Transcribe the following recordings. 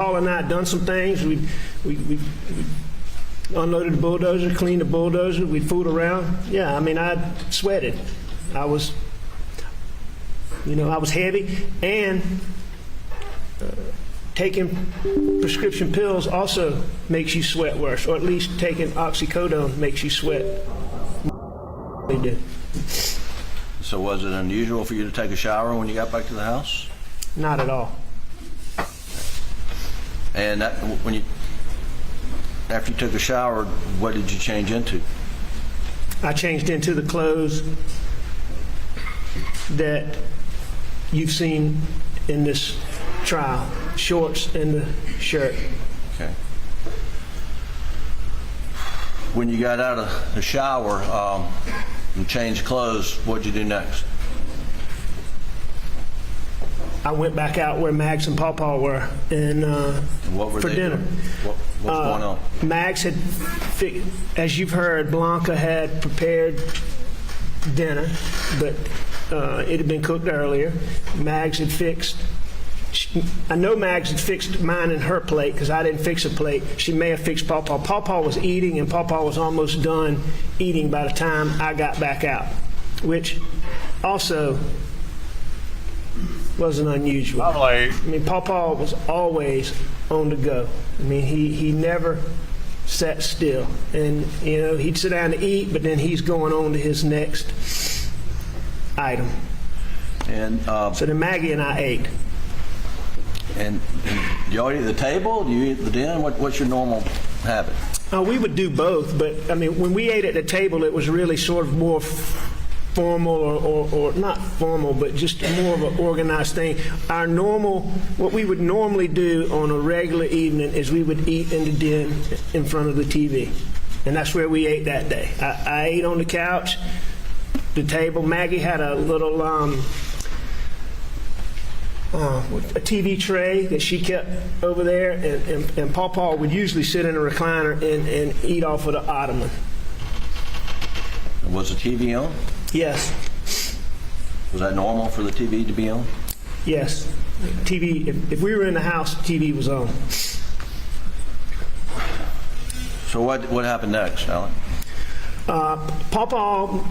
Paul and I had done some things. We unloaded the bulldozer, cleaned the bulldozer. We fooled around. Yeah, I mean, I sweated. I was heavy, and taking prescription pills also makes you sweat worse, or at least taking oxycodone makes you sweat. They do. So was it unusual for you to take a shower when you got back to the house? Not at all. And after you took a shower, what did you change into? I changed into the clothes that you've seen in this trial, shorts and the shirt. Okay. When you got out of the shower and changed clothes, what'd you do next? I went back out where Mags and Pawpaw were, and what were for they dinner. doing? What's going on? Mags had, as you've heard, Blanca had prepared dinner, but it had been cooked earlier. Mags had fixed. I know Mags had fixed mine and her plate because I didn't fix a plate. She may have fixed Pawpaw. Pawpaw was eating, and Pawpaw was almost done eating by the time I got back out, which also wasn't unusual. I mean, Pawpaw was always on the go. I mean, he never sat still. And, he'd sit down to eat, but then he's going on to his next item. And so then Maggie and I ate. And do you all eat at the table? Do you eat at the den? What's your normal habit? We would do both, but, I mean, when we ate at the table, it was really sort of more formal or not formal, but just more of an organized thing. What we would normally do on a regular evening is we would eat in the den in front of the TV. And that's where we ate that day. I ate on the couch, the table. Maggie had a little a TV tray that she kept over there, and Pawpaw would usually sit in a recliner and eat off of the ottoman. Was the TV on? Yes. Was that normal for the TV to be on? Yes. TV, if we were in the house, the TV was on. So what happened next, Alan? Pawpaw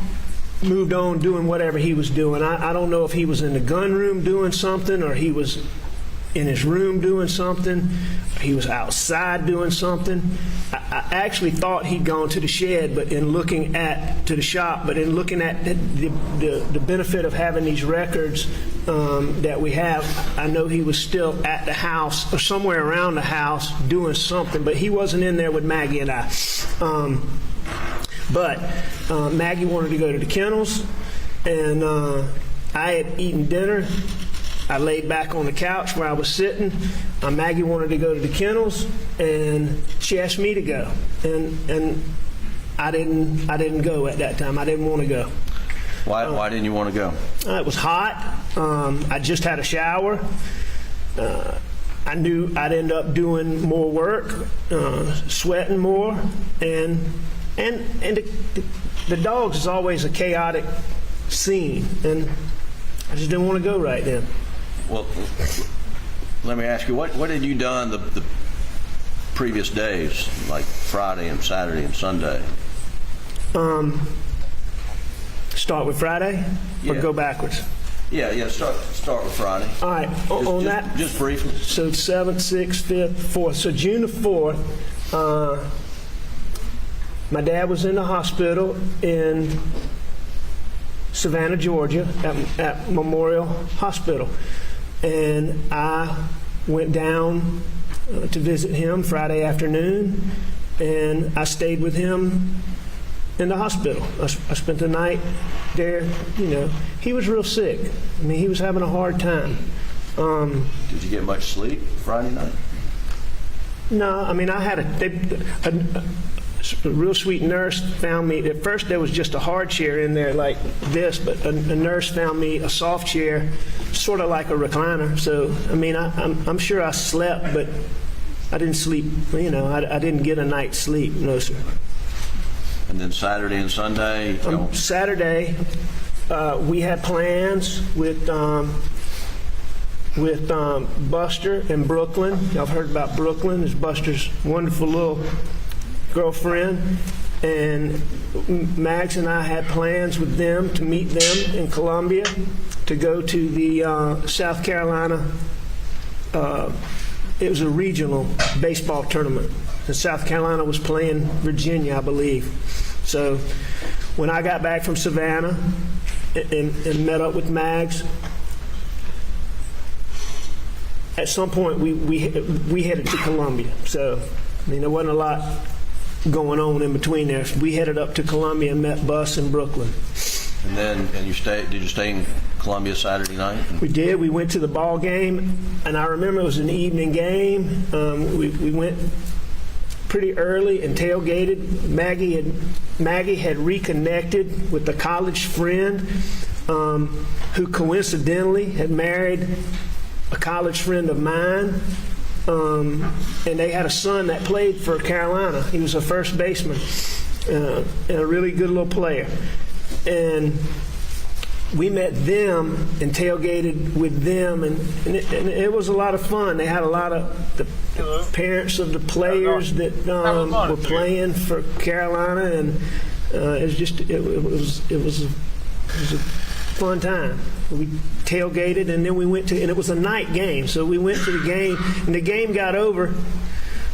moved on doing whatever he was doing. I don't know if he was in the gun room doing something, or he was in his room doing something, or he was outside doing something. I actually thought he'd gone to the shed, but in looking at to the shop, but in looking at the benefit of having these records that we have, I know he was still at the house or somewhere around the house doing something, but he wasn't in there with Maggie and I. But Maggie wanted to go to the kennels, and I had eaten dinner. I laid back on the couch where I was sitting. Maggie wanted to go to the kennels, and she asked me to go, and I didn't go at that time. I didn't want to go. Why didn't you want to go? It was hot. I just had a shower. I knew I'd end up doing more work, sweating more, and the dogs is always a chaotic scene, and I just didn't want to go right then. Well, let me ask you, what had you done the previous days, like Friday and Saturday and Sunday? Start with Friday, or go backwards? Yeah. Start with Friday. All right. Just briefly. So 7th, 6th, 5th, 4th. So June the 4th, my dad was in the hospital in Savannah, Georgia, at Memorial Hospital. And I went down to visit him Friday afternoon, and I stayed with him in the hospital. I spent the night there. He was real sick. I mean, he was having a hard time. Did you get much sleep Friday night? No, I mean, I had a real sweet nurse found me. At first, there was just a hard chair in there like this, but a nurse found me a soft chair, sort of like a recliner. So, I mean, I'm sure I slept, but I didn't sleep. I didn't get a night's sleep. No, sir. And then Saturday and Sunday? Saturday, we had plans with with Buster and Brooklyn. Y'all have heard about Brooklyn. It's Buster's wonderful little girlfriend. And Mags and I had plans with them to meet them in Columbia to go to the South Carolina. It was a regional baseball tournament. And South Carolina was playing Virginia, I believe. So when I got back from Savannah and met up with Mags, at some point we headed to Columbia. So, I mean, there wasn't a lot going on in between there. So we headed up to Columbia and met Bus in Brooklyn. And then, did you stay in Columbia Saturday night? We did. We went to the ball game, and I remember it was an evening game. We went pretty early and tailgated. Maggie had reconnected with a college friend who coincidentally had married a college friend of mine. And they had a son that played for Carolina. He was a first baseman and a really good little player. And we met them and tailgated with them, and it was a lot of fun. They had a lot of the parents of the players that were playing for Carolina, and it was a fun time. We tailgated, and then we went to, and it was a night game, so we went to the game, and the game got over.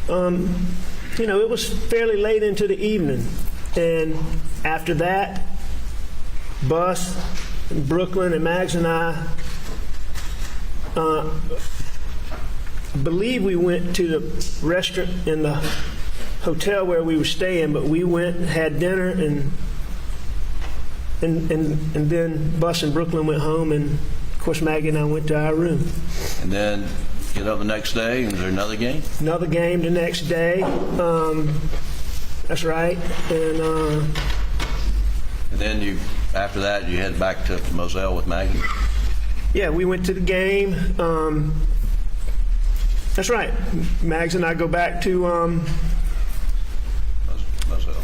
It was fairly late into the evening, and after that, Bus, and Brooklyn, and Mags and I believe we went to the restaurant in the hotel where we were staying, but we went and had dinner, and then Bus and Brooklyn went home, and of course Maggie and I went to our room. And then get up the next day, and is there another game? Another game the next day. That's right. And then after that, you head back to Moselle with Maggie? Yeah, we went to the game. That's right. Mags and I go back to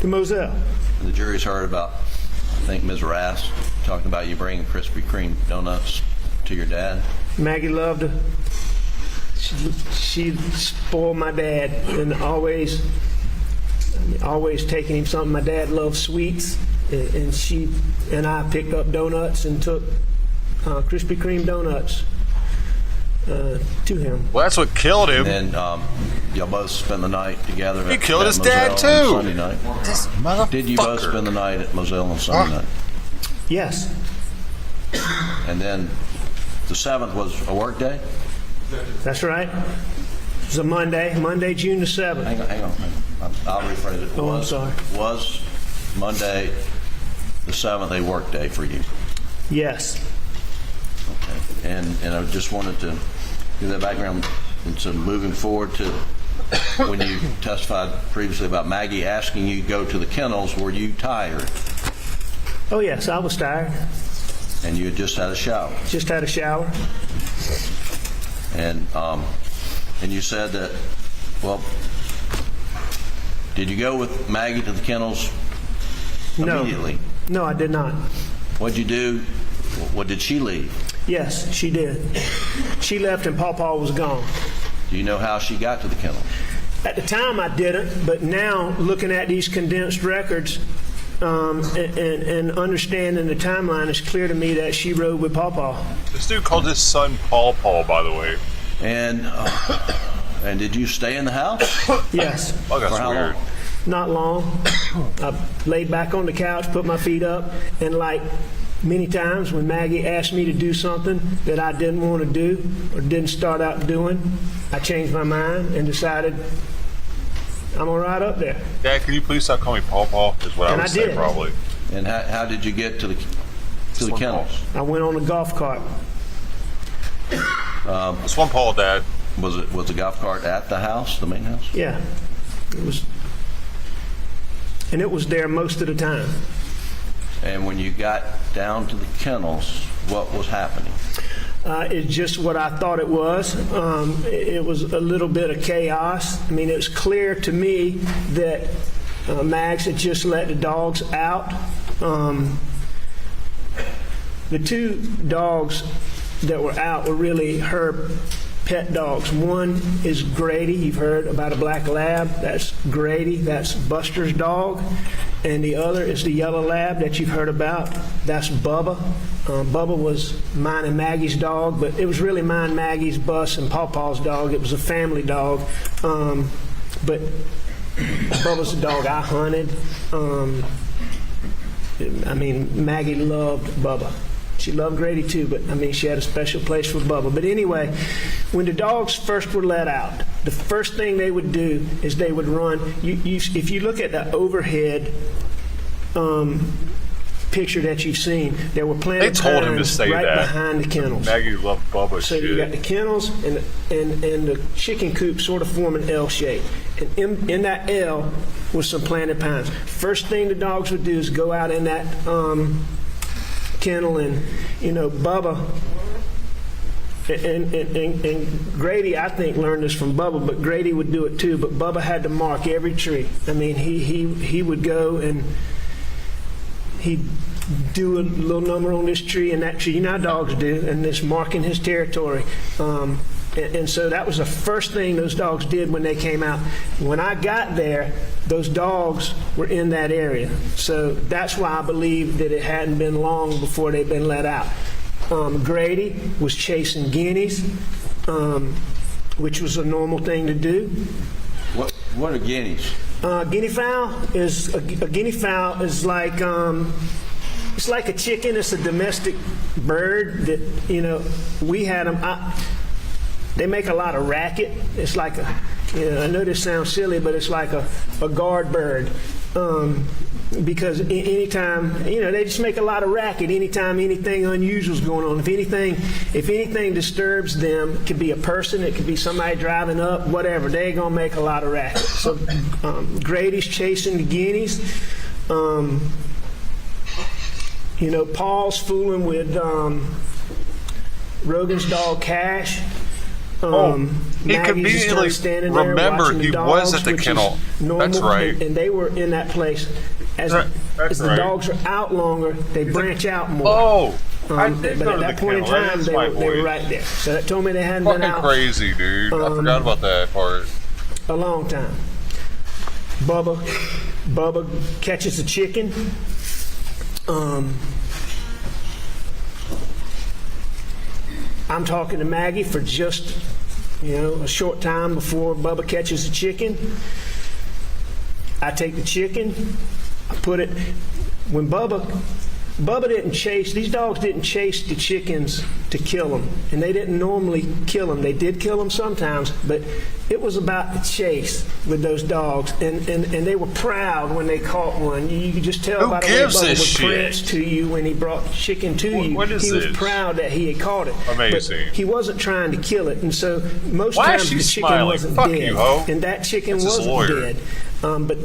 Moselle. And the jury's heard about, I think, Ms. Rass talking about you bringing Krispy Kreme donuts to your dad. Maggie loved her. She spoiled my dad, and always taking him something. My dad loved sweets, and she and I picked up donuts and took Krispy Kreme donuts to him. Well, that's what killed him. And then y'all both spent the night together. He killed his Moselle dad too. on Sunday night. This motherfucker. Did you both spend the night at Moselle on Sunday night? Yes. And then the 7th was a work day? That's right. It was a Monday, June the 7th. Hang on. I'll rephrase it. Oh, I'm sorry. Was Monday the 7th a work day for you? Yes. Okay. And I just wanted to give that background. And so moving forward to when you testified previously about Maggie asking you to go to the kennels, were you tired? Oh, yes, I was tired. And you had just had a shower? Just had a shower. And you said that, well, did you go with Maggie to the kennels immediately? No, I did not. What'd you do? What did she leave? Yes, she did. She left and Pawpaw was gone. Do you know how she got to the kennels? At the time I didn't, but now looking at these condensed records and understanding the timeline, it's clear to me that she rode with Pawpaw. This dude called his son Paul, by the way. And did you stay in the house? Yes. Oh, that's For how weird. long? Not long. I laid back on the couch, put my feet up, and like many times when Maggie asked me to do something that I didn't want to do or didn't start out doing, I changed my mind and decided I'm going to ride up there. Dad, can you please stop calling me Paul? Is what And I would I say did. probably. And how did you get to the kennels? I went on a golf cart. This one Paul, Dad. Was the golf cart at the house, the main house? Yeah. It was. And it was there most of the time. And when you got down to the kennels, what was happening? It's just what I thought it was. It was a little bit of chaos. I mean, it was clear to me that Mags had just let the dogs out. The two dogs that were out were really her pet dogs. One is Grady. You've heard about a black lab. That's Grady. That's Buster's dog. And the other is the yellow lab that you've heard about. That's Bubba. Bubba was mine and Maggie's dog, but it was really mine, Maggie's, Bus, and Paw Paw's dog. It was a family dog. But Bubba's the dog I hunted. I mean, Maggie loved Bubba. She loved Grady too, but I mean, she had a special place for Bubba. But anyway, when the dogs first were let out, the first thing they would do is they would run. If you look at the overhead picture that you've seen, there were planted They told him to pines stay right that. behind the kennels. Maggie loved Bubba So shit. you got the kennels and the chicken coop sort of form an L shape. And in that L was some planted pines. First thing the dogs would do is go out in that kennel, and Bubba and Grady, I think, learned this from Bubba, but Grady would do it too. But Bubba had to mark every tree. I mean, he would go and he'd do a little number on this tree and that tree. You know how dogs do, and just marking his territory. And so that was the first thing those dogs did when they came out. When I got there, those dogs were in that area. So that's why I believe that it hadn't been long before they'd been let out. Grady was chasing guineas, which was a normal thing to do. What are guineas? Guinea fowl is like it's like a chicken. It's a domestic bird that we had them. They make a lot of racket. It's like I know this sounds silly, but it's like a guard bird. Because anytime, they just make a lot of racket anytime anything unusual is going on. If anything disturbs them, it could be a person, it could be somebody driving up, whatever, they're going to make a lot of racket. So Grady's chasing the guineas. Paul's fooling with Rogan's dog Cash. He Maggie's conveniently just standing there remembered watching the he dogs, was at the which is kennel. normal, That's right. And they were in that place. As the right. dogs are out longer, they branch out more. Oh, I But did at go to that the point in kennel. time, That's they my were voice. right there. So that told me they hadn't been Fucking out crazy, dude. I forgot about that part. a long time. Bubba catches a chicken. I'm talking to Maggie for just a short time before Bubba catches the chicken. I take the chicken, I put it, when Bubba didn't chase, these dogs didn't chase the chickens to kill them, and they didn't normally kill them. They did kill them sometimes, but it was about the chase with those dogs, and they were proud when they caught one. You could just tell Who by the way gives Bubba this would shit? prance to you when he brought the chicken to you. What is he was this? proud that he had caught it. Amazing. But he wasn't trying to kill it, and so most Why is times she the chicken smiling? wasn't Fuck dead, you, ho. and that chicken That's his wasn't lawyer. dead. But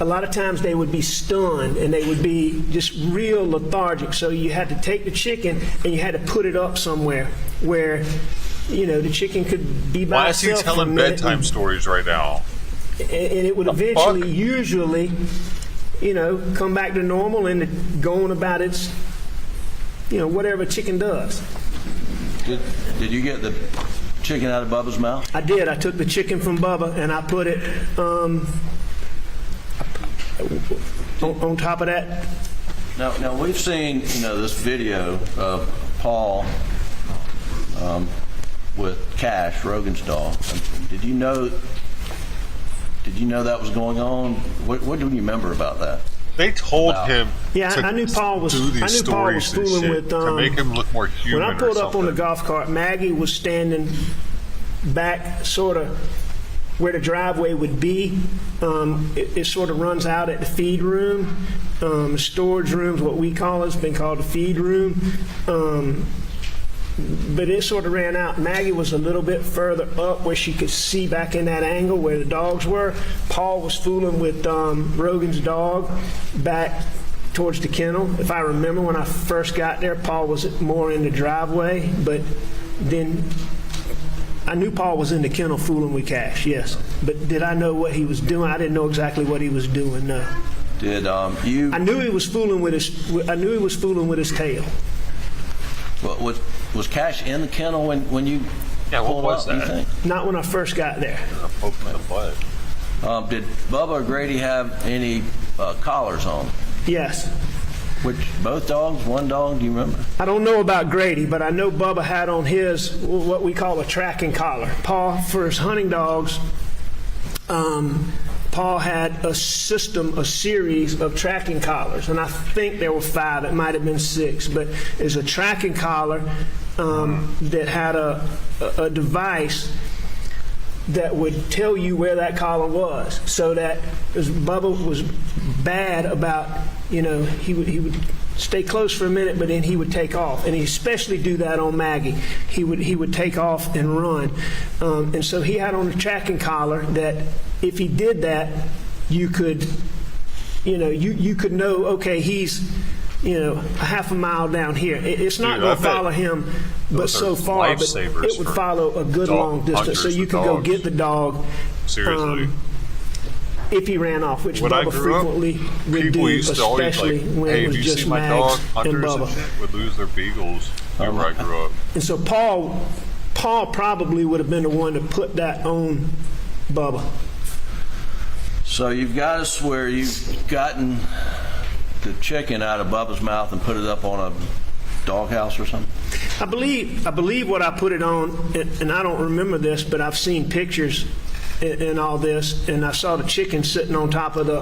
a lot of times they would be stunned and they would be just real lethargic. So you had to take the chicken and you had to put it up somewhere where, the chicken could be by Why is he itself for a telling minute, bedtime stories right now? and it would eventually, usually, come back to normal and go on about its, whatever a chicken does. Did you get the chicken out of Bubba's mouth? I did. I took the chicken from Bubba and I put it on top of that. Now we've seen this video of Paul with Cash, Rogan's dog. Did you know that was going on? What do you remember about that? They told him Yeah, to I knew Paul was. do these I knew Paul was stories and fooling shit with. to make him look more human. When I pulled or up on the something. golf cart, Maggie was standing back, sort of where the driveway would be. It sort of runs out at the feed room, storage room, what we call it. It's been called the feed room. But it sort of ran out. Maggie was a little bit further up where she could see back in that angle where the dogs were. Paul was fooling with Rogan's dog back towards the kennel. If I remember when I first got there, Paul was more in the driveway, but then I knew Paul was in the kennel fooling with Cash, yes. But did I know what he was doing? I didn't know exactly what he was doing, no. Did you? I knew he was fooling with his tail. What was Cash in the kennel when you Yeah, what pulled was up, you that? think? Not when I first got there. A poke in the butt. Did Bubba or Grady have any collars on? Yes. Which, both dogs, one dog, do you remember? I don't know about Grady, but I know Bubba had on his what we call a tracking collar. Paul, for his hunting dogs, Paul had a series of tracking collars, and I think there were 5. It might have been 6, but it's a tracking collar that had a device that would tell you where that collar was, so that Bubba was bad about, he would stay close for a minute, but then he would take off, and he especially do that on Maggie. He would take off and run, and so he had on a tracking collar that if he did that, you could, you could know, okay, he's a half a mile down here. It's not going to follow him but so far, but it would follow a good long distance, so you could go get the dog. Seriously. If he ran off, which When I Bubba grew up, frequently would people do, used to always especially when hey, it was have you just seen my dog? Mags and Hunters and Bubba. shit would lose their beagles where I grew up. And so Paul probably would have been the one to put that on Bubba. So you've got us where you've gotten the chicken out of Bubba's mouth and put it up on a doghouse or something? I believe what I put it on, and I don't remember this, but I've seen pictures and all this, and I saw the chicken sitting on top of the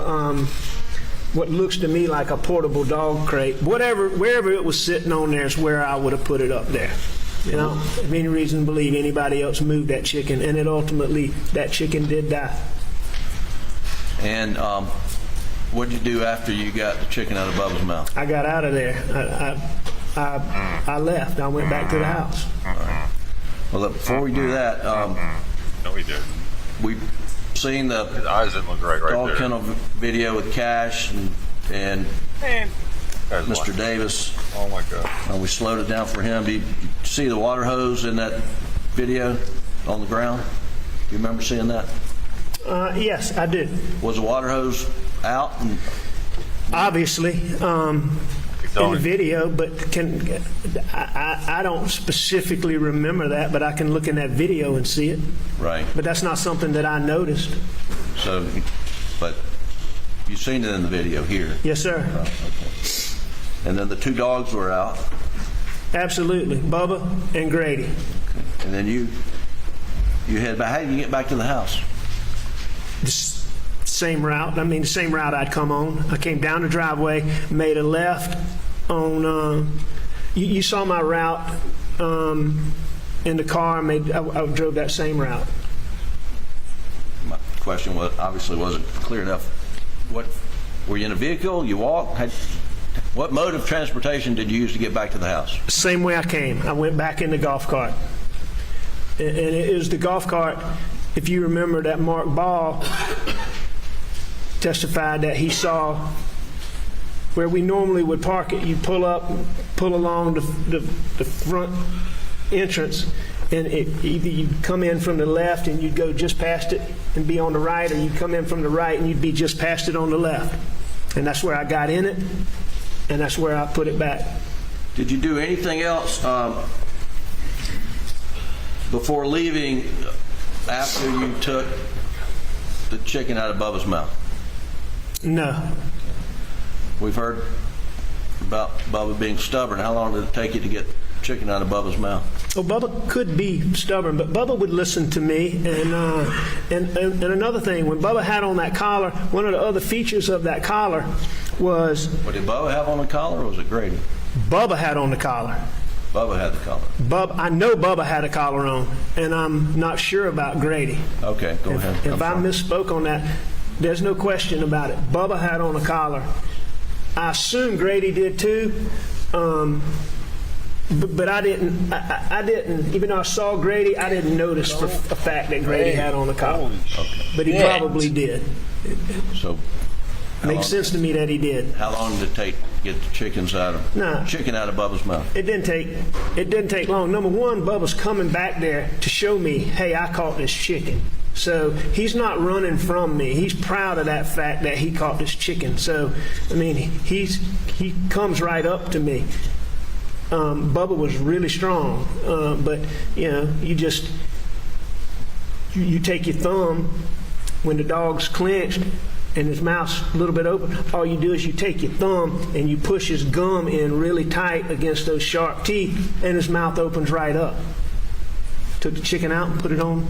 what looks to me like a portable dog crate. Wherever it was sitting on there is where I would have put it up there. I don't have any reason to believe anybody else moved that chicken, and it ultimately, that chicken did die. And what did you do after you got the chicken out of Bubba's mouth? I got out of there. I left. I went back to the house. Well, look, before we do that, No, he didn't. we've seen the His eyes didn't look right dog there. kennel video with Cash and Guys, Mr. watch. Davis. Oh my God. And we slowed it down for him. Do you see the water hose in that video on the ground? Do you remember seeing that? Yes, I do. Was the water hose out? And Obviously, in the video, but I don't specifically remember that, but I can look in that video and see it. right. But that's not something that I noticed. So, but you've seen it in the video here. Yes, sir. Oh, okay. And then the 2 dogs were out. Absolutely. Bubba and Grady. And then you head back. How did you get back to the house? Same route. The same route I'd come on. I came down the driveway, made a left on. You saw my route in the car. I drove that same route. My question obviously wasn't clear enough. What were you in a vehicle? You walked? What mode of transportation did you use to get back to the house? Same way I came. I went back in the golf cart, and it was the golf cart. If you remember that Mark Ball testified that he saw where we normally would park it. You pull up, pull along the front entrance, and either you'd come in from the left and you'd go just past it and be on the right, or you'd come in from the right and you'd be just past it on the left. And that's where I got in it, and that's where I put it back. Did you do anything else before leaving after you took the chicken out of Bubba's mouth? No. We've heard about Bubba being stubborn. How long did it take you to get chicken out of Bubba's mouth? Well, Bubba could be stubborn, but Bubba would listen to me. And another thing, when Bubba had on that collar, one of the other features of that collar was What did Bubba have on the collar, or was it Grady? Bubba had on the collar. Bubba had the collar. I know Bubba had a collar on, and I'm not sure about Grady. Okay, go ahead. If I misspoke on that, there's no question about it. Bubba had on a collar. I assume Grady did too, but I didn't. I didn't. Even though I saw Grady, I didn't notice for a fact that Grady had on a collar. Okay. But he probably did. So, Makes sense to me that he did. how long did it take to get the chicken out of Bubba's mouth? It didn't take long. Number one, Bubba's coming back there to show me, hey, I caught this chicken. So he's not running from me. He's proud of that fact that he caught this chicken. So, he comes right up to me. Bubba was really strong, but you take your thumb when the dog's clenched and his mouth's a little bit open. All you do is you take your thumb and you push his gum in really tight against those sharp teeth, and his mouth opens right up. Took the chicken out and put it on,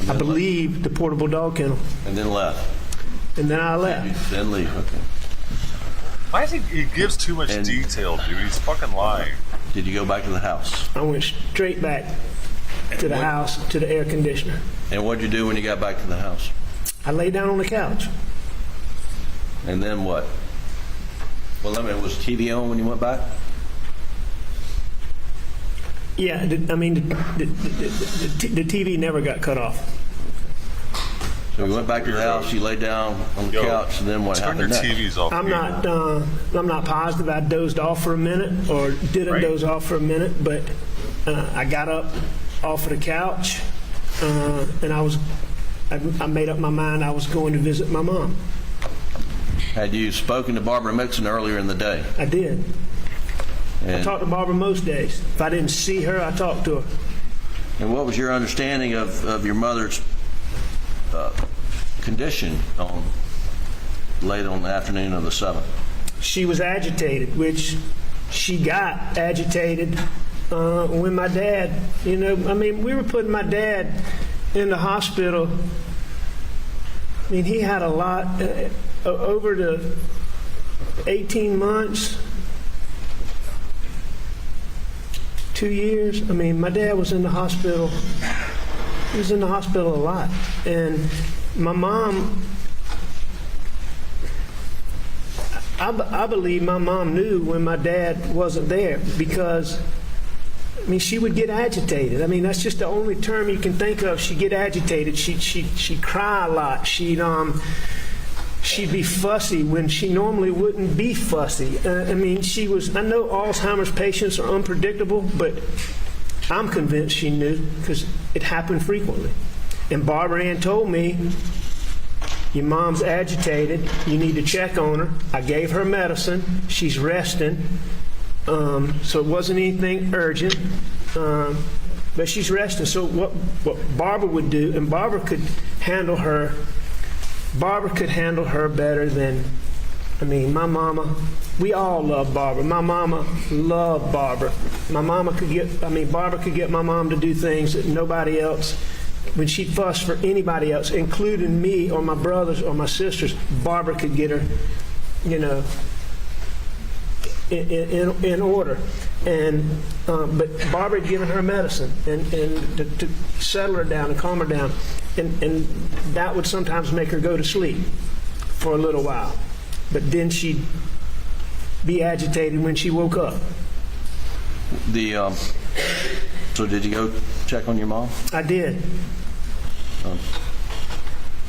I believe, the portable dog kennel. And then left. And then I left. Then leave. Okay. Why is he gives too much detail, dude? He's fucking lying. Did you go back to the house? I went straight back to the house, to the air conditioner. And what'd you do when you got back to the house? I lay down on the couch. And then what? Well, I mean, was TV on when you went back? Yeah, the TV never got cut off. So you went back to the house, you laid down on the couch, and then what Turn your happened next? TVs off. I'm not positive I dozed off for a minute or didn't doze off for a minute, but I got up off of the couch and I made up my mind I was going to visit my mom. Had you spoken to Barbara Mixon earlier in the day? I did. I And, talked to Barbara most days. If I didn't see her, I talked to her. and what was your understanding of your mother's condition late on the afternoon of the 7th? She was agitated, which she got agitated when my dad, we were putting my dad in the hospital. I mean, he had a lot over the 18 months, 2 years. I mean, my dad was in the hospital. He was in the hospital a lot. And my mom, I believe my mom knew when my dad wasn't there because, she would get agitated. That's just the only term you can think of. She'd get agitated. She'd cry a lot. She'd be fussy when she normally wouldn't be fussy. I know Alzheimer's patients are unpredictable, but I'm convinced she knew because it happened frequently. And Barbara Ann told me, your mom's agitated. You need to check on her. I gave her medicine. She's resting. So it wasn't anything urgent. But she's resting. So what Barbara would do, and Barbara could handle her better than, my mama. We all love Barbara. My mama loved Barbara. Barbara could get my mom to do things that nobody else, when she fussed for anybody else, including me or my brothers or my sisters, Barbara could get her, in order. And but Barbara had given her medicine and to settle her down and calm her down, and that would sometimes make her go to sleep for a little while, but then she'd be agitated when she woke up. So did you go check on your mom? I did.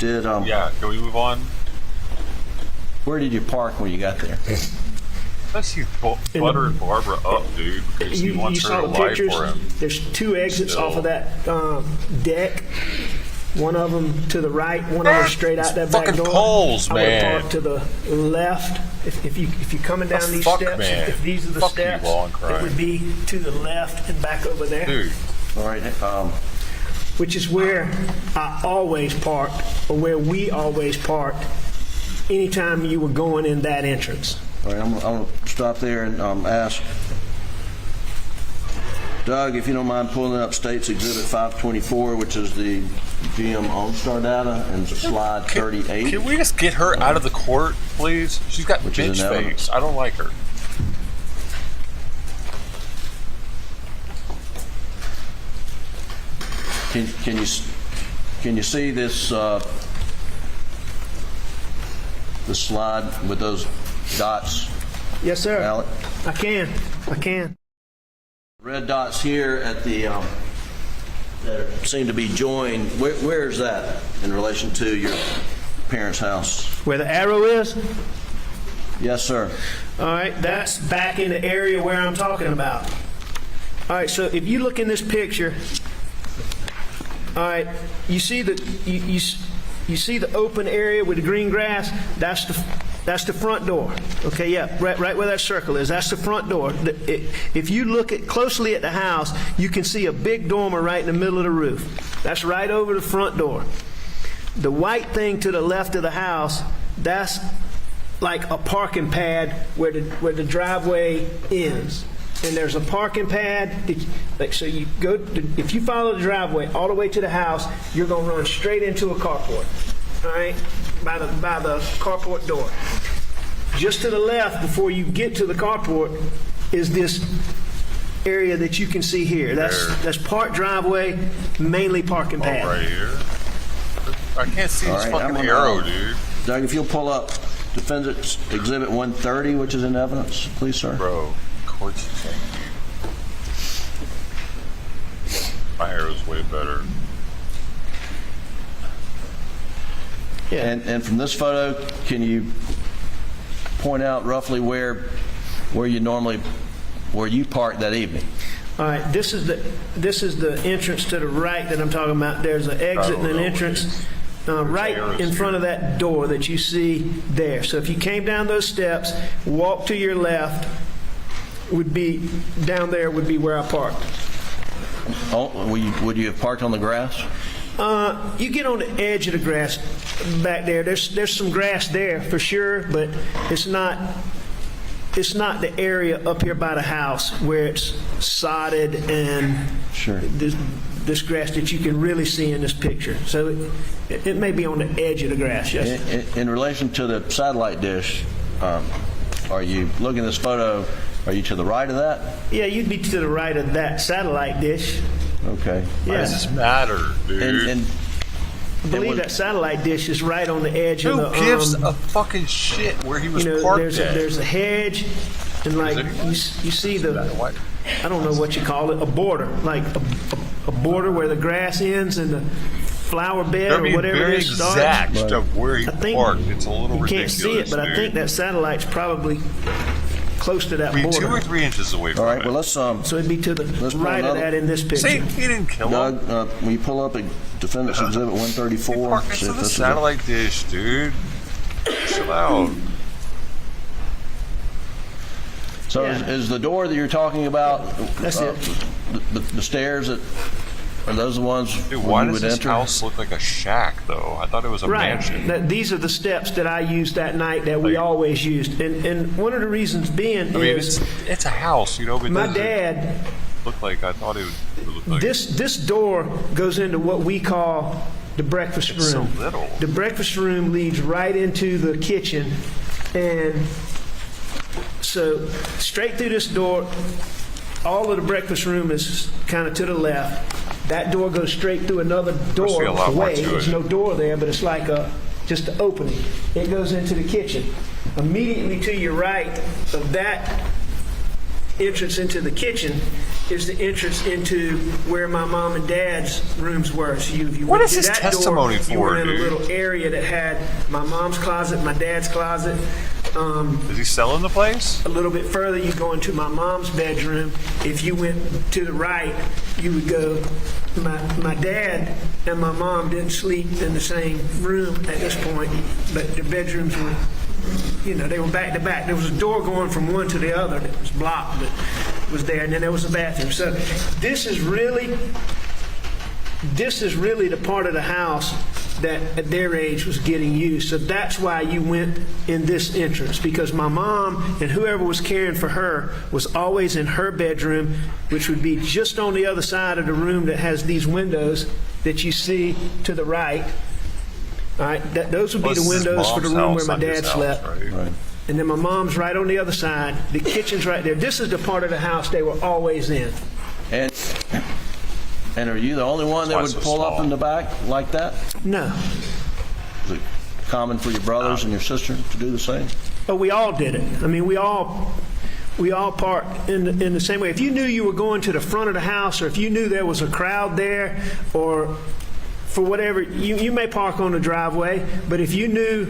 Yeah, can we move on? Where did you park when you got there? Unless you buttering Barbara up, dude, because he wants her to lie for him. There's 2 exits off of that deck. One of them to the right, one of them straight out that back door. Poles, I man. would park to the left. If you're coming down these steps, man. if these are the Fuck you, steps, law and crime. it would be to the left and back over there. Dude, All right. Which is where I always parked, or where we always parked, anytime you were going in that entrance. All right, I'm going to stop there and ask Doug, if you don't mind pulling up States Exhibit 524, which is the GM OnStar data, and slide 38. can we just get her out of the court, please? She's got Which is bitch an evidence. face. I don't like her. Can you see this the slide with those dots? Yes, sir. Alec? I can. Red dots here at the that seem to be joined. Where is that in relation to your parents' house? Where the arrow is? Yes, sir. All right, that's back in the area where I'm talking about. All right, so if you look in this picture, all right, you see the you see the open area with the green grass. That's the front door. Okay, yeah, right where that circle is. That's the front door. If you look closely at the house, you can see a big dormer right in the middle of the roof. That's right over the front door. The white thing to the left of the house, that's like a parking pad where the driveway ends. And there's a parking pad. So you go, if you follow the driveway all the way to the house, you're going to run straight into a carport. All right, by the carport door. Just to the left, before you get to the carport, is this area that you can see here. That's part driveway, mainly parking pad. Oh, right here. I can't see this fucking arrow, dude. Doug, if you'll pull up Defendant's Exhibit 130, which is in evidence, please, sir. Bro, of course you can. My arrow's way better. Yeah. And from this photo, can you point out roughly where you parked that evening? All right, this is the entrance to the right that I'm talking about. There's an exit and an entrance right in front of that door that you see there. So if you came down those steps, walk to your left, would be down there would be where I parked. Oh, would you have parked on the grass? You get on the edge of the grass back there. There's some grass there for sure, but it's not the area up here by the house where it's sodded and Sure. this grass that you can really see in this picture. So it may be on the edge of the grass, yes. In relation to the satellite dish, are you looking at this photo, are you to the right of that? Yeah, you'd be to the right of that satellite dish. Okay. Why Yeah. does this matter, dude? And I believe that satellite dish is right on the edge Who of the... gives a fucking shit where he was parked there's a hedge, and like you see the... I don't know what you call it, a border, like a border where the grass ends and the flower bed or whatever it is starts. Exact of where he I think parked. It's a little you ridiculous. can't see it, but I think that satellite's probably close to that We're border. 2 or 3 inches away from all right, it. well, let's So it'd be to the pull right of another- that in this picture. See, he didn't kill him. Doug, will you pull up a Defendant's Exhibit 134? He parked next See to if the this is a- satellite dish, dude. Chill out. So Yeah. is the door that you're talking about, That's it. the stairs that, are those the ones Dude, where why you does would this enter? house look like a shack, though? I thought it was a mansion. Right. These are the steps that I used that night that we always used. And one of the reasons being I mean, is it's a house, you know. But my does it dad, look like I thought it would look like. this door goes into what we call the breakfast room. It's so little. The breakfast room leads right into the kitchen, and so straight through this door, all of the breakfast room is kind of to the left. That door goes straight through another door see a lot more away. to There's it. no door there, but it's like just an opening. It goes into the kitchen. Immediately to your right of that entrance into the kitchen is the entrance into where my mom and dad's rooms were. So you What went is through this that testimony door, you for, were in dude? a little area that had my mom's closet, my dad's closet. Is he selling the place? A little bit further, you go into my mom's bedroom. If you went to the right, you would go. My dad and my mom didn't sleep in the same room at this point, but the bedrooms were, they were back to back. There was a door going from one to the other that was blocked, but was there, and then there was a bathroom. So this is really the part of the house that at their age was getting used. So that's why you went in this entrance, because my mom and whoever was caring for her was always in her bedroom, which would be just on the other side of the room that has these windows that you see to the right. All right, those would be the windows for the room where my dad slept. Right. And then my mom's right on the other side. The kitchen's right there. This is the part of the house they were always in. And are you the only one that Why would so pull up small? in the back like that? No. Is it common for your brothers and your sister to do the same? But we all did it. I mean, we all parked in the same way. If you knew you were going to the front of the house, or if you knew there was a crowd there, or for whatever, you may park on the driveway, but if you knew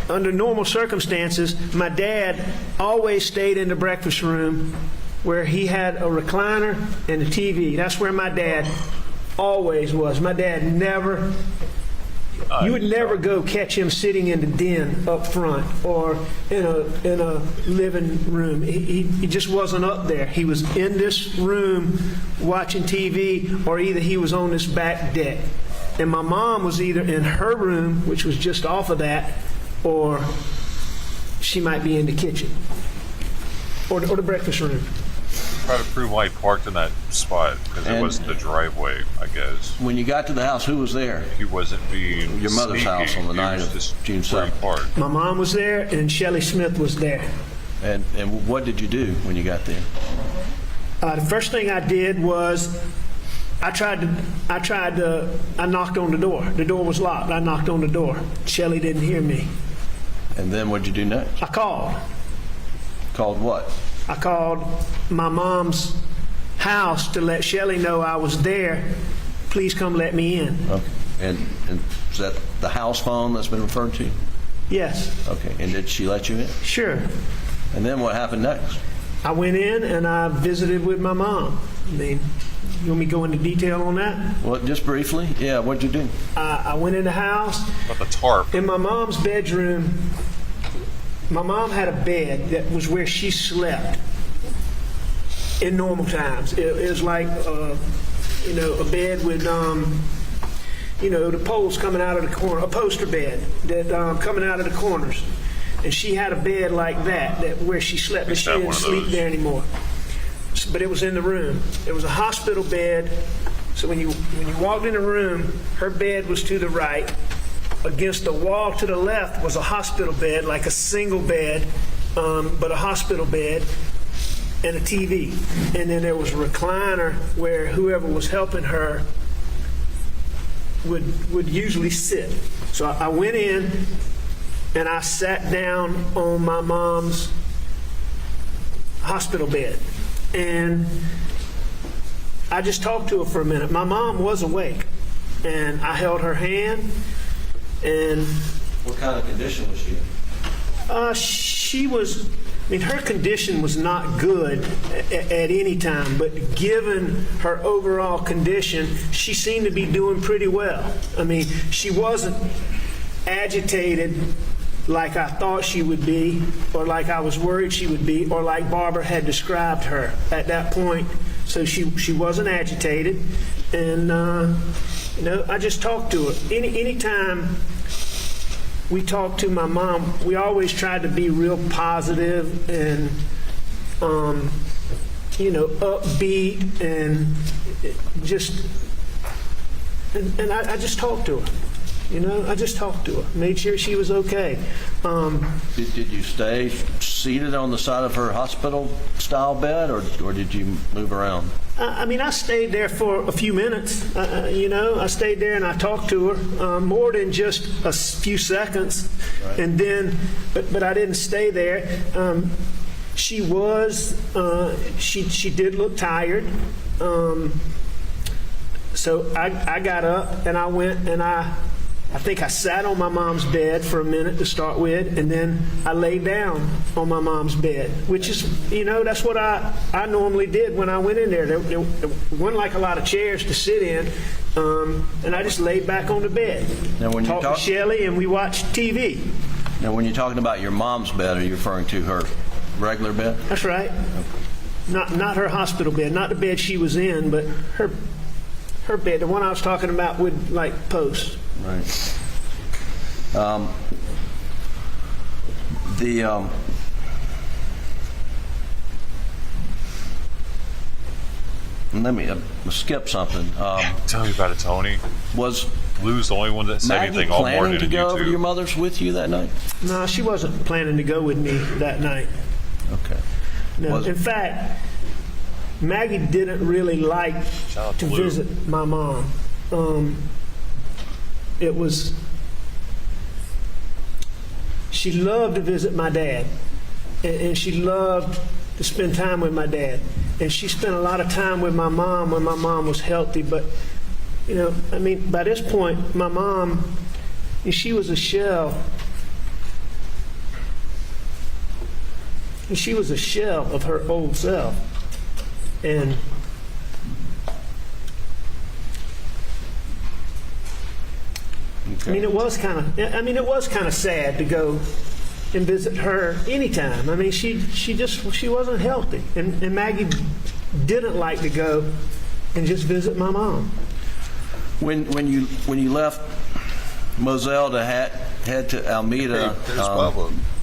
under normal circumstances, my dad always stayed in the breakfast room where he had a recliner and a TV. That's where my dad always was. My dad never You would never go catch him sitting in the den up front or in a living room. He just wasn't up there. He was in this room watching TV, or either he was on this back deck. And my mom was either in her room, which was just off of that, or she might be in the kitchen or the breakfast room. Try to prove why he parked in that spot, because it wasn't the driveway, I guess. When you got to the house, who was there? He wasn't being Your mother's sneaky. house on the He night was of just June where he 7th. parked. My mom was there, and Shelley Smith was there. And what did you do when you got there? The first thing I did was I knocked on the door. The door was locked. I knocked on the door. Shelley didn't hear me. And then what did you do next? I called. Called what? I called my mom's house to let Shelley know I was there. Please come let me in. Okay. And is that the house phone that's been referred to? Yes, Okay. And did she let you in? sure. And then what happened next? I went in and I visited with my mom. I mean, you want me to go into detail on that? Well, just briefly. Yeah. What'd you do? I went in the house. But the tarp. In my mom's bedroom, my mom had a bed that was where she slept in normal times. It was like, a bed with, the poles coming out of the corner, a poster bed that coming out of the corners. And she had a bed like that where she slept, but she Got didn't one of sleep those. there anymore. But it was in the room. It was a hospital bed. So when you walked in the room, her bed was to the right. Against the wall to the left was a hospital bed, like a single bed, but a hospital bed, and a TV. And then there was a recliner where whoever was helping her would usually sit. So I went in and I sat down on my mom's hospital bed. And I just talked to her for a minute. My mom was awake, and I held her hand. And What kind of condition was she in? she was, her condition was not good at any time, but given her overall condition, she seemed to be doing pretty well. She wasn't agitated like I thought she would be, or like I was worried she would be, or like Barbara had described her at that point. So she wasn't agitated, and I just talked to her. Anytime we talked to my mom, we always tried to be real positive and upbeat, and I just talked to her. I just talked to her, made sure she was okay. Did you stay seated on the side of her hospital-style bed, or did you move around? I stayed there for a few minutes. I stayed there and I talked to her more than just a few seconds. Right. And then, but I didn't stay there. She did look tired. So I got up and I went and I think I sat on my mom's bed for a minute to start with, and then I laid down on my mom's bed, which is, that's what I normally did when I went in there. There wasn't like a lot of chairs to sit in, and I just laid back on the bed. Now, when you talked to Shelley, and we watched TV. Now, when you're talking about your mom's bed, are you referring to her regular bed? That's right. Not her hospital bed, not the bed she was in, but her bed, the one I was talking about with like posts. Right. Let me skip something. Tell me about it, Tony. Was Lou's the only one that said Maggie anything all planning morning to to go you over to two. your mother's with you that night? No, she wasn't planning to go with me that night. Okay. No. Was- In fact, Maggie didn't really like Shout out to to Lou. visit my mom. She loved to visit my dad, and she loved to spend time with my dad. And she spent a lot of time with my mom when my mom was healthy. But, by this point, my mom, she was a shell. She was a shell of her old self. And I mean, it was kind of sad to go and visit her anytime. I mean, she wasn't healthy, and Maggie didn't like to go and just visit my mom. When you left Moselle to head to Almeda,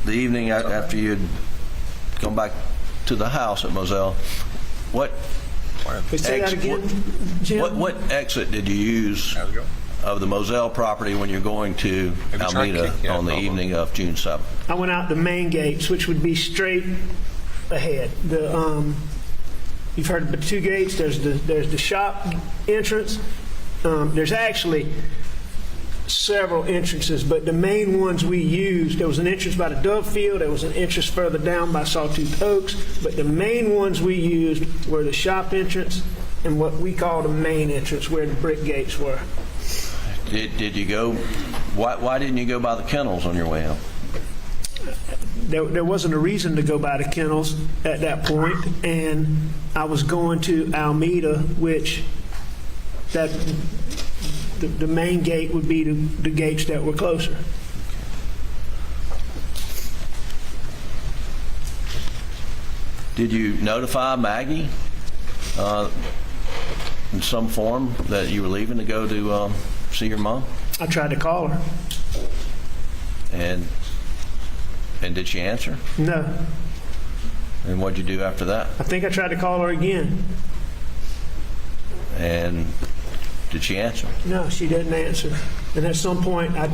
the evening after you'd gone back to the house at Moselle, what Say that again, Jim? what exit did you use of the Moselle property when you're going to Almeda on the evening of June 7th? I went out the main gates, which would be straight ahead. You've heard of the two gates. There's the shop entrance. There's actually several entrances, but the main ones we used, there was an entrance by the Dove Field, there was an entrance further down by Sawtooth Oaks, but the main ones we used were the shop entrance and what we call the main entrance, where the brick gates were. Did you go? Why didn't you go by the kennels on your way out? There wasn't a reason to go by the kennels at that point, and I was going to Almeda, which the main gate would be the gates that were closer. Did you notify Maggie in some form that you were leaving to go to see your mom? I tried to call her. And did she answer? No. And what'd you do after that? I think I tried to call her again. And did she answer? No, she didn't answer. And at some point, I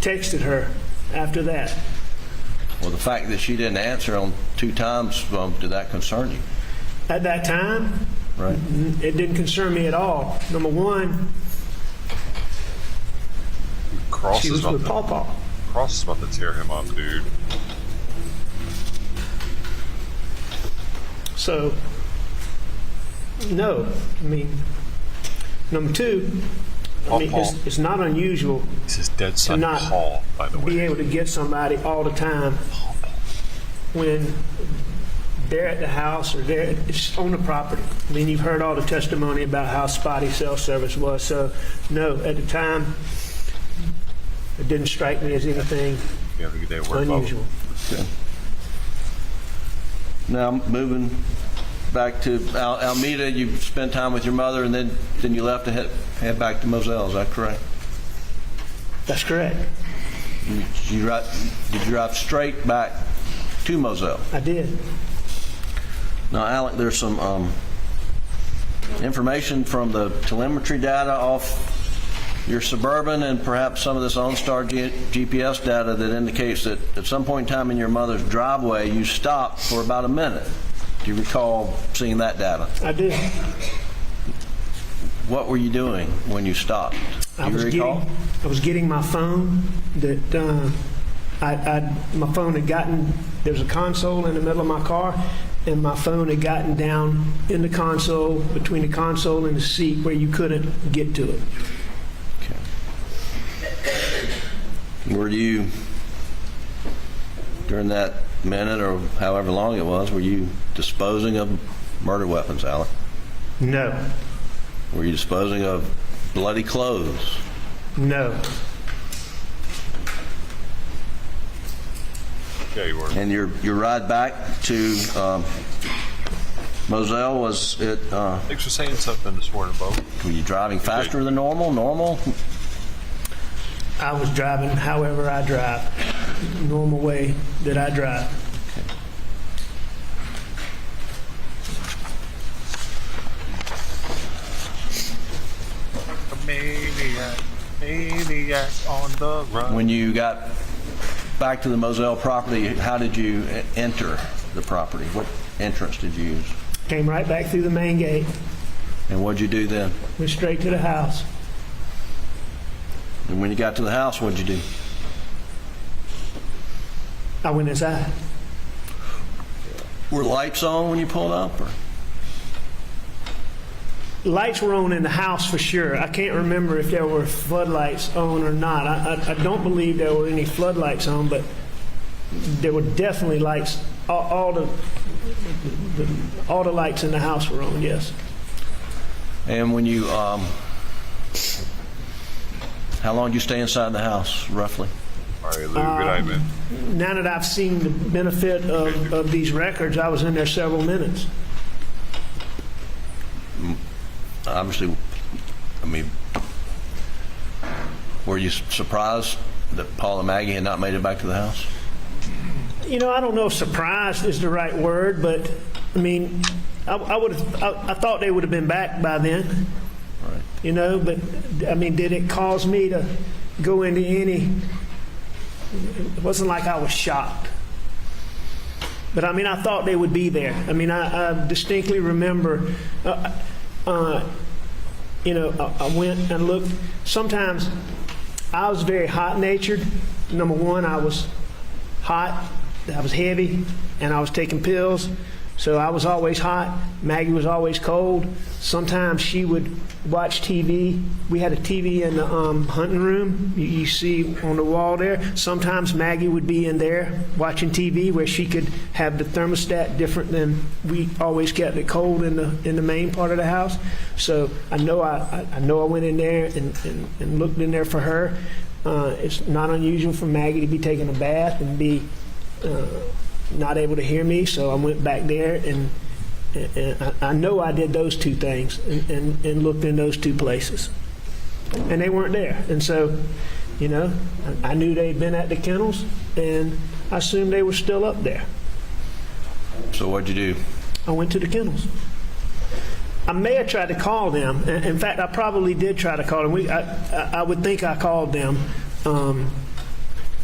texted her after that. Well, the fact that she didn't answer on 2 times, did that concern you? At that time, Right. it didn't concern me at all. Number one, she was with Paw Paw. Cross is about to tear him up, dude. So, no. I mean, number two, I mean, it's not unusual It's his dead son, not Paul, by the way. be able to get somebody all the time when they're at the house or they're on the property. I mean, you've heard all the testimony about how spotty cell service was. So, no, at the time, it didn't strike me as anything You have a good day at work, unusual. Okay. Now, moving back to Almeda, you spent time with your mother, and then you left to head back to Moselle. Is that correct? That's correct. Did you drive straight back to Moselle? I did. Now, Alec, there's some information from the telemetry data off your Suburban and perhaps some of this OnStar GPS data that indicates that at some point in time in your mother's driveway, you stopped for about a minute. Do you recall seeing that data? I did. What were you doing when you stopped? Do you recall? I was getting my phone. My phone had gotten. There was a console in the middle of my car, and my phone had gotten down in the console, between the console and the seat, where you couldn't get to it. Were you, during that minute or however long it was, were you disposing of murder weapons, Alec? No. Were you disposing of bloody clothes? No. Yeah, you were. And your ride back to Moselle, was it, Thanks for saying something this morning, Bo. were you driving faster than normal? I was driving however I drive, normal way that I drive. A maniac on the run. When you got back to the Moselle property, how did you enter the property? What entrance did you use? Came right back through the main gate, And what'd you do then? went straight to the house. And when you got to the house, what'd you do? I went inside. Were lights on when you pulled up? Or? Lights were on in the house for sure. I can't remember if there were floodlights on or not. I don't believe there were any floodlights on, but there were definitely lights. All the lights in the house were on, yes. And when you How long did you stay inside the house, roughly? All right, Lou, good night, man. Now that I've seen the benefit of these records, I was in there several minutes. Obviously, I mean, were you surprised that Paul and Maggie had not made it back to the house? You know, I don't know if surprised is the right word, but I mean, I thought they would have been back by then. Right. You know, but I mean, did it cause me to go into any? It wasn't like I was shocked. But I mean, I thought they would be there. I mean, I distinctly remember, you know, I went and looked. Sometimes I was very hot-natured. Number one, I was hot, I was heavy, and I was taking pills. So I was always hot. Maggie was always cold. Sometimes she would watch TV. We had a TV in the hunting room. You see on the wall there. Sometimes Maggie would be in there watching TV where she could have the thermostat different than we always kept it cold in the main part of the house. So I know I went in there and looked in there for her. It's not unusual for Maggie to be taking a bath and be not able to hear me, so I went back there and I know I did those two things and looked in those two places, and they weren't there. And so, you know, I knew they'd been at the kennels, and I assumed they were still up there. So what'd you do? I went to the kennels. I may have tried to call them. In fact, I probably did try to call them. I would think I called them.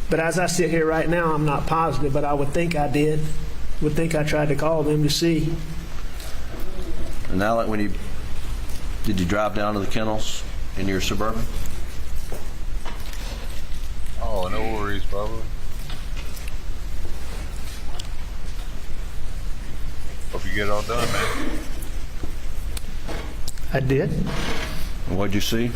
But as I sit here right now, I'm not positive, but I would think I did. Would think I tried to call them to see. And now, like, did you drive down to the kennels in your Suburban? Oh, no worries, Bubba. Hope you get it all done, man. I did. And what'd you see?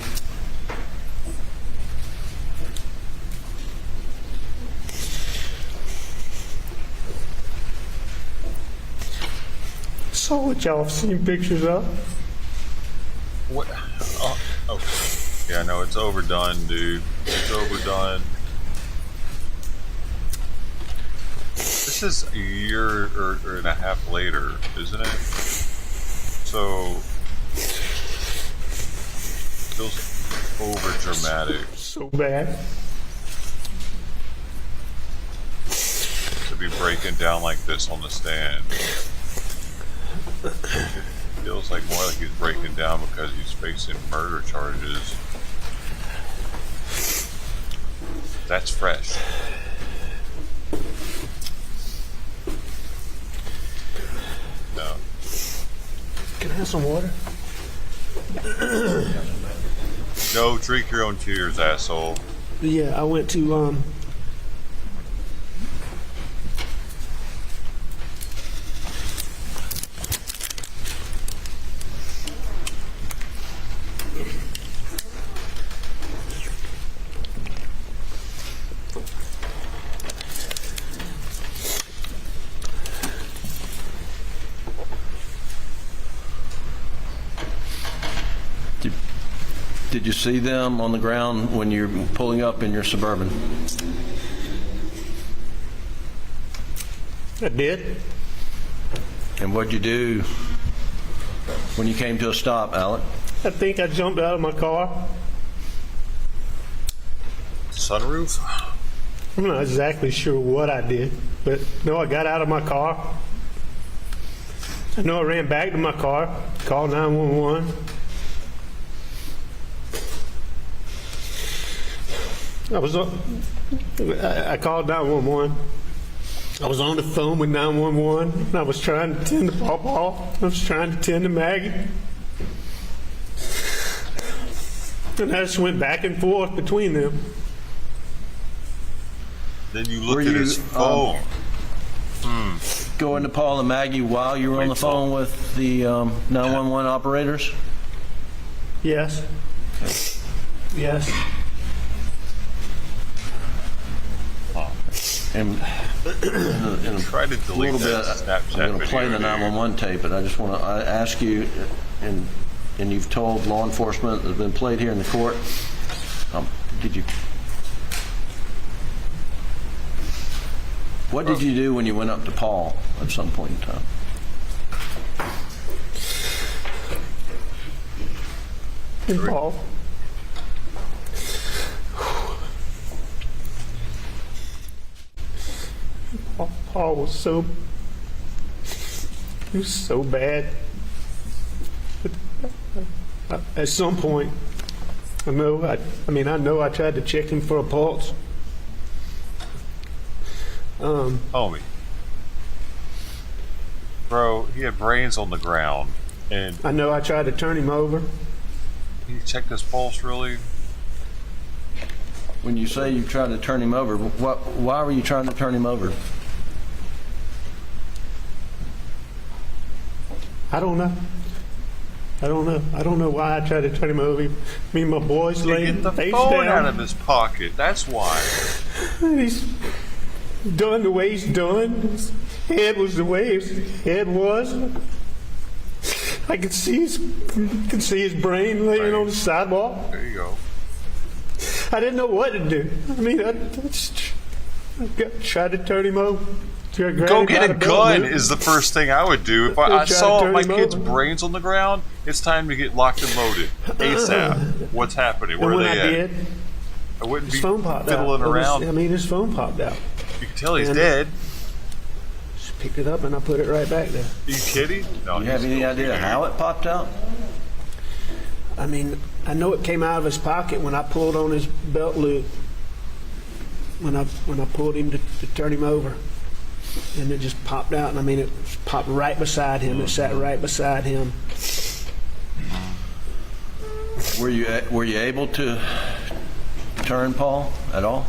Saw what y'all have seen pictures of. What? Oh, okay. Yeah, no, it's overdone, dude. It's overdone. This is a year or and a half later, isn't it? So, feels over dramatic. So bad. To be breaking down like this on the stand. It feels like more like he's breaking down because he's facing murder charges. That's fresh. No. Can I have some water? No, drink your own tears, asshole. Yeah, I went to Did you see them on the ground when you're pulling up in your Suburban? I did. And what'd you do when you came to a stop, Alec? I think I jumped out of my car. Sunroof? I'm not exactly sure what I did, but no, I got out of my car. I know I ran back to my car, called 911. I called 911. I was on the phone with 911. And I was trying to tend to Pawpaw. I was trying to tend to Maggie. And I just went back and forth between them. Then you looked at his phone. Going to Paul and Maggie while you were on the phone with the 911 operators? Yes. Yes. And Try to delete a little bit, Snapchat I'm going to play the video, 911 tape, but I just want to ask you, and you've told law enforcement that has been played here in the court, What did you do when you went up to Paul at some point in time? And Paul. Paul was so bad. At some point, I know I tried to check him for a pulse. Homie. Bro, he had brains on the ground. And I know I tried to turn him over. he checked his pulse, really? When you say you tried to turn him over, why were you trying to turn him over? I don't know. I don't know why I tried to turn him over. Me and my boys To laying get the face phone down. out of his pocket. That's why. And he's done the way he's done. His head was the way his head was. I could see his brain laying on the sidewalk. There you go. I didn't know what to do. I mean, I tried to turn him over. Go get a gun is the first thing I would do. If I saw my kid's brains on the ground, it's time to get locked and loaded. ASAP. What's happening? Where And are when they I at? did, I wouldn't his be phone popped out. fiddling around. His phone popped out. You can tell he's And- dead. Just picked it up and I put it right back there. Are you kidding? No, Do you have he's any still idea here. how it popped out? I mean, I know it came out of his pocket when I pulled on his belt loop. When I pulled him to turn him over, and it just popped out. And I mean, it popped right beside him. It sat right beside him. Were you able to turn Paul at all?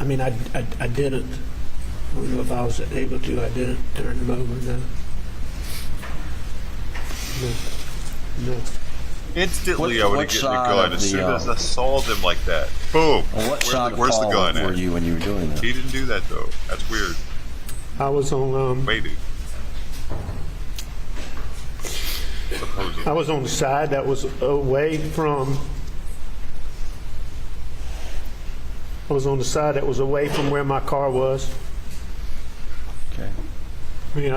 I mean, I didn't. I don't know if I was able to. I didn't turn him over. No. Instantly, What- I would what have gotten the side gun of as the, soon as I saw them like that. Boom. On what side of Where's the Paul gun were at? you when you were doing that? He didn't do that though. That's weird. I was on. Wait, dude. Supposedly. I was on the side that was away from. I was on the side that was away from where my car was. Okay. I mean,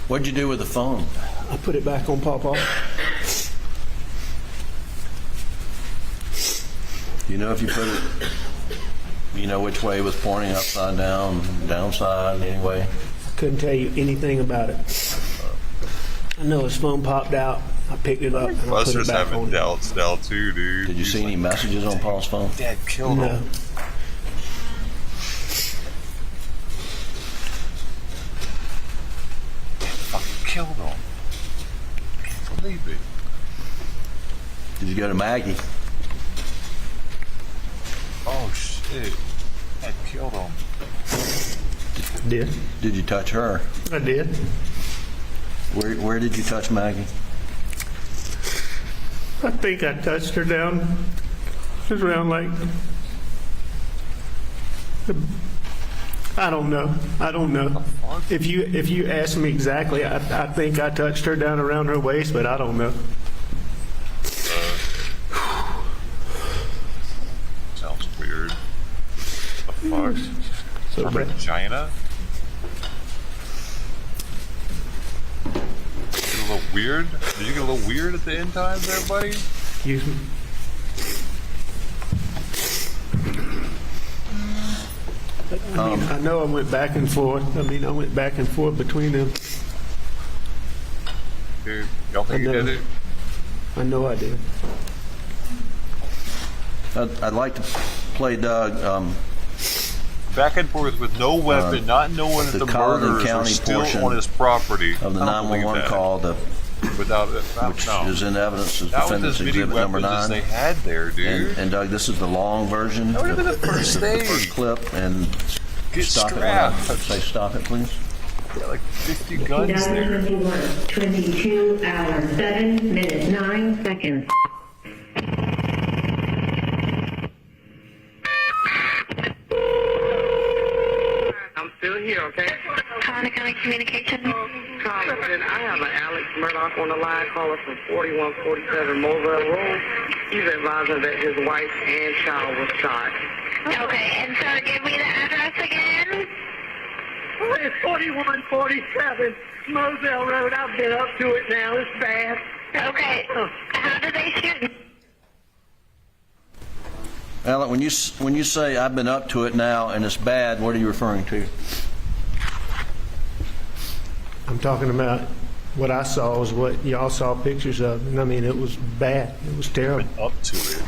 What'd you do with the phone? I put it back on Pawpaw. You know if you put it, you know which way it was pointing, upside down, downside, anyway? I couldn't tell you anything about it. I know his phone popped out. I picked it up and I put it Buster's back having on. doubts now too, dude. Did you see any messages on Paul's phone? Dad killed No. him. Fucking killed him. Can't believe it. Did you go to Maggie? Oh shit. Dad killed him. Did. Did you touch her? I did. Where did you touch Maggie? I think I touched her down. Just around like. I don't know. If you ask me exactly, I think I touched her down around her waist, but I don't know. Sounds weird. The fuck? So Her bad. vagina? Get a little weird? Did you get a little weird at the end times there, buddy? Excuse me. I mean, I know I went back and forth. I went back and forth between them. Dude, y'all think you I know. did it? I know I did. I'd like to play Doug. Back and forth with no weapon, not knowing if the the Colleton murderers are County still portion on his property. of the I don't believe 911 that. call, Without it, which no. is in evidence as That was defendant's as many exhibit number weapons as 9. they had there, dude. And Doug, this is the long version. That would have been the first the stage. first clip, and Get stop it when I strapped. say stop it, please. They got like 50 guns there. 22 hours, 7 minutes, 9 seconds. I'm still here, okay? Colorado County Communications. Congressman, I have an Alex Murdaugh on the line calling from 4147 Mobile Road. He's advising that his wife and child was shot. Okay, and sir, give me the address again. It's 4147 Moselle Road. I've been up to it now. It's bad. Okay, how did they shoot? Alan, when you say I've been up to it now and it's bad, what are you referring to? I'm talking about what I saw was what y'all saw pictures of. And I mean, it was bad. It was terrible. Been up to it.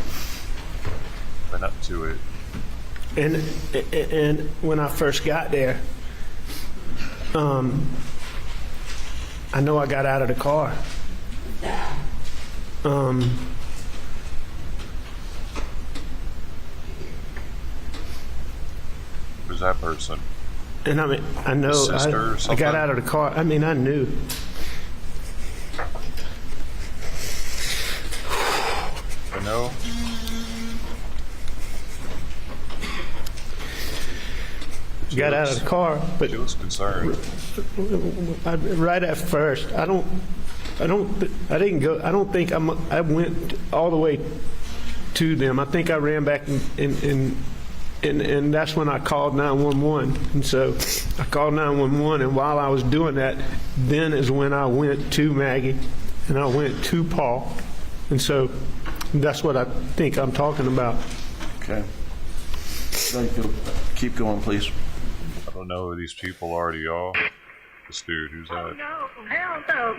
Been up to it. And when I first got there, I know I got out of the car. Who's that person? And I mean, I know Sister or I something? got out of the car. I mean, I knew. I know. Got out of the car, but She was concerned. right at first, I didn't go. I don't think I went all the way to them. I think I ran back and that's when I called 911. And so I called 911, and while I was doing that, then is when I went to Maggie and I went to Paul. And so that's what I think I'm talking about. Okay. Keep going, please. I don't know who these people already are. This dude, who's that? No, hell no.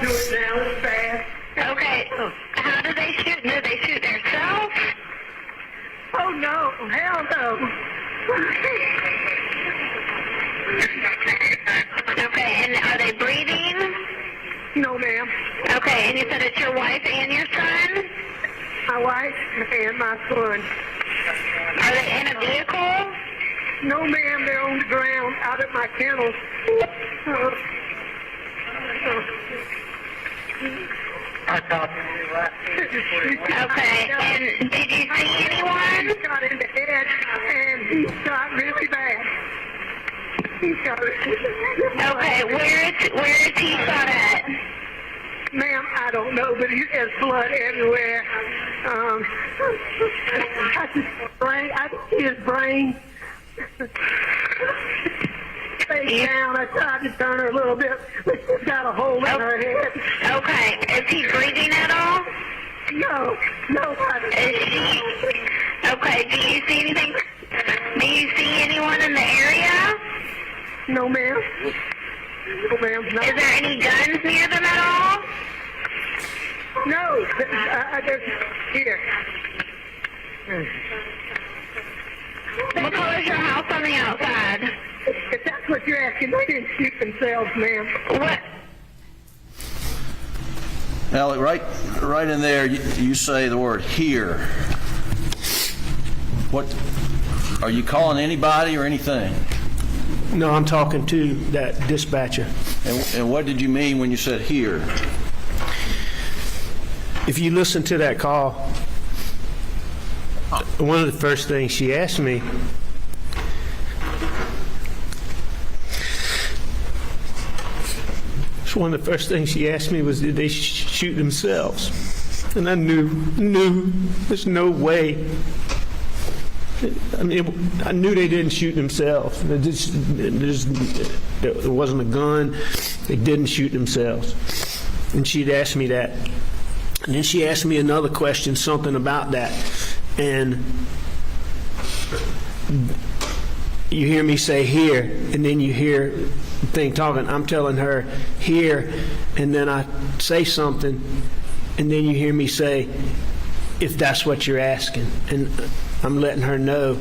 Do it now. It's bad. Okay, how did they shoot? Did they shoot themselves? Oh no, hell no. Okay, and are they breathing? No, ma'am. Okay, and you said it's your wife and your son? My wife and my son. Are they in a vehicle? No, ma'am. They're on the ground out at my kennels. Okay, and did you see anyone? He shot in the head, and he shot really bad. He shot. Okay, where is he shot at? Ma'am, I don't know, but there's blood everywhere. I see his brain. Face down. I tried to turn her a little bit, but she's got a hole in her head. Okay, is he breathing at all? No, nobody. Is she? Okay, do you see anything? Do you see anyone in the area? No, ma'am. No, ma'am. No. Is there any guns near them at all? No, there's here. What color is your house on the outside? If that's what you're asking, they didn't shoot themselves, ma'am. What? Alec, right in there, you say the word here. What, are you calling anybody or anything? No, I'm talking to that dispatcher. And what did you mean when you said here? If you listen to that call, one of the first things she asked me, one of the first things she asked me was, did they shoot themselves? And I knew there's no way. I mean, I knew they didn't shoot themselves. There wasn't a gun. They didn't shoot themselves. And she'd asked me that. And then she asked me another question, something about that. And you hear me say here, and then you hear the thing talking. I'm telling her here, and then I say something, and then you hear me say, if that's what you're asking. And I'm letting her know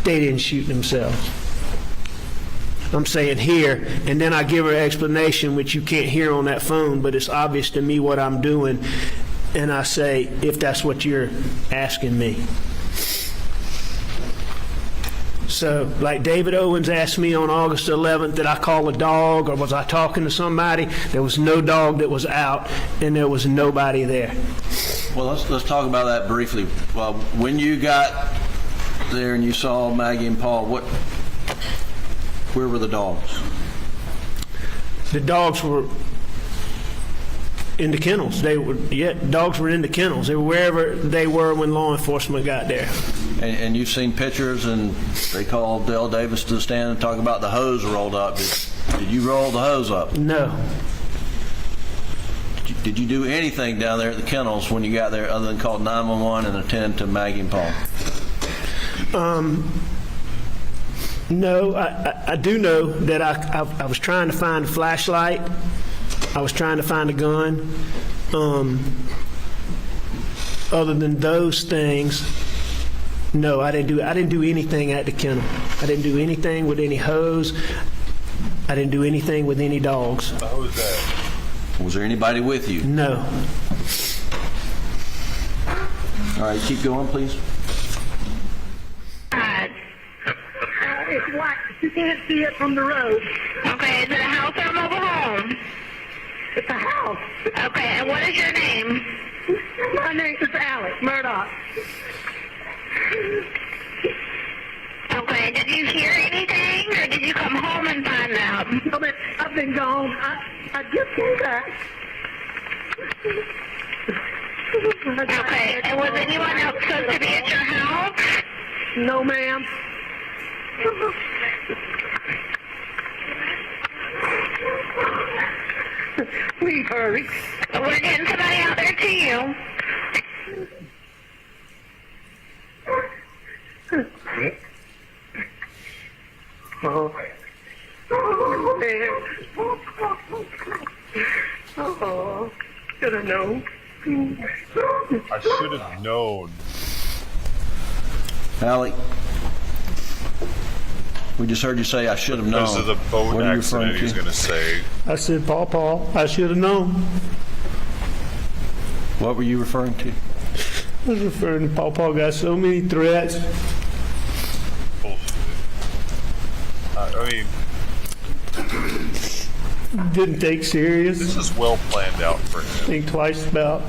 they didn't shoot themselves. I'm saying here, and then I give her an explanation, which you can't hear on that phone, but it's obvious to me what I'm doing. And I say, if that's what you're asking me. So, like David Owens asked me on August 11th, did I call a dog or was I talking to somebody? There was no dog that was out, and there was nobody there. Well, let's talk about that briefly. Well, when you got there and you saw Maggie and Paul, where were the dogs? The dogs were in the kennels. Dogs were in the kennels. They were wherever they were when law enforcement got there. And you've seen pictures, and they called Dale Davis to the stand and talk about the hose rolled up. Did you roll the hose up? No. Did you do anything down there at the kennels when you got there other than call 911 and attend to Maggie and Paul? No, I do know that I was trying to find a flashlight. I was trying to find a gun. Other than those things, no, I didn't do anything at the kennel. I didn't do anything with any hose. I didn't do anything with any dogs. How was that? Was there anybody with you? No. All right, keep going, please. It's white. You can't see it from the road. Okay, is it a house or a mobile home? It's a house. Okay, and what is your name? My name is Alex Murdaugh. Okay, did you hear anything, or did you come home and find out? I've been gone. I just came back. Okay, and was anyone else supposed to be at your house? No, ma'am. Please hurry. We're getting somebody out there to you. Oh, man. Oh, should have known. I should have known. Allie, we just heard you say, I should have known. Because of the boat What are you accident, referring he's to? going to say. I said, Paul, I should have known. What were you referring to? I was referring to Paul got so many threats. Bullshit. I mean, Didn't take serious. this is well planned out for him. Think twice about.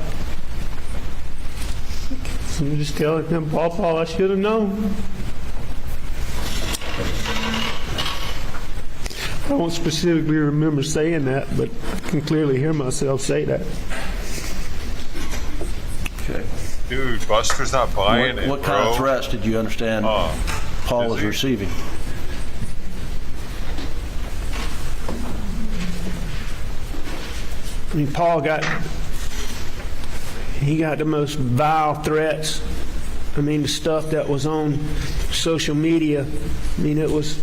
So I'm just telling him, Paul, I should have known. I don't specifically remember saying that, but I can clearly hear myself say that. Okay. Dude, Buster's not buying it, What bro. kind of threats did you understand Paul is was he? receiving? I mean, Paul got the most vile threats. I mean, the stuff that was on social media, I mean, it was,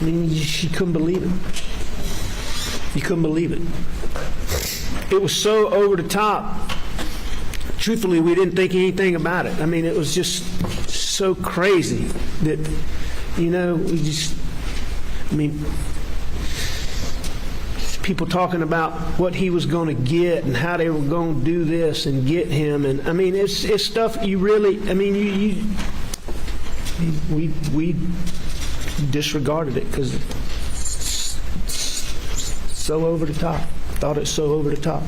I mean, you couldn't believe it. You couldn't believe it. It was so over the top. Truthfully, we didn't think anything about it. I mean, it was just so crazy that, we just, I mean, people talking about what he was going to get and how they were going to do this and get him. And I mean, it's stuff you really, I mean, we disregarded it because it's so over the top. Thought it's so over the top.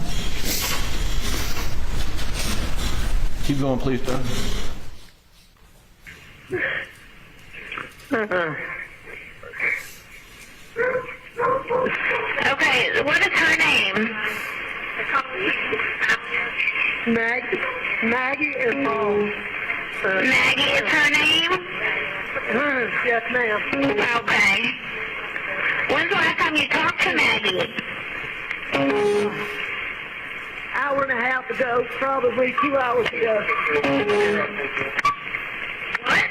Keep going, please, Doug. Okay, what is her name? Maggie and Paul. Maggie is her name? Yes, ma'am. Okay. When's the last time you talked to Maggie? Hour and a half ago, probably 2 hours ago. What?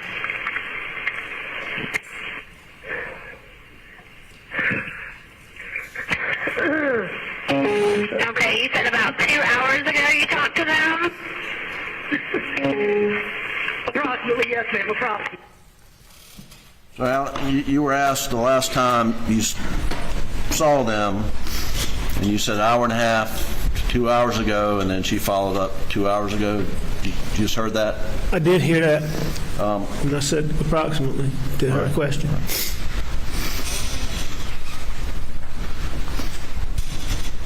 Okay, you said about 2 hours ago you talked to them? Approximately, yes, ma'am, approximately. So, Al, you were asked the last time you saw them, and you said an hour and a half to 2 hours ago, and then she followed up 2 hours ago. You just heard that? I did hear that. And I said approximately to her question.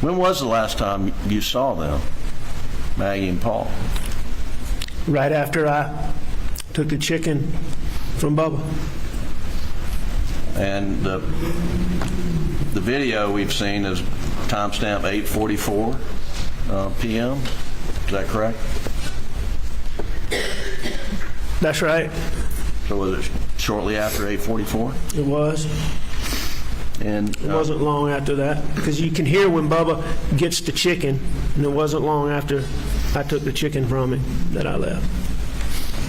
When was the last time you saw them? Maggie and Paul? Right after I took the chicken from Bubba. And the video we've seen is timestamp 8:44 p.m. Is that correct? That's right. So was it shortly after 8:44? It was. And It wasn't long after that, because you can hear when Bubba gets the chicken, and it wasn't long after I took the chicken from him that I left.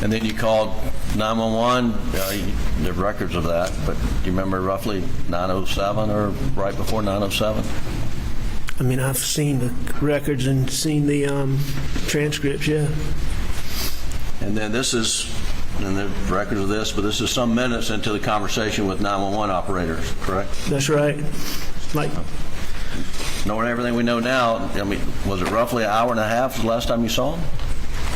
And then you called 911. There are records of that, but do you remember roughly 9:07 or right before 9:07? I mean, I've seen the records and seen the transcripts, yeah. And then this is, and the records of this, but this is some minutes into the conversation with 911 operators, correct? That's right. Like, Knowing everything we know now, I mean, was it roughly an hour and a half the last time you saw him?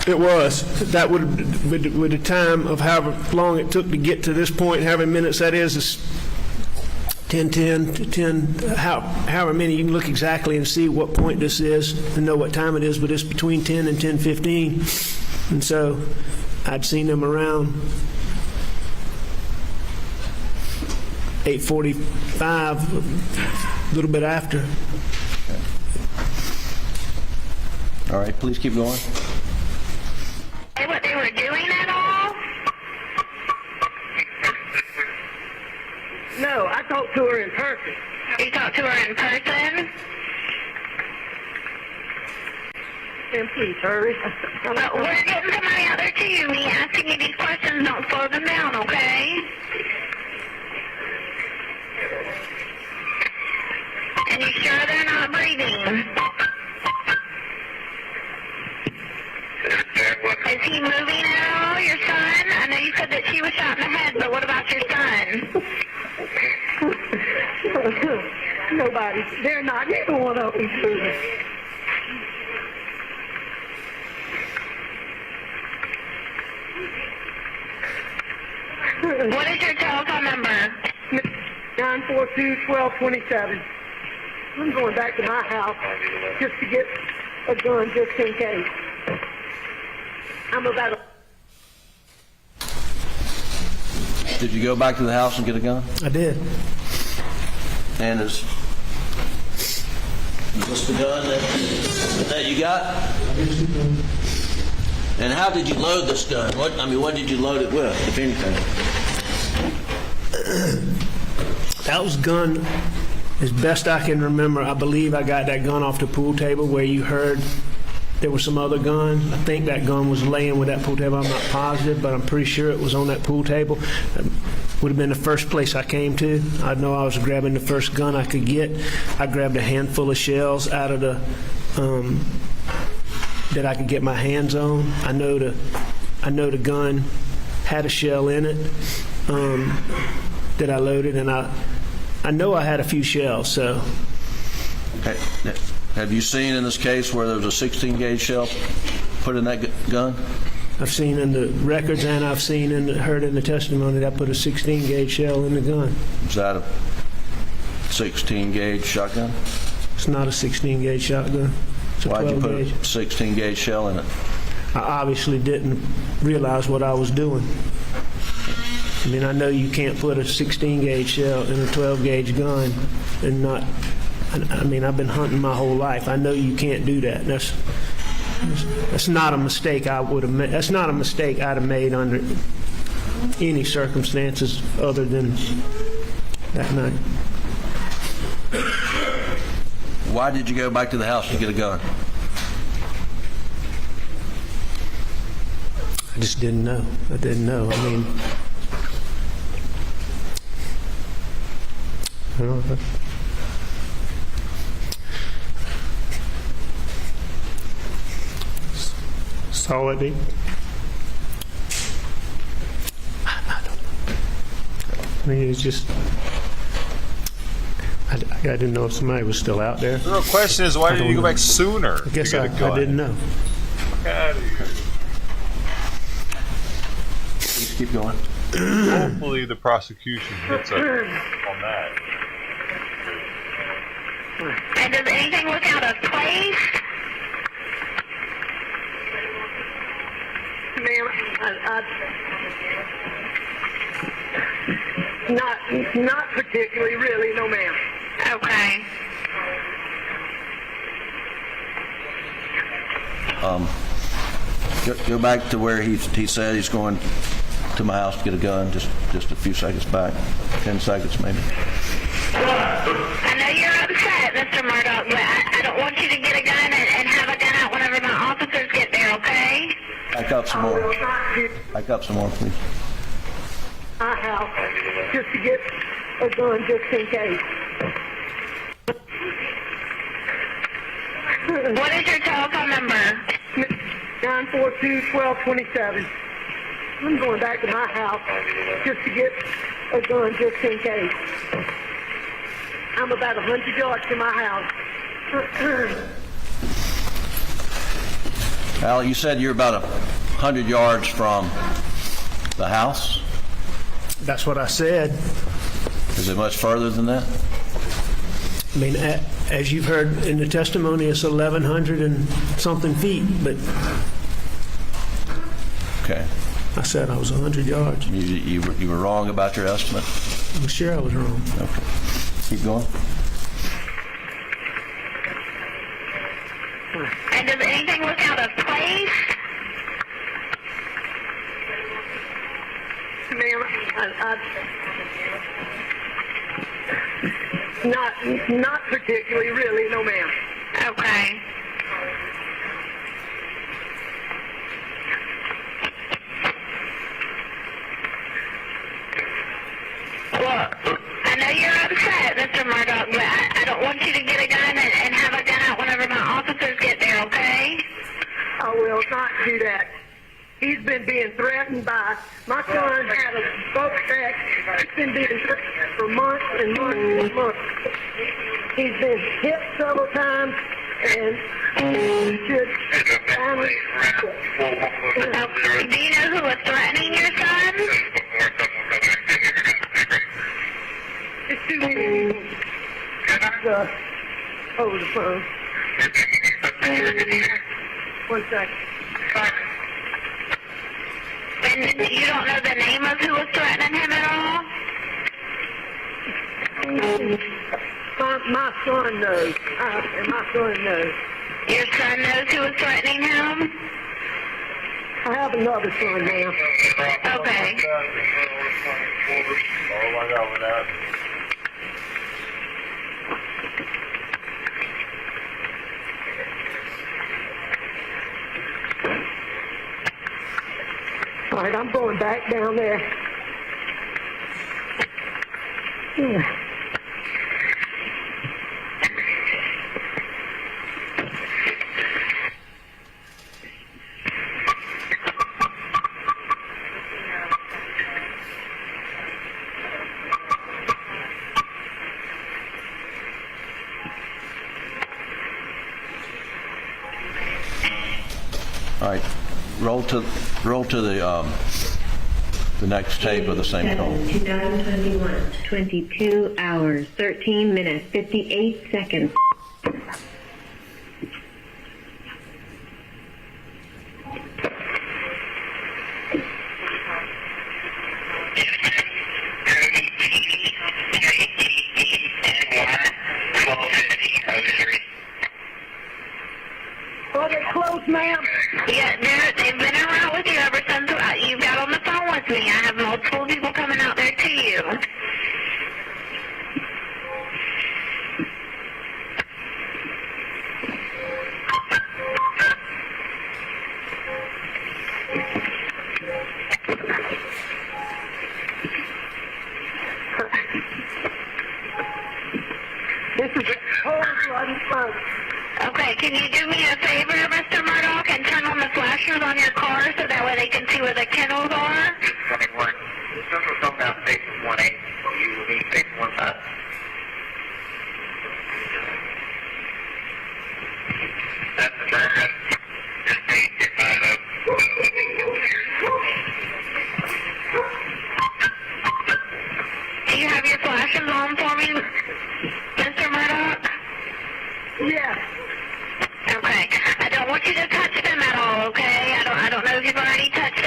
it was. That would, with the time of however long it took to get to this point, however many minutes that is 10:10 to 10, however many, you can look exactly and see what point this is and know what time it is, but it's between 10 and 10:15. And so I'd seen them around 8:45, a little bit after. All right, please keep going. Say what they were doing at all? No, I talked to her in person. You talked to her in person? And please hurry. We're getting somebody out there to you. Me asking you these questions, don't slow them down, okay? And you sure they're not breathing? Is he moving at all, your son? I know you said that she was shot in the head, but what about your son? Nobody. They're not. Neither one of them's moving. What is your telephone number? 942-1227. I'm going back to my house just to get a gun just in case. I'm about Did you go back to the house and get a gun? I did. And is this the gun that you got? And how did you load this gun? What did you load it with, if anything? That was gun, as best I can remember. I believe I got that gun off the pool table where you heard there was some other gun. I think that gun was laying with that pool table. I'm not positive, but I'm pretty sure it was on that pool table. That would have been the first place I came to. I know I was grabbing the first gun I could get. I grabbed a handful of shells out of the that I could get my hands on. I know the gun had a shell in it that I loaded, and I know I had a few shells. So. Have you seen in this case where there was a 16 gauge shell put in that gun? I've seen in the records and I've seen and heard in the testimony that I put a 16 gauge shell in the gun. Is that a 16 gauge shotgun? It's not a 16 gauge shotgun. It's a Why'd you 12 put gauge. a 16 gauge shell in it? I obviously didn't realize what I was doing. I mean, I know you can't put a 16 gauge shell in a 12 gauge gun and not. I mean, I've been hunting my whole life. I know you can't do that. That's not a mistake I would have made. That's not a mistake I'd have made under any circumstances other than that night. Why did you go back to the house to get a gun? I just didn't know. I didn't know. I mean, I don't know. Solid. I don't know. I mean, it's just. I didn't know if somebody was still out there. The real question is, why didn't you go back sooner? I guess to I get a gun? didn't know. Get out of here. Please keep going. Hopefully the prosecution hits up on that. And does anything look out of place? Ma'am, not particularly, really, no, ma'am. Okay. Go back to where he said he's going to my house to get a gun, just a few seconds back, 10 seconds maybe. I know you're upset, Mr. Murdaugh, but I don't want you to get a gun and have a gun out whenever my officers get there, okay? Back up some more. Back up some more, please. My house, just to get a gun, just in case. What is your telephone number? 942-1227. I'm going back to my house just to get a gun, just in case. I'm about 100 yards from my house. Al, you said you're about 100 yards from the house? That's what I said. Is it much further than that? I mean, as you've heard in the testimony, it's 1,100 and something feet, but Okay. I said I was 100 yards. You were wrong about your estimate? I'm sure I was wrong. Okay. Keep going. And does anything look out of place? Ma'am, not particularly, really, no, ma'am. Okay. Well, I know you're upset, Mr. Murdaugh, but I don't want you to get a gun and have a gun out whenever my officers get there, okay? I will not do that. He's been being threatened by, my son had a boat wreck. He's been being threatened for months and months and months. He's been hit several times, and he should finally Do you know who was threatening your son? It's too many people. Over the phone. 1 second. And you don't know the name of who was threatening him at all? My son knows, and my son knows. Your son knows who was threatening him? I have another son now. Okay. All right, I'm going back down there. All right. Roll to the next tape of the same call. 2021, 22 hours, 13 minutes, 58 seconds. Oh, they're close, ma'am. Yeah, they've been around with you ever since you got on the phone with me. I have multiple people coming out there to you. This is a whole bloody phone. Okay, can you do me a favor, Mr. Murdaugh, and turn on the flashers on your car so that way they can see where the kennels are? 21. This was talking about station 1A. You will need station 15. That's the target. Just take it out of. Do you have your flashers on for me, Mr. Murdaugh? Yes. Okay. I don't want you to touch them at all, okay? I don't know if you've already touched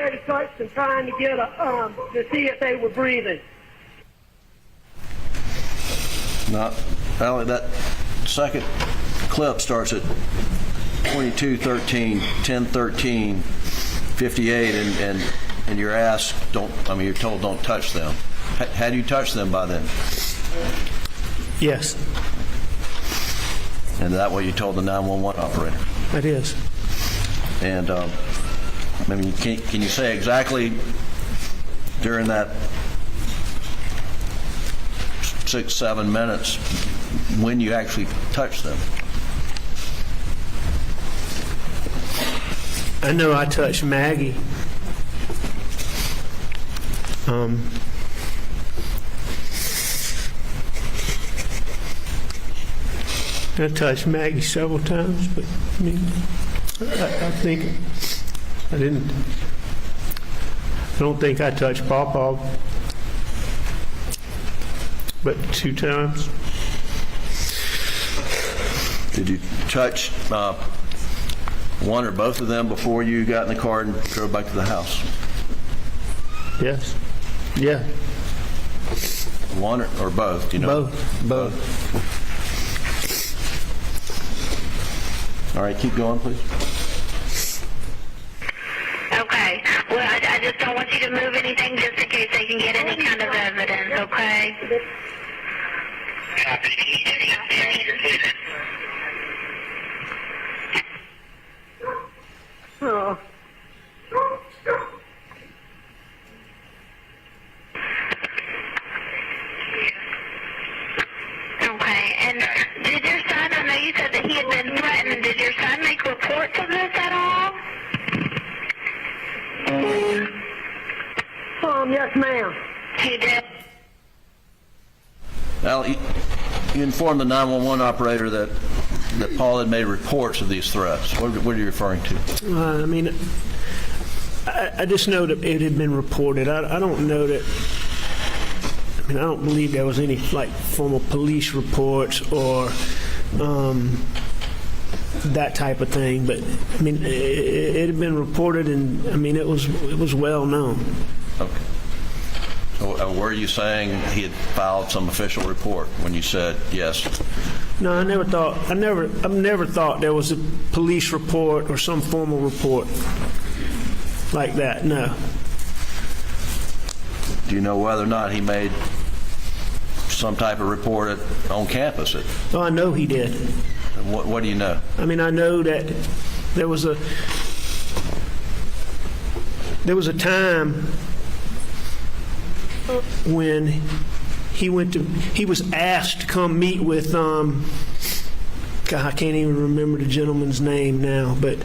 already touched them trying to get to see if they were breathing. Not, Allie, that second clip starts at 22:13, 10:13, 58, and you're asked, you're told don't touch them. Had you touched them by then? Yes, And that way you told the 911 operator. it is. And can you say exactly during that 6-7 minutes when you actually touched them? I know I touched Maggie. I touched Maggie several times, but I mean, I think I didn't. I don't think I touched Pawpaw, but 2 times. Did you touch one or both of them before you got in the car and drove back to the house? Yes. Yeah. One or both? Do you know? Both. All right, keep going, please. Okay. Well, I just don't want you to move anything just in case they can get any kind of evidence, okay? Copy. Can you give me a meter, please? Oh. Okay. And did your son, I know you said that he had been threatened, did your son make reports of this at all? Yes, ma'am. He did. Al, you informed the 911 operator that Paul had made reports of these threats. What are you referring to? I just know that it had been reported. I don't know that. I don't believe there was any formal police reports or that type of thing. But it had been reported, and it was well known. Okay. So were you saying he had filed some official report when you said yes? No, I never thought there was a police report or some formal report like that. No. Do you know whether or not he made some type of report on campus? Oh, I know he did. What do you know? I know that there was a time when he was asked to come meet with God, I can't even remember the gentleman's name now, but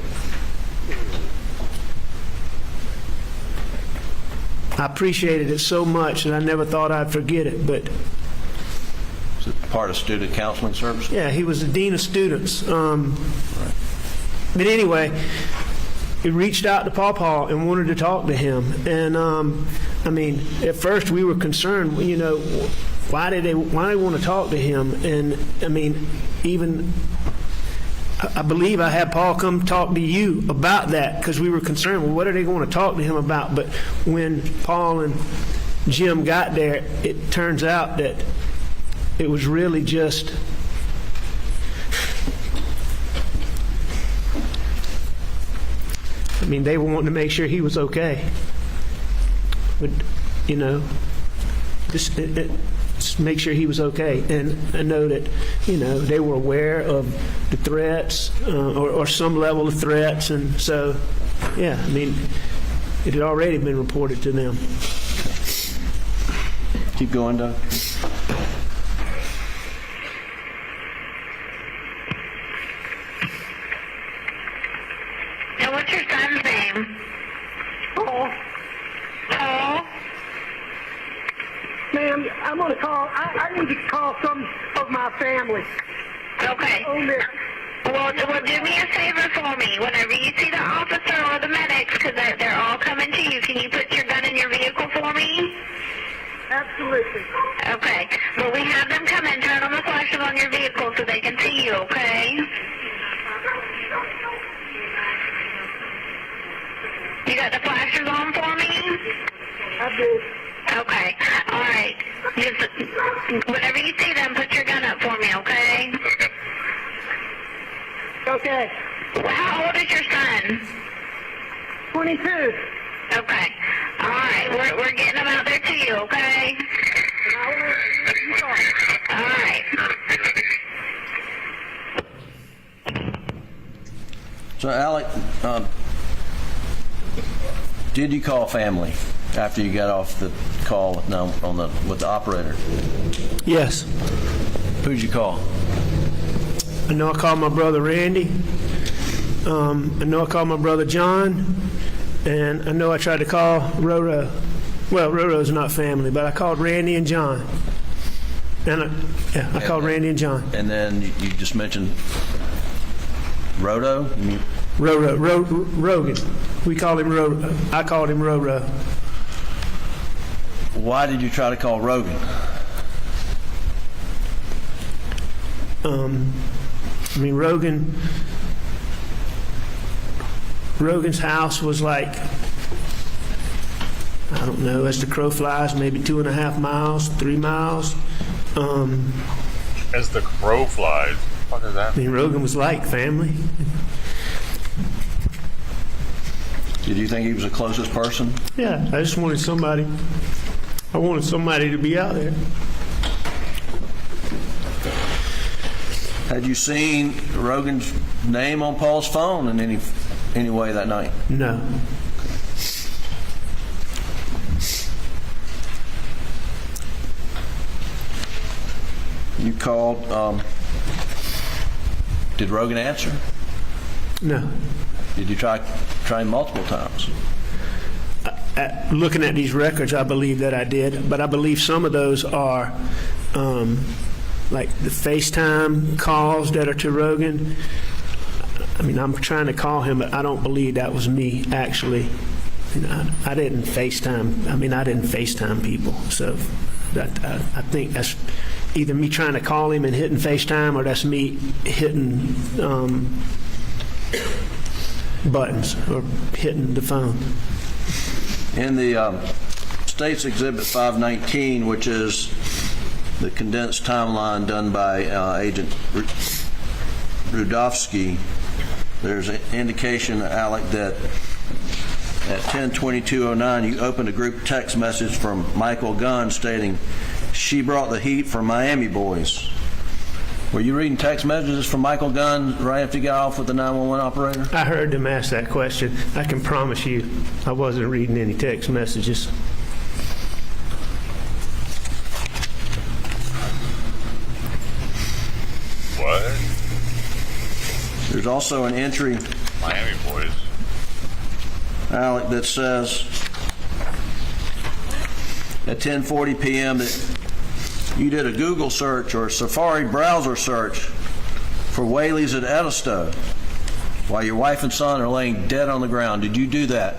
I appreciated it so much that I never thought I'd forget it. But Is it part of student counseling service? yeah, he was the dean of students. But anyway, he reached out to Pawpaw and wanted to talk to him. And at first we were concerned, why they want to talk to him? And even I believe I had Paul come talk to you about that because we were concerned. Well, what are they going to talk to him about? But when Paul and Jim got there, it turns out that it was really just they were wanting to make sure he was okay. But, just make sure he was okay. And I know that, they were aware of the threats or some level of threats. And so, yeah, it had already been reported to them. Keep going, Doug. Now, what's your son's name? Paul. Paul? Ma'am, I'm going to call. I need to call some of my family. Okay. On this. Well, do me a favor for me. Whenever you see the officer or the medics, because they're all coming to you, can you put your gun in your vehicle for me? Absolutely. Okay. Well, we have them come in, turn on the flashes on your vehicle so they can see you, okay? You got the flashers on for me? I did. Okay. All right. Just whenever you see them, put your gun up for me, okay? Okay. Well, how old is your son? 22. Okay. All right. We're getting them out there to you, okay? All right. So, Alec, did you call family after you got off the call with the operator? Yes. Who'd you call? I know I called my brother Randy. I know I called my brother John. And I know I tried to call Roro. Well, Roro's not family, but I called Randy and John. And I called Randy and John. And then you just mentioned Rodo? You mean? Rogan. We called him Roro. I called him Roro. Why did you try to call Rogan? I mean, Rogan's house was like, I don't know, as the crow flies, maybe 2.5 miles, 3 miles. As the crow flies. What is that? I mean, Rogan was like family. Did you think he was the closest person? Yeah, I just wanted somebody. I wanted somebody to be out there. Had you seen Rogan's name on Paul's phone in any way that night? No. You called. Did Rogan answer? No. Did you try him multiple times? Looking at these records, I believe that I did, but I believe some of those are like the FaceTime calls that are to Rogan. I mean, I'm trying to call him, but I don't believe that was me, actually. You know, I didn't FaceTime. I mean, I didn't FaceTime people. So I think that's either me trying to call him and hitting FaceTime, or that's me hitting buttons or hitting the phone. In the State's Exhibit 519, which is the condensed timeline done by Agent Rudofsky, there's an indication, Alec, that at 10:22:09 you opened a group text message from Michael Gunn stating, "She brought the heat for Miami boys." Were you reading text messages from Michael Gunn right after you got off with the 911 operator? I heard them ask that question. I can promise you I wasn't reading any text messages. What? There's also an entry, Miami boys. Alec, that says at 10:40 p.m. that you did a Google search or a Safari browser search for Whaley's at Edisto while your wife and son are laying dead on the ground. Did you do that?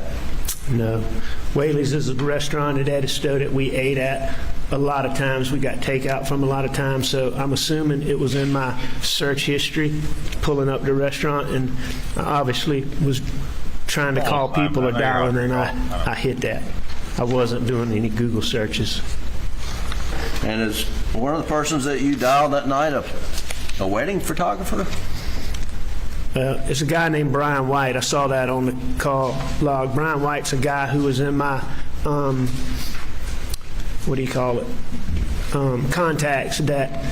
No. Whaley's is a restaurant at Edisto that we ate at a lot of times. We got takeout from a lot of times, so I'm assuming it was in my search history, pulling up the restaurant, and I obviously was trying to call people or dial, and I hit that. I wasn't doing any Google searches. And is one of the persons that you dialed that night a wedding photographer? It's a guy named Brian White. I saw that on the call log. Brian White's a guy who was in my, what do you call it, contacts, that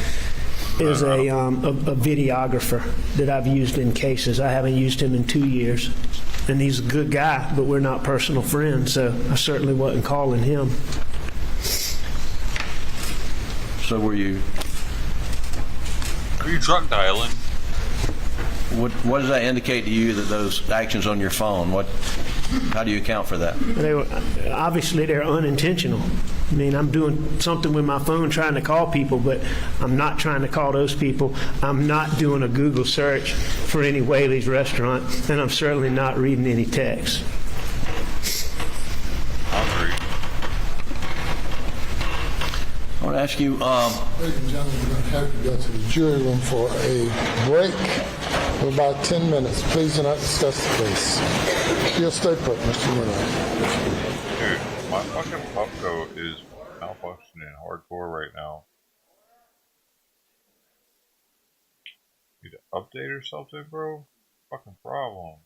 is a videographer that I've used in cases. I haven't used him in 2 years. And he's a good guy, but we're not personal friends, so I certainly wasn't calling him. So were you drunk dialing? What does that indicate to you, that those actions on your phone? How do you account for that? Obviously, they're unintentional. I mean, I'm doing something with my phone trying to call people, but I'm not trying to call those people. I'm not doing a Google search for any Whaley's restaurant, and I'm certainly not reading any text. I want to ask you, Ladies and gentlemen, we're going to have to go to the jury room for a break. for about 10 minutes. Please do not discuss the case. You'll stay put, Mr. Murdaugh. Dude, my fucking Pupco is malfunctioning hardcore right now. Need to update or something, bro? Fucking problem.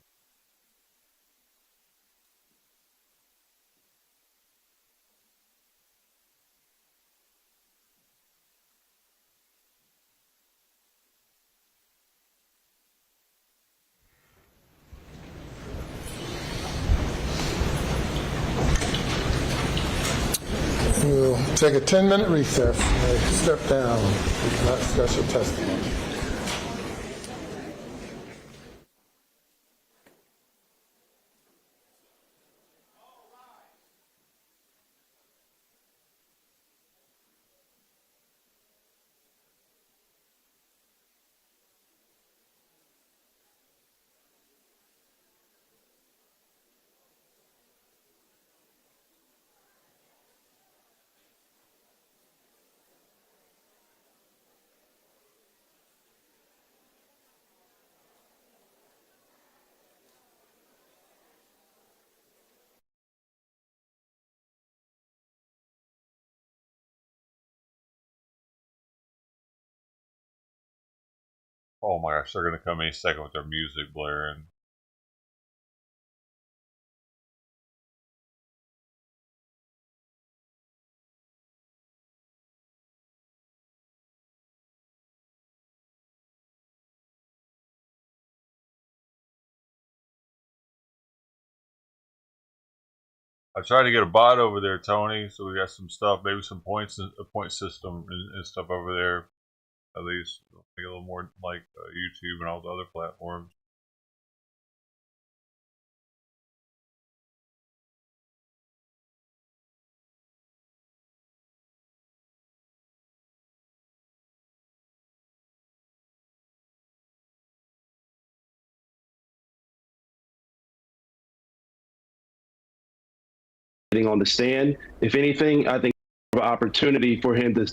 We'll take a 10-minute recess. Step down. We cannot discuss your testimony. Oh my gosh, they're gonna come any second with their music blaring. I tried to get a bot over there, Tony, so we got some stuff, maybe some points, a point system and stuff over there. At least make it a little more like YouTube and all the other platforms. On the stand. If anything, I think an opportunity for him to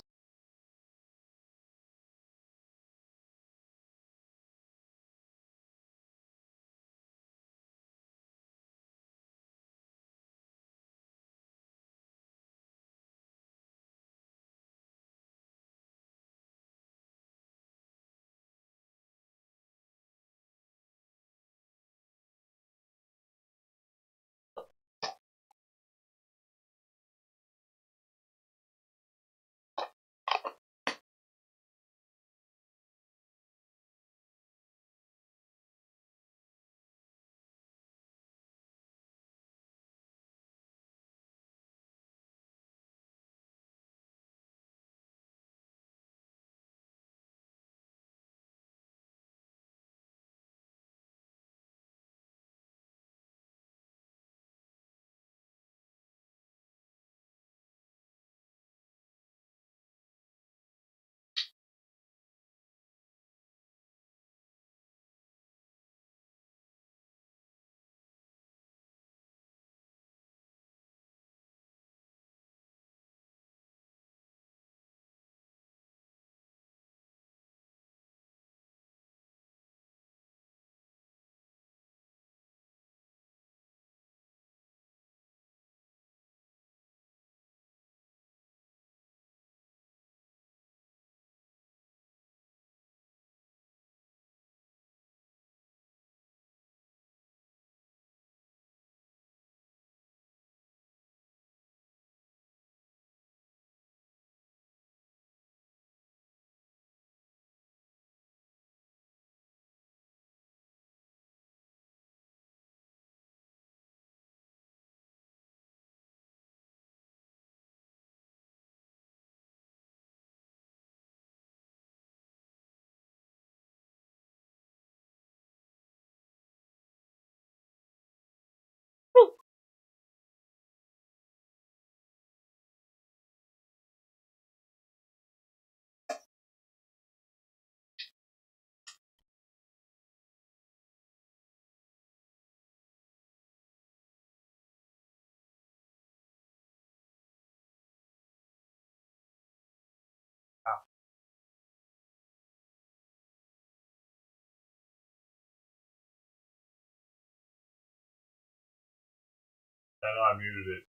I know I muted it.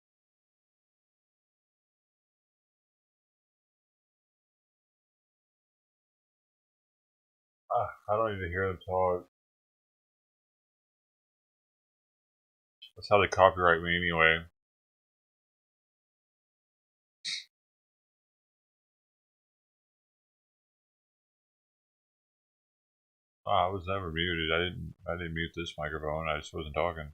I don't need to hear them talk. That's how they copyright me anyway. I was never muted. I didn't mute this microphone. I just wasn't talking.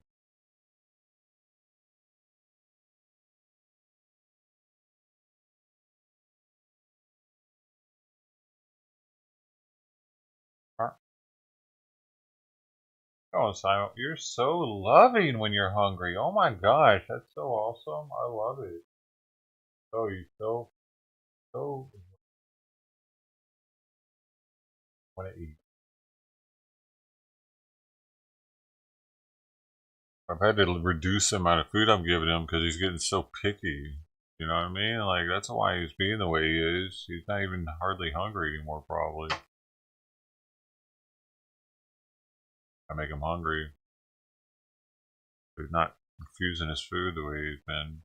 Oh, Simon, you're so loving when you're hungry. Oh my gosh, that's so awesome. I love it. Oh, you so want to eat. I've had to reduce the amount of food I'm giving him because he's getting so picky. You know what I mean? Like, that's why he's being the way he is. He's not even hardly hungry anymore, probably. I make him hungry. He's not refusing his food the way he's been.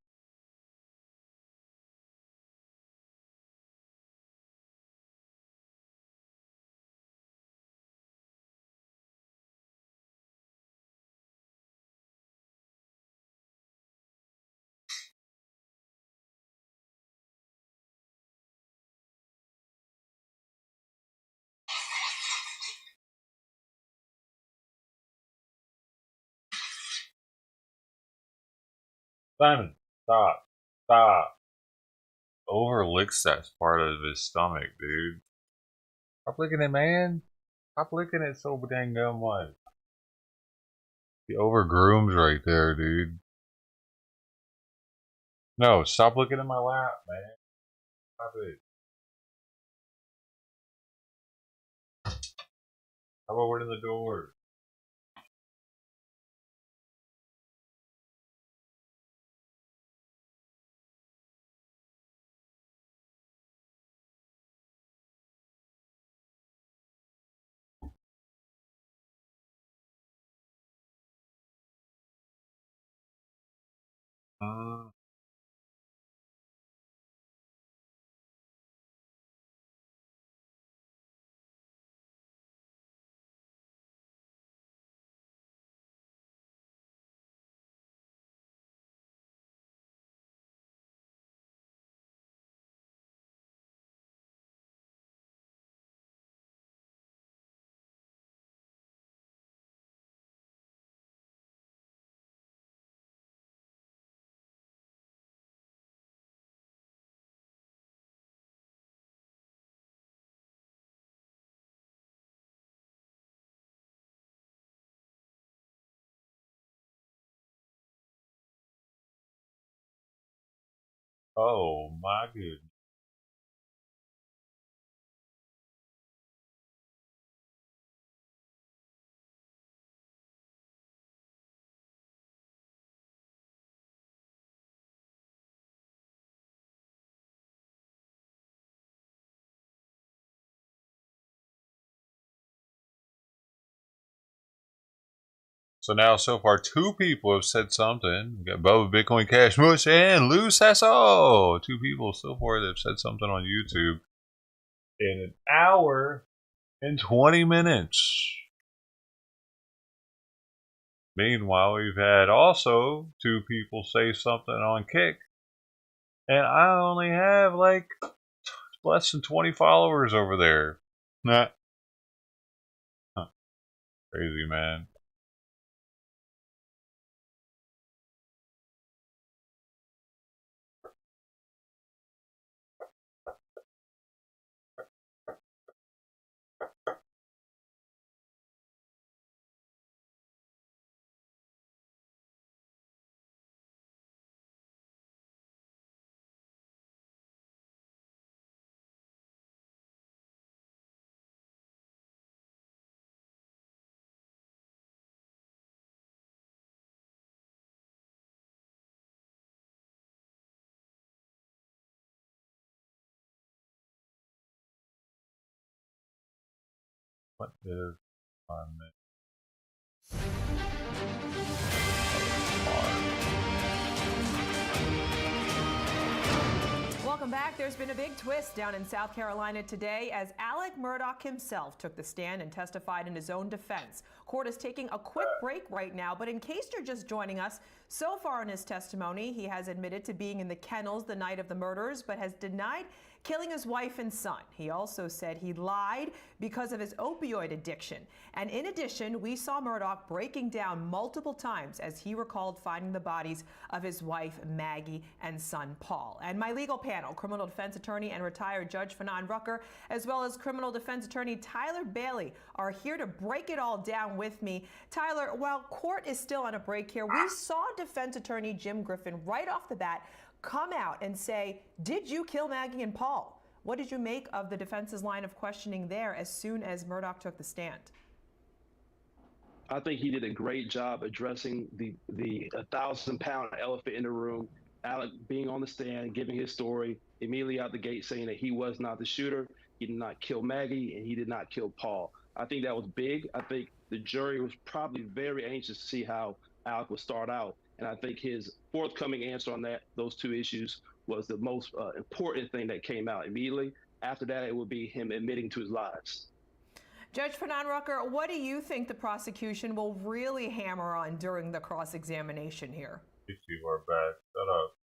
Simon, stop. Stop. Overlicks that part of his stomach, dude. Stop licking it, man. Stop licking it so dang much. He overgrooms right there, dude. No, stop looking at my lap, man. Stop it. How about we're in the door? Oh my goodness. So now, so far, 2 people have said something. We got Bubba Bitcoin Cash Mush and Lou Sasso. 2 people so far that have said something on YouTube in an hour and 20 minutes. Meanwhile, we've had also 2 people say something on Kick, and I only have like less than 20 followers over there. Nah. Huh. Crazy, man. What is on Welcome back. There's been a big twist down in South Carolina today as Alec Murdaugh himself took the stand and testified in his own defense. Court is taking a quick break right now, but in case you're just joining us, so far in his testimony, he has admitted to being in the kennels the night of the murders, but has denied killing his wife and son. He also said he lied because of his opioid addiction. And in addition, we saw Murdaugh breaking down multiple times as he recalled finding the bodies of his wife, Maggie, and son, Paul. And my legal panel, criminal defense attorney and retired Judge Fanon Rucker, as well as criminal defense attorney Tyler Bailey, are here to break it all down with me. Tyler, while court is still on a break here, we saw defense attorney Jim Griffin right off the bat come out and say, did you kill Maggie and Paul? What did you make of the defense's line of questioning there as soon as Murdaugh took the stand? I think he did a great job addressing the 1,000-pound elephant in the room. Alec being on the stand, giving his story immediately out the gate, saying that he was not the shooter, he did not kill Maggie, and he did not kill Paul. I think that was big. I think the jury was probably very anxious to see how Alec would start out, and I think his forthcoming answer on those two issues was the most important thing that came out immediately. After that, it would be him admitting to his lies. Judge Fanon Rucker, what do you think the prosecution will really hammer on during the cross-examination here? These people are bad. Shut up.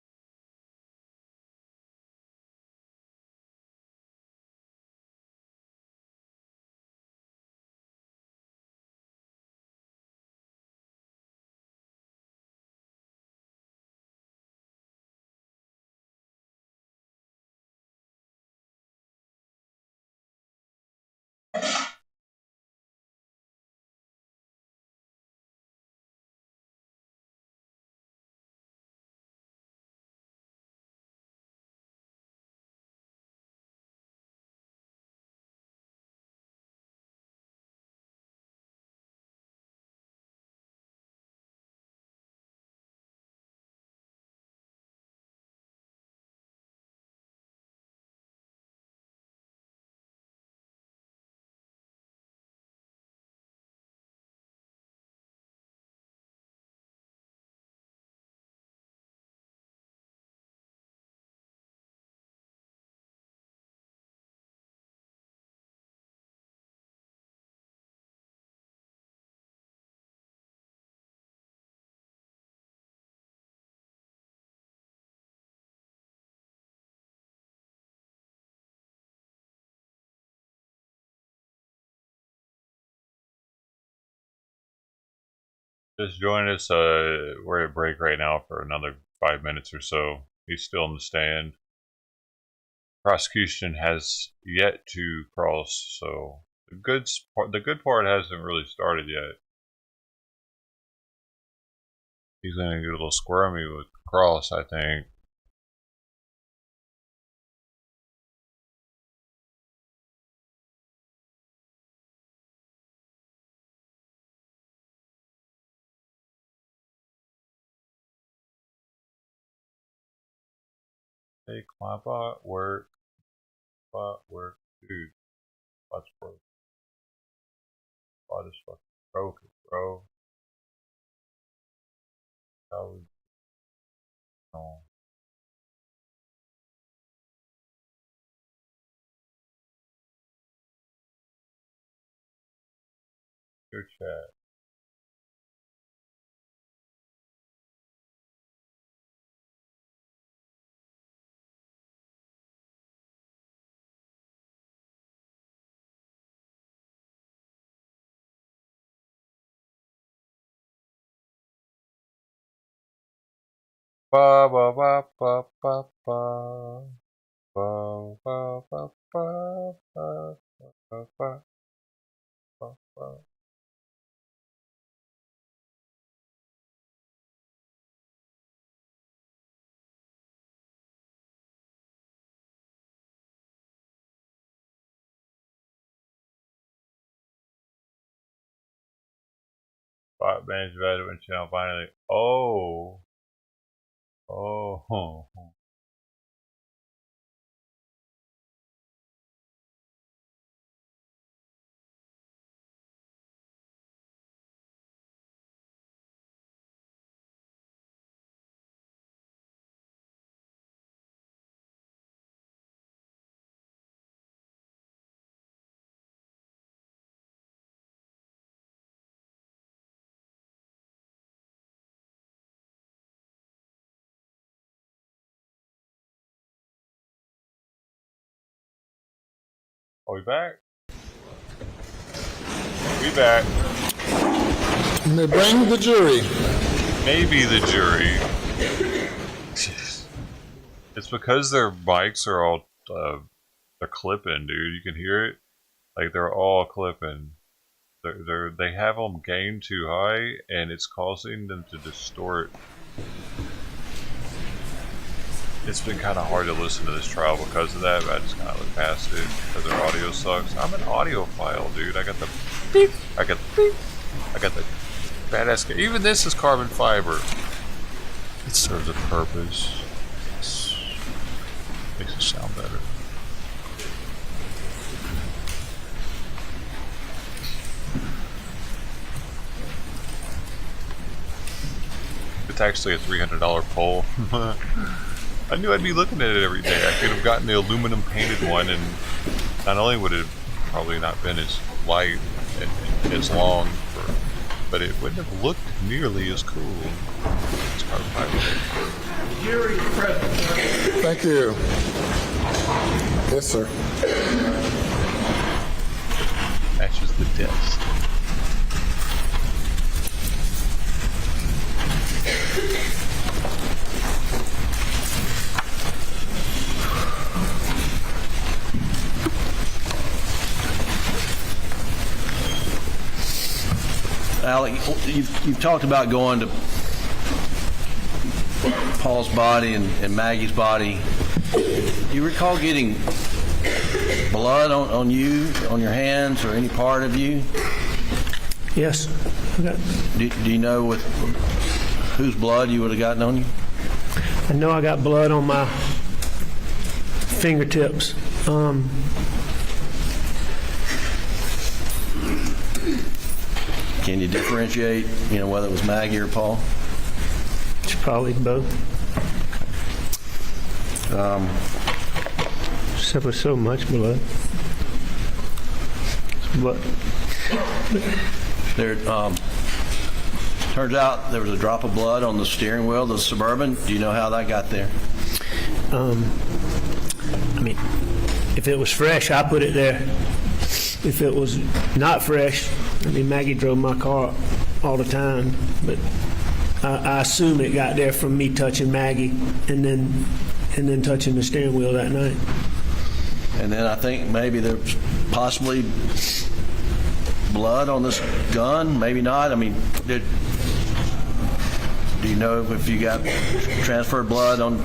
Just join us. We're at break right now for another 5 minutes or so. He's still in the stand. Prosecution has yet to cross, so the good part hasn't really started yet. He's gonna get a little squirmy with cross, I think. Take my bot work, dude. Bot's broke. Bot is fucking broken, bro. How we know? Your chat. Ba ba ba ba ba ba ba ba ba ba ba ba ba ba ba. 5 minutes veteran channel finally. Oh. Oh. Are we back? We back. You may bring the jury. Maybe the jury. It's because their mics are all they're clipping, dude. You can hear it. Like they're all clipping. They have them gained too high, and it's causing them to distort. It's been kind of hard to listen to this trial because of that, but I just kind of look past it because their audio sucks. I'm an audiophile, dude. I got the beep. I got the beep. I got the badass. Even this is carbon fiber. It serves a purpose. Makes it sound better. It's actually a $300 pole. I knew I'd be looking at it every day. I could have gotten the aluminum painted one, and not only would it probably not been as light and as long, but it wouldn't have looked nearly as cool. It's carbon fiber. Jury present. Thank you. Yes, sir. Matches the desk. Alec, you've talked about going to Paul's body and Maggie's body. Do you recall getting blood on you, on your hands, or any part of you? Yes. Do you know with whose blood you would have gotten on you? I know I got blood on my fingertips. Can you differentiate, whether it was Maggie or Paul? It's probably both. Except with so much blood. But there, turns out there was a drop of blood on the steering wheel of the Suburban. Do you know how that got there? I mean, if it was fresh, I put it there. If it was not fresh, Maggie drove my car all the time, but I assume it got there from me touching Maggie and then touching the steering wheel that night. And then I think maybe there's possibly blood on this gun, maybe not. Do you know if you got transferred blood on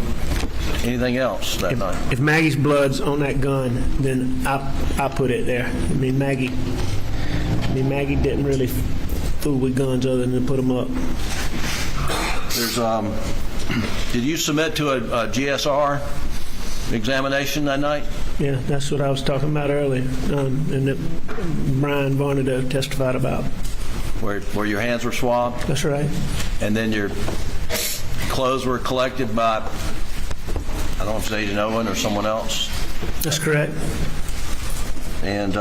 anything else that night? If Maggie's blood's on that gun, then I put it there. Maggie didn't really fool with guns other than to put them up. There's did you submit to a GSR examination that night? Yeah, that's what I was talking about earlier, and that Brian Varnado testified about. Where your hands were swabbed? That's right. And then your clothes were collected by, I don't know if it's Agent Owen or someone else? That's correct. And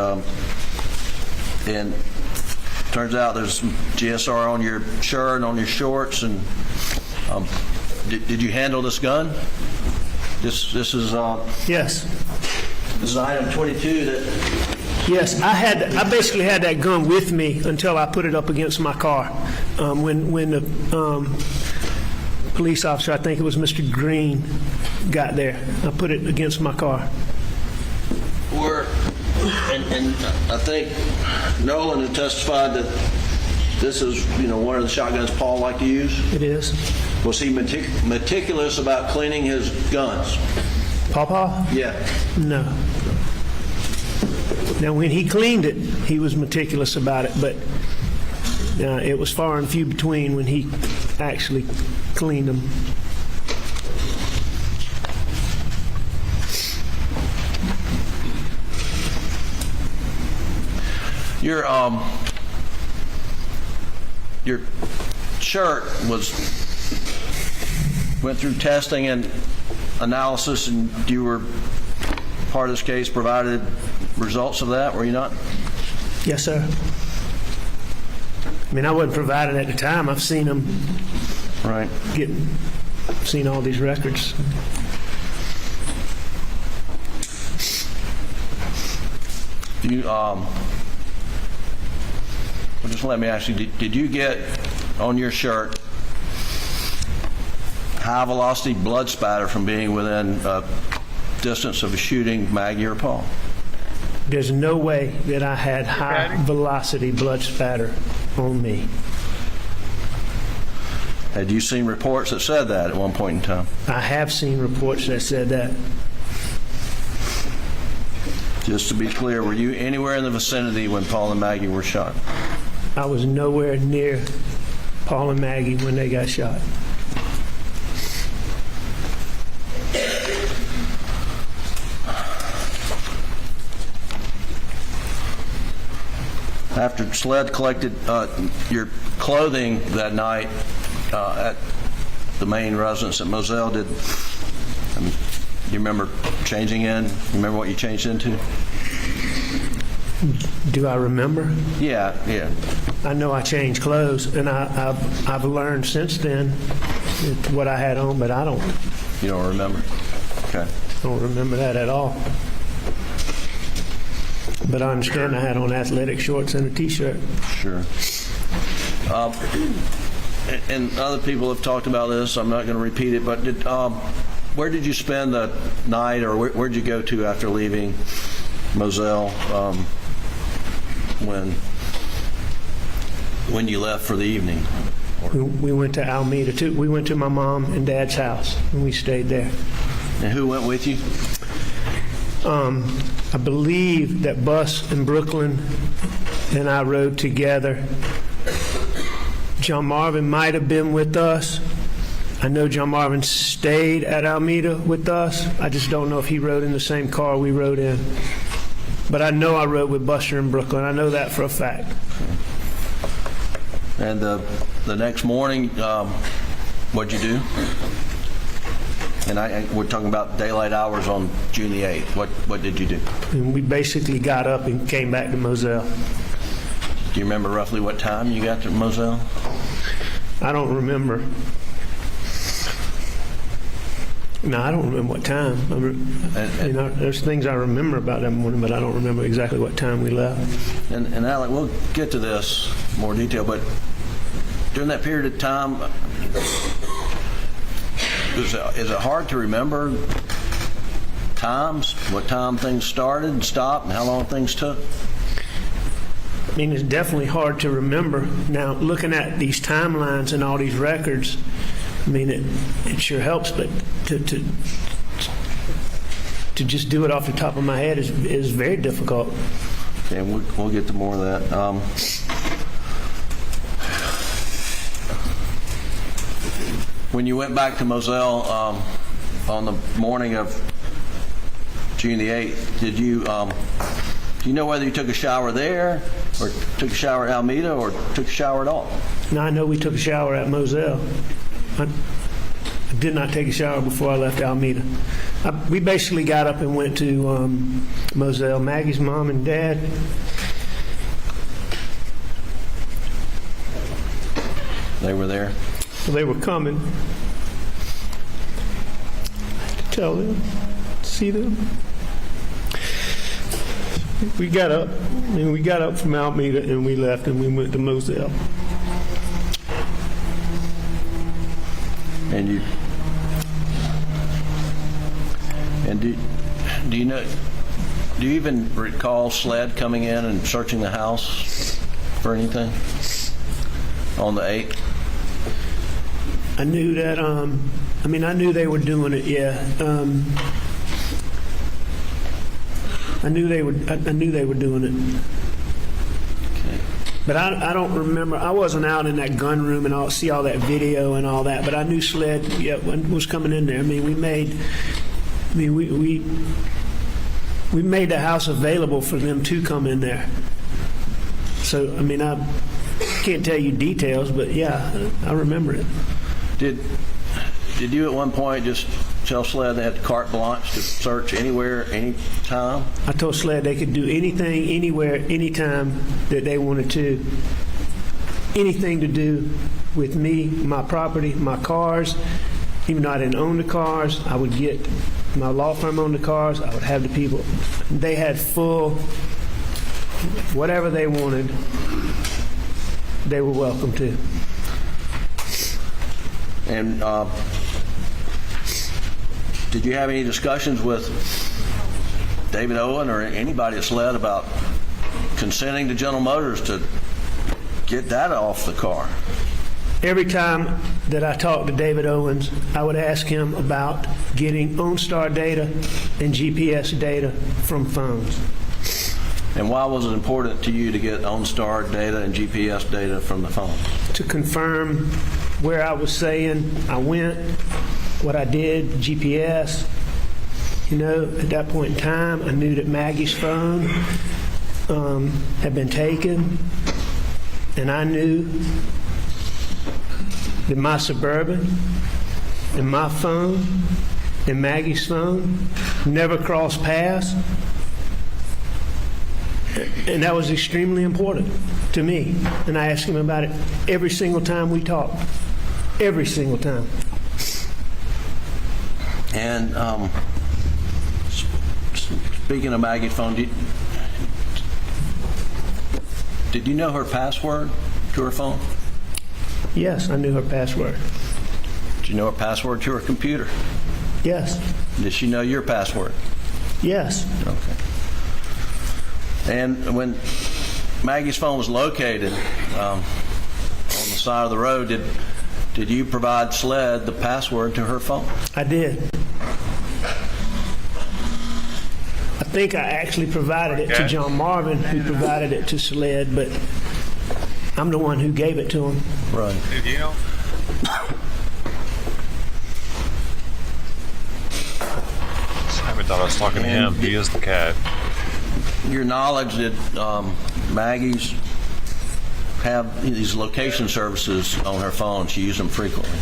turns out there's some GSR on your shirt and on your shorts. And did you handle this gun? This is yes. This is item 22 that. Yes, I basically had that gun with me until I put it up against my car. When the police officer, I think it was Mr. Green, got there, I put it against my car. And I think Nolan had testified that this is, one of the shotguns Paul liked to use. It is. Was he meticulous about cleaning his guns? Pawpaw? Yeah. No. Now, when he cleaned it, he was meticulous about it, but it was far and few between when he actually cleaned them. Your shirt went through testing and analysis, and you were part of this case, provided results of that, were you not? Yes, sir. I wasn't provided at the time. I've seen them. Right. Seen all these records. You, well, just let me ask you, did you get on your shirt high velocity blood spatter from being within distance of a shooting Maggie or Paul? There's no way that I had high velocity blood spatter on me. Had you seen reports that said that at one point in time? I have seen reports that said that. Just to be clear, were you anywhere in the vicinity when Paul and Maggie were shot? I was nowhere near Paul and Maggie when they got shot. After SLED collected your clothing that night at the main residence at Moselle, do you remember changing in? You remember what you changed into? Do I remember? Yeah. I know I changed clothes, and I've learned since then what I had on, but I don't. You don't remember? Okay. I don't remember that at all. But I understand I had on athletic shorts and a T-shirt. Sure. And other people have talked about this. I'm not going to repeat it, but where did you spend the night, or where did you go to after leaving Moselle when you left for the evening? We went to Alameda too. We went to my mom and dad's house, and we stayed there. And who went with you? I believe that Bus in Brooklyn and I rode together. John Marvin might have been with us. I know John Marvin stayed at Alameda with us. I just don't know if he rode in the same car we rode in. But I know I rode with Buster in Brooklyn. I know that for a fact. And the next morning, what'd you do? And we're talking about daylight hours on June the 8th. What did you do? And we basically got up and came back to Moselle. Do you remember roughly what time you got to Moselle? I don't remember. No, I don't remember what time. There's things I remember about that morning, but I don't remember exactly what time we left. And Alec, we'll get to this in more detail, but during that period of time, is it hard to remember times, what time things started and stopped, and how long things took? I mean, it's definitely hard to remember. Now, looking at these timelines and all these records, I mean, it sure helps, but to just do it off the top of my head is very difficult. Okay, we'll get to more of that. When you went back to Moselle on the morning of June the 8th, do you know whether you took a shower there, or took a shower at Alameda, or took a shower at all? Now, I know we took a shower at Moselle. I did not take a shower before I left Alameda. We basically got up and went to Moselle. Maggie's mom and dad. They were there? They were coming. I had to tell them, see them. We got up from Alameda and we left and we went to Moselle. Do you know? Do you even recall SLED coming in and searching the house for anything on the 8th? I knew that. I knew they were doing it. Yeah. I knew they were doing it. Okay. But I don't remember. I wasn't out in that gun room and see all that video and all that. But I knew SLED was coming in there. I mean, we made the house available for them to come in there. So I mean, I can't tell you details, but yeah, I remember it. Did you at one point just tell SLED they had carte blanche to search anywhere, anytime? I told SLED they could do anything, anywhere, anytime that they wanted to. Anything to do with me, my property, my cars. Even though I didn't own the cars, I would get my law firm owned the cars. I would have the people. They had full whatever they wanted, they were welcome to. And did you have any discussions with David Owen or anybody at SLED about consenting to General Motors to get data off the car? Every time that I talked to David Owens, I would ask him about getting OnStar data and GPS data from phones. And why was it important to you to get OnStar data and GPS data from the phone? To confirm where I was saying I went, what I did, GPS. You know, at that point in time, I knew that Maggie's phone had been taken, and I knew that my Suburban and my phone and Maggie's phone never crossed paths. And that was extremely important to me. And I asked him about it every single time we talked. Every single time. And speaking of Maggie's phone, did you know her password to her phone? Yes, I knew her password. Did you know her password to her computer? Yes. Did she know your password? Yes. Okay. And when Maggie's phone was located on the side of the road, did you provide SLED the password to her phone? I did. I think I actually provided it to John Marvin, who provided it to SLED, but I'm the one who gave it to him. Right. Did you know? I thought I was talking to him. He is the cat. Your knowledge that Maggie's have these location services on her phone. She used them frequently.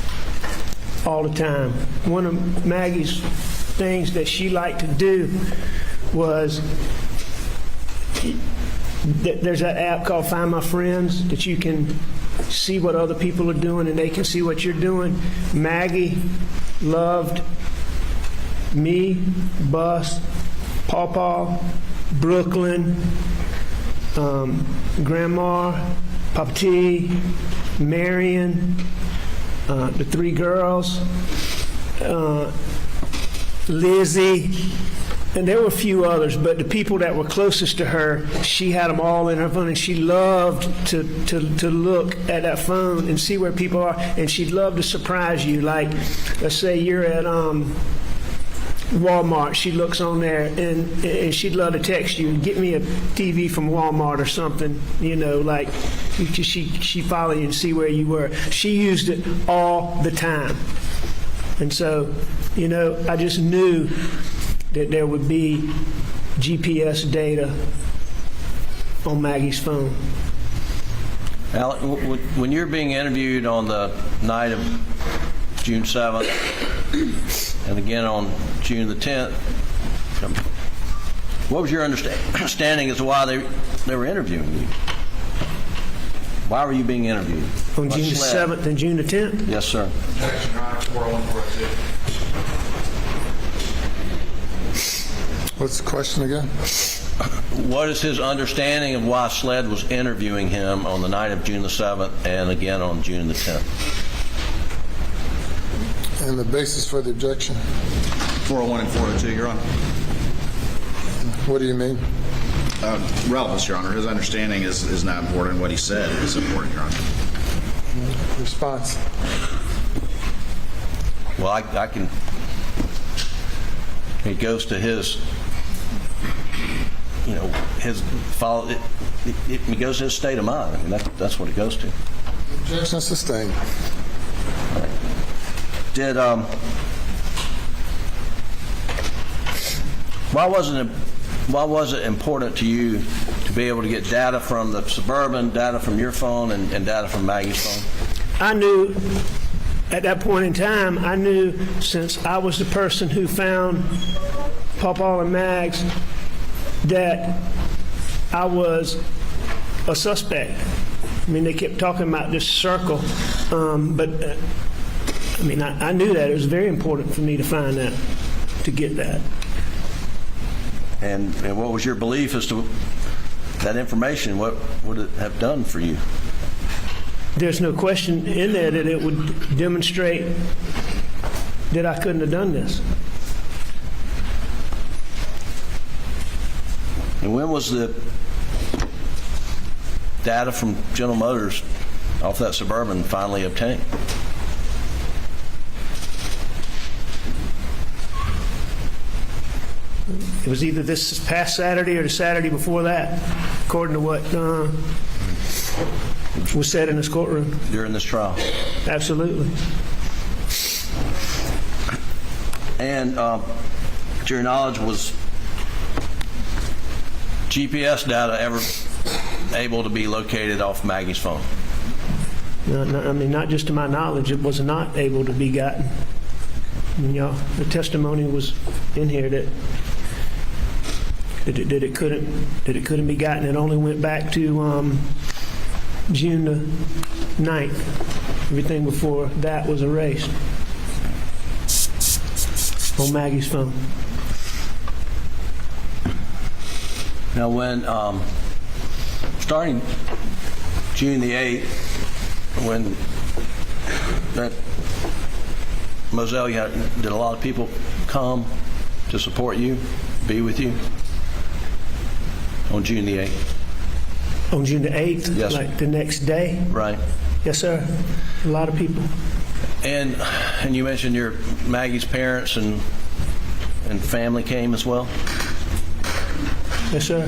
All the time. One of Maggie's things that she liked to do was, there's an app called Find My Friends that you can see what other people are doing and they can see what you're doing. Maggie loved me, Bus, Pawpaw, Brooklyn, Grandma, Papa T, Marion, the three girls, Lizzie, and there were a few others, but the people that were closest to her, she had them all in her phone, and she loved to look at that phone and see where people are, and she'd love to surprise you. Like, let's say you're at Walmart, she looks on there and she'd love to text you, get me a TV from Walmart or something, you know, like she follow you and see where you were. She used it all the time. And so, you know, I just knew that there would be GPS data on Maggie's phone. Alec, when you're being interviewed on the night of June 7th and again on June the 10th, what was your understanding as to why they were interviewing you? Why were you being interviewed? On June the 7th and June the 10th? Yes, sir. What's the question again? What is his understanding of why SLED was interviewing him on the night of June the 7th and again on June the 10th? And the basis for the objection? 401 and 402, Your Honor. What do you mean? Relevance, Your Honor. His understanding is not important. What he said is important, Your Honor. Response. Well, I can. It goes to his, you know, his follow. It goes to his state of mind. I mean, that's what it goes to. Objection sustained. All right. Did why was it important to you to be able to get data from the Suburban, data from your phone, and data from Maggie's phone? I knew at that point in time, I knew since I was the person who found Pawpaw and Mags that I was a suspect. I mean, they kept talking about this circle, but I mean, I knew that. It was very important for me to find that, to get that. And what was your belief as to that information, what would it have done for you? There's no question in there that it would demonstrate that I couldn't have done this. And when was the data from General Motors off that Suburban finally obtained? It was either this past Saturday or the Saturday before that, according to what was said in this courtroom. During this trial? Absolutely. And to your knowledge, was GPS data ever able to be located off Maggie's phone? No, I mean, not just to my knowledge, it was not able to be gotten. I mean, y'all, the testimony was in here that it couldn't be gotten. It only went back to June the 9th. Everything before that was erased on Maggie's phone. Now, when starting June the 8th, when that Moselle, did a lot of people come to support you, be with you on June the 8th? On June the 8th? Yes, sir. Like the next day? Right. Yes, sir. A lot of people. And you mentioned your Maggie's parents and family came as well? Yes, sir.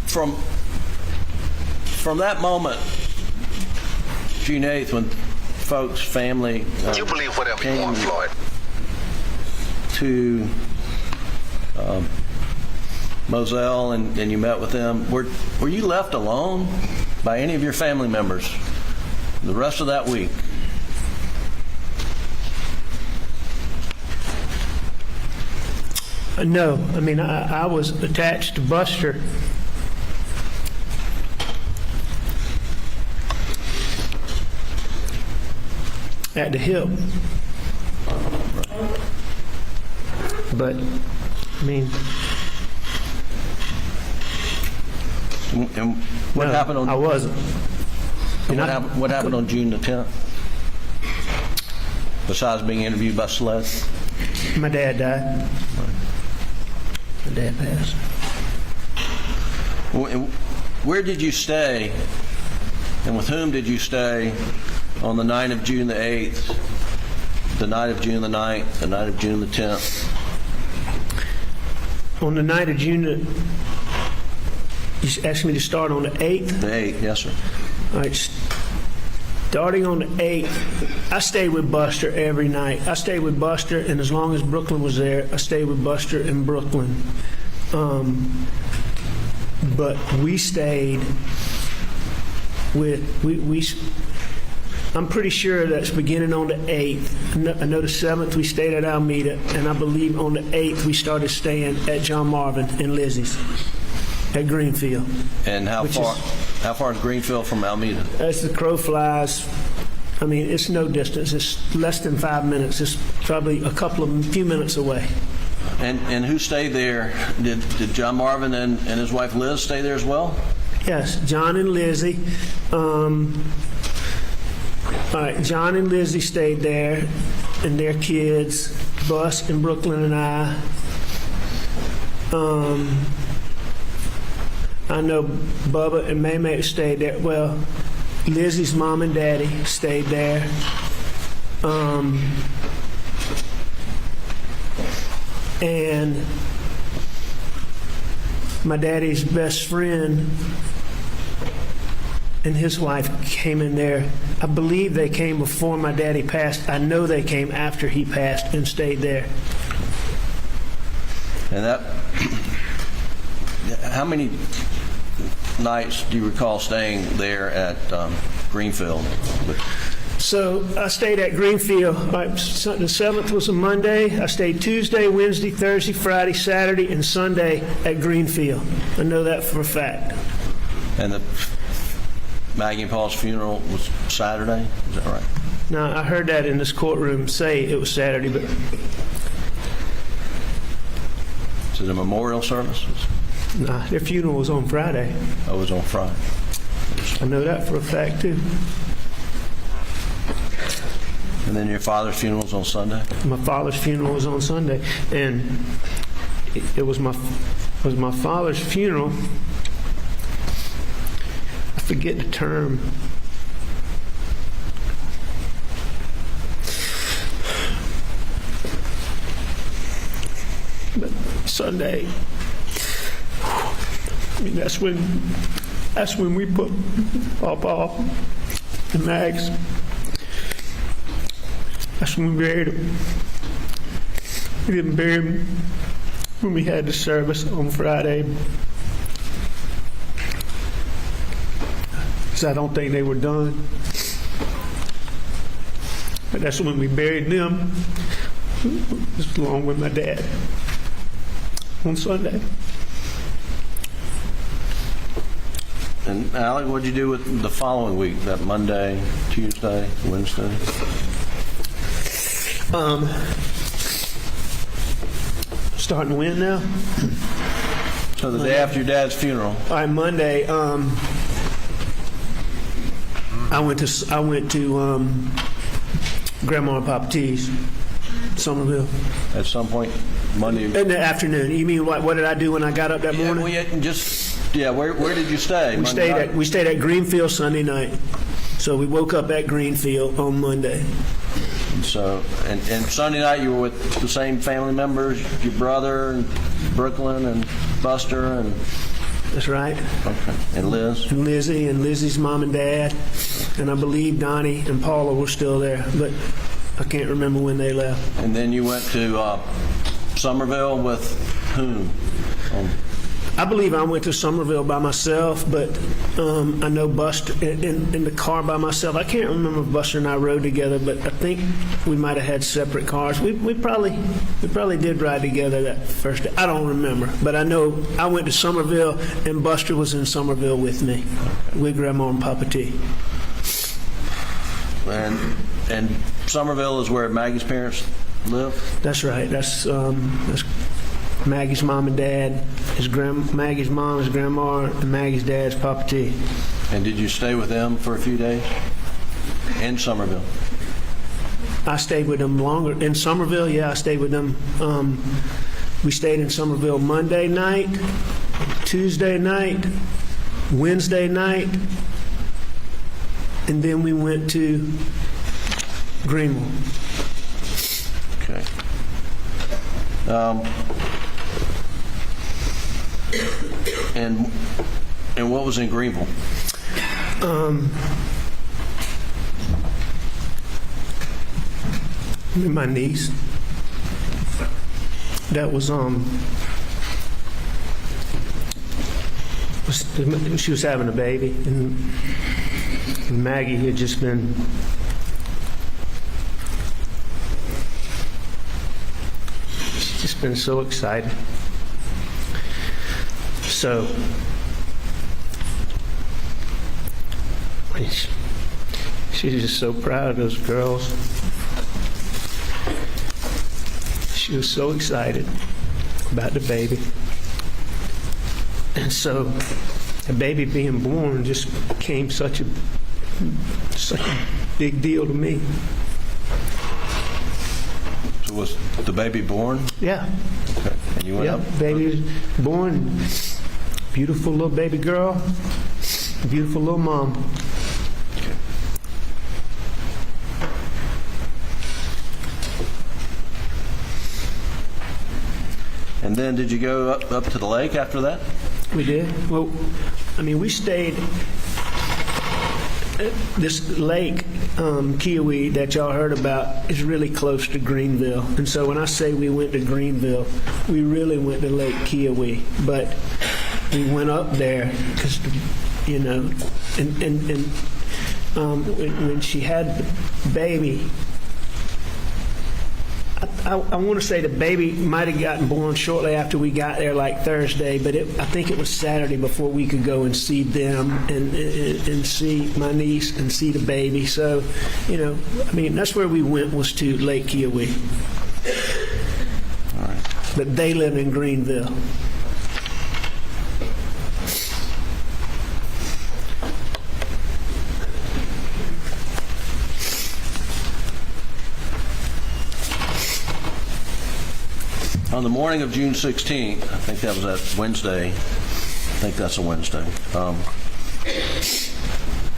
From that moment, June 8th, when folks, family, You believe whatever you want, Floyd. to Moselle and you met with them, were you left alone by any of your family members the rest of that week? No, I mean, I was attached to Buster. At the hip. But, I mean... And what happened on... I wasn't. What happened on June the 10th? Besides being interviewed by SLED? My dad died. My dad passed. Where did you stay, and with whom did you stay on the night of June the 8th, the night of June the 9th, the night of June the 10th? On the night of June the... You asked me to start on the 8th? The 8th, yes, sir. All right. Starting on the 8th, I stayed with Buster every night. I stayed with Buster, and as long as Brooklyn was there, I stayed with Buster in Brooklyn. But we stayed with... I'm pretty sure that's beginning on the 8th. I know the 7th we stayed at Alameda, and I believe on the 8th we started staying at John Marvin and Lizzie's at Greenfield. And how far is Greenfield from Alameda? As the crow flies, I mean, it's no distance. It's less than 5 minutes. It's probably a few minutes away. And who stayed there? Did John Marvin and his wife Liz stay there as well? Yes, John and Lizzie. All right, John and Lizzie stayed there, and their kids, Bus and Brooklyn and I. I know Bubba and Maymay stayed there. Well, Lizzie's mom and daddy stayed there. And my daddy's best friend and his wife came in there. I believe they came before my daddy passed. I know they came after he passed and stayed there. And how many nights do you recall staying there at Greenfield? So I stayed at Greenfield. The 7th was a Monday. I stayed Tuesday, Wednesday, Thursday, Friday, Saturday, and Sunday at Greenfield. I know that for a fact. And the Maggie and Paul's funeral was Saturday? Is that right? No, I heard that in this courtroom say it was Saturday, but... Is it a memorial service? Nah, their funeral was on Friday. I was on Friday. I know that for a fact, too. And then your father's funeral's on Sunday? My father's funeral was on Sunday, and it was my father's funeral. I forget the term. But Sunday, I mean, that's when we put Papa and Max. That's when we buried him. We didn't bury him when we had the service on Friday, because I don't think they were done. But that's when we buried them, just along with my dad, on Sunday. And Alec, what'd you do with the following week? That Monday, Tuesday, Wednesday? Starting when now? So the day after your dad's funeral. All right, Monday. I went to Grandma and Papa T's, Somerville. At some point Monday. In the afternoon. You mean what did I do when I got up that morning? Well, where did you stay? We stayed at Greenfield Sunday night. So we woke up at Greenfield on Monday. So, and Sunday night you were with the same family members, your brother, and Brooklyn, and Buster, and... That's right. Okay. And Liz? And Lizzie, and Lizzie's mom and dad. And I believe Donnie and Paula were still there, but I can't remember when they left. And then you went to Somerville with whom? I believe I went to Somerville by myself, but I know Buster in the car by myself. I can't remember if Buster and I rode together, but I think we might have had separate cars. We probably did ride together that first day. I don't remember, but I know I went to Somerville and Buster was in Somerville with me, with Grandma and Papa T. And Somerville is where Maggie's parents live? That's right. That's Maggie's mom and dad. Maggie's mom is Grandma, and Maggie's dad's Papa T. And did you stay with them for a few days in Somerville? I stayed with them longer. In Somerville, yeah, I stayed with them. We stayed in Somerville Monday night, Tuesday night, Wednesday night, and then we went to Greenville. Okay. And what was in Greenville? My niece. That was she was having a baby, and Maggie had just been so excited. So she's just so proud of those girls. She was so excited about the baby. And so the baby being born just became such a big deal to me. So was the baby born? Yeah. Okay. And you went up? Baby was born. Beautiful little baby girl. Beautiful little mom. Okay. And then did you go up to the lake after that? We did. Well, I mean, we stayed at this lake, Kiowee, that y'all heard about, is really close to Greenville. And so when I say we went to Greenville, we really went to Lake Kiowee. But we went up there because, you know, when she had the baby, I want to say the baby might have gotten born shortly after we got there, like Thursday, but I think it was Saturday before we could go and see them and see my niece and see the baby. So, you know, I mean, that's where we went, was to Lake Kiowee. All right. But they live in Greenville. On the morning of June 16th, I think that was that Wednesday. I think that's a Wednesday.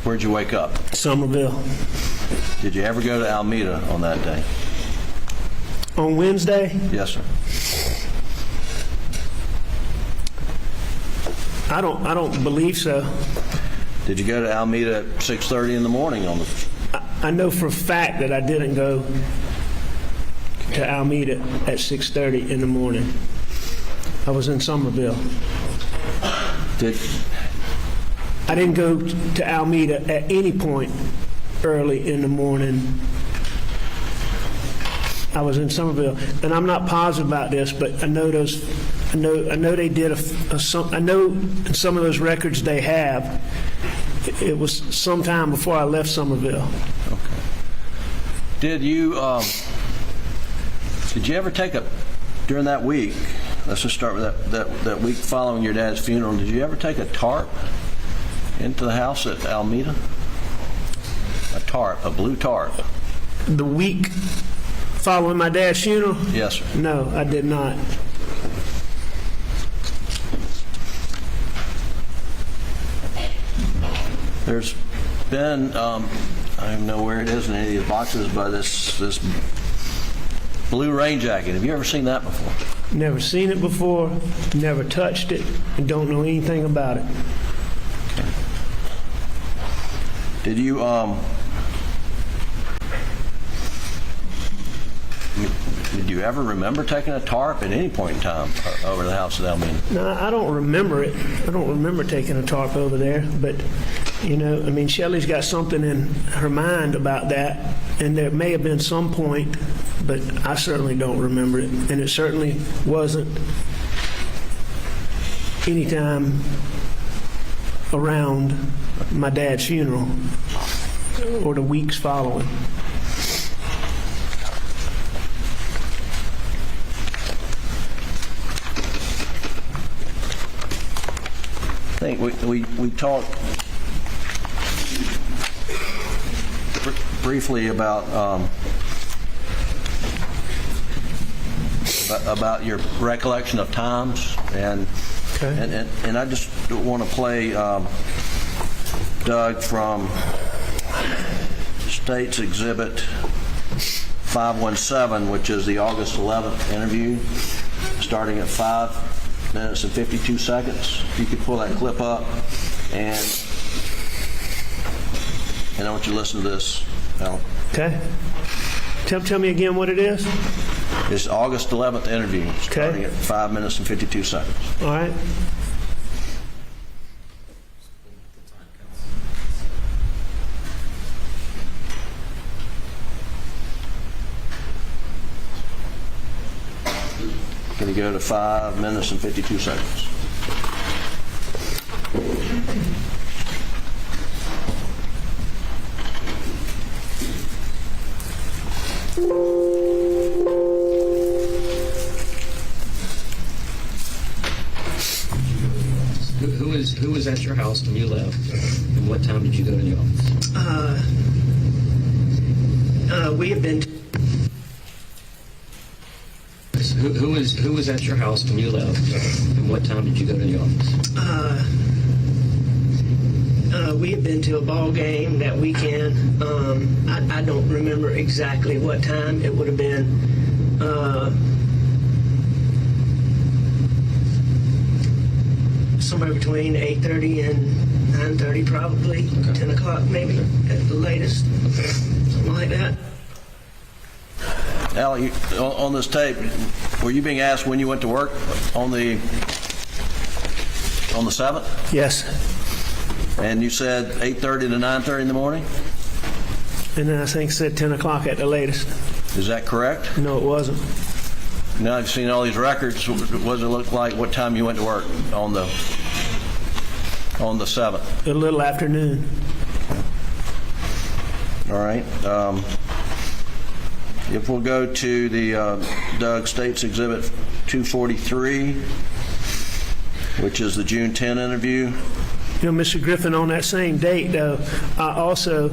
Where'd you wake up? Somerville. Did you ever go to Alameda on that day? On Wednesday? Yes, sir. I don't believe so. Did you go to Alameda at 6:30 in the morning on the? I know for a fact that I didn't go to Alameda at 6:30 in the morning. I was in Somerville. I didn't go to Alameda at any point early in the morning. I was in Somerville, and I'm not positive about this, but I know those. I know they did I know in some of those records they have. It was sometime before I left Somerville. Okay. Did you ever take during that week? Let's just start with that week following your dad's funeral. Did you ever take a tarp into the house at Alameda? A blue tarp. The week following my dad's funeral? Yes, sir. No, I did not. There's been, I don't know where it is in any of these boxes, but this blue rain jacket. Have you ever seen that before? Never seen it before, never touched it, and don't know anything about it. Okay. Did you ever remember taking a tarp at any point in time over the house at Alameda? No, I don't remember it. I don't remember taking a tarp over there, but Shelley's got something in her mind about that, and there may have been some point, but I certainly don't remember it, and it certainly wasn't any time around my dad's funeral or the weeks following. I think we talked briefly about your recollection of times, and okay. and I just want to play Doug from State's Exhibit 517, which is the August 11th interview, starting at 5 minutes and 52 seconds. If you could pull that clip up, and I want you to listen to this, Al. Okay. Tell me again what it is. It's August 11th interview, starting at 5 minutes and 52 seconds. All right. Can you go to 5 minutes and 52 seconds? Who was at your house when you left? And what time did you go to the office? We have been. Who was at your house when you left? And what time did you go to the office? We had been to a ball game that weekend. I don't remember exactly what time. It would have been somewhere between 8:30 and 9:30, probably. Okay. 10 o'clock maybe at the latest. Okay. Something like that. Al, on this tape, were you being asked when you went to work on the 7th? Yes. And you said 8:30 to 9:30 in the morning? And then I think it said 10 o'clock at the latest. Is that correct? No, it wasn't. Now I've seen all these records. What does it look like? What time you went to work on the 7th? A little afternoon. All right. If we'll go to the Doug State's Exhibit 243, which is the June 10 interview. You know, Mr. Griffin, on that same date, though, I also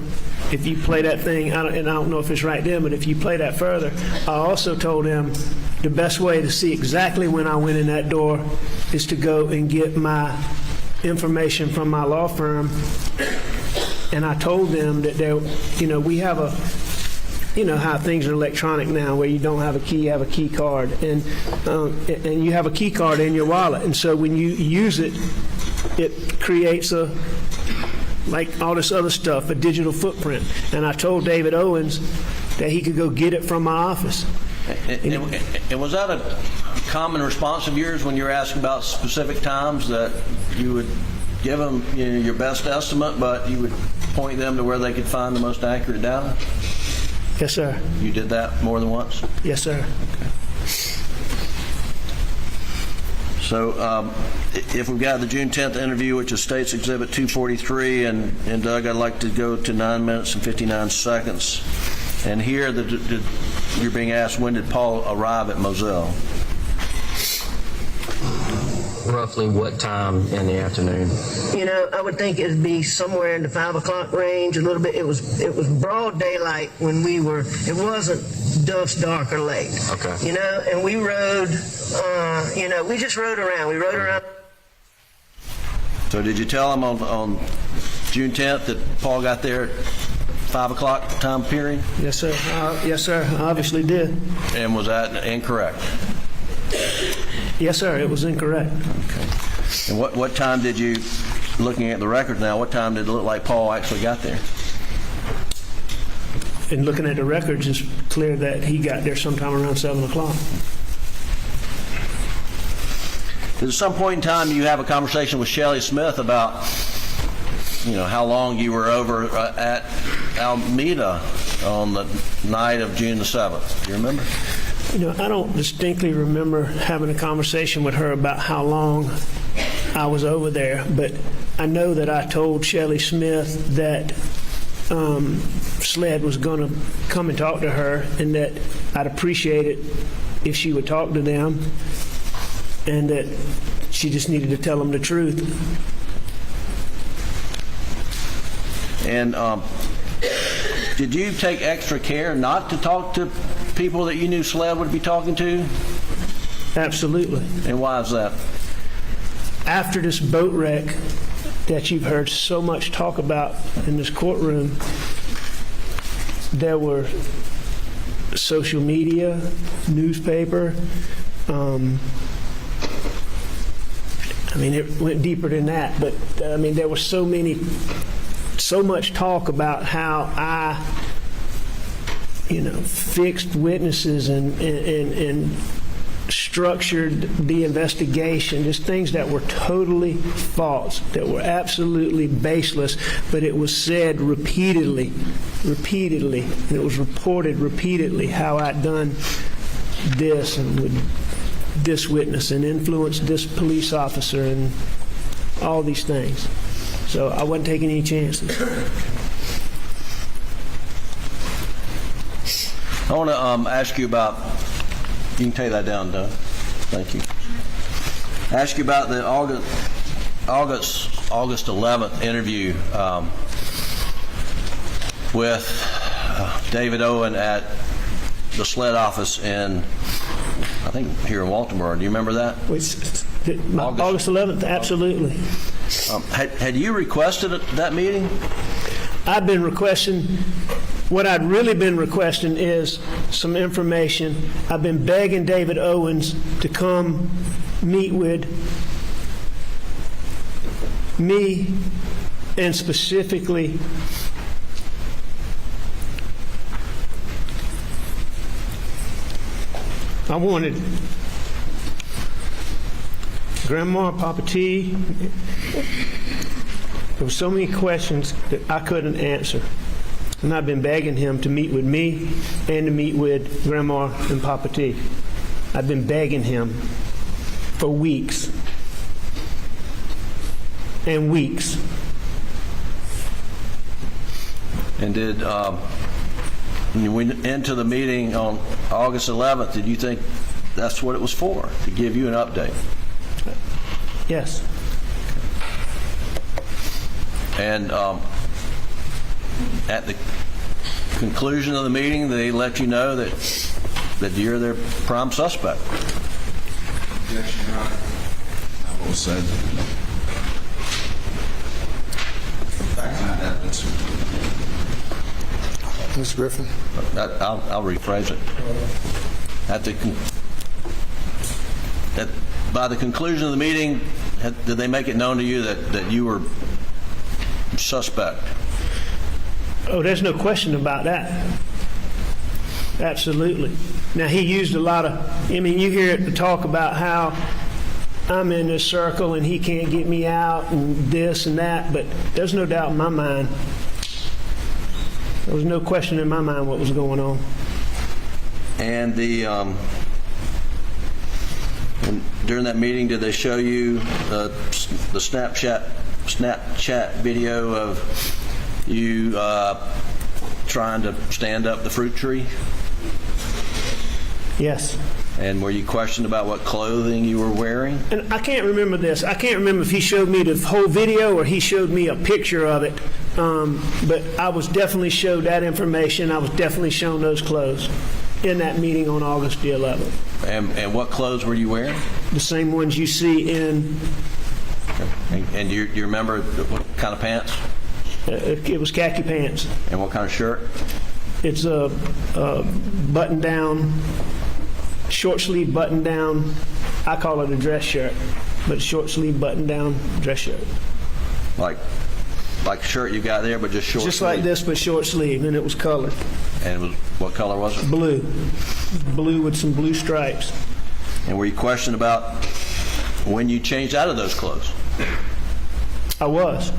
if you play that thing, and I don't know if it's right then, but if you play that further, I also told him the best way to see exactly when I went in that door is to go and get my information from my law firm. And I told them that we have a, how things are electronic now, where you don't have a key, you have a key card, and you have a key card in your wallet, and so when you use it, it creates like all this other stuff, a digital footprint. And I told David Owens that he could go get it from my office. And was that a common response of yours when you were asked about specific times, that you would give them your best estimate, but you would point them to where they could find the most accurate data? Yes, sir. You did that more than once? Yes, sir. Okay. So if we've got the June 10th interview, which is State's Exhibit 243, and Doug, I'd like to go to 9 minutes and 59 seconds. And here you're being asked, when did Paul arrive at Moselle? Roughly what time in the afternoon? I would think it'd be somewhere in the 5 o'clock range, a little bit. It was broad daylight when we were, it wasn't dusk, dark, or late. Okay. And we rode, we just rode around. We rode around. So did you tell him on June 10th that Paul got there at 5 o'clock time period? Yes, sir. Yes, sir. I obviously did. And was that incorrect? Yes, sir. It was incorrect. Okay. And what time did you, looking at the records now, what time did it look like Paul actually got there? And looking at the records, it's clear that he got there sometime around 7 o'clock. At some point in time, you have a conversation with Shelley Smith about, how long you were over at Alameda on the night of June the 7th. Do you remember? I don't distinctly remember having a conversation with her about how long I was over there, but I know that I told Shelley Smith that SLED was going to come and talk to her, and that I'd appreciate it if she would talk to them, and that she just needed to tell them the truth. And did you take extra care not to talk to people that you knew SLED would be talking to? Absolutely. And why is that? After this boat wreck that you've heard so much talk about in this courtroom, there were social media, newspaper. It went deeper than that, but there was so much talk about how I, fixed witnesses and structured the investigation, just things that were totally false, that were absolutely baseless, but it was said repeatedly, and it was reported repeatedly how I'd done this and with this witness and influenced this police officer and all these things. So I wasn't taking any chances. I want to ask you about, you can take that down, Doug. Thank you. Ask you about the August 11th interview with David Owen at the SLED office in, I think, here in Walterboro. Do you remember that? August 11th, absolutely. Had you requested that meeting? I've been requesting, what I'd really been requesting is some information. I've been begging David Owens to come meet with me, and specifically I wanted Grandma, Papa T. There were so many questions that I couldn't answer. And I've been begging him to meet with me and to meet with Grandma and Papa T. I've been begging him for weeks and weeks. And did, when you went into the meeting on August 11th, did you think that's what it was for, to give you an update? Yes. And at the conclusion of the meeting, they let you know that you're their prime suspect. Objection, Your Honor. Not what was said. Back to that evidence. Mr. Griffin? I'll rephrase it. By the conclusion of the meeting, did they make it known to you that you were suspect? Oh, there's no question about that. Absolutely. Now, he used a lot of, I mean, you hear it talk about how I'm in this circle and he can't get me out and this and that, but there's no doubt in my mind. There was no question in my mind what was going on. And during that meeting, did they show you the Snapchat video of you trying to stand up the fruit tree? Yes. And were you questioned about what clothing you were wearing? And I can't remember this. I can't remember if he showed me the whole video or he showed me a picture of it. But I was definitely showed that information. I was definitely shown those clothes in that meeting on August the 11th. And what clothes were you wearing? The same ones you see in... And you remember what kind of pants? It was khaki pants. And what kind of shirt? It's a button-down, short-sleeve button-down. I call it a dress shirt, but short-sleeve button-down dress shirt. Like the shirt you got there, but just short sleeve? Just like this, but short-sleeve, and it was colored. And it was, what color was it? Blue. Blue with some blue stripes. And were you questioned about when you changed out of those clothes? I was.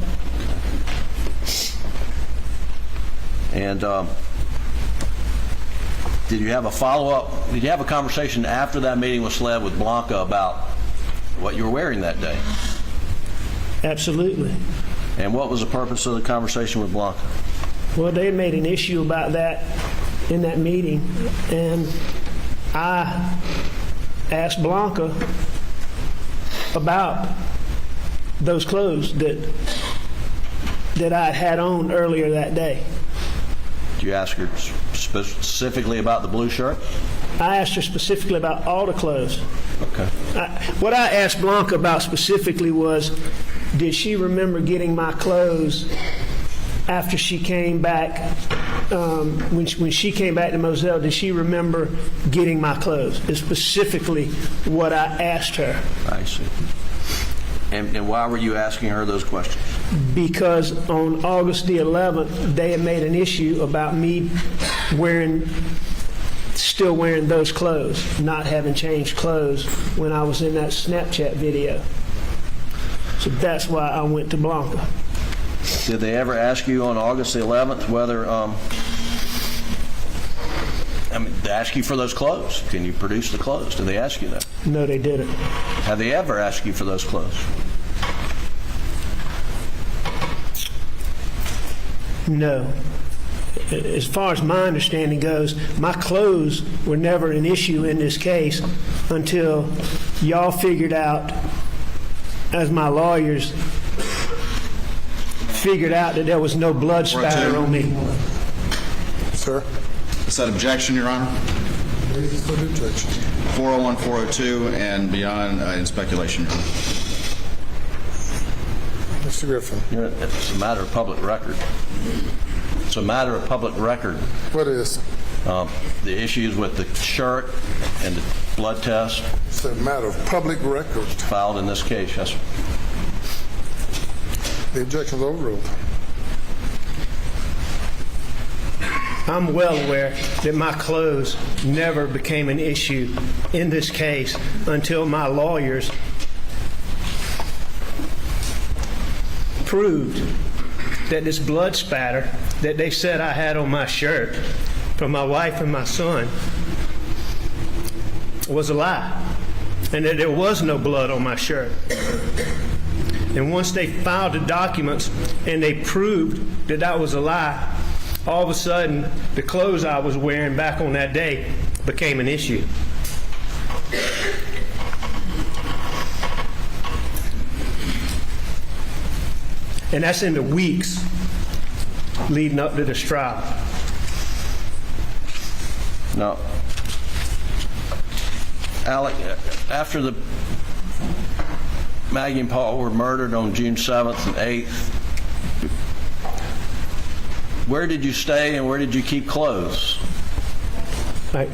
And did you have a follow-up? Did you have a conversation after that meeting with SLED with Blanca about what you were wearing that day? Absolutely. And what was the purpose of the conversation with Blanca? Well, they made an issue about that in that meeting, and I asked Blanca about those clothes that I had on earlier that day. Did you ask her specifically about the blue shirt? I asked her specifically about all the clothes. Okay. What I asked Blanca about specifically was, did she remember getting my clothes after she came back? When she came back to Moselle, did she remember getting my clothes? Is specifically what I asked her. I see. And why were you asking her those questions? Because on August the 11th, they had made an issue about me still wearing those clothes, not having changed clothes when I was in that Snapchat video. So that's why I went to Blanca. Did they ever ask you on August the 11th whether, they ask you for those clothes? Can you produce the clothes? Did they ask you that? No, they didn't. Have they ever asked you for those clothes? No. As far as my understanding goes, my clothes were never an issue in this case until y'all figured out, as my lawyers figured out, that there was no blood spatter on me. Sir? Is that objection, Your Honor? Reasons for the objection. 401, 402, and beyond in speculation, Your Honor. Mr. Griffin? It's a matter of public record. It's a matter of public record. What is? The issues with the shirt and the blood test. It's a matter of public record. Filed in this case, yes, sir. The objection is overruled. I'm well aware that my clothes never became an issue in this case until my lawyers proved that this blood spatter that they said I had on my shirt from my wife and my son was a lie, and that there was no blood on my shirt. And once they filed the documents and they proved that that was a lie, all of a sudden the clothes I was wearing back on that day became an issue. And that's in the weeks leading up to this trial. Now, Alec, after the Maggie and Paul were murdered on June 7th and 8th, where did you stay and where did you keep clothes? Right.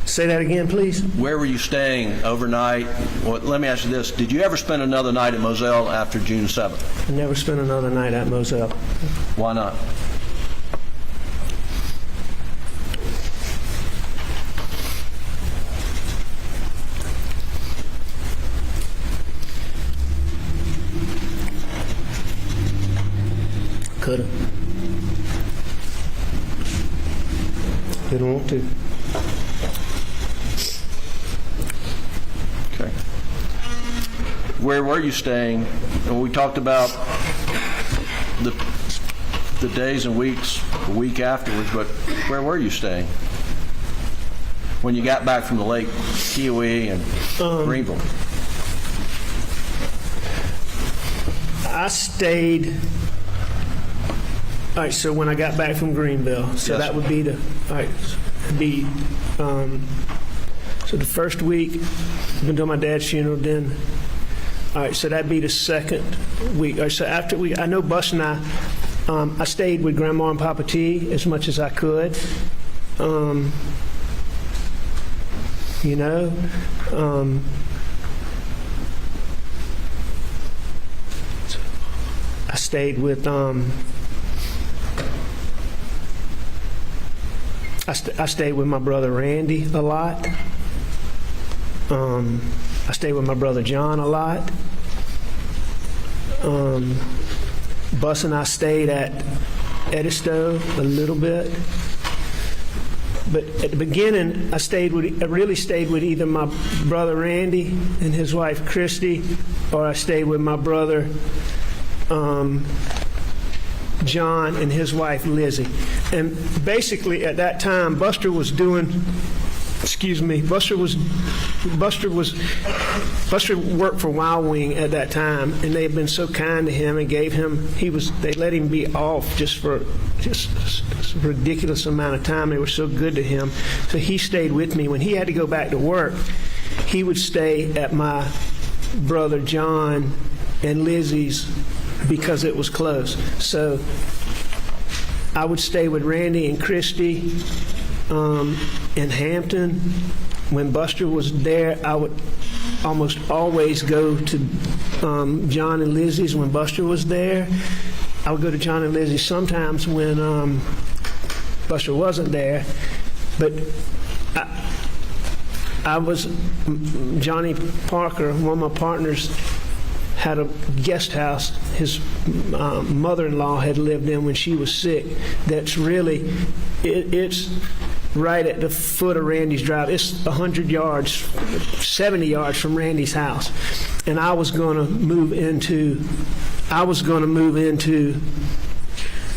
Say that again, please. Where were you staying overnight? Well, let me ask you this. Did you ever spend another night at Moselle after June 7th? I never spent another night at Moselle. Why not? Could've. Didn't want to. Okay. Where were you staying? And we talked about the days and weeks, the week afterwards, but where were you staying when you got back from the lake, Kiowee and Greenville? I stayed. All right, so when I got back from Greenville, so Yes. that would be the, all right, so the first week, been to my dad's funeral, then, all right, so that'd be the second week. All right, so after I know Bus and I stayed with Grandma and Papa T as much as I could. You know, I stayed with, I stayed with my brother Randy a lot. I stayed with my brother John a lot. Bus and I stayed at Edisto a little bit. But at the beginning, I really stayed with either my brother Randy and his wife Christy, or I stayed with my brother John and his wife Lizzie. And basically at that time, Buster worked for Wild Wing at that time, and they had been so kind to him and they let him be off just for a ridiculous amount of time. They were so good to him. So he stayed with me. When he had to go back to work, he would stay at my brother John and Lizzie's because it was close. So I would stay with Randy and Christy in Hampton. When Buster was there, I would almost always go to John and Lizzie's when Buster was there. I would go to John and Lizzie sometimes when Buster wasn't there. But Johnny Parker, one of my partners, had a guest house his mother-in-law had lived in when she was sick. That's really, it's right at the foot of Randy's drive. It's 100 yards, 70 yards from Randy's house. And I was going to move into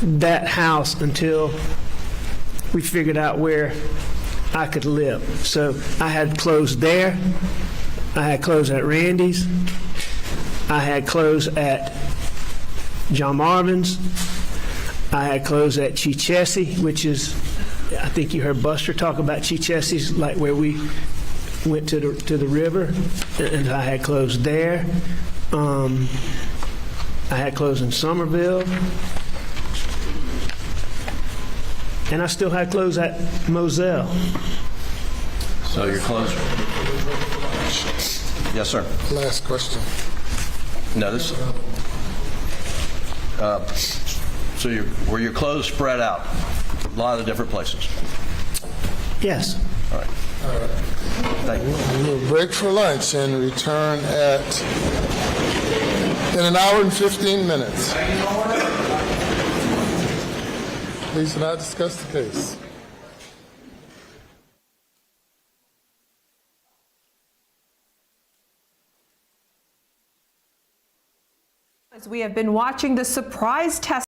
that house until we figured out where I could live. So I had clothes there. I had clothes at Randy's. I had clothes at John Marvin's. I had clothes at Chichesi, which is, I think you heard Buster talk about Chichesi's, like where we went to the river, and I had clothes there. I had clothes in Somerville, and I still had clothes at Moselle. So your clothes. Yes, sir. Last question. No, this. So were your clothes spread out? A lot of different places. Yes. All right. Thank you. We'll break for lunch and return in an hour and 15 minutes. Please do not discuss the case. As we have been watching the surprise test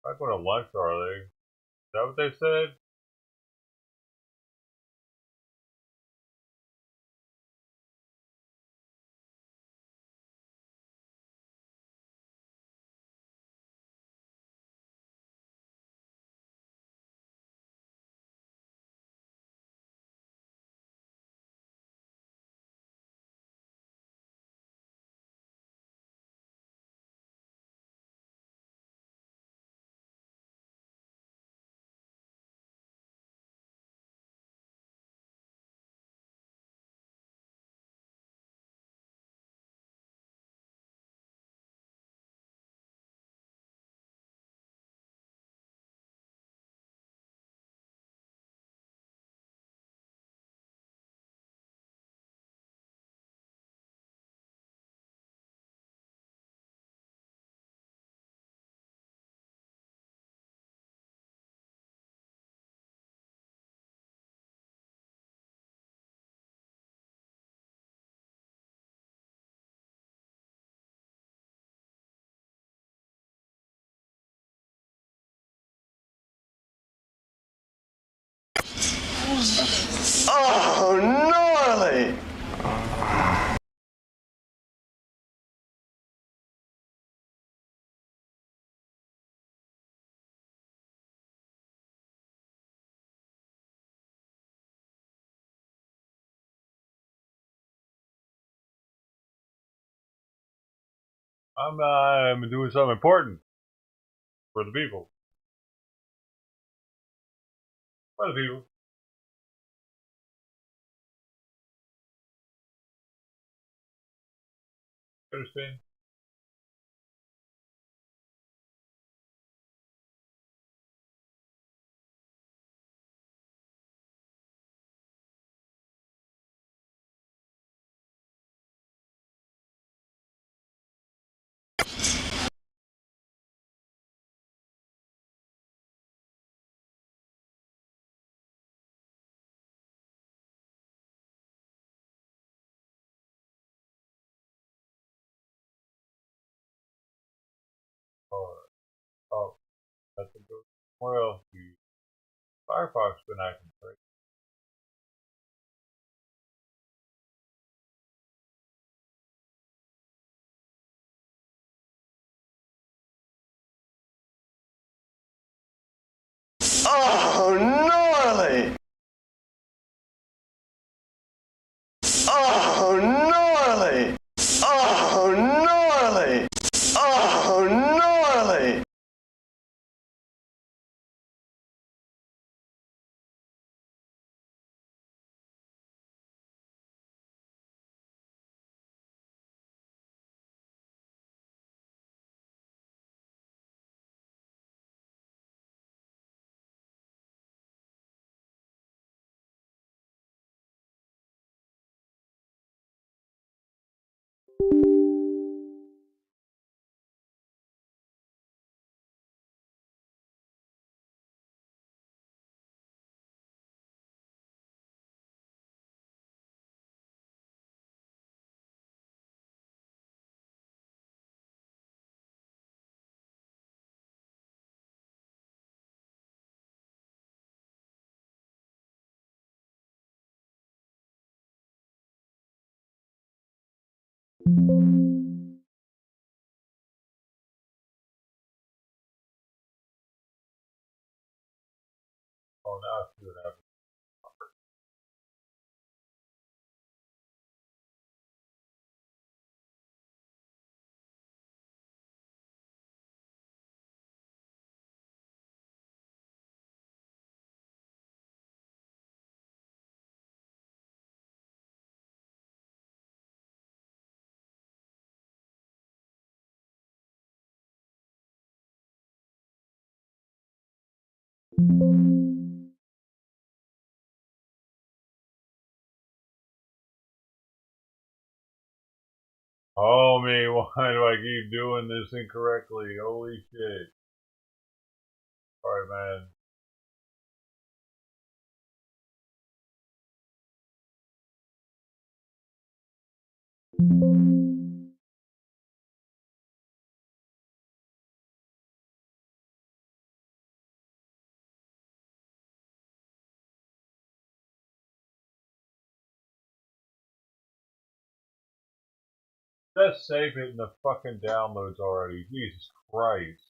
Not going to lunch, are they? Is that what they said? Oh, gnarly! I'm doing something important for the people. For the people. You understand? Alright. Oh, that's a good. Where else do you? Firefox been acting crazy. Oh, gnarly! Oh, gnarly! Oh, gnarly! Oh, gnarly! Oh, now I see what happened. Oh me, why do I keep doing this incorrectly? Holy shit. Alright, man. Just save it in the fucking downloads already. Jesus Christ.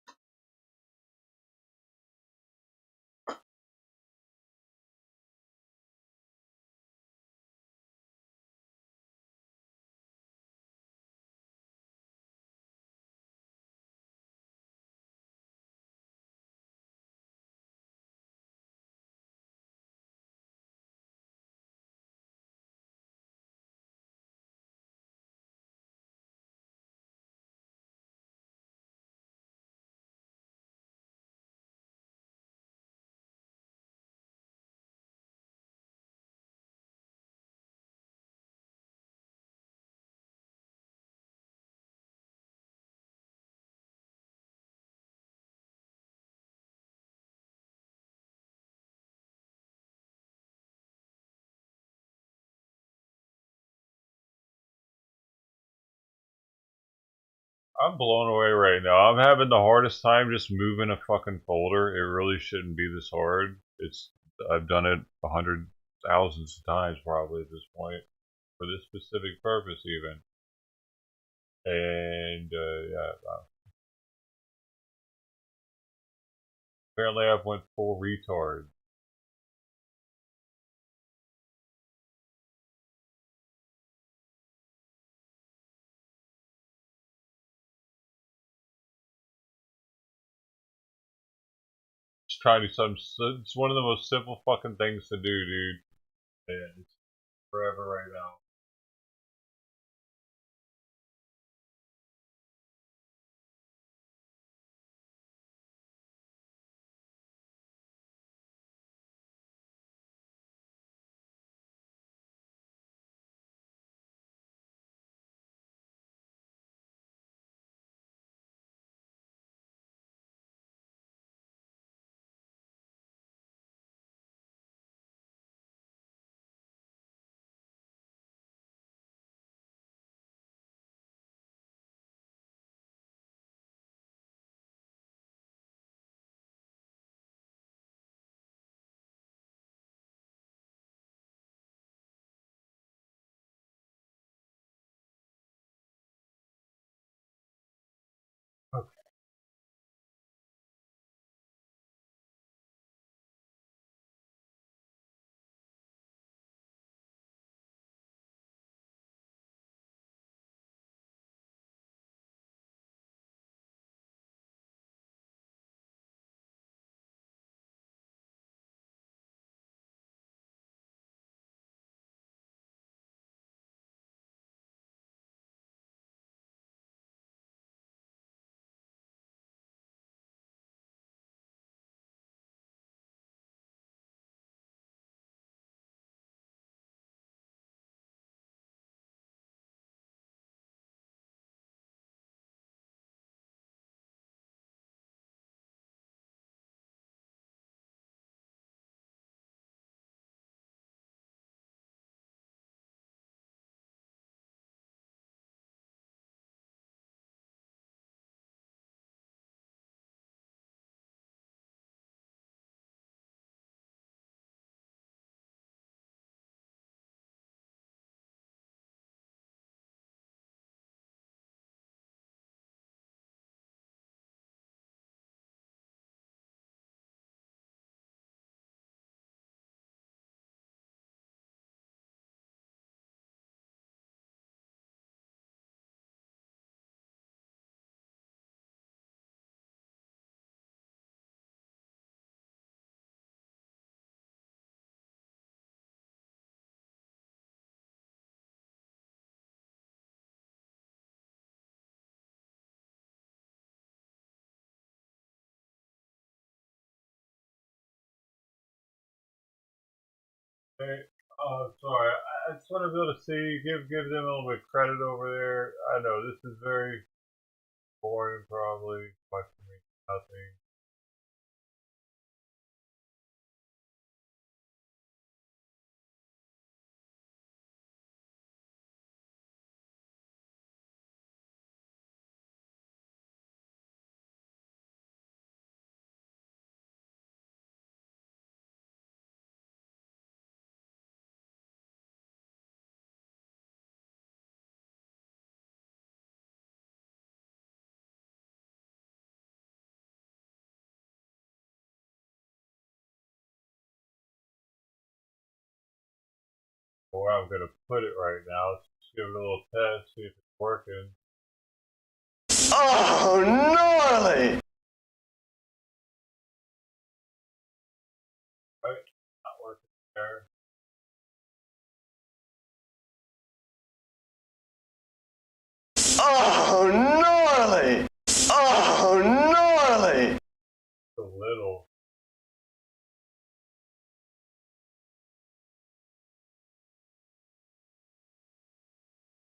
I'm blown away right now. I'm having the hardest time just moving a fucking folder. It really shouldn't be this hard. I've done it 100,000 times probably at this point for this specific purpose even. And yeah, apparently I've went full retard. Just trying to do something. It's one of the most simple fucking things to do, dude. And it's forever right now. Hey, sorry. I just want to be able to see, give them a little bit of credit over there. I know this is very boring, probably. Questioning nothing. where I'm going to put it right now. Let's just give it a little test, see if it's working. Oh, gnarly! Right? Not working there. Oh, gnarly! Oh, gnarly! A little.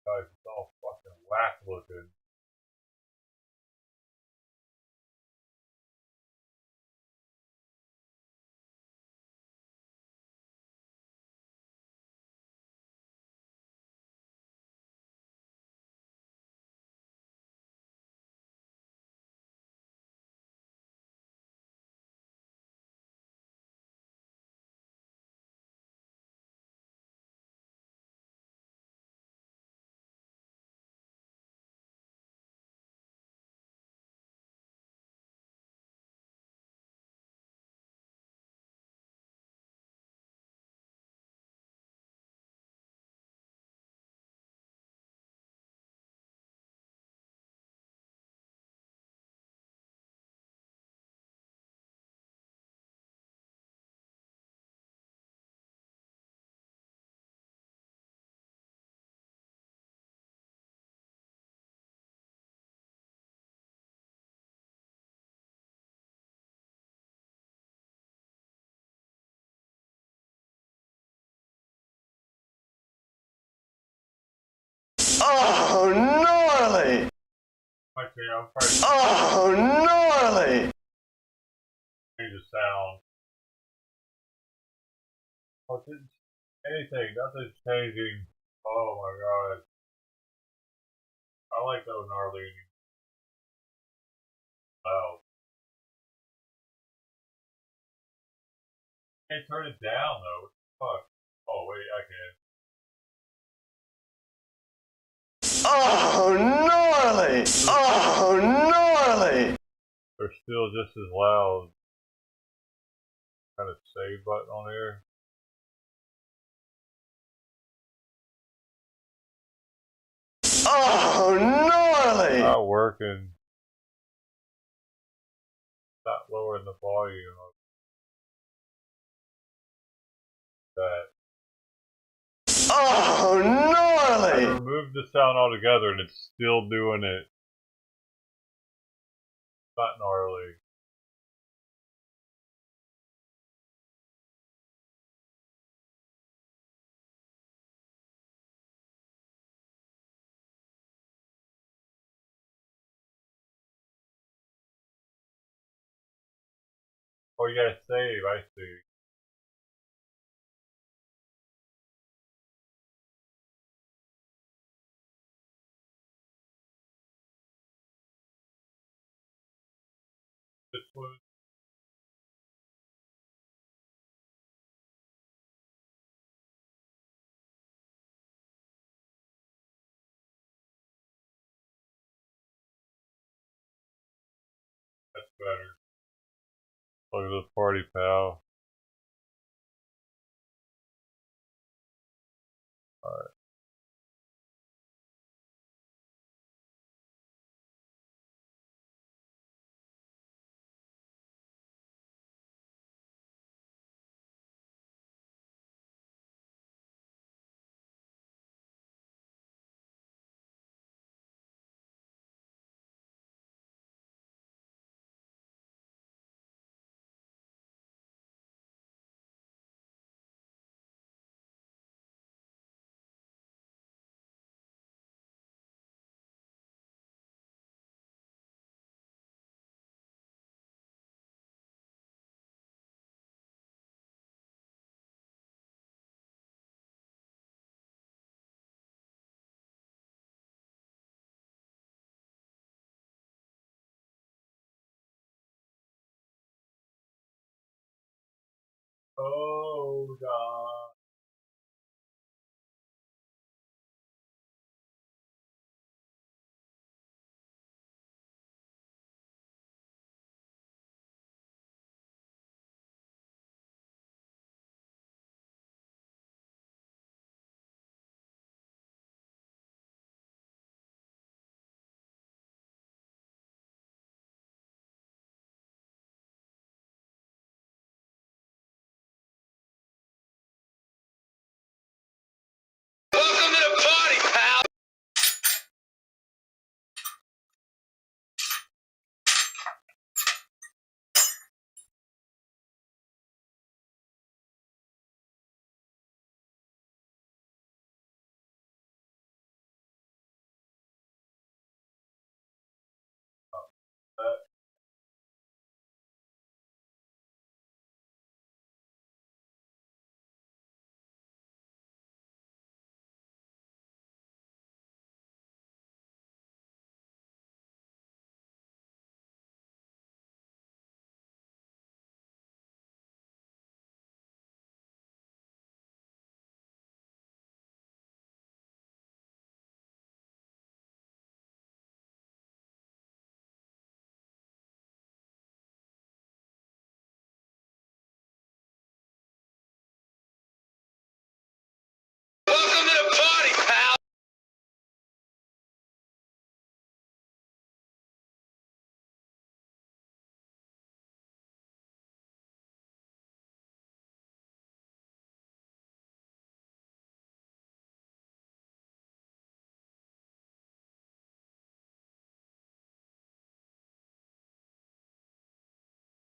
Guys, it's all fucking whack looking. Oh, gnarly! Actually, I'm trying to Oh, gnarly! change the sound. Oh, it didn't anything. Nothing's changing. Oh my god. I like those gnarly loud. Can't turn it down though. What the fuck? Oh wait, I can. Oh, gnarly! Oh, gnarly! They're still just as loud. Kind of save button on here. Oh, gnarly! Not working. Not lowering the volume of that. Oh, gnarly! I removed the sound altogether and it's still doing it. Not gnarly. Oh, you gotta save, I see. This one. That's better. Look at this party, pal. Alright. Oh, God.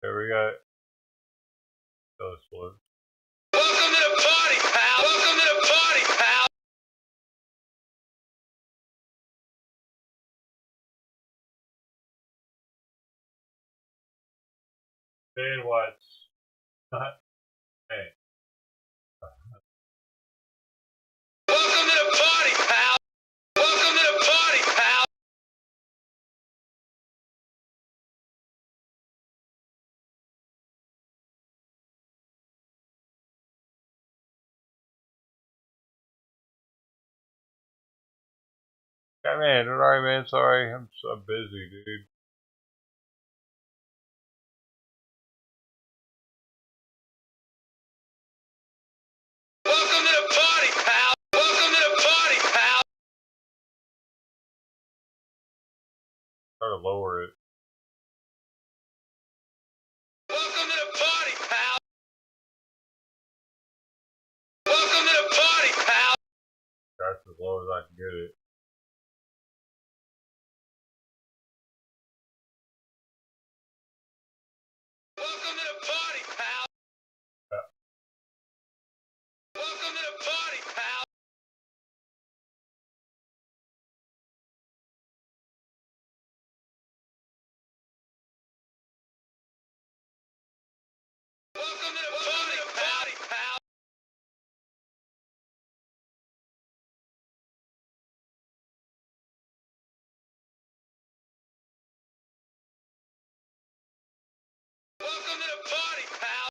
There we got those floats. Welcome to the party, pal. Welcome to the party, pal. Then what's hey. Welcome to the party, pal. Welcome to the party, pal. Yeah, man, alright, man. Sorry, I'm so busy, dude. Welcome to the party, pal. Welcome to the party, pal. Try to lower it. Welcome to the party, pal. Welcome to the party, pal. That's as low as I can get it. Welcome to the party, pal. Welcome to the party, pal. Welcome to the party, pal. Welcome to the party, pal.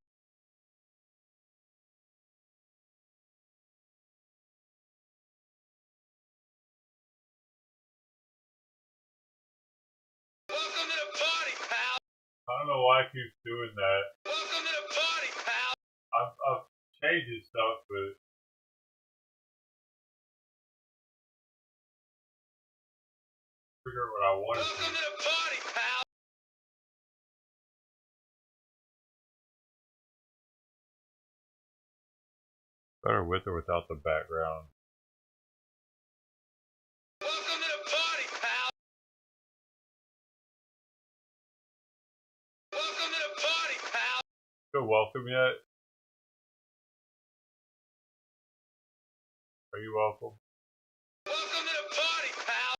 Welcome to the party, pal. I don't know why it keeps doing that. Welcome to the party, pal. I've changed stuff, but figure what I wanted to. Welcome to the party, pal. Better with or without the background. Welcome to the party, pal. Welcome to the party, pal. Feel welcome yet? Are you welcome? Welcome to the party, pal.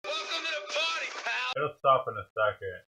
Welcome to the party, pal. It'll stop in a second.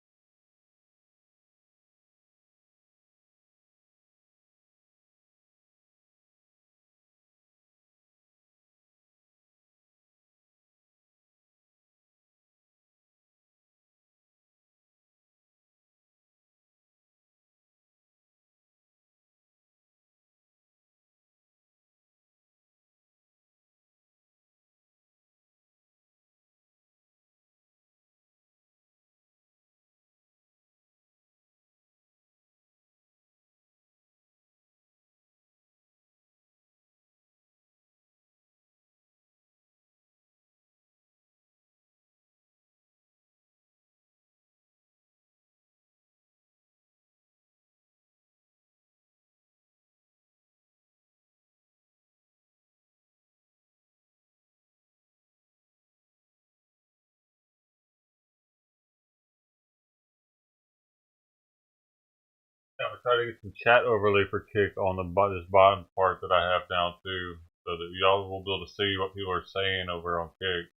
I'm gonna try to get some chat overlay for Kick on this bottom part that I have now too, so that y'all will be able to see what people are saying over on Kick.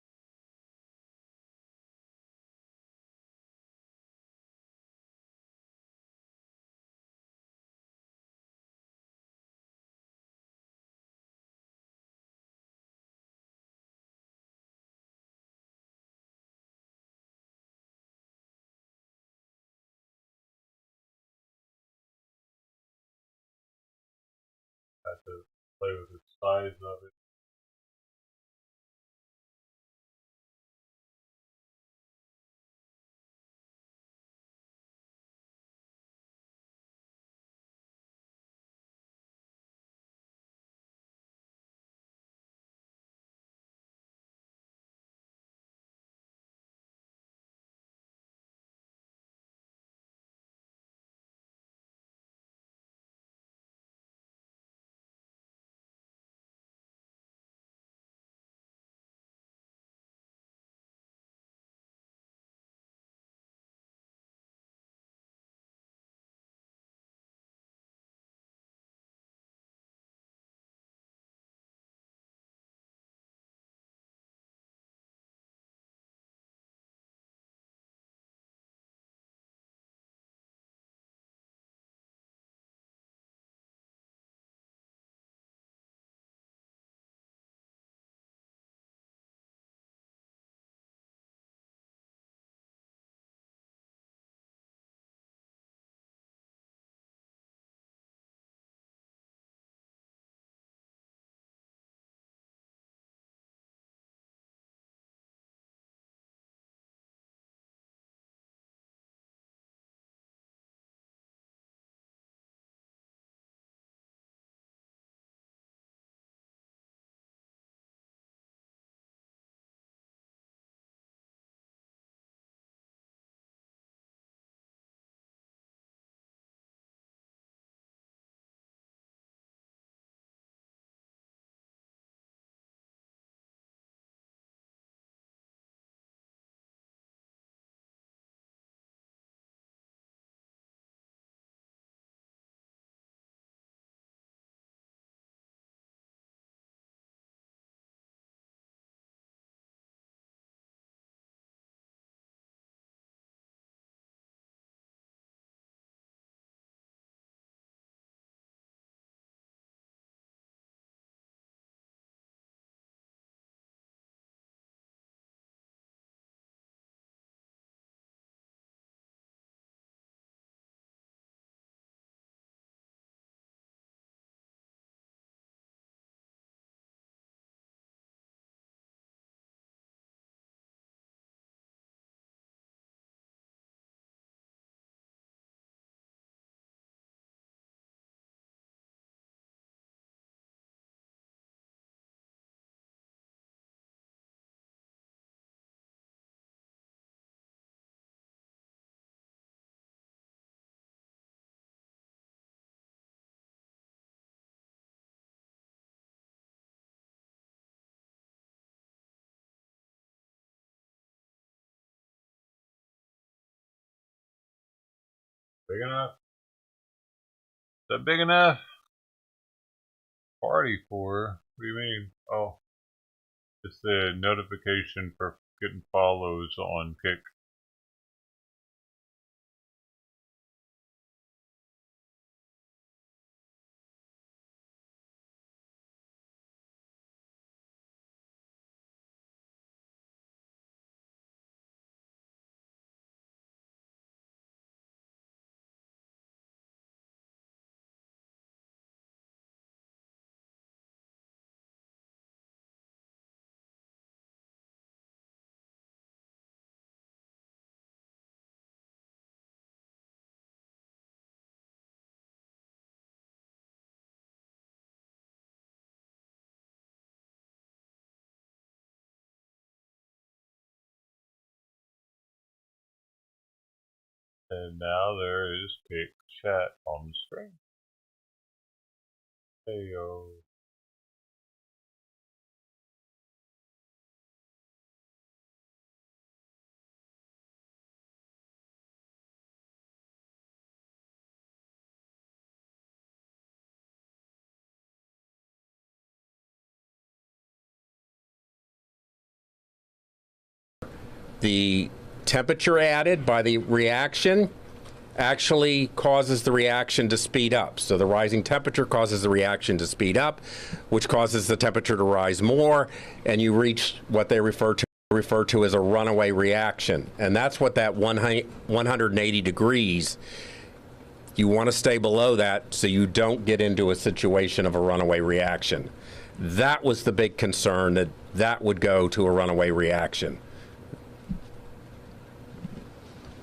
I have to play with the size of it. Big enough? Is that big enough? Party for? What do you mean? Oh, it's the notification for getting follows on Kick. And now there is Kick chat on the screen. Hey yo. The temperature added by the reaction actually causes the reaction to speed up. So the rising temperature causes the reaction to speed up, which causes the temperature to rise more, and you reach what they refer to as a runaway reaction. And that's what that 180 degrees, you want to stay below that so you don't get into a situation of a runaway reaction. That was the big concern, that would go to a runaway reaction.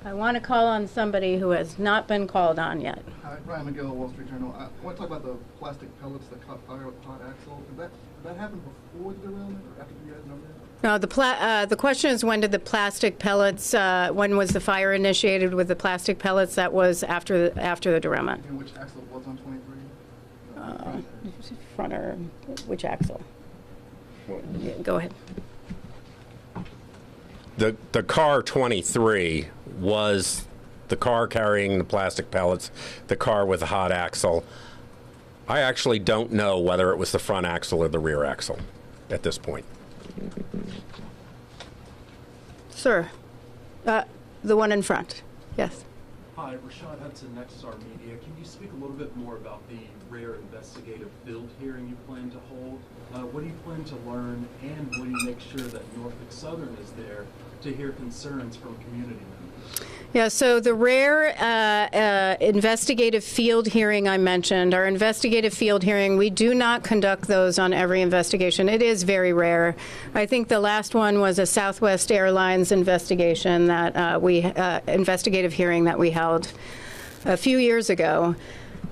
I want to call on somebody who has not been called on yet. Hi, Brian McGill, Wall Street Journal. I want to talk about the plastic pellets that caught fire with the hot axle. Did that happen before the derailment or after you guys know that? No, the question is, when did the plastic pellets, when was the fire initiated with the plastic pellets? That was after the derailment. And which axle was on 23? Front or which axle? Go ahead. The car 23 was the car carrying the plastic pellets, the car with the hot axle. I actually don't know whether it was the front axle or the rear axle at this point. Sir, the one in front. Yes. Hi, Rashad Hudson, Nexstar Media. Can you speak a little bit more about the rare investigative field hearing you plan to hold? What do you plan to learn, and will you make sure that Norfolk Southern is there to hear concerns from community members? Yeah, so the rare investigative field hearing I mentioned, our investigative field hearing, we do not conduct those on every investigation. It is very rare. I think the last one was a Southwest Airlines investigation that investigative hearing that we held a few years ago.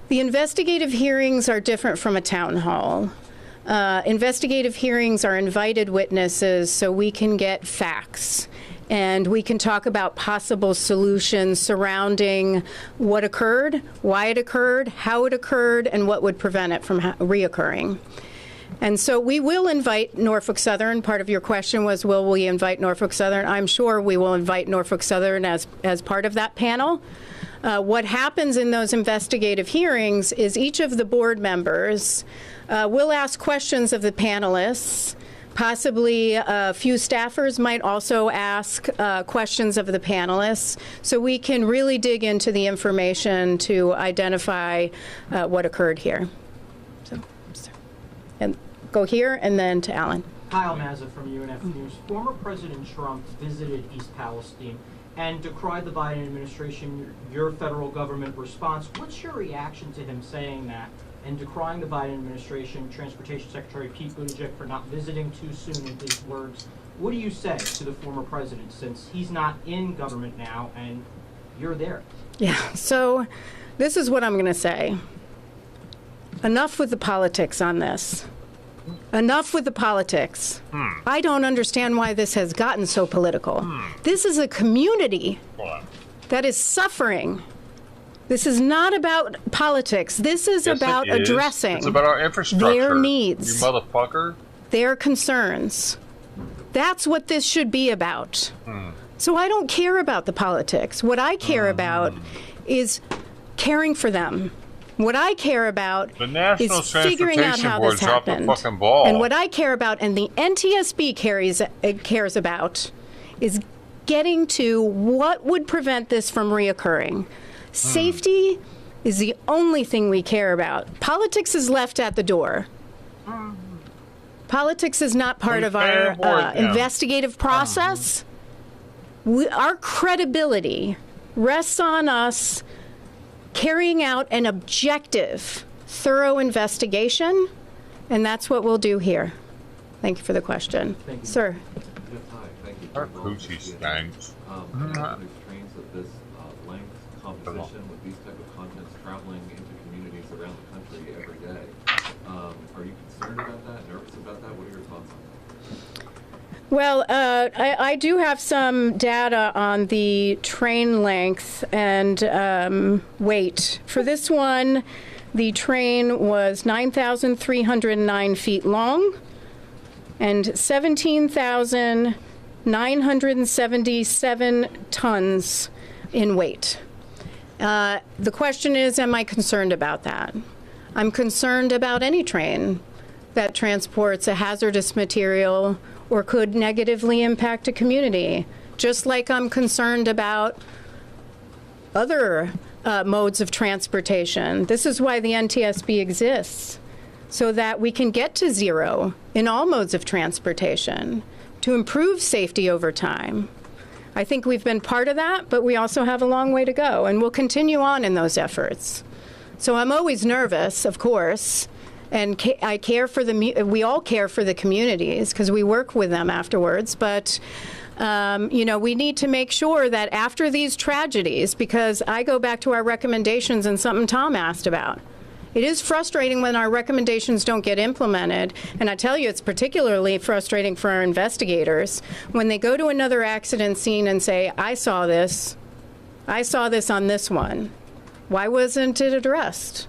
The investigative hearings are different from a town hall. Investigative hearings are invited witnesses so we can get facts. And we can talk about possible solutions surrounding what occurred, why it occurred, how it occurred, and what would prevent it from reoccurring. And so we will invite Norfolk Southern. Part of your question was, will we invite Norfolk Southern? I'm sure we will invite Norfolk Southern as part of that panel. What happens in those investigative hearings is each of the board members will ask questions of the panelists. Possibly a few staffers might also ask questions of the panelists, so we can really dig into the information to identify what occurred here. So, and go here and then to Alan. Kyle Mazza from UNF News. Former President Trump visited East Palestine and decried the Biden administration, your federal government response. What's your reaction to him saying that and decrying the Biden administration, Transportation Secretary Pete Buttigieg for not visiting too soon, in his words? What do you say to the former president, since he's not in government now and you're there? Yeah, so this is what I'm going to say. Enough with the politics on this. Enough with the politics. I don't understand why this has gotten so political. This is a community that is suffering. This is not about politics. This is about addressing It's about our infrastructure. Their needs. You motherfucker. Their concerns. That's what this should be about. So I don't care about the politics. What I care about is caring for them. What I care about The National is figuring out Transportation how Board this dropped the happened. fucking ball. And what I care about, and the NTSB cares about, is getting to what would prevent this from reoccurring. Safety is the only thing we care about. Politics is left at the door. Politics is not part of our investigative process. Our credibility rests on us carrying out an objective, thorough investigation, and that's what we'll do here. Thank you for the question. Thank you. Sir. Yes, hi. Thank you. Our coochie stinks. There's trains of this length, composition, with these type of contents traveling into communities around the country every day. Are you concerned about that, nervous about that? What are your thoughts on that? Well, I do have some data on the train length and weight. For this one, the train was 9,309 feet long and 17,977 tons in weight. The question is, am I concerned about that? I'm concerned about any train that transports a hazardous material or could negatively impact a community, just like I'm concerned about other modes of transportation. This is why the NTSB exists, so that we can get to zero in all modes of transportation to improve safety over time. I think we've been part of that, but we also have a long way to go, and we'll continue on in those efforts. So I'm always nervous, of course, and I care for we all care for the communities because we work with them afterwards. But, you know, we need to make sure that after these tragedies, because I go back to our recommendations and something Tom asked about. It is frustrating when our recommendations don't get implemented, and I tell you, it's particularly frustrating for our investigators when they go to another accident scene and say, I saw this on this one. Why wasn't it addressed?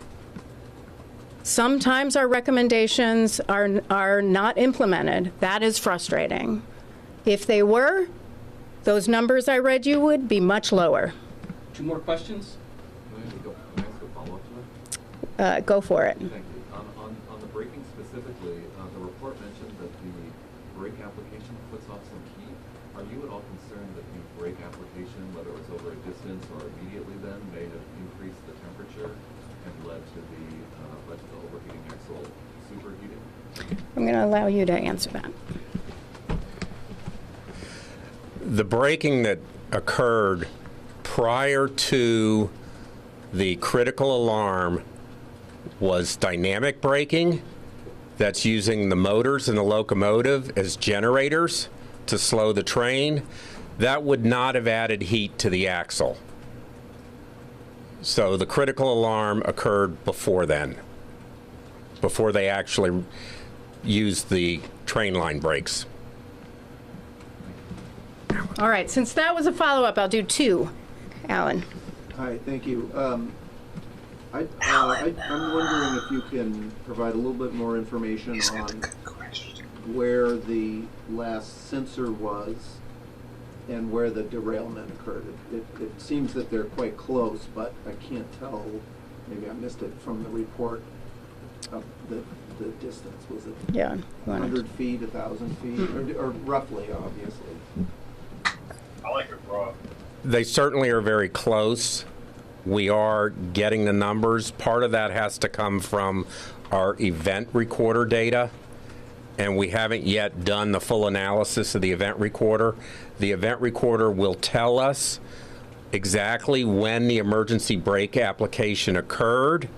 Sometimes our recommendations are not implemented. That is frustrating. If they were, those numbers I read you would be much lower. 2 more questions? Can I ask a follow-up to that? Go for it. Thank you. On the braking specifically, the report mentioned that the brake application puts off some heat. Are you at all concerned that the brake application, whether it was over a distance or immediately then, may have increased the temperature and led to the overheating axle superheating? I'm going to allow you to answer that. The braking that occurred prior to the critical alarm was dynamic braking. That's using the motors in the locomotive as generators to slow the train. That would not have added heat to the axle. So the critical alarm occurred before then, before they actually used the train line brakes. All right, since that was a follow-up, I'll do 2. Alan. Hi, thank you. I'm wondering if you can provide a little bit more information on where the last sensor was and where the derailment occurred. It seems that they're quite close, but I can't tell. Maybe I missed it from the report of the distance. Was it 100 feet, 1,000 feet, or roughly, obviously? I like it raw. They certainly are very close. We are getting the numbers. Part of that has to come from our event recorder data, and we haven't yet done the full analysis of the event recorder. The event recorder will tell us exactly when the emergency brake application occurred,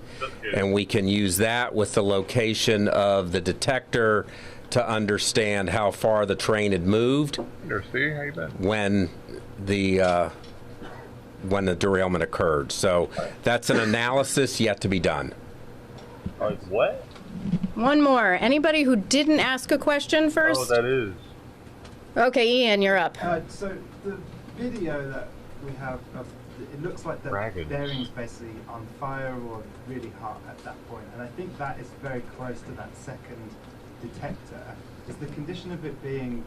and we can use that with the location of the detector to understand how far the train had moved when the derailment occurred. So that's an analysis yet to be done. What? One more. Anybody who didn't ask a question first? Oh, that is. Okay, Ian, you're up. So the video that we have, it looks like the bearing's basically on fire or really hot at that point, and I think that is very close to that second detector. Is the condition of it being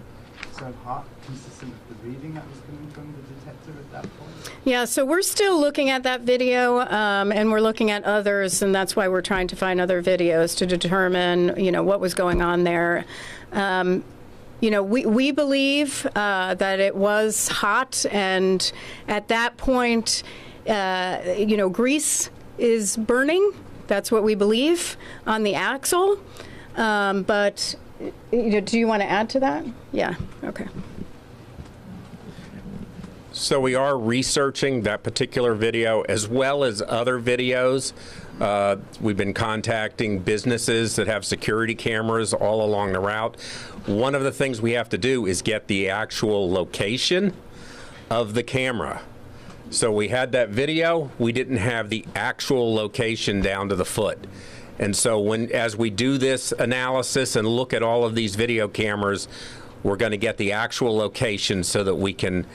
so hot, consistent with the reading that was coming from the detector at that point? Yeah, so we're still looking at that video, and we're looking at others, and that's why we're trying to find other videos to determine, what was going on there. We believe that it was hot, and at that point, grease is burning. That's what we believe on the axle. But do you want to add to that? Yeah. Okay. So we are researching that particular video as well as other videos. We've been contacting businesses that have security cameras all along the route. One of the things we have to do is get the actual location of the camera. So we had that video, we didn't have the actual location down to the foot. And so as we do this analysis and look at all of these video cameras, we're going to get the actual location so that we can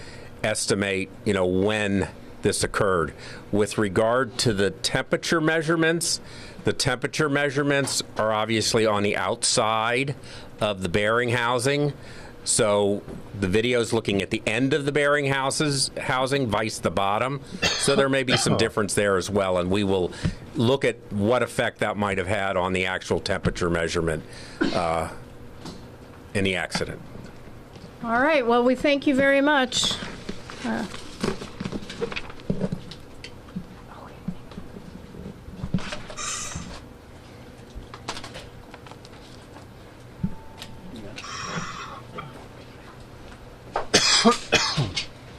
estimate, when this occurred. With regard to the temperature measurements are obviously on the outside of the bearing housing. So the video is looking at the end of the bearing housing, vice the bottom. So there may be some difference there as well, and we will look at what effect that might have had on the actual temperature measurement in the accident. All right. Well, we thank you very much.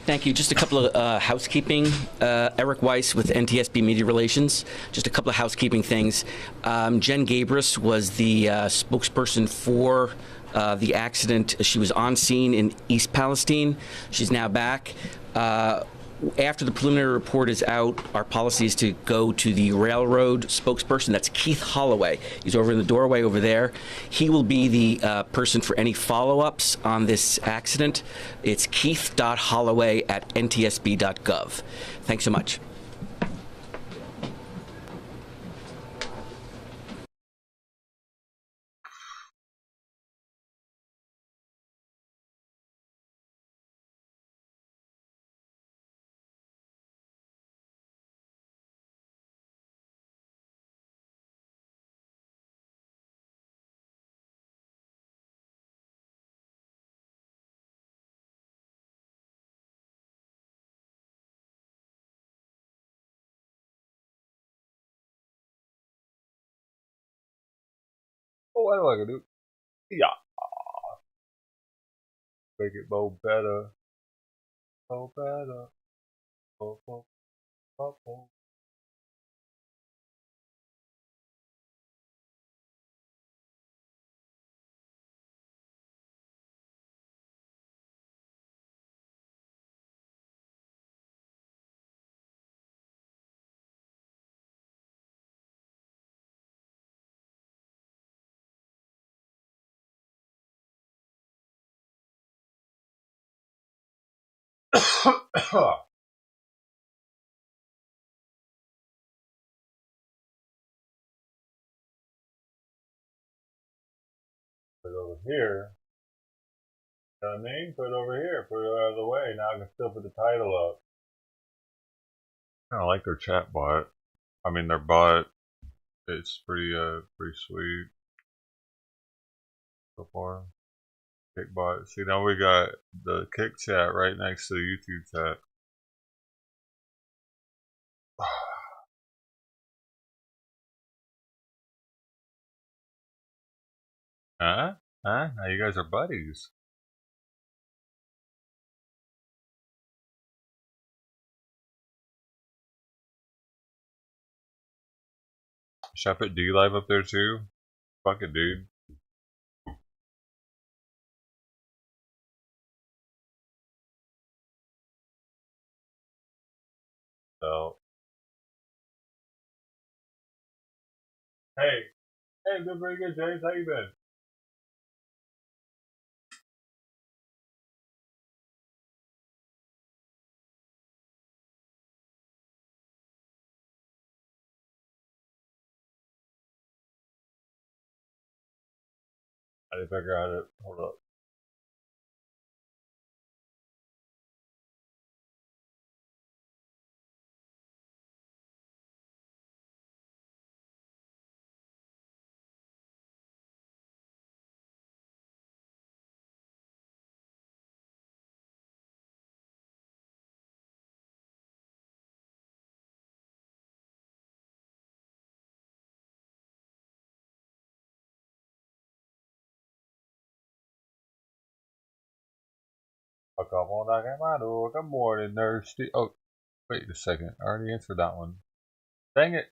Thank you. Just a couple of housekeeping. Eric Weiss with NTSB Media Relations. Just a couple of housekeeping things. Jen Gabris was the spokesperson for the accident. She was on scene in East Palestine. She's now back. After the preliminary report is out, our policy is to go to the railroad spokesperson. That's Keith Holloway. He's over in the doorway over there. He will be the person for any follow-ups on this accident. It's keith.holloway@ntsb.gov. Thanks so much. Oh, what do I gotta do? Yeah. Make it more better. More better. Oh, oh, oh, oh. Put it over here. You know what I mean? Put it over here. Put it out of the way. Now I can still put the title up. I kind of like their chat bot. I mean, their bot. It's pretty sweet so far. Kick bot. See, now we got the Kick chat right next to the YouTube chat. Huh? Now you guys are buddies. Should I put D Live up there too? Fuck it, dude. So. Hey, good, pretty good, James. How you been? I didn't figure out how to hold up. Fuck off all night at my door. Good morning, thirsty. Oh, wait a second. I already answered that one. Dang it.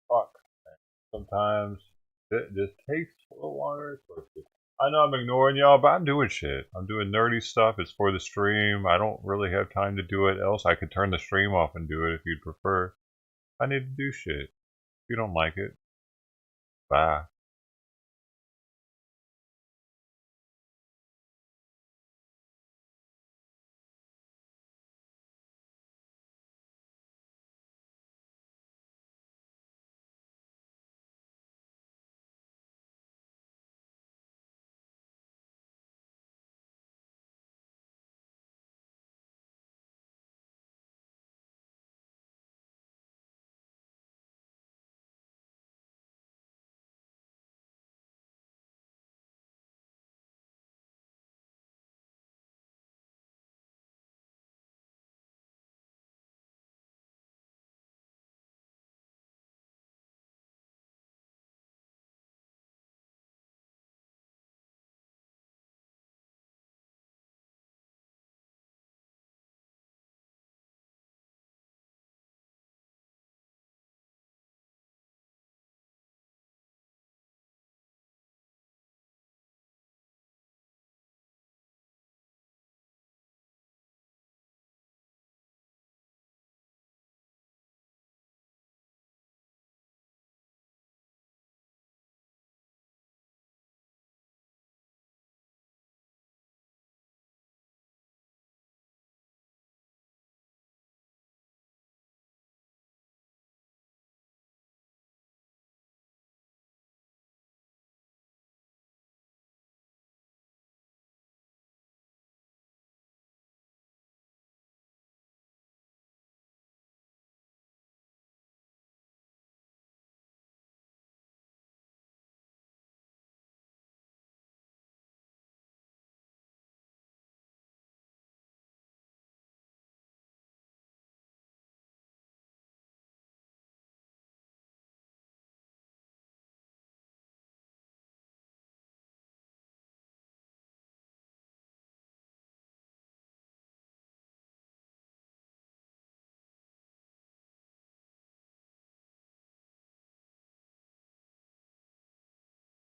Fuck. Sometimes it just takes a little longer. I know I'm ignoring y'all, but I'm doing shit. I'm doing nerdy stuff. It's for the stream. I don't really have time to do it. Else, I could turn the stream off and do it if you'd prefer. I need to do shit. If you don't like it, bye.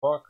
Fuck.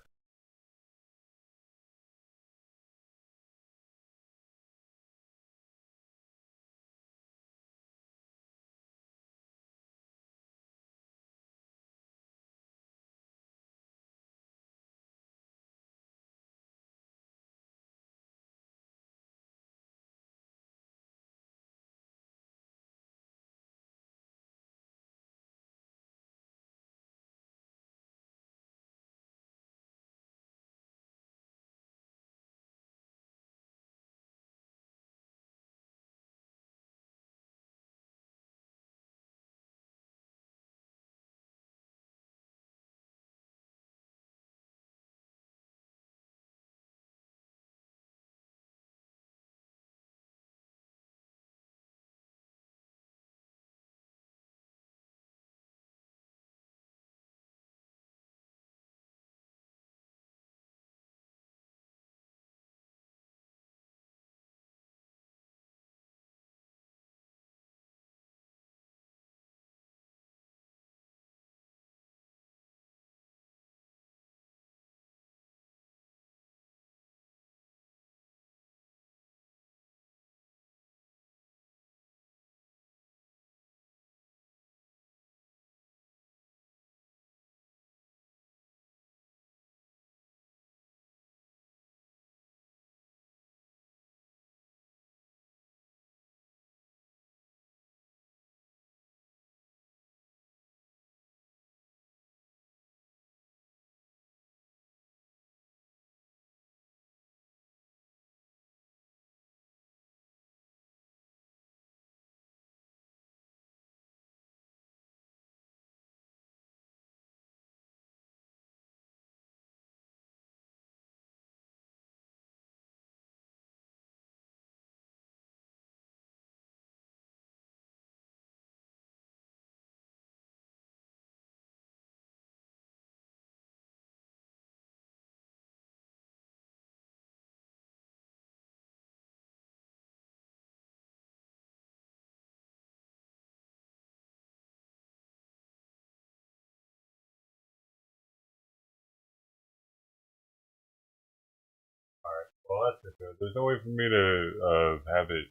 Oh, that's good. There's no way for me to have it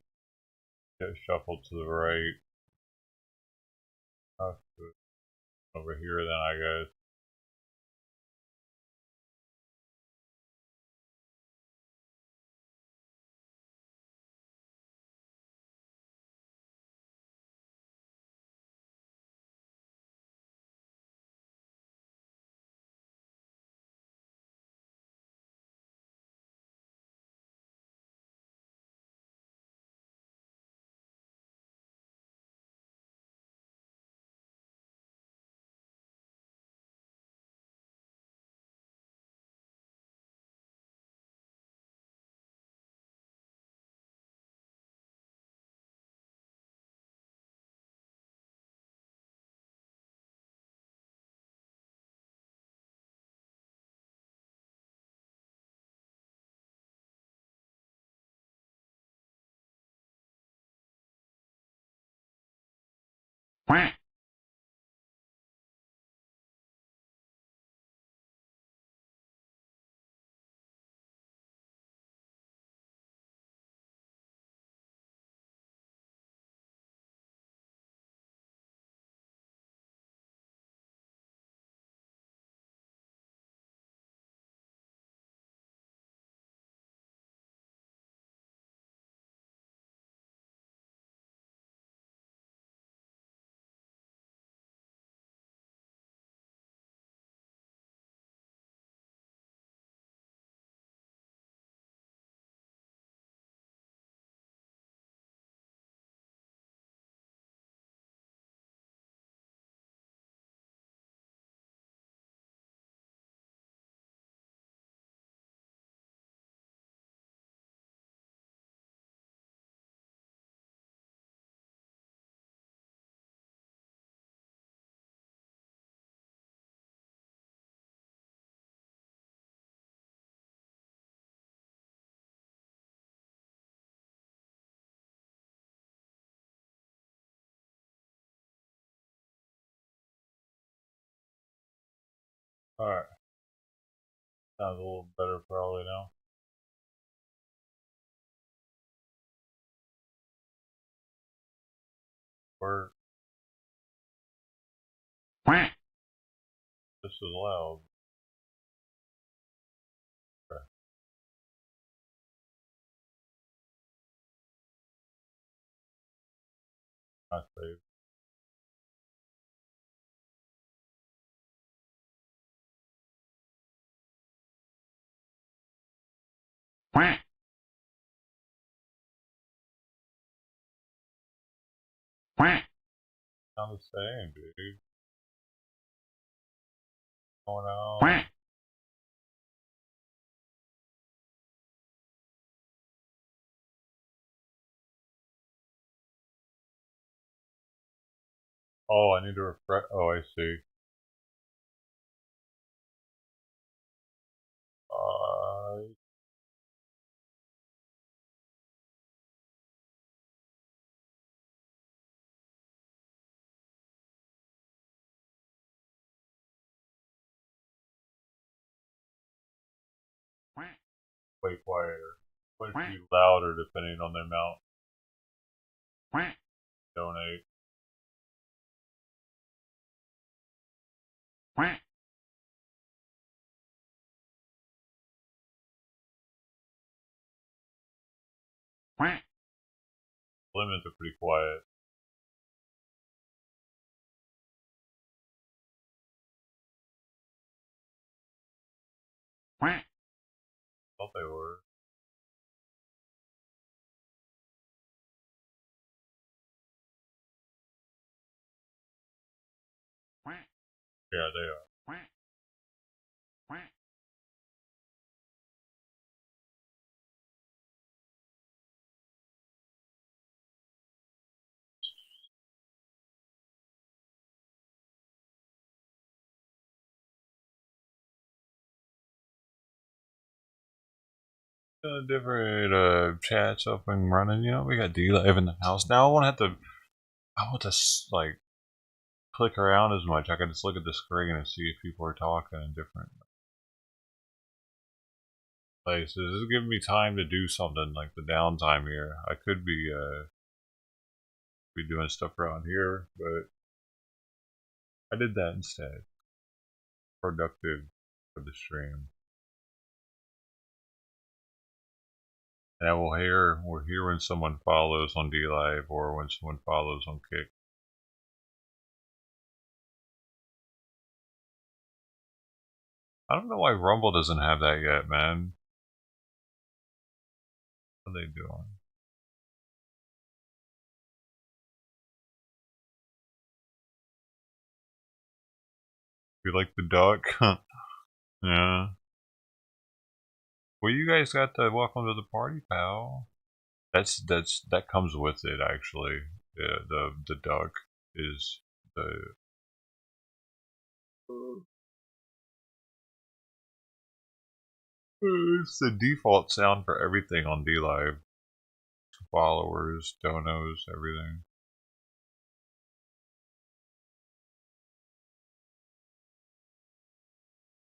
get shuffled to the right. I'll have to over here then, I guess. Alright. Sounds a little better probably now. Work. This is loud. Okay. I save. Sound the same, dude. Going on. Oh, I need to refresh. Oh, I see. Way quieter. Way be louder depending on the amount. Donate. Lemons are pretty quiet. Thought they were. Yeah, they are. Different chats up and running. You know, we got D-Live in the house now. I want to like click around as much. I can just look at the screen and see if people are talking and different. places. This is giving me time to do something like the downtime here. I could be doing stuff around here, but I did that instead. Productive for the stream. And we'll hear when someone follows on D Live or when someone follows on Kick. I don't know why Rumble doesn't have that yet, man. What are they doing? You like the duck? Yeah. Well, you guys got the welcome to the party, pal. That comes with it actually. Yeah, the duck is the. It's the default sound for everything on D Live. Followers, donos, everything.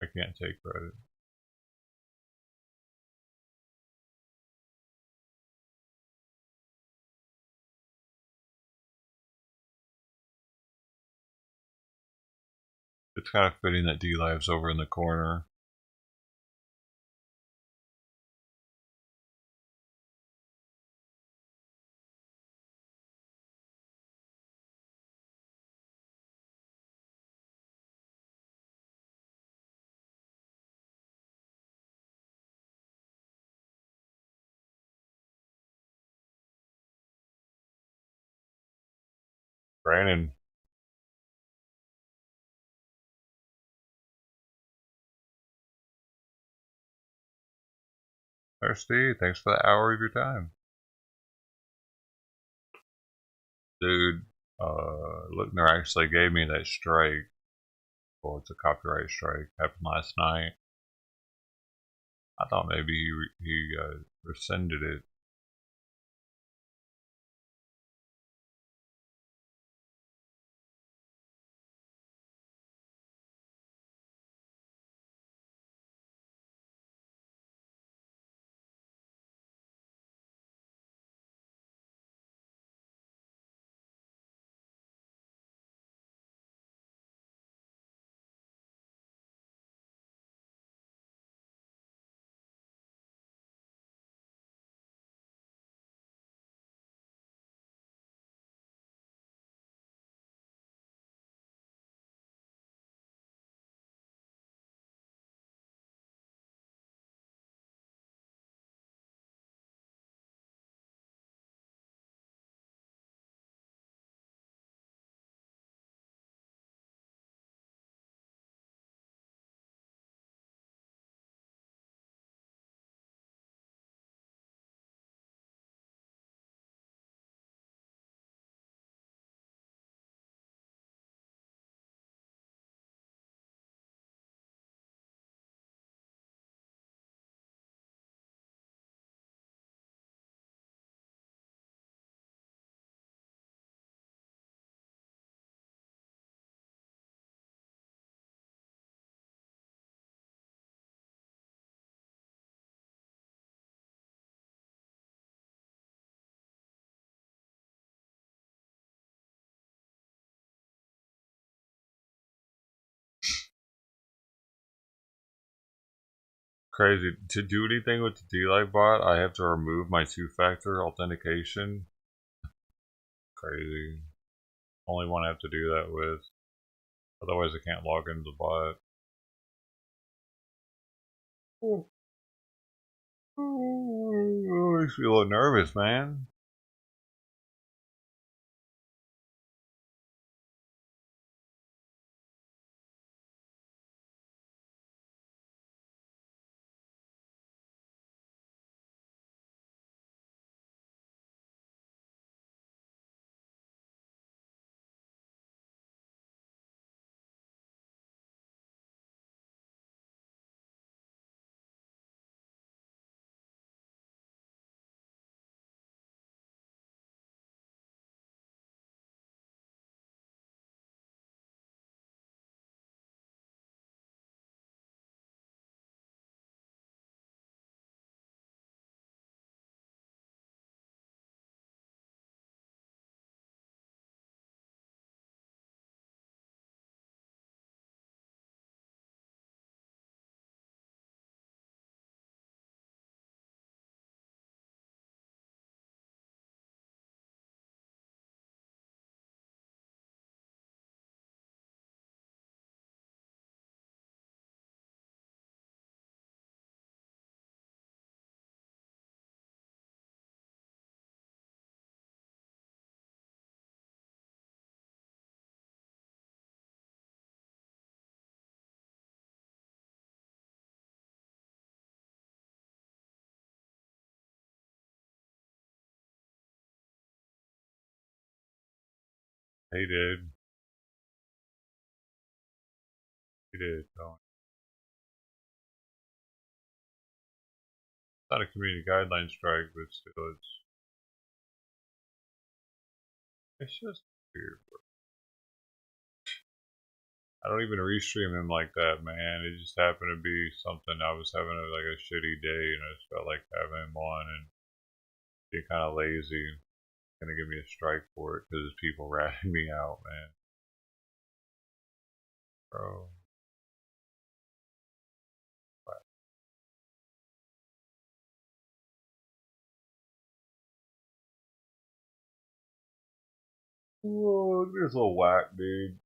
I can't take credit. It's kind of fitting that D Live's over in the corner. Brandon. There's Steve. Thanks for the hour of your time. Dude, Lookner actually gave me that strike. Well, it's a copyright strike. Happened last night. I thought maybe he rescinded it. Crazy. To do anything with the D-Live bot, I have to remove my two-factor authentication. Crazy. Only one I have to do that with. Otherwise, I can't log into the bot. Makes me a little nervous, man. He did. He did, Tony. It's not a community guideline strike, but still, it's just weird. I don't even restream him like that, man. It just happened to be something. I was having like a shitty day, and I just felt like having him on and being kind of lazy. Gonna give me a strike for it because people ratting me out, man. Bro. Whoa, this little whack, dude.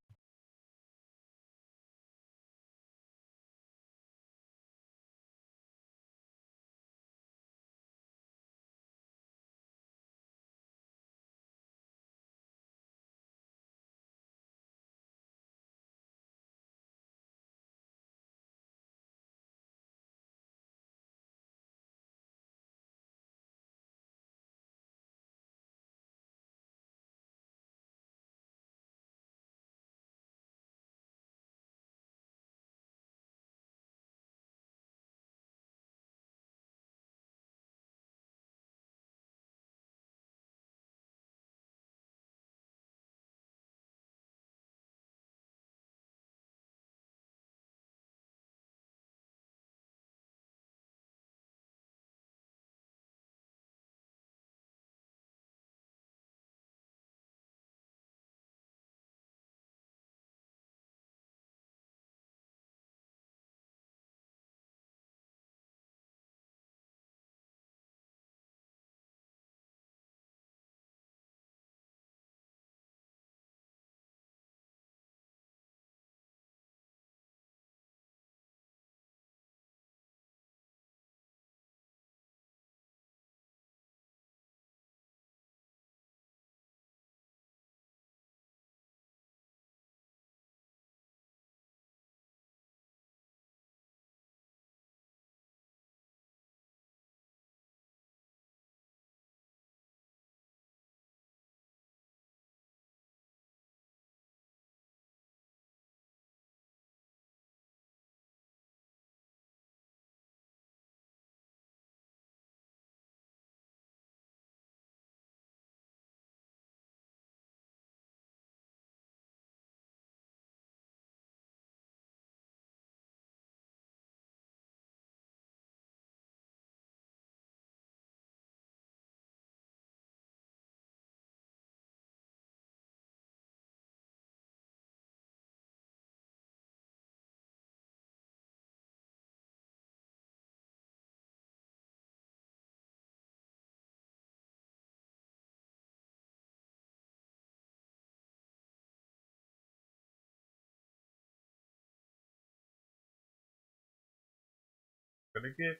Gonna get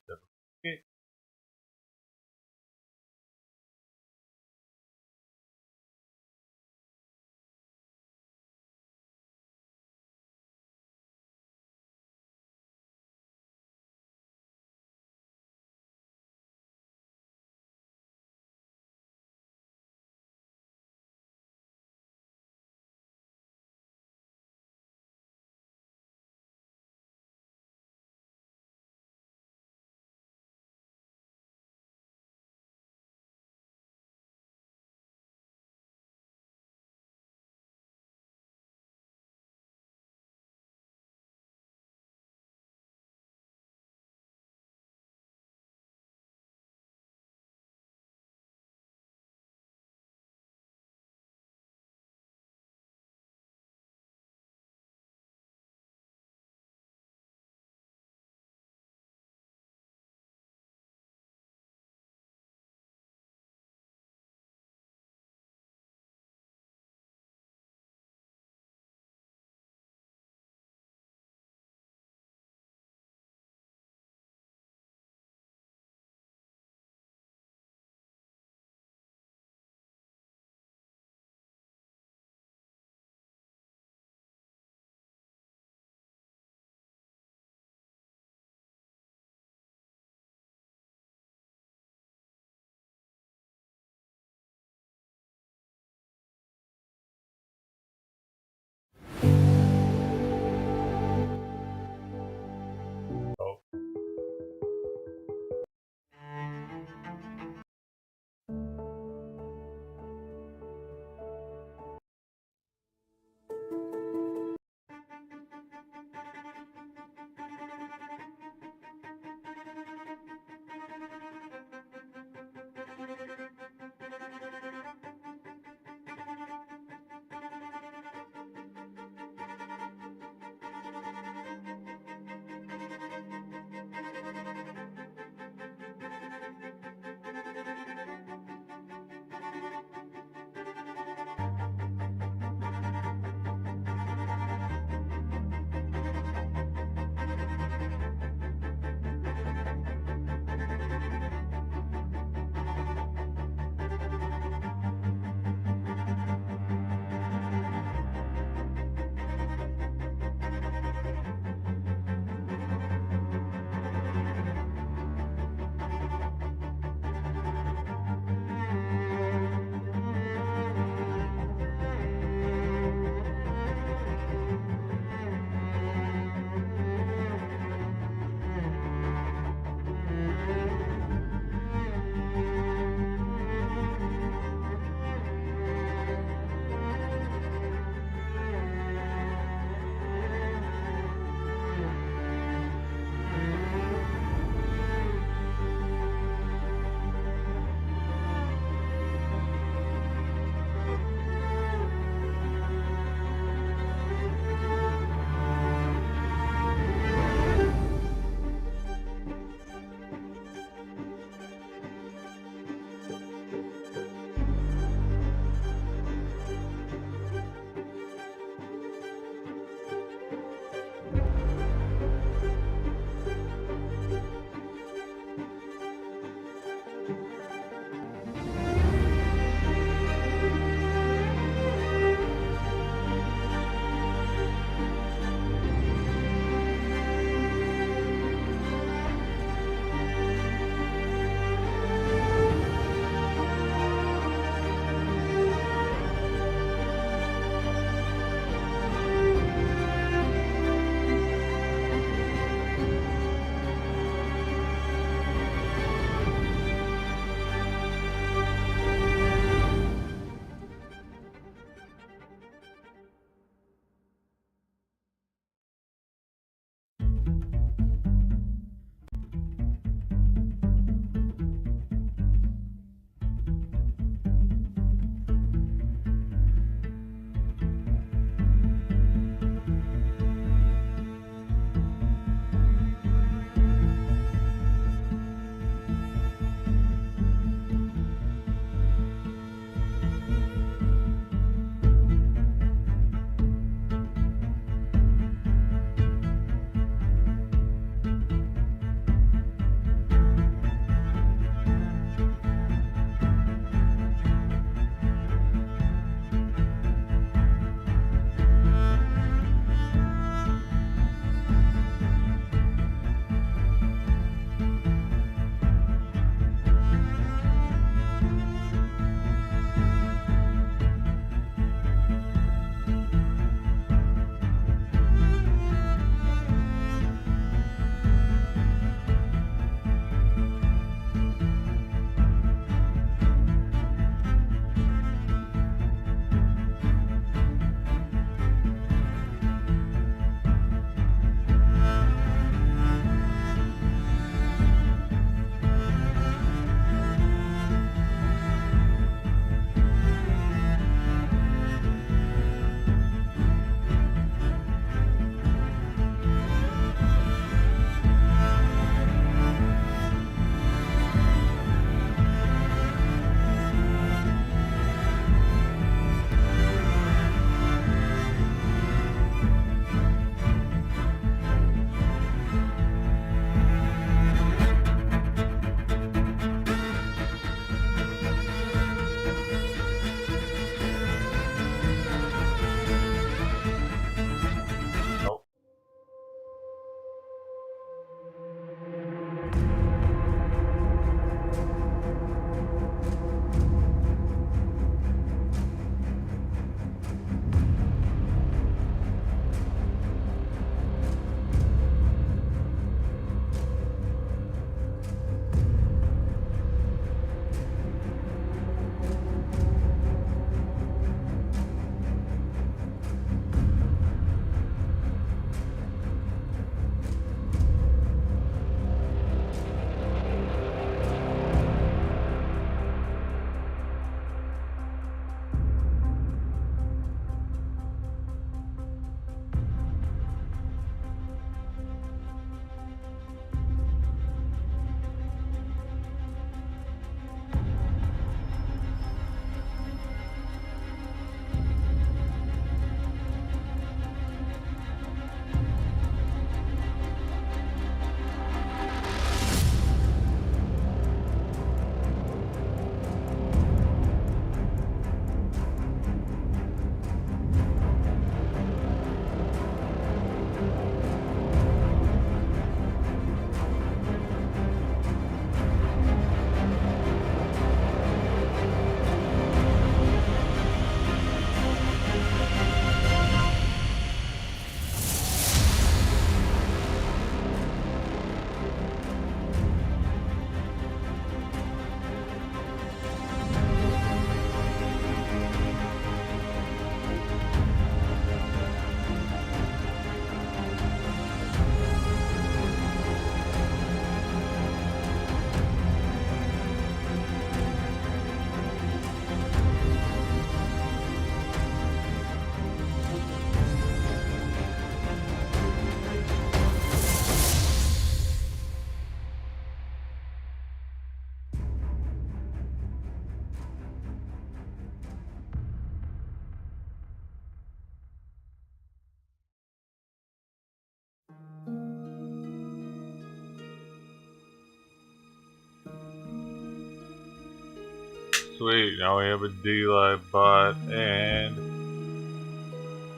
Sweet, now we have a D-Live bot and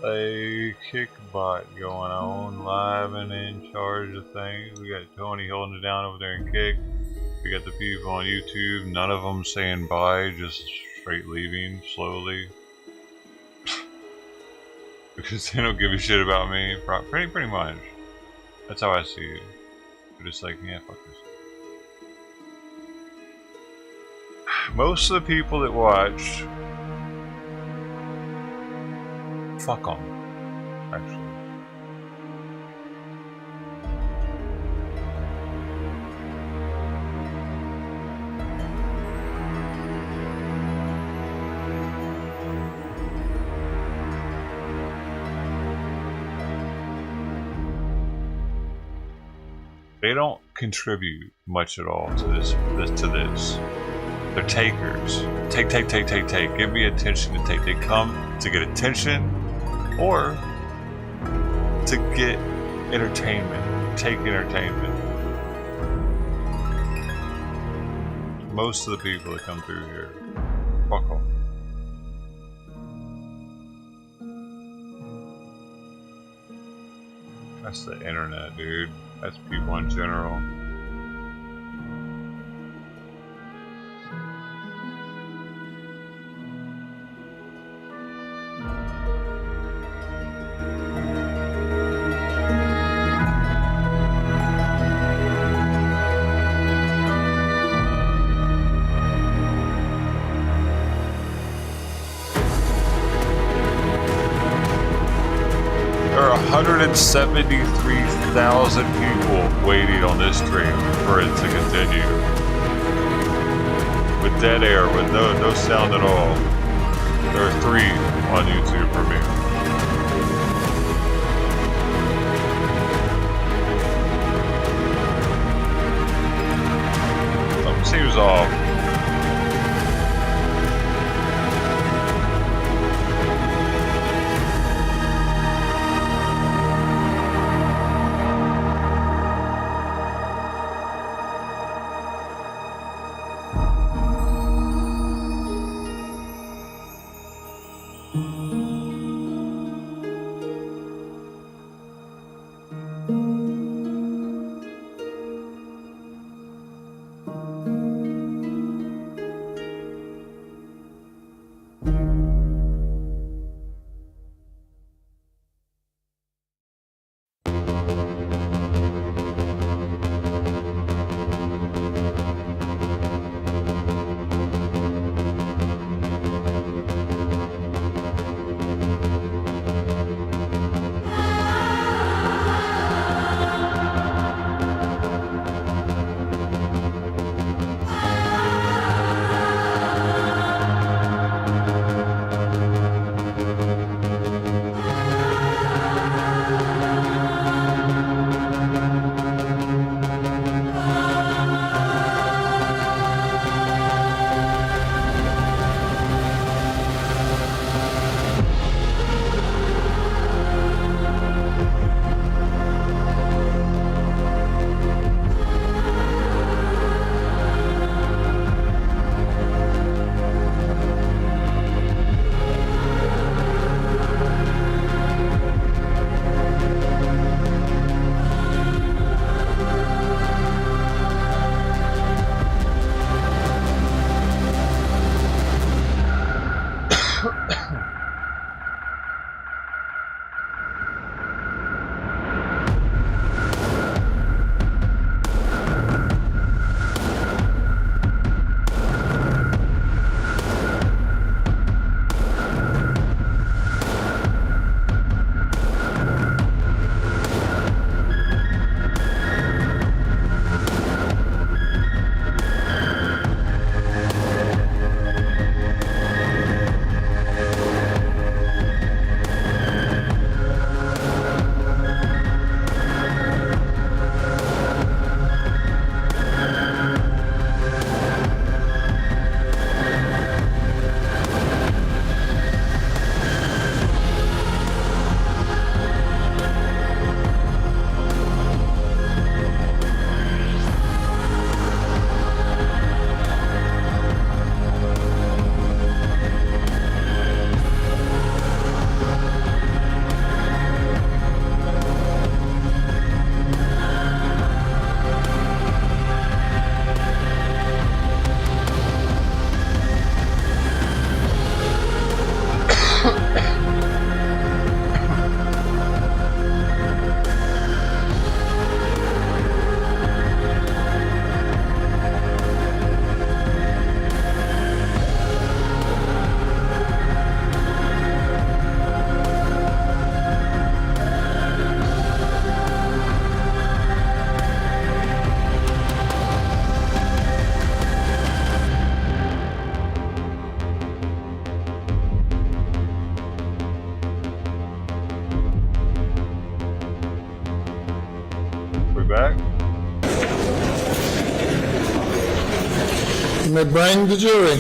a kick bot going on, live and in charge of things. We got Tony holding it down over there in kick. We got the people on YouTube, none of them saying bye, just straight leaving slowly. Because they don't give a shit about me, pretty much. That's how I see it. They're just like, yeah, fuck this. Most of the people that watch, fuck them, actually. They don't contribute much at all to this. They're takers. Take. Give me attention to take. They come to get attention or to get entertainment. Take entertainment. Most of the people that come through here, fuck them. That's the internet, dude. That's people in general. There are 173,000 people waiting on this stream for it to continue. With dead air, with no sound at all. There are 3 on YouTube for me. Something seems off. You may bring the jury.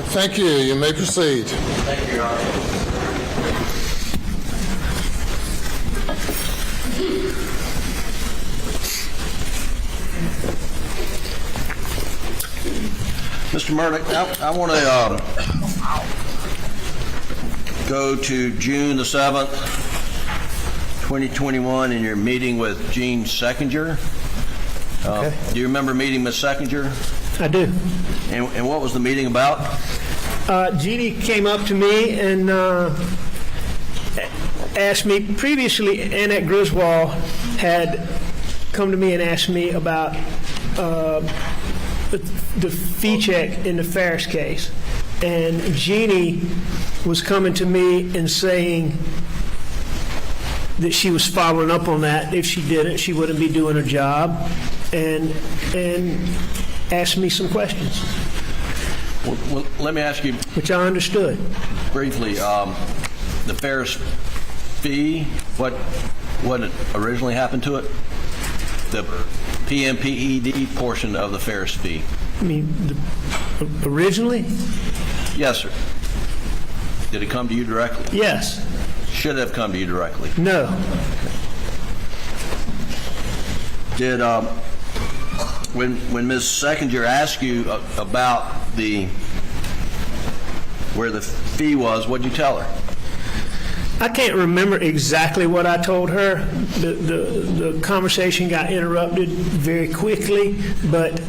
Thank you. You may proceed. Thank you, Your Honor. Mr. Murdaugh, I want to go to June the 7th, 2021, in your meeting with Jean Seckinger. Okay. Do you remember meeting Ms. Seckinger? I do. And what was the meeting about? Jeannie came up to me and asked me, previously Annette Griswold had come to me and asked me about the fee check in the Ferris case. And Jeannie was coming to me and saying that she was following up on that. If she didn't, she wouldn't be doing her job, and asked me some questions. Well, let me ask you, which I understood briefly. The Ferris fee, what originally happened to it? The PMPED portion of the Ferris fee. I mean, originally? Yes, sir. Did it come to you directly? Yes. Should it have come to you directly? No. Did when Ms. Seckinger asked you about where the fee was, what did you tell her? I can't remember exactly what I told her. The conversation got interrupted very quickly, but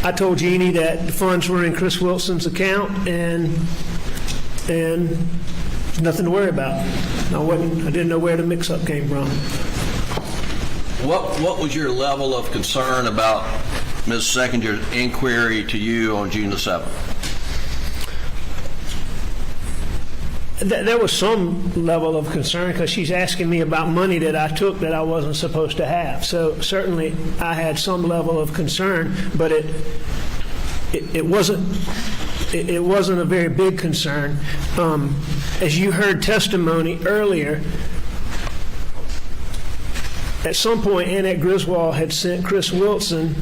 I told Jeannie that the funds were in Chris Wilson's account and nothing to worry about. I didn't know where the mix-up came from. What was your level of concern about Ms. Seckinger's inquiry to you on June the 7th? There was some level of concern because she's asking me about money that I took that I wasn't supposed to have. So certainly I had some level of concern, but it wasn't a very big concern. As you heard testimony earlier, at some point Annette Griswold had sent Chris Wilson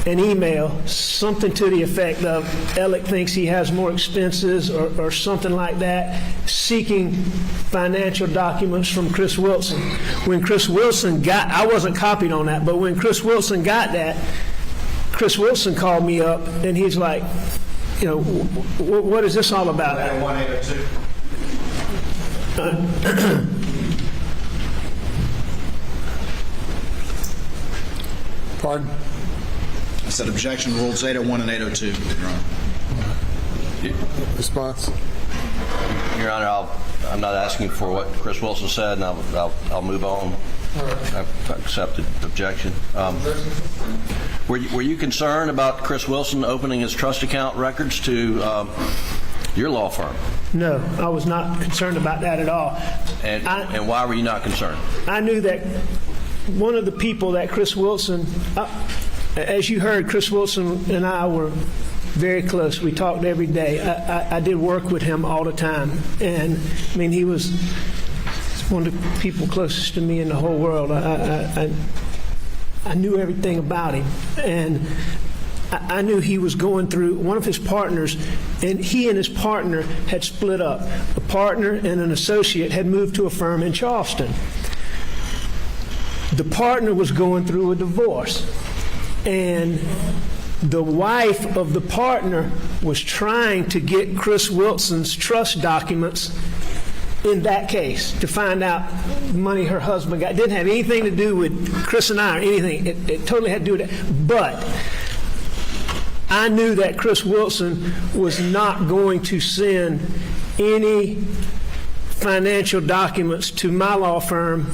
an email, something to the effect of, Alec thinks he has more expenses or something like that, seeking financial documents from Chris Wilson. When Chris Wilson I wasn't copied on that, but when Chris Wilson got that, Chris Wilson called me up and he's like, what is this all about? 1802. Pardon? I said objection rules 801 and 802, Your Honor. Response? Your Honor, I'm not asking for what Chris Wilson said, and I'll move on. I accept the objection. Were you concerned about Chris Wilson opening his trust account records to your law firm? No, I was not concerned about that at all. And why were you not concerned? I knew that one of the people that Chris Wilson, as you heard, Chris Wilson and I were very close. We talked every day. I did work with him all the time. And, I mean, he was one of the people closest to me in the whole world. I knew everything about him. And I knew he was going through, one of his partners, and he and his partner had split up. A partner and an associate had moved to a firm in Charleston. The partner was going through a divorce, and the wife of the partner was trying to get Chris Wilson's trust documents in that case to find out money her husband got. It didn't have anything to do with Chris and I or anything. It totally had to do with that. But I knew that Chris Wilson was not going to send any financial documents to my law firm,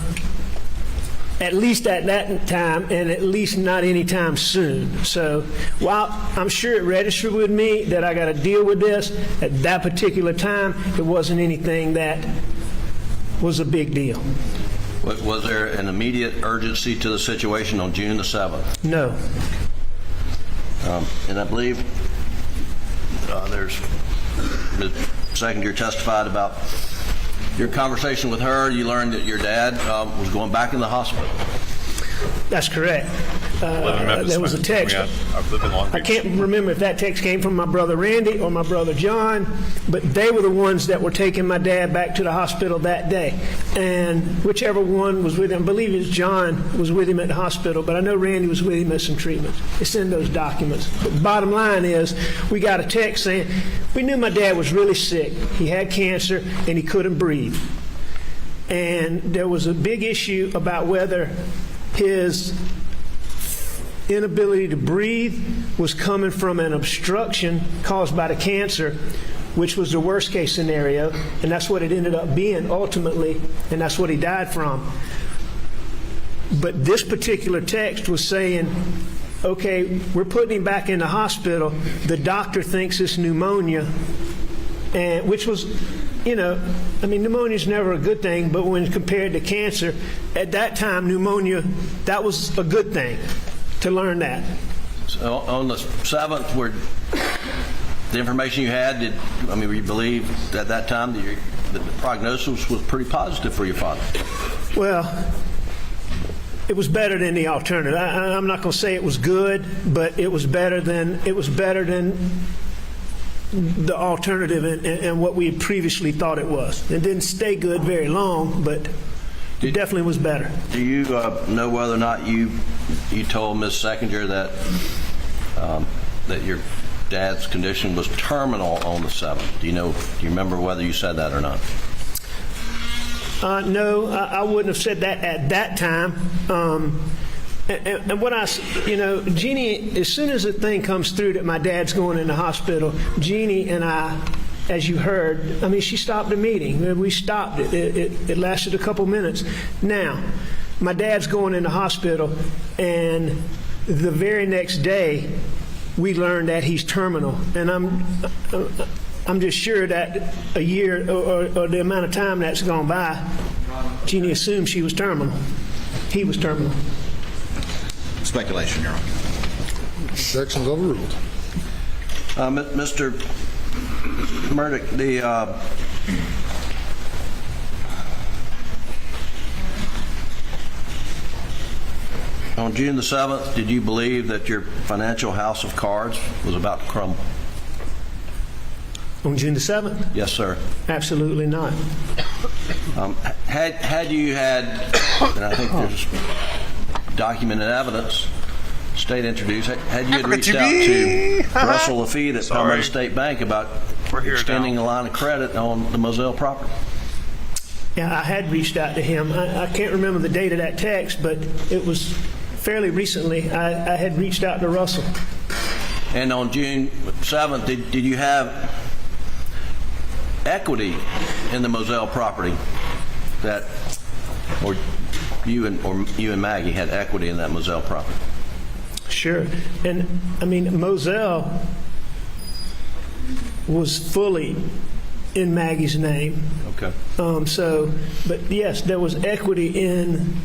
at least at that time, and at least not anytime soon. So while I'm sure it registered with me that I got to deal with this, at that particular time, it wasn't anything that was a big deal. Was there an immediate urgency to the situation on June the 7th? No. And I believe there's Ms. Seconder testified about your conversation with her. You learned that your dad was going back in the hospital. That's correct. There was a text. I can't remember if that text came from my brother Randy or my brother John, but they were the ones that were taking my dad back to the hospital that day. And whichever one was with him, I believe it was John was with him at the hospital, but I know Randy was with him at some treatments. It's in those documents. But the bottom line is, we got a text saying, we knew my dad was really sick. He had cancer and he couldn't breathe. And there was a big issue about whether his inability to breathe was coming from an obstruction caused by the cancer, which was the worst case scenario, and that's what it ended up being ultimately, and that's what he died from. But this particular text was saying, okay, we're putting him back in the hospital. The doctor thinks it's pneumonia, and which was, you know, I mean, pneumonia is never a good thing, but when compared to cancer, at that time, pneumonia, that was a good thing to learn that. So on the 7th, where the information you had, were you believe at that time that the prognosis was pretty positive for your father? Well, it was better than the alternative. I'm not going to say it was good, but it was better than the alternative and what we had previously thought it was. It didn't stay good very long, but it definitely was better. Do you know whether or not you told Ms. Seconder that that your dad's condition was terminal on the 7th? Do you remember whether you said that or not? No, I wouldn't have said that at that time. And what Jeannie, as soon as the thing comes through that my dad's going in the hospital, Jeannie and I, as you heard, she stopped the meeting. We stopped it. It lasted a couple minutes. Now, my dad's going in the hospital, and the very next day, we learned that he's terminal. And I'm just sure that a year or the amount of time that's gone by, Jeannie assumed she was terminal. He was terminal. Speculation, Your Honor. Objections overruled. Mr. Murdaugh, on June the 7th, did you believe that your financial house of cards was about to crumble? On June the 7th? Yes, sir. Absolutely not. Had you had, and I think there's documented evidence, state introduced, had you reached out to Russell Lafitte at Palmetto State Bank about extending a line of credit on the Moselle property? Yeah, I had reached out to him. I can't remember the date of that text, but it was fairly recently. I had reached out to Russell. And on June 7th, did you have equity in the Moselle property or you and Maggie had equity in that Moselle property? Sure. And Moselle was fully in Maggie's name. Okay. But yes, there was equity in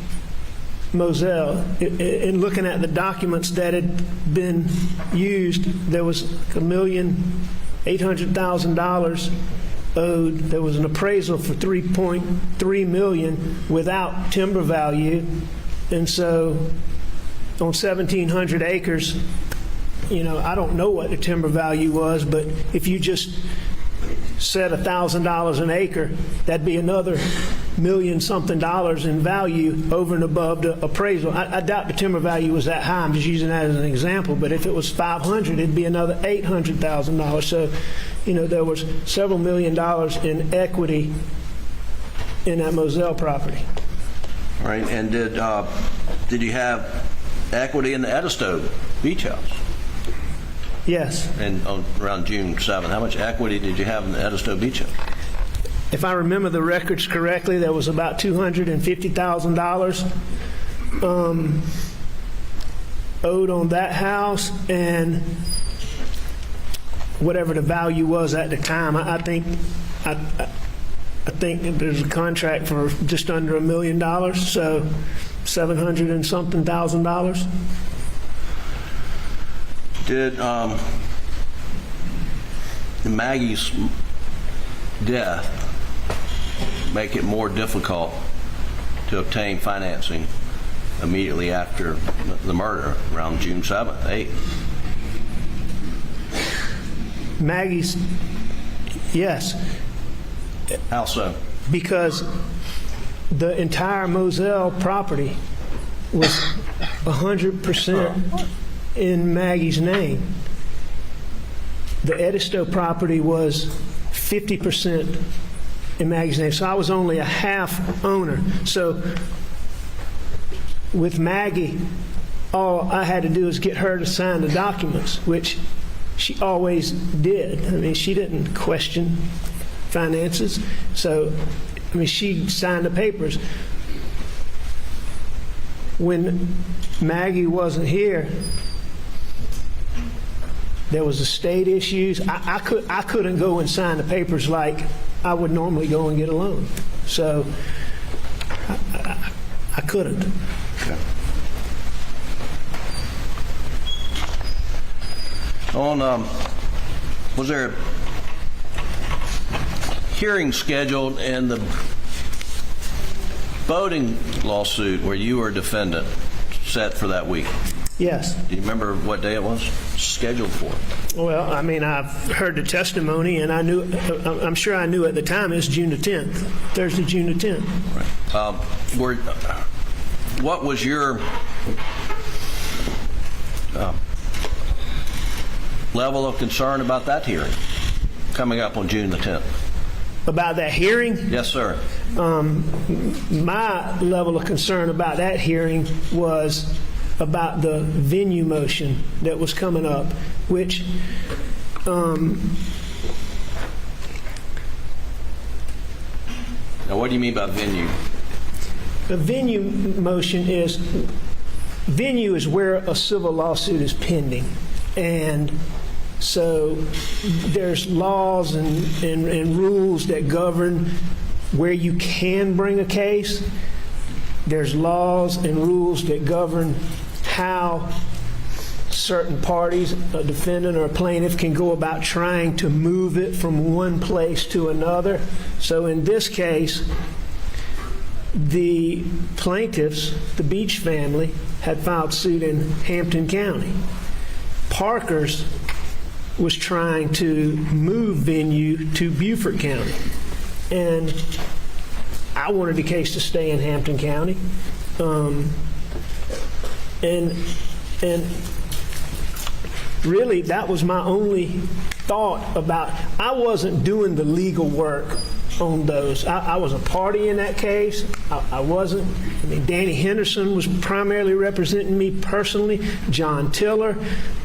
Moselle. In looking at the documents that had been used, there was $1,800,000 owed. There was an appraisal for $3.3 million without timber value, and so on 1,700 acres, I don't know what the timber value was, but if you just set $1,000 an acre, that'd be another $1,000,000-something in value over and above the appraisal. I doubt the timber value was that high. I'm just using that as an example. But if it was $500, it'd be another $800,000. So, there was several $1,000,000 in equity in that Moselle property. All right. And did you have equity in the Edisto Beach House? Yes. And around June 7th, how much equity did you have in the Edisto Beach House? If I remember the records correctly, there was about $250,000 owed on that house, and whatever the value was at the time. I think there's a contract for just under $1 million, so $700 and something thousand. Did Maggie's death make it more difficult to obtain financing immediately after the murder around June 7th, 8th? Maggie's, yes. How so? Because the entire Moselle property was 100% in Maggie's name. The Edisto property was 50% in Maggie's name. So I was only a half owner. So with Maggie, all I had to do was get her to sign the documents, which she always did. I mean, she didn't question finances. So, she signed the papers. When Maggie wasn't here, there was estate issues. I couldn't go and sign the papers like I would normally go and get a loan. So I couldn't. Okay. Was there a hearing scheduled in the boating lawsuit where you were a defendant set for that week? Yes. Do you remember what day it was scheduled for? Well, I've heard the testimony, and I'm sure I knew at the time it's June the 10th, Thursday, June the 10th. Right. What was your level of concern about that hearing coming up on June the 10th? About that hearing? Yes, sir. My level of concern about that hearing was about the venue motion that was coming up, which now what do you mean by venue? The venue motion is where a civil lawsuit is pending, and so there's laws and rules that govern where you can bring a case. There's laws and rules that govern how certain parties, a defendant or a plaintiff, can go about trying to move it from one place to another. So in this case, the plaintiffs, the Beach family, had filed suit in Hampton County. Parker's was trying to move venue to Beaufort County. And I wanted the case to stay in Hampton County. And really, that was my only thought about. I wasn't doing the legal work on those. I was a party in that case. I wasn't. Danny Henderson was primarily representing me personally. John Tiller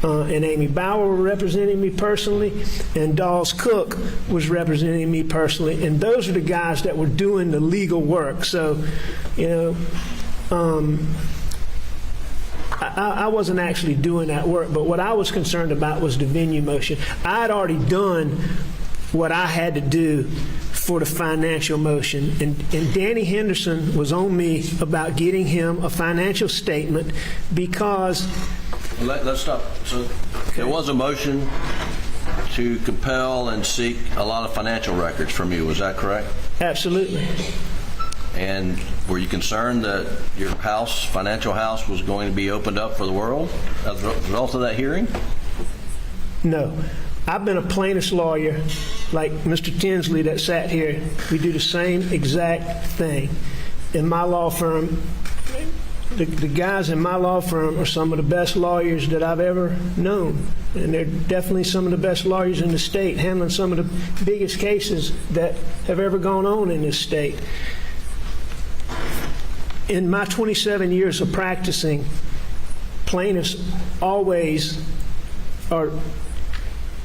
and Amy Bauer were representing me personally, and Dawes Cook was representing me personally. And those are the guys that were doing the legal work. So, I wasn't actually doing that work, but what I was concerned about was the venue motion. I had already done what I had to do for the financial motion. And Danny Henderson was on me about getting him a financial statement because... Let's stop. So there was a motion to compel and seek a lot of financial records from you. Was that correct? Absolutely. And were you concerned that your house, financial house, was going to be opened up for the world as a result of that hearing? No. I've been a plaintiff's lawyer like Mr. Tinsley that sat here. We do the same exact thing. In my law firm, the guys in my law firm are some of the best lawyers that I've ever known. And they're definitely some of the best lawyers in the state, handling some of the biggest cases that have ever gone on in this state. In my 27 years of practicing, plaintiffs always are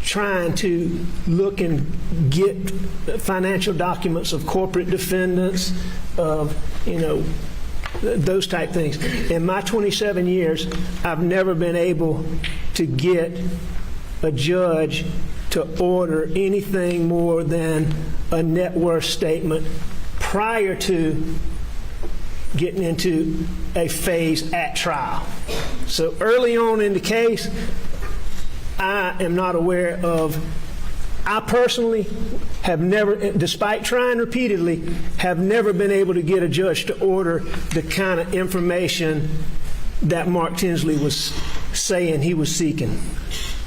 trying to look and get financial documents of corporate defendants, of, those type things. In my 27 years, I've never been able to get a judge to order anything more than a net worth statement prior to getting into a phase at trial. So early on in the case, I am not aware of, I personally have never, despite trying repeatedly, have never been able to get a judge to order the kind of information that Mark Tinsley was saying he was seeking.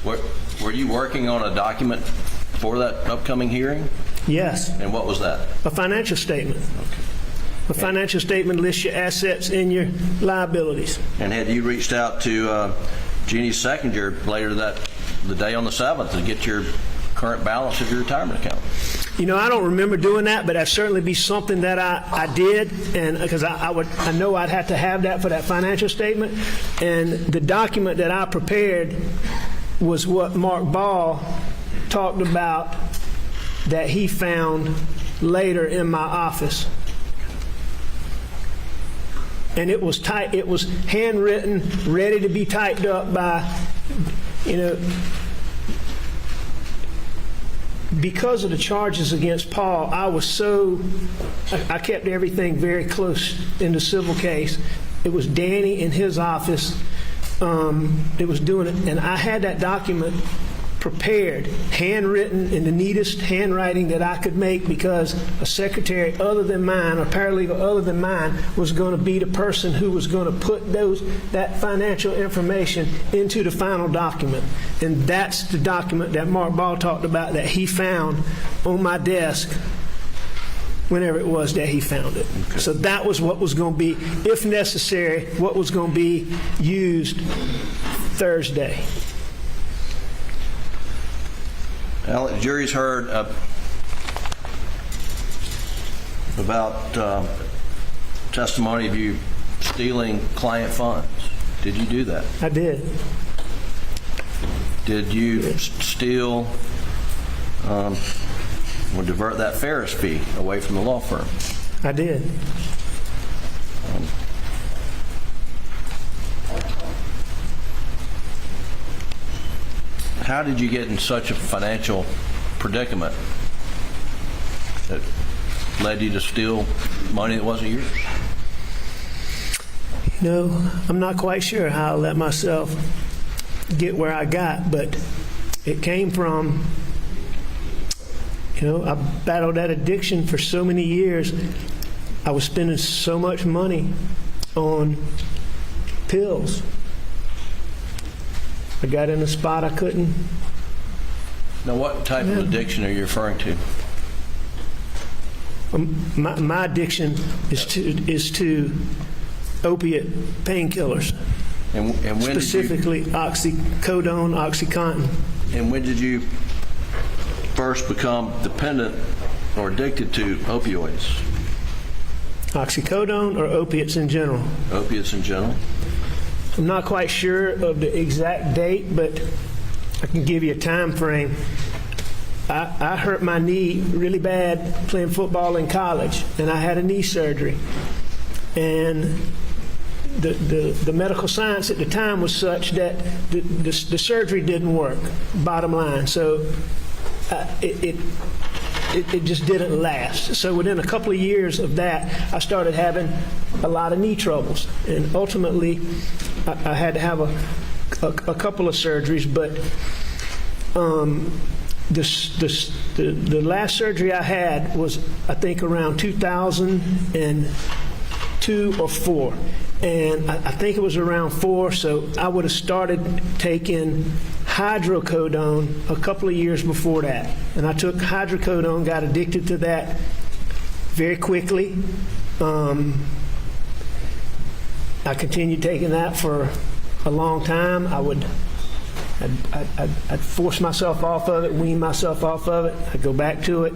Were you working on a document for that upcoming hearing? Yes. And what was that? A financial statement. Okay. A financial statement lists your assets and your liabilities. And had you reached out to Jeannie Seconder later the day on the 7th to get your current balance of your retirement account? I don't remember doing that, but that'd certainly be something that I did, and because I know I'd have to have that for that financial statement. And the document that I prepared was what Mark Ball talked about that he found later in my office. And it was handwritten, ready to be typed up by, because of the charges against Paul, I kept everything very close in the civil case. It was Danny in his office that was doing it, and I had that document prepared, handwritten in the neatest handwriting that I could make, because a secretary other than mine, or paralegal other than mine, was going to be the person who was going to put that financial information into the final document. And that's the document that Mark Ball talked about that he found on my desk whenever it was that he found it. Okay. So that was what was going to be, if necessary, what was going to be used Thursday. Well, the jury's heard about testimony of you stealing client funds. Did you do that? I did. Did you steal or divert that Ferris fee away from the law firm? I did. How did you get in such a financial predicament that led you to steal money that wasn't yours? I'm not quite sure how I let myself get where I got, but it came from, I battled that addiction for so many years. I was spending so much money on pills. I got in a spot I couldn't. Now, what type of addiction are you referring to? My addiction is to opiate painkillers, and when specifically oxycodone, OxyContin. And when did you first become dependent or addicted to opioids? Oxycodone or opiates in general? Opiates in general. I'm not quite sure of the exact date, but I can give you a time frame. I hurt my knee really bad playing football in college, and I had a knee surgery. And the medical science at the time was such that the surgery didn't work, bottom line. So it just didn't last. So within a couple of years of that, I started having a lot of knee troubles, and ultimately, I had to have a couple of surgeries. But the last surgery I had was, I think, around 2002 or 4. And I think it was around 4, so I would have started taking hydrocodone a couple of years before that. And I took hydrocodone, got addicted to that very quickly. I continued taking that for a long time. I'd force myself off of it, wean myself off of it. I'd go back to it.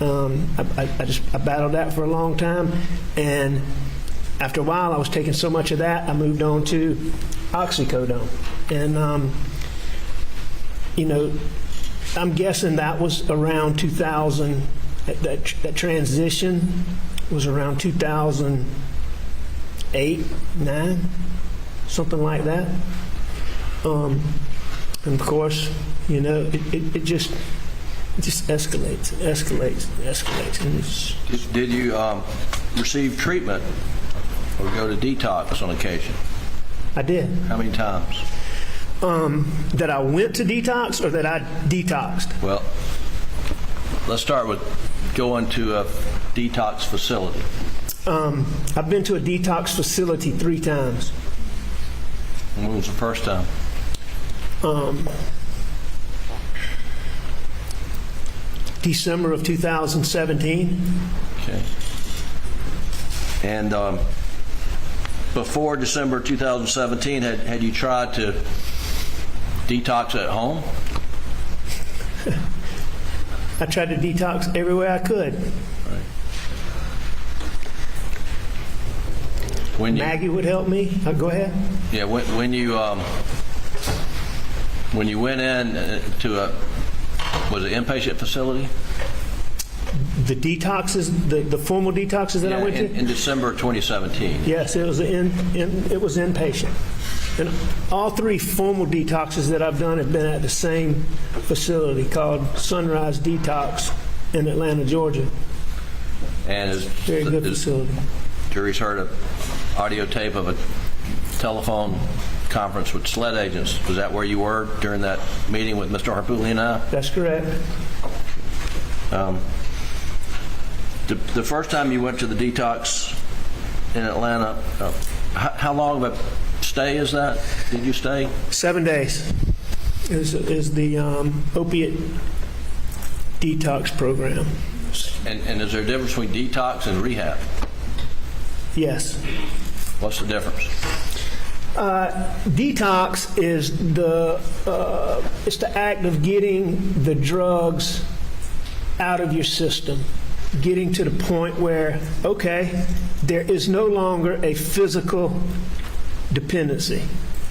I battled that for a long time, and after a while, I was taking so much of that, I moved on to oxycodone. And, I'm guessing that was around 2000, that transition was around 2008, 9, something like that. And of course, it just escalates and escalates and escalates. And Did you receive treatment or go to detox on occasion? I did. How many times? That I went to detox or that I detoxed? Well, let's start with going to a detox facility. I've been to a detox facility 3 times. When was the first time? December of 2017. Okay. And before December 2017, had you tried to detox at home? I tried to detox everywhere I could. Right. Maggie would help me. Go ahead. Yeah, when you went in to was it inpatient facility? The detoxes, the formal detoxes that I went to? In December 2017. Yes, it was inpatient. And all 3 formal detoxes that I've done have been at the same facility called Sunrise Detox in Atlanta, Georgia. And very good facility. Jury's heard an audio tape of a telephone conference with SLED agents. Was that where you were during that meeting with Mr. Harpootli and I? That's correct. The first time you went to the detox in Atlanta, how long of a stay is that? Did you stay? 7 days is the opiate detox program. And is there a difference between detox and rehab? Yes. What's the difference? Detox is it's the act of getting the drugs out of your system, getting to the point where, okay, there is no longer a physical dependency,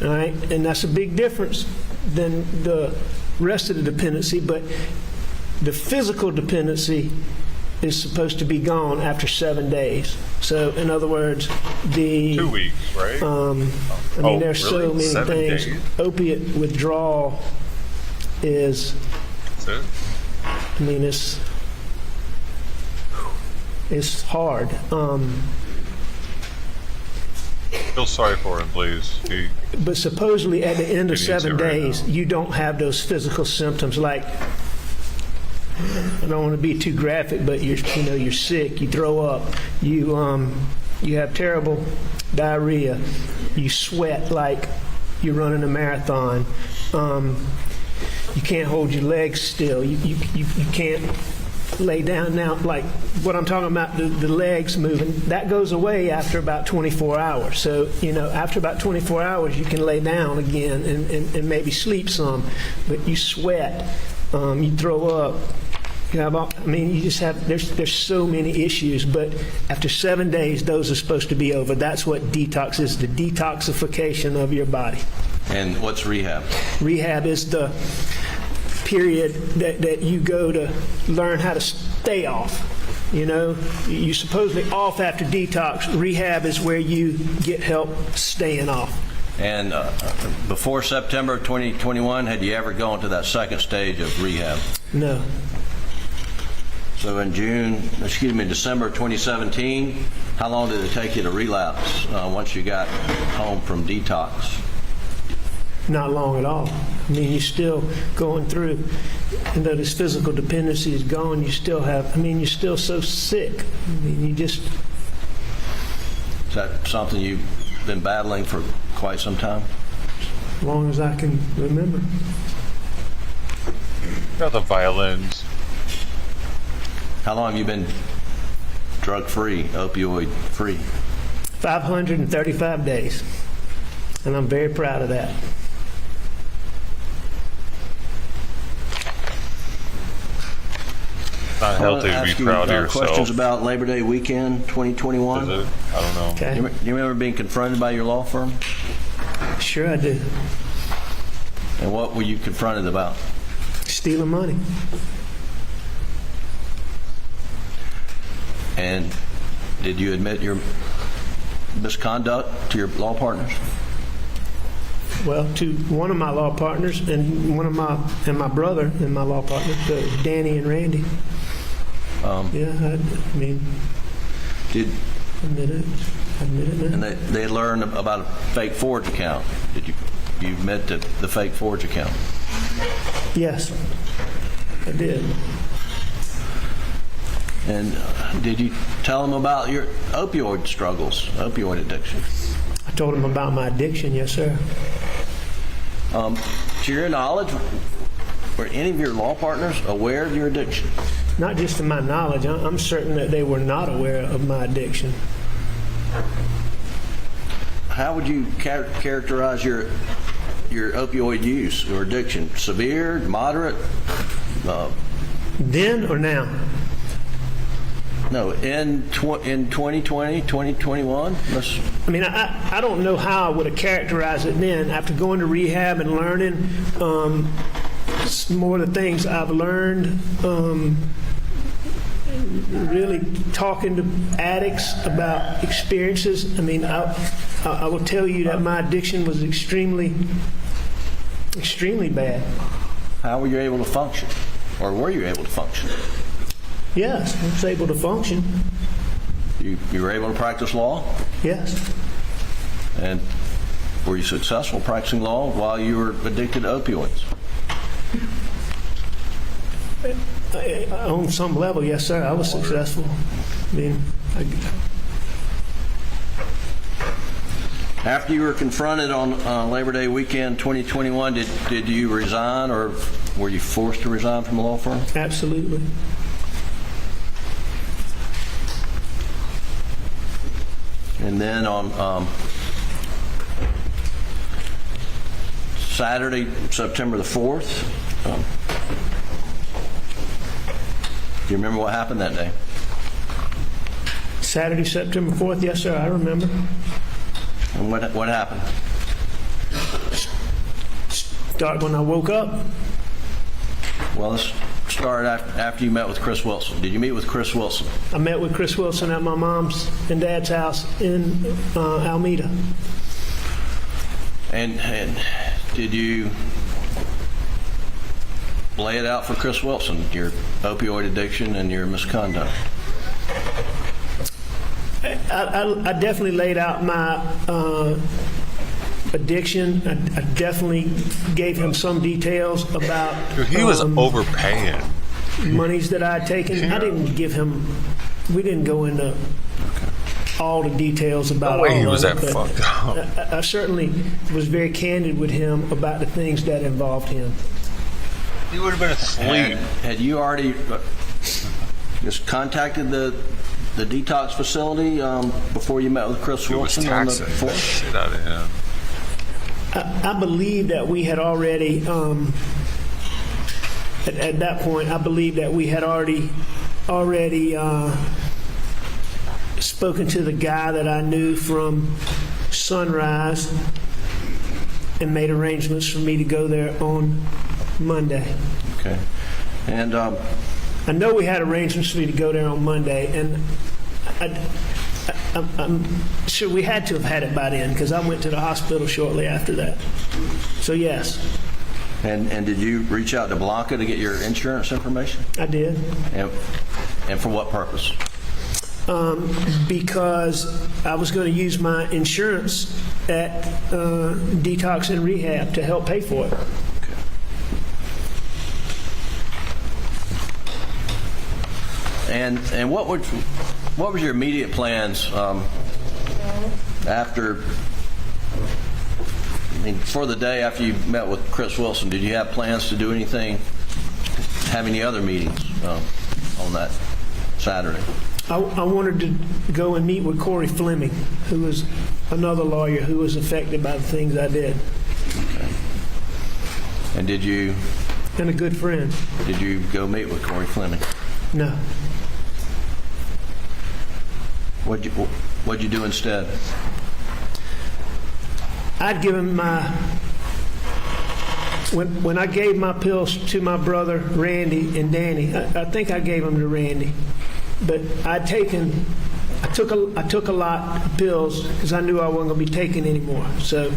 all right? And that's a big difference than the rest of the dependency, but the physical dependency is supposed to be gone after 7 days. So, in other words, 2 weeks, right? There's so many 7 things. days? Opiate withdrawal is. That's it? It's hard. Feel sorry for him, please. But supposedly at the end of 7 days, you don't have those physical symptoms like. I don't want to be too graphic, but you're sick, you throw up, you have terrible diarrhea, you sweat like you're running a marathon, you can't hold your legs still, you can't lay down. Now, like what I'm talking about, the legs moving, that goes away after about 24 hours. So, after about 24 hours, you can lay down again and maybe sleep some, but you sweat, you throw up. You just have, there's so many issues, but after 7 days, those are supposed to be over. That's what detox is, the detoxification of your body. And what's rehab? Rehab is the period that you go to learn how to stay off. You're supposedly off after detox. Rehab is where you get help staying off. And before September 2021, had you ever gone to that second stage of rehab? No. So in December 2017, how long did it take you to relapse once you got home from detox? Not long at all. I mean, you're still going through, even though this physical dependency is gone, you still have, I mean, you're still so sick. I mean, you just... Is that something you've been battling for quite some time? As long as I can remember. Got the violins. How long have you been drug-free, opioid-free? 535 days. And I'm very proud of that. Not healthy to be proud of yourself. Questions about Labor Day weekend 2021? Is it? I don't know. Okay. You remember being confronted by your law firm? Sure I do. And what were you confronted about? Stealing money. And did you admit your misconduct to your law partners? Well, to one of my law partners and my brother and my law partner, Danny and Randy. Yeah, I mean, did admit it. And they learned about a fake forge account. Did you admit to the fake forge account? Yes, I did. And did you tell them about your opioid struggles, opioid addiction? I told them about my addiction, yes, sir. To your knowledge, were any of your law partners aware of your addiction? Not just to my knowledge. I'm certain that they were not aware of my addiction. How would you characterize your opioid use or addiction? Severe, moderate? Then or now? No, in 2020, 2021? I mean, I don't know how I would have characterized it then. After going to rehab and learning more of the things I've learned, really talking to addicts about experiences. I mean, I will tell you that my addiction was extremely, extremely bad. How were you able to function? Or were you able to function? Yes, I was able to function. You were able to practice law? Yes. And were you successful practicing law while you were addicted to opioids? On some level, yes, sir. I was successful. I mean, after you were confronted on Labor Day weekend 2021, did you resign, or were you forced to resign from the law firm? Absolutely. And then on Saturday, September the 4th, do you remember what happened that day? Saturday, September 4th, yes, sir, I remember. And what happened? Start when I woke up. Well, let's start after you met with Chris Wilson. Did you meet with Chris Wilson? I met with Chris Wilson at my mom's and dad's house in Alameda. And did you lay it out for Chris Wilson, your opioid addiction and your misconduct? I definitely laid out my addiction. I definitely gave him some details about. Dude, he was overpaying. Monies that I had taken. Yeah. I didn't give him. We didn't go into all the details about. No way all he was of that it, fucked up. I certainly was very candid with him about the things that involved him. He would have been asleep. Had you already just contacted the detox facility before you met with Chris Wilson on the 4th? Shit out of him. I believe that we had already, at that point, I believe that we had already spoken to the guy that I knew from Sunrise and made arrangements for me to go there on Monday. Okay. And I know we had arrangements for me to go there on Monday, and I'm sure we had to have had it by then because I went to the hospital shortly after that. So yes. And did you reach out to Blanca to get your insurance information? I did. And And for what purpose? Because I was going to use my insurance at Detox and Rehab to help pay for it. And what was your immediate plans after? I mean, for the day after you met with Chris Wilson, did you have plans to do anything? Have any other meetings on that Saturday? I wanted to go and meet with Corey Fleming, who was another lawyer who was affected by the things I did. Okay. And did you? And a good friend. Did you go meet with Corey Fleming? No. What'd you do instead? I'd given my, when I gave my pills to my brother Randy and Danny, I think I gave them to Randy, but I took a lot of pills because I knew I wasn't going to be taking anymore. So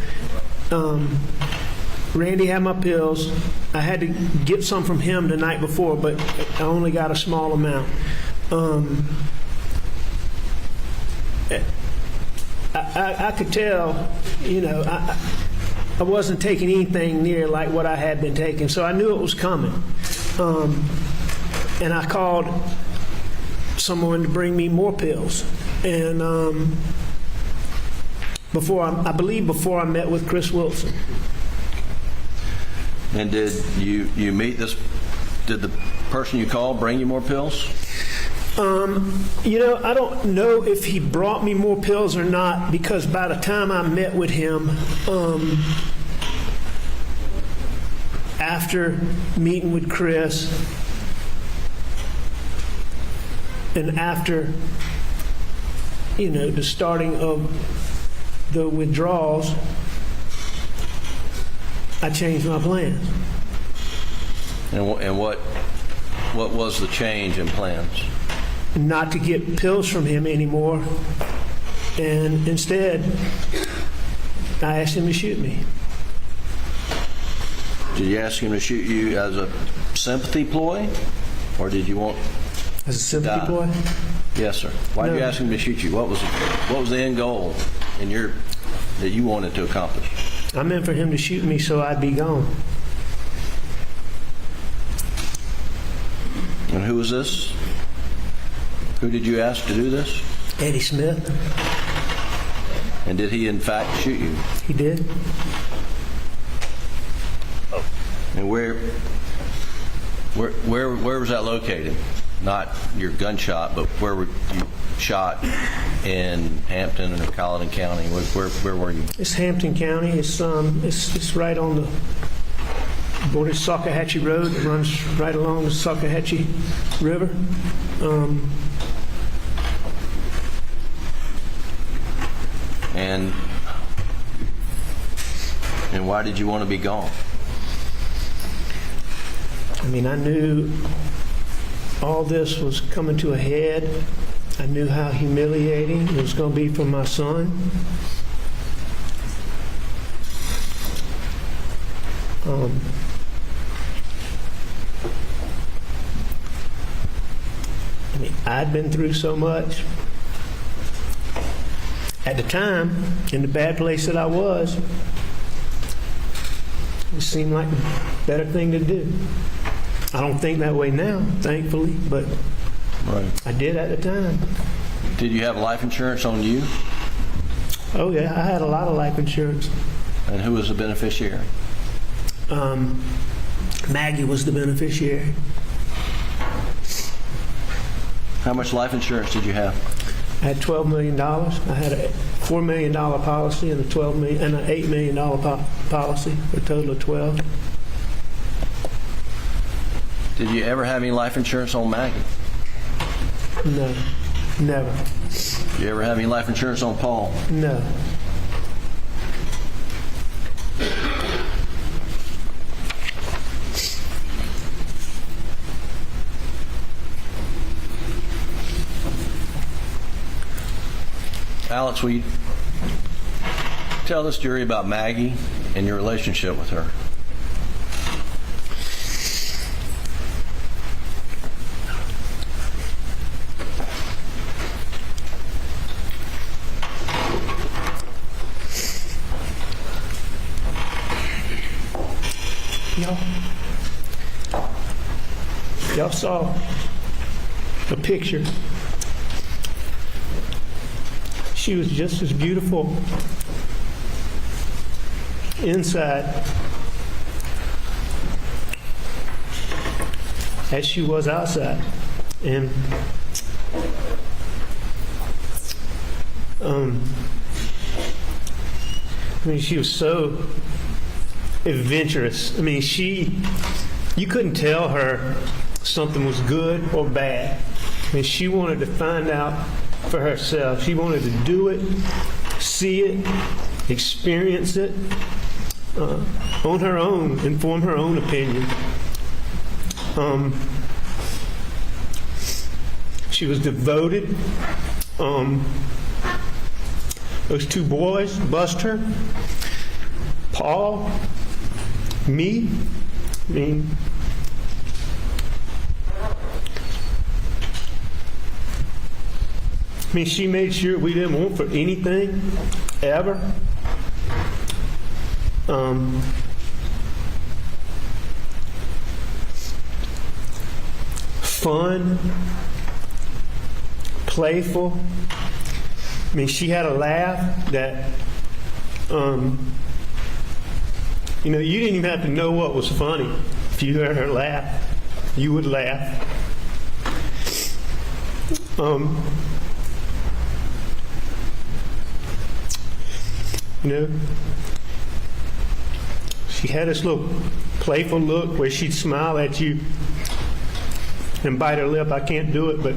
Randy had my pills. I had to get some from him the night before, but I only got a small amount. I could tell, you know, I wasn't taking anything near like what I had been taking, so I knew it was coming. And I called someone to bring me more pills. And before I met with Chris Wilson. And did you meet this? Did the person you called bring you more pills? You know, I don't know if he brought me more pills or not, because by the time I met with him, after meeting with Chris and after, you know, the starting of the withdrawals, I changed my plans. And what was the change in plans? Not to get pills from him anymore, and instead I asked him to shoot me. Did you ask him to shoot you as a sympathy ploy, or did you want as a sympathy ploy? Yes, sir. Why did you ask him to shoot you? What was the end goal in that you wanted to accomplish? I meant for him to shoot me so I'd be gone. And who was this? Who did you ask to do this? Eddie Smith. And did he in fact shoot you? He did. And where was that located? Not your gunshot, but where were you shot in Hampton or Colleton County? Where were you? It's Hampton County. It's right on the border of Salkehatchie Road. It runs right along the Salkehatchie River. And why did you want to be gone? I mean, I knew all this was coming to a head. I knew how humiliating it was going to be for my son. I mean, I'd been through so much. At the time, in the bad place that I was, it seemed like the better thing to do. I don't think that way now, thankfully, but I did at the time. Did you have life insurance on you? Oh, yeah, I had a lot of life insurance. And who was the beneficiary? Maggie was the beneficiary. How much life insurance did you have? I had $12 million. I had a $4 million policy and an $8 million policy, for a total of 12. Did you ever have any life insurance on Maggie? No, never. Did you ever have any life insurance on Paul? No. Alex, will you tell this jury about Maggie and your relationship with her? Y'all saw a picture. She was just as beautiful inside as she was outside. And I mean, she was so adventurous. I mean, you couldn't tell her something was good or bad. I mean, she wanted to find out for herself. She wanted to do it, see it, experience it on her own and form her own opinion. She was devoted. Those two boys, Buster, Paul, me, I mean, she made sure we didn't want for anything, ever. Fun, playful. I mean, she had a laugh that, you know, you didn't even have to know what was funny. If you heard her laugh, you would laugh. You know, she had this little playful look where she'd smile at you and bite her lip. I can't do it, but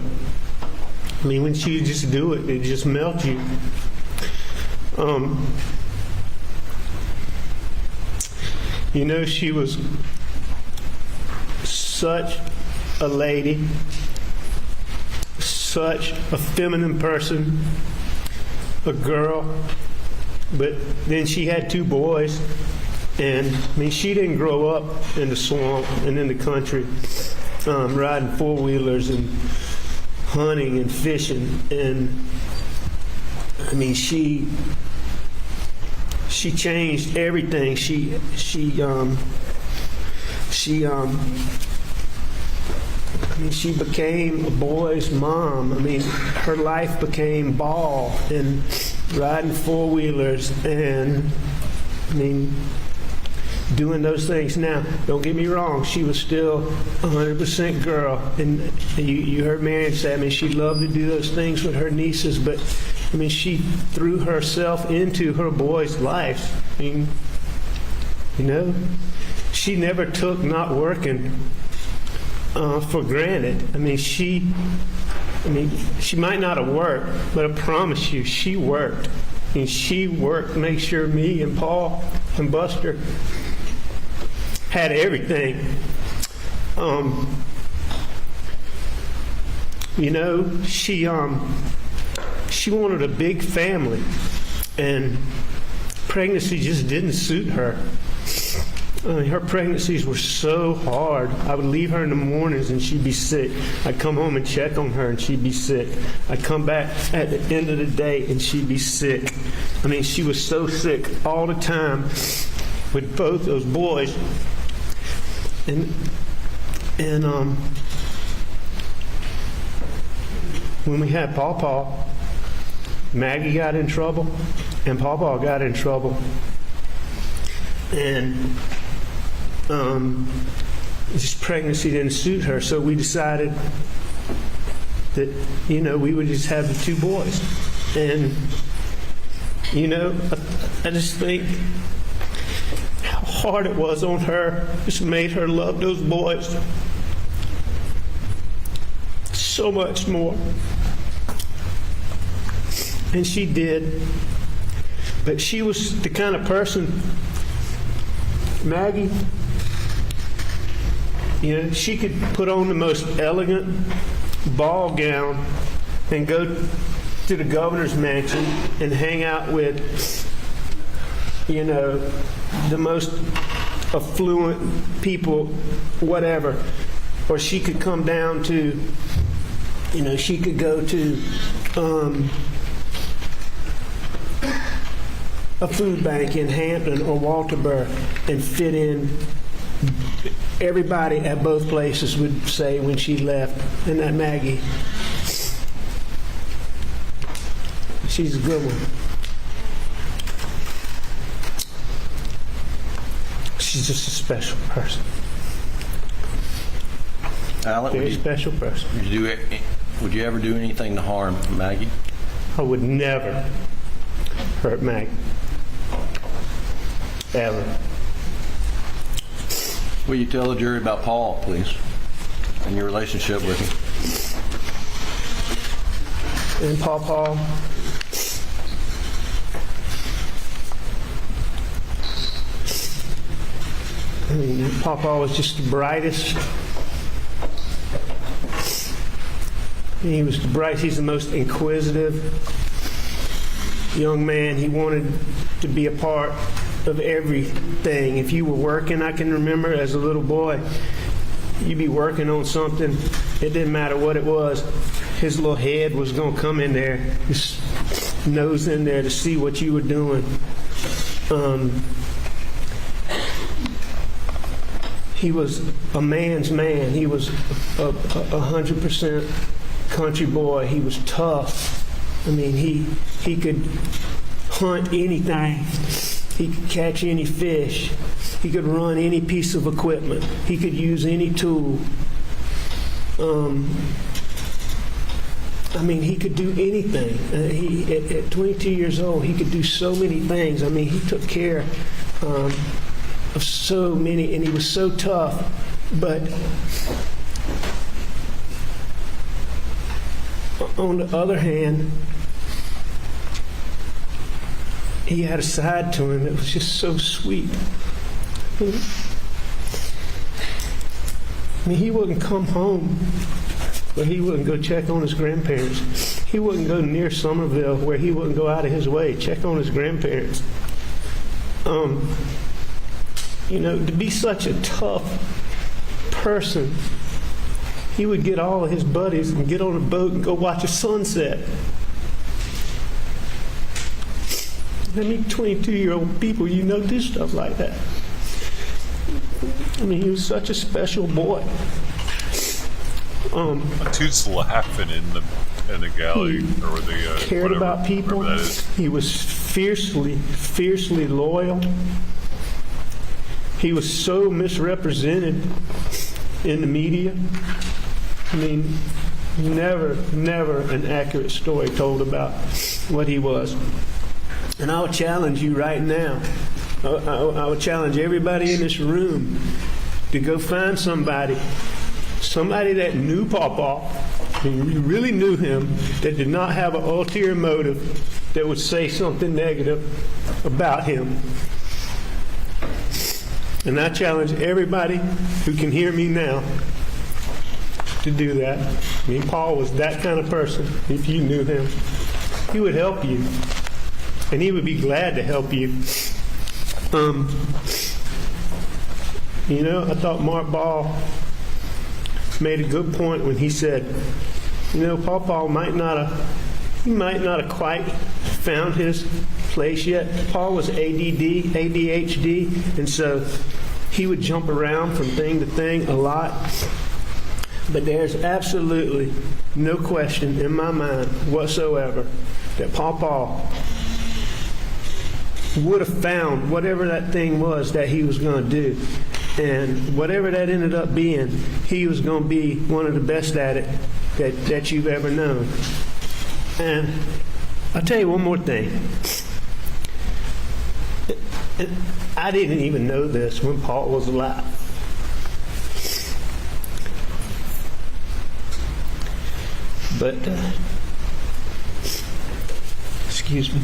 I mean, when she just do it, it just melts you. You know, she was such a lady, such a feminine person, a girl, but then she had two boys, and I mean, she didn't grow up in the swamp and in the country, riding four-wheelers and hunting and fishing, and I mean, she changed everything. She became a boy's mom. I mean, her life became ball and riding four-wheelers and, I mean, doing those things. Now, don't get me wrong, she was still 100% girl. And you heard Marion say, I mean, she loved to do those things with her nieces, but, I mean, she threw herself into her boy's life. I mean, you know, she never took not working for granted. I mean, she might not have worked, but I promise you, she worked. And she worked to make sure me and Paul and Buster had everything. You know, she wanted a big family, and pregnancy just didn't suit her. Her pregnancies were so hard. I would leave her in the mornings and she'd be sick. I'd come home and check on her and she'd be sick. I'd come back at the end of the day and she'd be sick. I mean, she was so sick all the time with both those boys. And when we had Paw, Maggie got in trouble and Paw got in trouble. And this pregnancy didn't suit her, so we decided that, you know, we would just have the two boys. And, you know, I just think how hard it was on her. Just made her love those boys so much more. And she did. But she was the kind of person, Maggie, you know, she could put on the most elegant ball gown and go to the governor's mansion and hang out with, you know, the most affluent people, whatever. Or she could come down to, you know, she could go to a food bank in Hampton or Walterboro and fit in everybody at both places would say when she left, and that Maggie, she's a good one. She's just a special person. Alec, Very special person. Would you ever do anything to harm Maggie? I would never hurt Maggie. Ever. Will you tell the jury about Paul, please, and your relationship with him? And Paul. I mean, Paul was just the brightest. He was the brightest. He's the most inquisitive young man. He wanted to be a part of everything. If you were working, I can remember as a little boy, you'd be working on something. It didn't matter what it was. His little head was going to come in there, his nose in there to see what you were doing. He was a man's man. He was a 100% country boy. He was tough. I mean, he could hunt anything. He could catch any fish. He could run any piece of equipment. He could use any tool. I mean, he could do anything. At 22 years old, he could do so many things. I mean, he took care of so many, and he was so tough. But on the other hand, he had a side to him that was just so sweet. I mean, he wouldn't come home, but he wouldn't go check on his grandparents. He wouldn't go near Somerville where he wouldn't go out of his way, check on his grandparents. You know, to be such a tough person, he would get all of his buddies and get on a boat and go watch a sunset. I mean, 22-year-old people, you know, do stuff like that. I mean, he was such a special boy. Dude's laughing in the galley or the cared whatever, about people. That is. He was fiercely loyal. He was so misrepresented in the media. I mean, never an accurate story told about what he was. And I would challenge you right now. I would challenge everybody in this room to go find somebody that knew Pawpaw, who really knew him, that did not have an ulterior motive, that would say something negative about him. And I challenge everybody who can hear me now to do that. I mean, Paul was that kind of person. If you knew him, he would help you. And he would be glad to help you. You know, I thought Mark Ball made a good point when he said, you know, Paul might not have quite found his place yet. Paul was ADHD, and so he would jump around from thing to thing a lot. But there's absolutely no question in my mind whatsoever that Paul would have found whatever that thing was that he was going to do. And whatever that ended up being, he was going to be one of the best at it that you've ever known. And I'll tell you one more thing. I didn't even know this when Paul was alive. But, excuse me.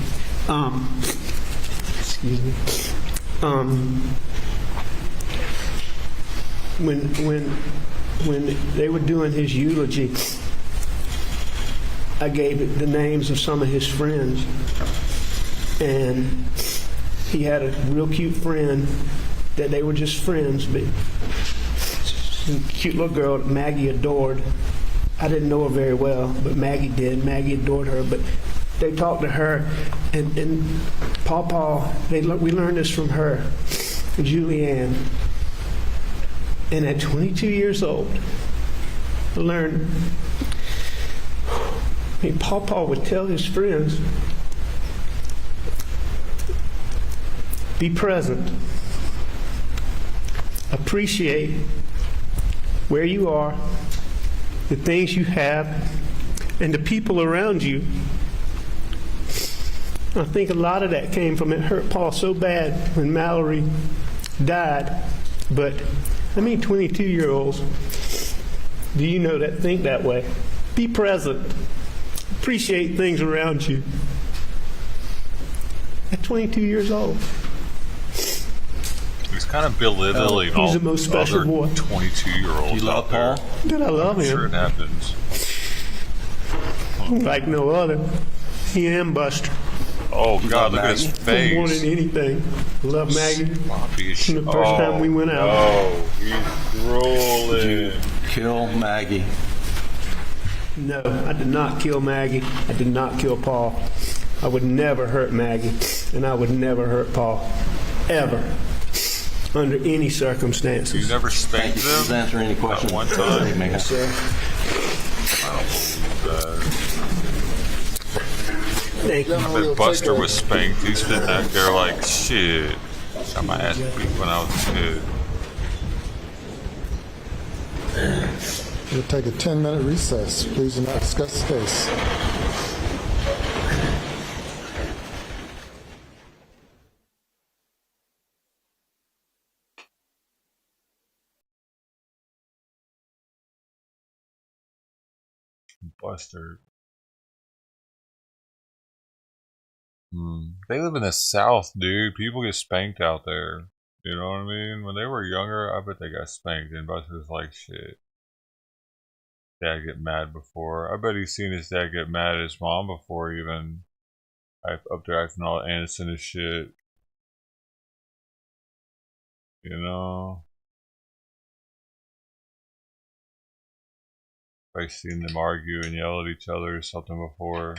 When they were doing his eulogy, I gave the names of some of his friends, and he had a real cute friend that they were just friends, but a cute little girl that Maggie adored. I didn't know her very well, but Maggie did. Maggie adored her, but they talked to her, and Paul, we learned this from her, Julianne. And at 22 years old, I learned, Pawpaw would tell his friends, be present, appreciate where you are, the things you have, and the people around you. I think a lot of that came from it hurt Paul so bad when Mallory died. But 22-year-olds, do you know that think that way? Be present. Appreciate things around you. At 22 years old. He's kind of belittling He's all the most special other boy. 22-year-olds. Do you love out there. Paul? Did I love I'm him? sure it happens. Like no other. He and Buster. Oh God, look at his More than face. anything. Love Maggie. Sloppy as shit. The first time we went out. Oh, he's rolling. Did you kill Maggie? No, I did not kill Maggie. I did not kill Paul. I would never hurt Maggie, and I would never hurt Paul. Ever. Under any circumstances. You never spanked Thank you for them? answering any questions. Not one time. Yes, sir. I don't believe that. Thank you. I bet Buster was spanked. He's been back there like, shit. Got my ass beat when I was a kid. We'll take a 10-minute recess. Please do not discuss space. Buster. They live in the South, dude. People get spanked out there. You know what I mean? When they were younger, I bet they got spanked. And Buster was like, shit. Dad get mad before. I bet he's seen his dad get mad at his mom before even. Up there acting all innocent as shit. You know? I've seen them argue and yell at each other or something before.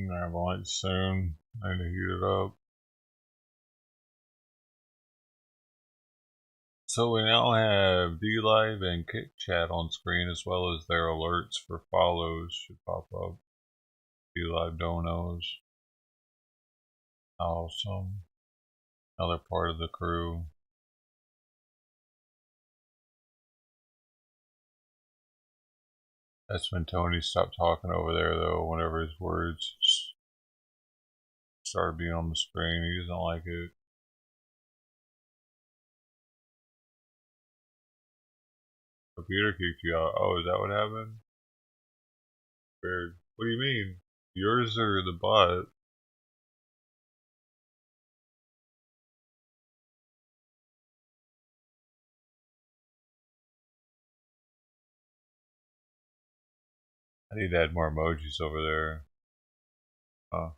I'm gonna have lunch soon. I need to heat it up. So we now have DLive and KickChat on screen, as well as their alerts for follows should pop up. DLive donos. Awesome. Another part of the crew. That's when Tony stopped talking over there, though, whenever his words started being on the screen. He doesn't like it. Computer kicked you out. Oh, is that what happened? Weird. What do you mean? Yours or the bot? I need to add more emojis over there. Oh.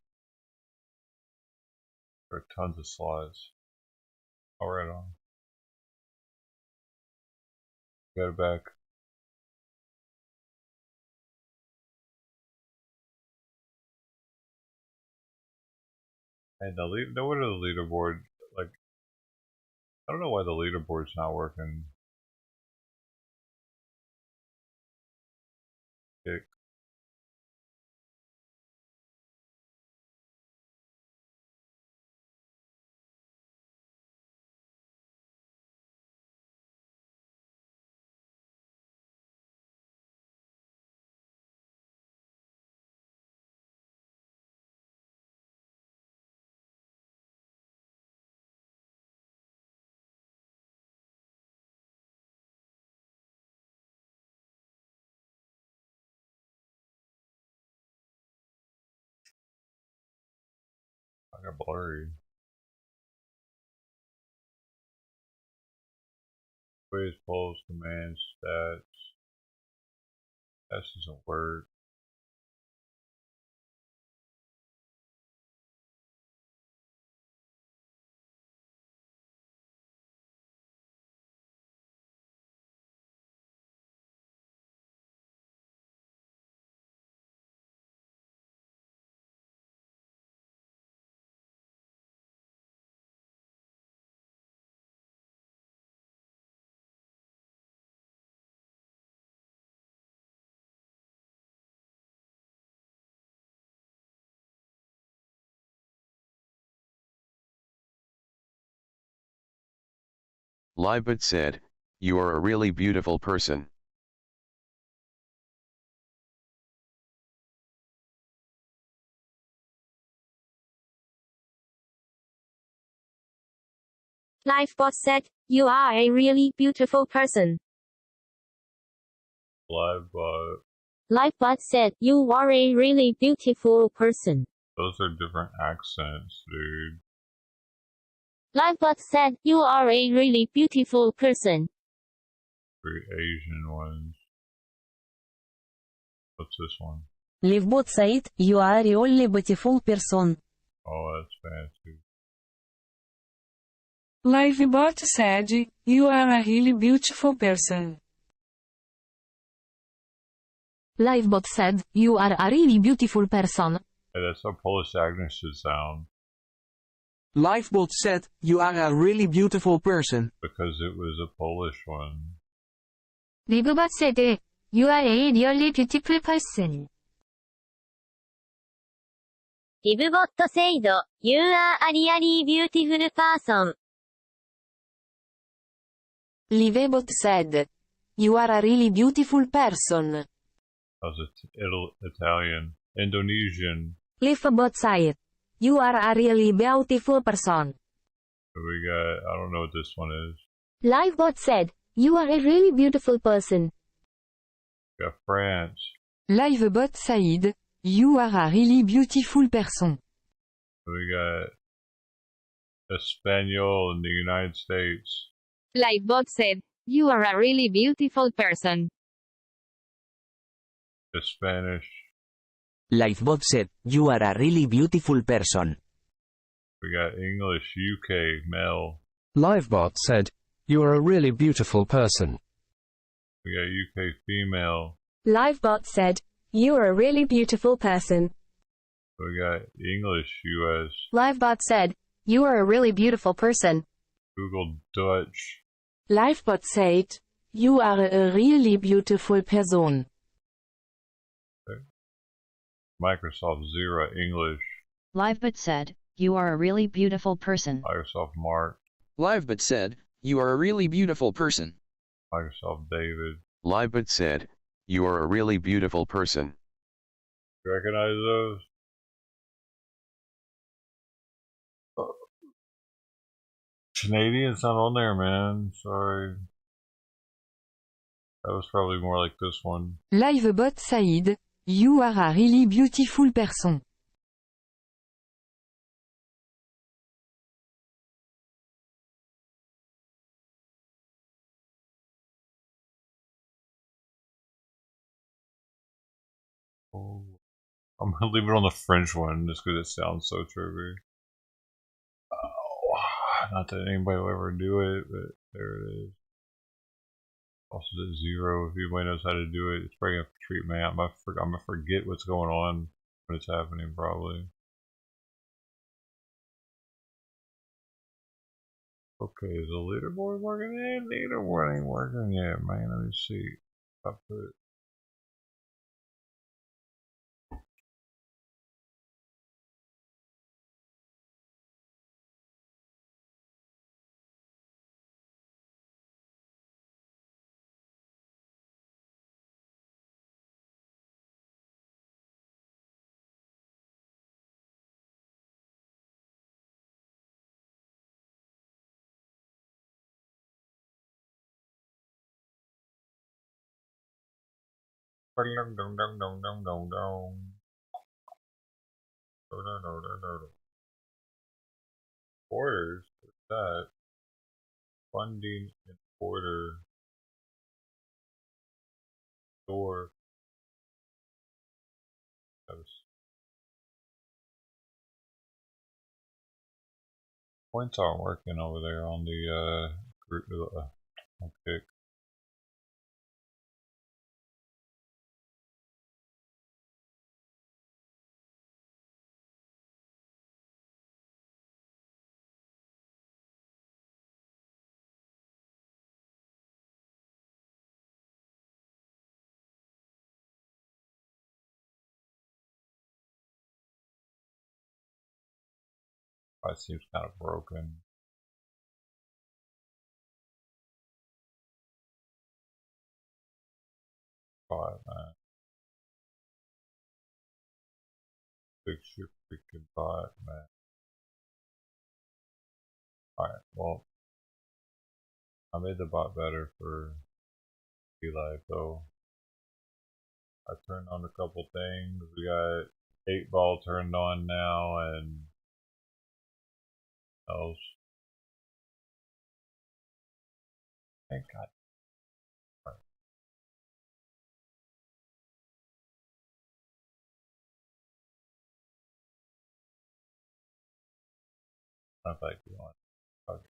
There are tons of slots. Oh, right on. Got it back. And the lead, no wonder the leaderboard, like, I don't know why the leaderboard's not working. Kick. I got blurry. Quiz, polls, commands, stats. That doesn't work. Libet said, "You are a really beautiful person." Livebot said, "You are a really beautiful person." Livebot. Livebot said, "You are a really beautiful person." Those are different accents, dude. Livebot said, "You are a really beautiful person." Three Asian ones. What's this one? Livebot said, "You are a really beautiful person." Oh, that's fancy. Livebot said, "You are a really beautiful person." Livebot said, "You are a really beautiful person." Hey, that's how Polish Agnes should sound. Livebot said, "You are a really beautiful person." Because it was a Polish one. Livebot said, "You are a really beautiful person." Livebot said, "You are a really beautiful person." Livebot said, "You are a really beautiful person." How's it Italian? Indonesian. Livebot said, "You are a really beautiful person." We got, I don't know what this one is. Livebot said, "You are a really beautiful person." We got France. Livebot said, "You are a really beautiful person." We got Espanol in the United States. Livebot said, "You are a really beautiful person." Spanish. Livebot said, "You are a really beautiful person." We got English, UK, male. Livebot said, "You are a really beautiful person." We got UK, female. Livebot said, "You are a really beautiful person." We got English, US. Livebot said, "You are a really beautiful person." Google, Dutch. Livebot said, "You are a really beautiful person." Microsoft, Zero, English. Livebot said, "You are a really beautiful person." Microsoft, Mark. Livebot said, "You are a really beautiful person." Microsoft, David. Livebot said, "You are a really beautiful person." You recognize those? Canadian's not on there, man. Sorry. That was probably more like this one. Livebot said, "You are a really beautiful person." Oh. I'm gonna leave it on the French one just because it sounds so trippy. Oh, not that anybody will ever do it, but there it is. Also at zero, if anybody knows how to do it, it's probably gonna treat me. I'm gonna forget what's going on when it's happening, probably. Okay, is the leaderboard working yet? Leaderboard ain't working yet, man. Let me see. I put orders. What's that? Funding and order. Store. Points aren't working over there on the group kick. It seems kind of broken. Alright, man. Fix your freaking bot, man. Alright, well, I made the bot better for Eli, so I turned on a couple things. We got 8-ball turned on now, and else. Thank God. Right. I think you want. Okay.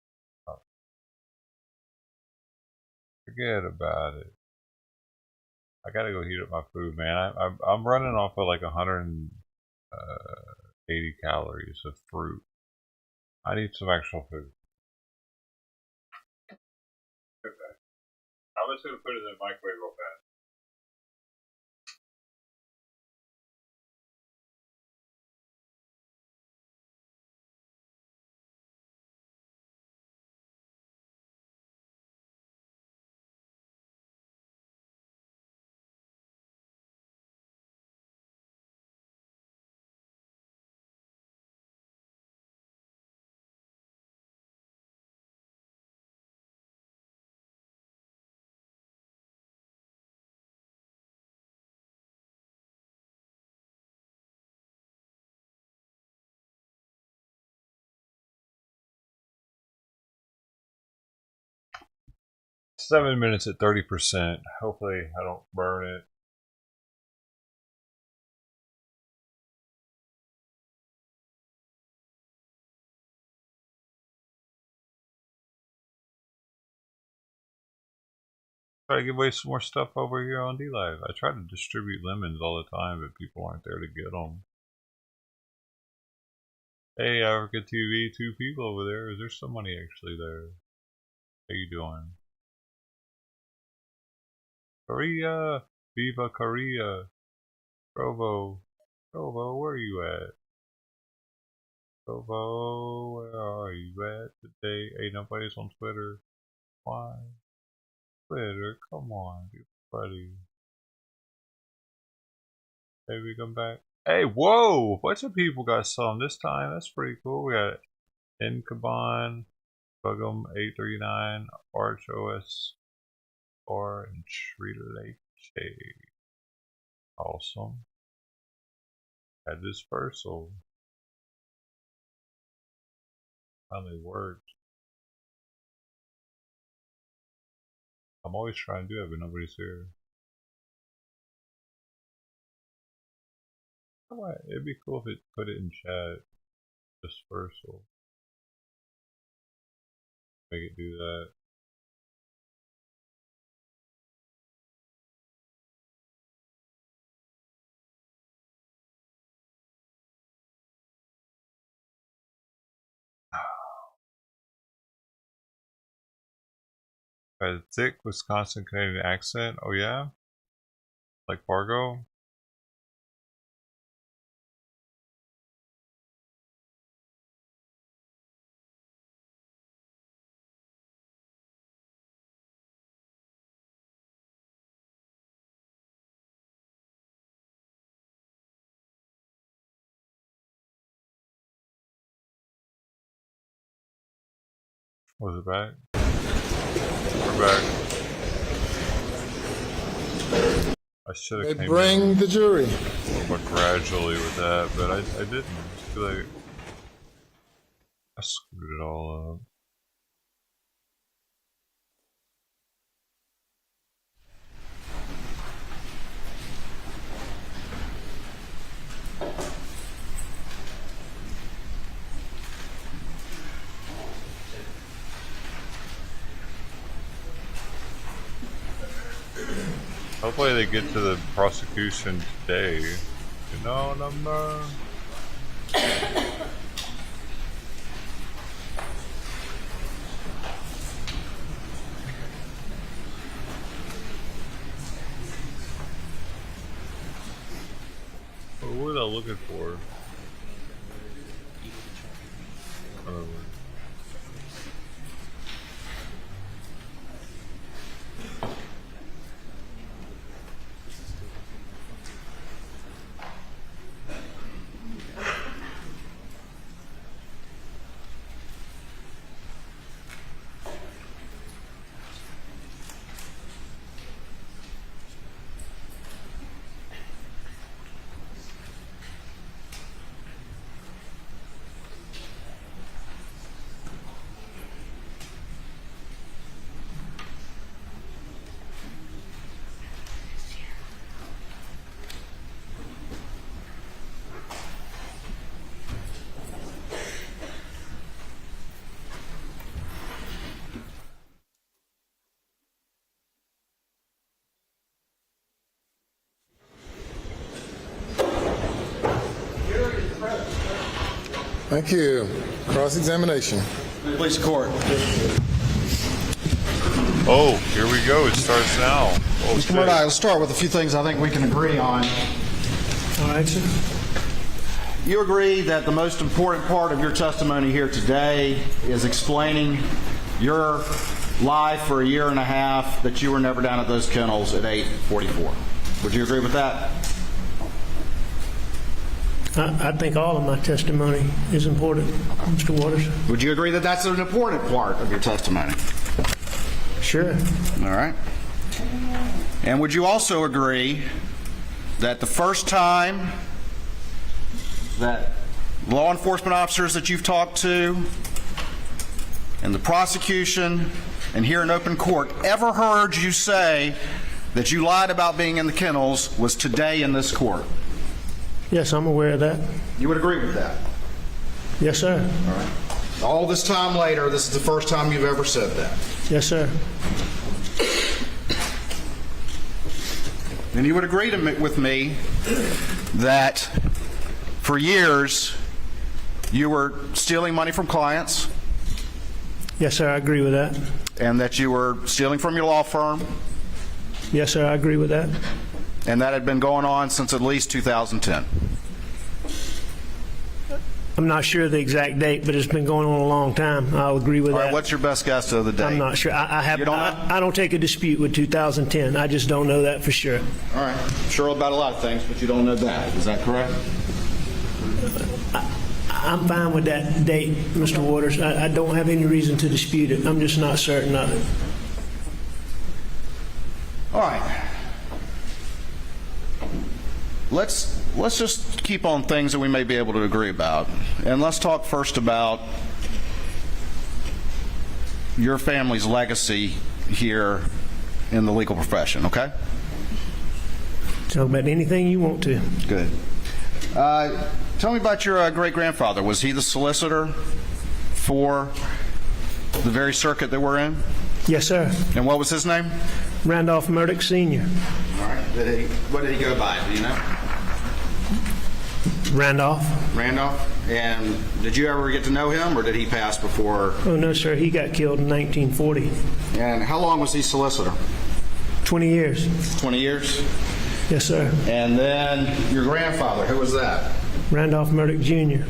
Oh. Forget about it. I gotta go heat up my food, man. I'm running off of like 180 calories of fruit. I need some actual food. Okay. I'm just gonna put it in the microwave real fast. Seven minutes at 30%. Hopefully I don't burn it. Try to give away some more stuff over here on D-Live. I try to distribute lemons all the time, but people aren't there to get them. Hey, Africa TV, 2 people over there. Is there somebody actually there? How you doing? Korea! Viva Korea! Provo, where are you at? Provo, where are you at today? Hey, nobody's on Twitter. Why? Twitter, come on, buddy. Maybe come back. Hey, whoa! A bunch of people got some this time. That's pretty cool. We got Inkaban, Bugum 839, Arch OS 4, and Sri Leche. Awesome. Had dispersal. Finally worked. I'm always trying to do it, but nobody's here. It'd be cool if it put it in chat. Dispersal. Make it do that. Had a thick Wisconsin Canadian accent. Oh yeah? Like Fargo? Was it back? We're back. I should have came bring the jury. a little more gradually with that, but I didn't. I feel like I screwed it all up. Hopefully they get to the prosecution today. You know, number. What are they looking for? Thank you. Cross-examination. Please, court. Oh, here we go. It starts now. Mr. Murdaugh, let's start with a few things I think we can agree on. All right, sir. You agree that the most important part of your testimony here today is explaining your life for a year and a half, that you were never down at those kennels at 8:44. Would you agree with that? I think all of my testimony is important, Mr. Waters. Would you agree that that's an important part of your testimony? Sure. All right. And would you also agree that the first time that law enforcement officers that you've talked to and the prosecution and here in open court ever heard you say that you lied about being in the kennels was today in this court? Yes, I'm aware of that. You would agree with that? Yes, sir. All right. All this time later, this is the first time you've ever said that? Yes, sir. And you would agree with me that for years you were stealing money from clients? Yes, sir, I agree with that. And that you were stealing from your law firm? Yes, sir, I agree with that. And that had been going on since at least 2010? I'm not sure the exact date, but it's been going on a long time. I'll agree with All right, that. what's your best guess of the date? I'm not sure. You don't know? I don't take a dispute with 2010. I just don't know that for sure. All right. Sure about a lot of things, but you don't know that. Is that correct? I'm fine with that date, Mr. Waters. I don't have any reason to dispute it. I'm just not certain of it. All right. Let's just keep on things that we may be able to agree about. And let's talk first about your family's legacy here in the legal profession, okay? Talk about anything you want to. Good. Tell me about your great-grandfather. Was he the solicitor for the very circuit that we're in? Yes, sir. And what was his name? Randolph Murdaugh, Sr. All right. What did he go by? Do you know? Randolph. Randolph? And did you ever get to know him, or did he pass before? Oh, no, sir. He got killed in 1940. And how long was he solicitor? 20 years. 20 years? Yes, sir. And then your grandfather, who was that? Randolph Murdaugh, Jr.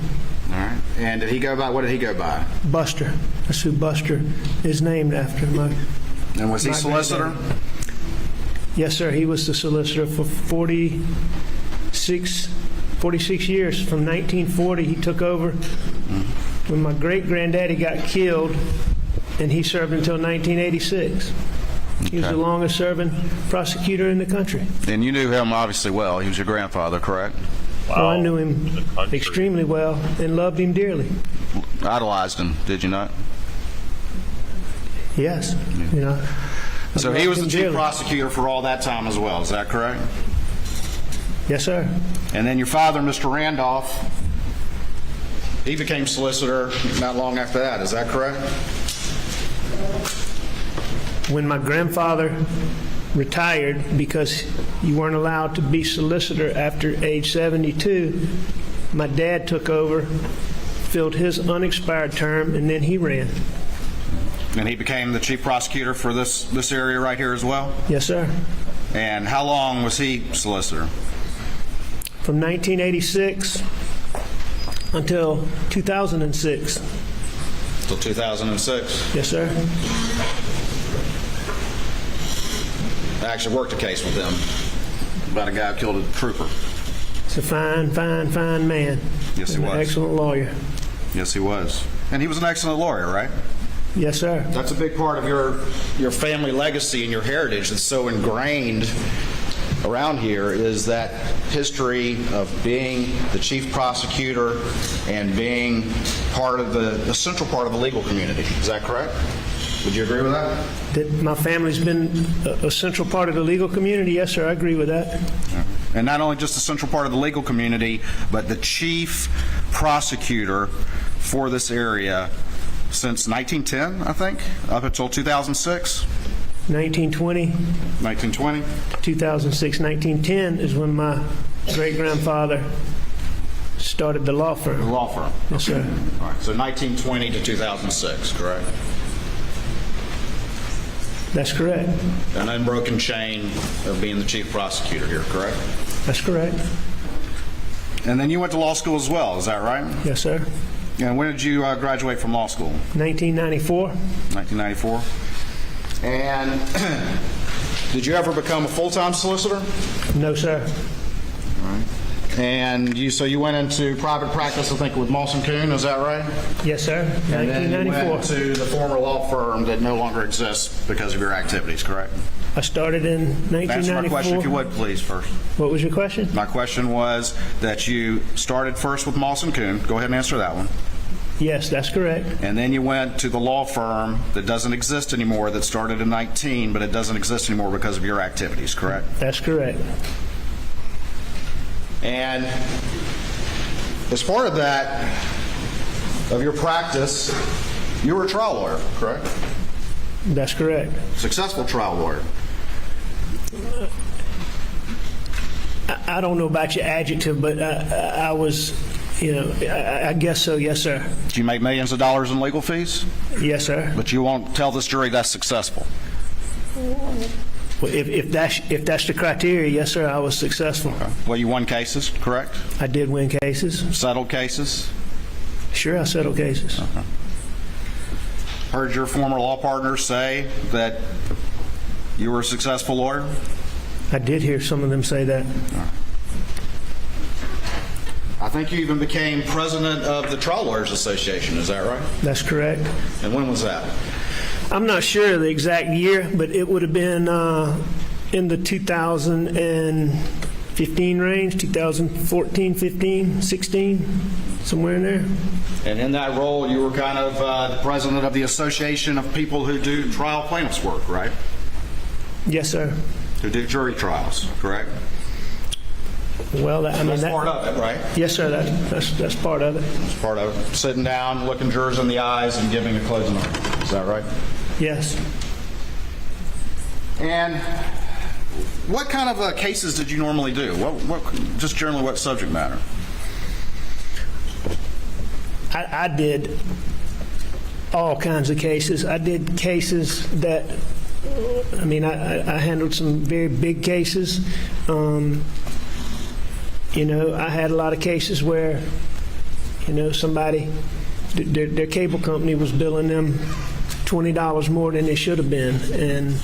All right. And did he go by, what did he go by? Buster. That's who Buster is named after. And was he solicitor? Yes, sir. He was the solicitor for 46 years. From 1940, he took over when my great-granddaddy got killed, and he served until 1986. He was the longest-serving prosecutor in the country. And you knew him obviously well. He was your grandfather, correct? Wow. Oh, I knew him extremely well and loved him dearly. Idolized him, did you not? Yes. You know. So he was the chief prosecutor for all that time as well, is that correct? Yes, sir. And then your father, Mr. Randolph, he became solicitor not long after that, is that correct? When my grandfather retired because you weren't allowed to be solicitor after age 72. My dad took over, filled his unexpired term, and then he ran. And he became the chief prosecutor for this area right here as well? Yes, sir. And how long was he solicitor? From 1986 until 2006. Till 2006? Yes, sir. I actually worked a case with him about a guy who killed a trooper. He's a fine man. Yes, he was. An excellent lawyer. Yes, he was. And he was an excellent lawyer, right? Yes, sir. That's a big part of your family legacy and your heritage that's so ingrained around here, is that history of being the chief prosecutor and being part of a central part of the legal community. Is that correct? Would you agree with that? That my family's been a central part of the legal community? Yes, sir, I agree with that. And not only just a central part of the legal community, but the chief prosecutor for this area since 1910, I think, up until 2006? 1920. 1920? 2006. 1910 is when my great-grandfather started the law firm. The law firm. Yes, sir. All right, so 1920 to 2006, correct? That's correct. An unbroken chain of being the chief prosecutor here, correct? That's correct. And then you went to law school as well, is that right? Yes, sir. And when did you graduate from law school? 1994. 1994. And did you ever become a full-time solicitor? No, sir. All right. And so you went into private practice, I think, with Mawson Coon, is that right? Yes, sir. And then you 1994. went to the former law firm that no longer exists because of your activities, correct? I started in 1994. Answer my question, if you would, please, first. What was your question? My question was that you started first with Mawson Coon. Go ahead and answer that one. Yes, that's correct. And then you went to the law firm that doesn't exist anymore, that started in 19, but it doesn't exist anymore because of your activities, correct? That's correct. And as part of that, of your practice, you were a trial lawyer, correct? That's correct. Successful trial lawyer. I don't know about your adjective, but I was, I guess so, yes, sir. Did you make millions of dollars in legal fees? Yes, sir. But you won't tell this jury that's successful. Well, if that's the criteria, yes, sir, I was successful. Okay. Well, you won cases, correct? I did win cases. Settled cases? Sure, I settled cases. Okay. Heard your former law partners say that you were a successful lawyer? I did hear some of them say that. I think you even became president of the Trial Lawyers Association, is that right? That's correct. And when was that? I'm not sure of the exact year, but it would have been in the 2015 range, 2014, 15, 16, somewhere in there. And in that role, you were kind of the president of the Association of People Who Do Trial Plaintiffs Work, right? Yes, sir. Who do jury trials, correct? Well, that's part of it, right? Yes, sir. That's part of it. That's part of it. Sitting down, looking jurors in the eyes, and giving a closing argument. Is that right? Yes. And what kind of cases did you normally do? Just generally, what subject matter? I did all kinds of cases. I did cases that, I handled some very big cases. I had a lot of cases where, somebody, their cable company was billing them $20 more than they should have been. And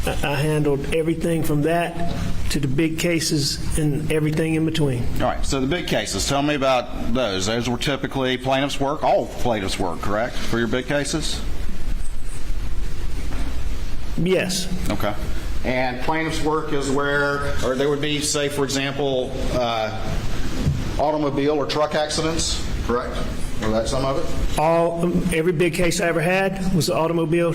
I handled everything from that to the big cases and everything in between. All right, so the big cases, tell me about those. Those were typically plaintiff's work, all plaintiff's work, correct, for your big cases? Yes. Okay. And plaintiff's work is where, or there would be, say, for example, automobile or truck accidents, correct? Or that some of it? Every big case I ever had was the automobile.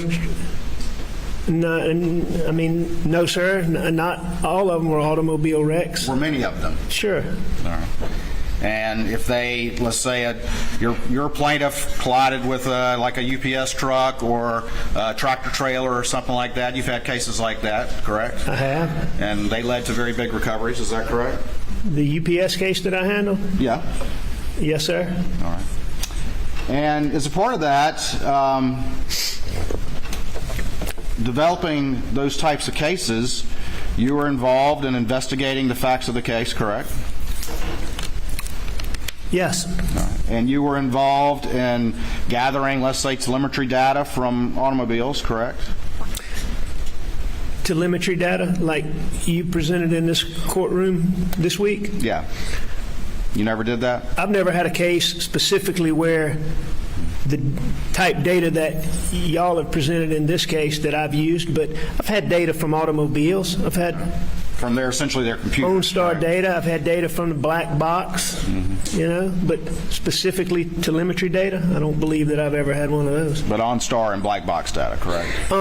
No, sir. Not all of them were automobile wrecks. Were many of them? Sure. All right. And if they, let's say, your plaintiff collided with like a UPS truck or a tractor trailer or something like that, you've had cases like that, correct? I have. And they led to very big recoveries, is that correct? The UPS case that I handled? Yeah. Yes, sir. All right. And as a part of that, developing those types of cases, you were involved in investigating the facts of the case, correct? Yes. And you were involved in gathering, let's say, telemetry data from automobiles, correct? Telemetry data, like you presented in this courtroom this week? Yeah. You never did that? I've never had a case specifically where the type data that y'all have presented in this case that I've used, but I've had data from automobiles. I've had from essentially their computer. OnStar data. I've had data from the black box, you know, but specifically telemetry data, I don't believe that I've ever had one of those. But OnStar and black box data, correct?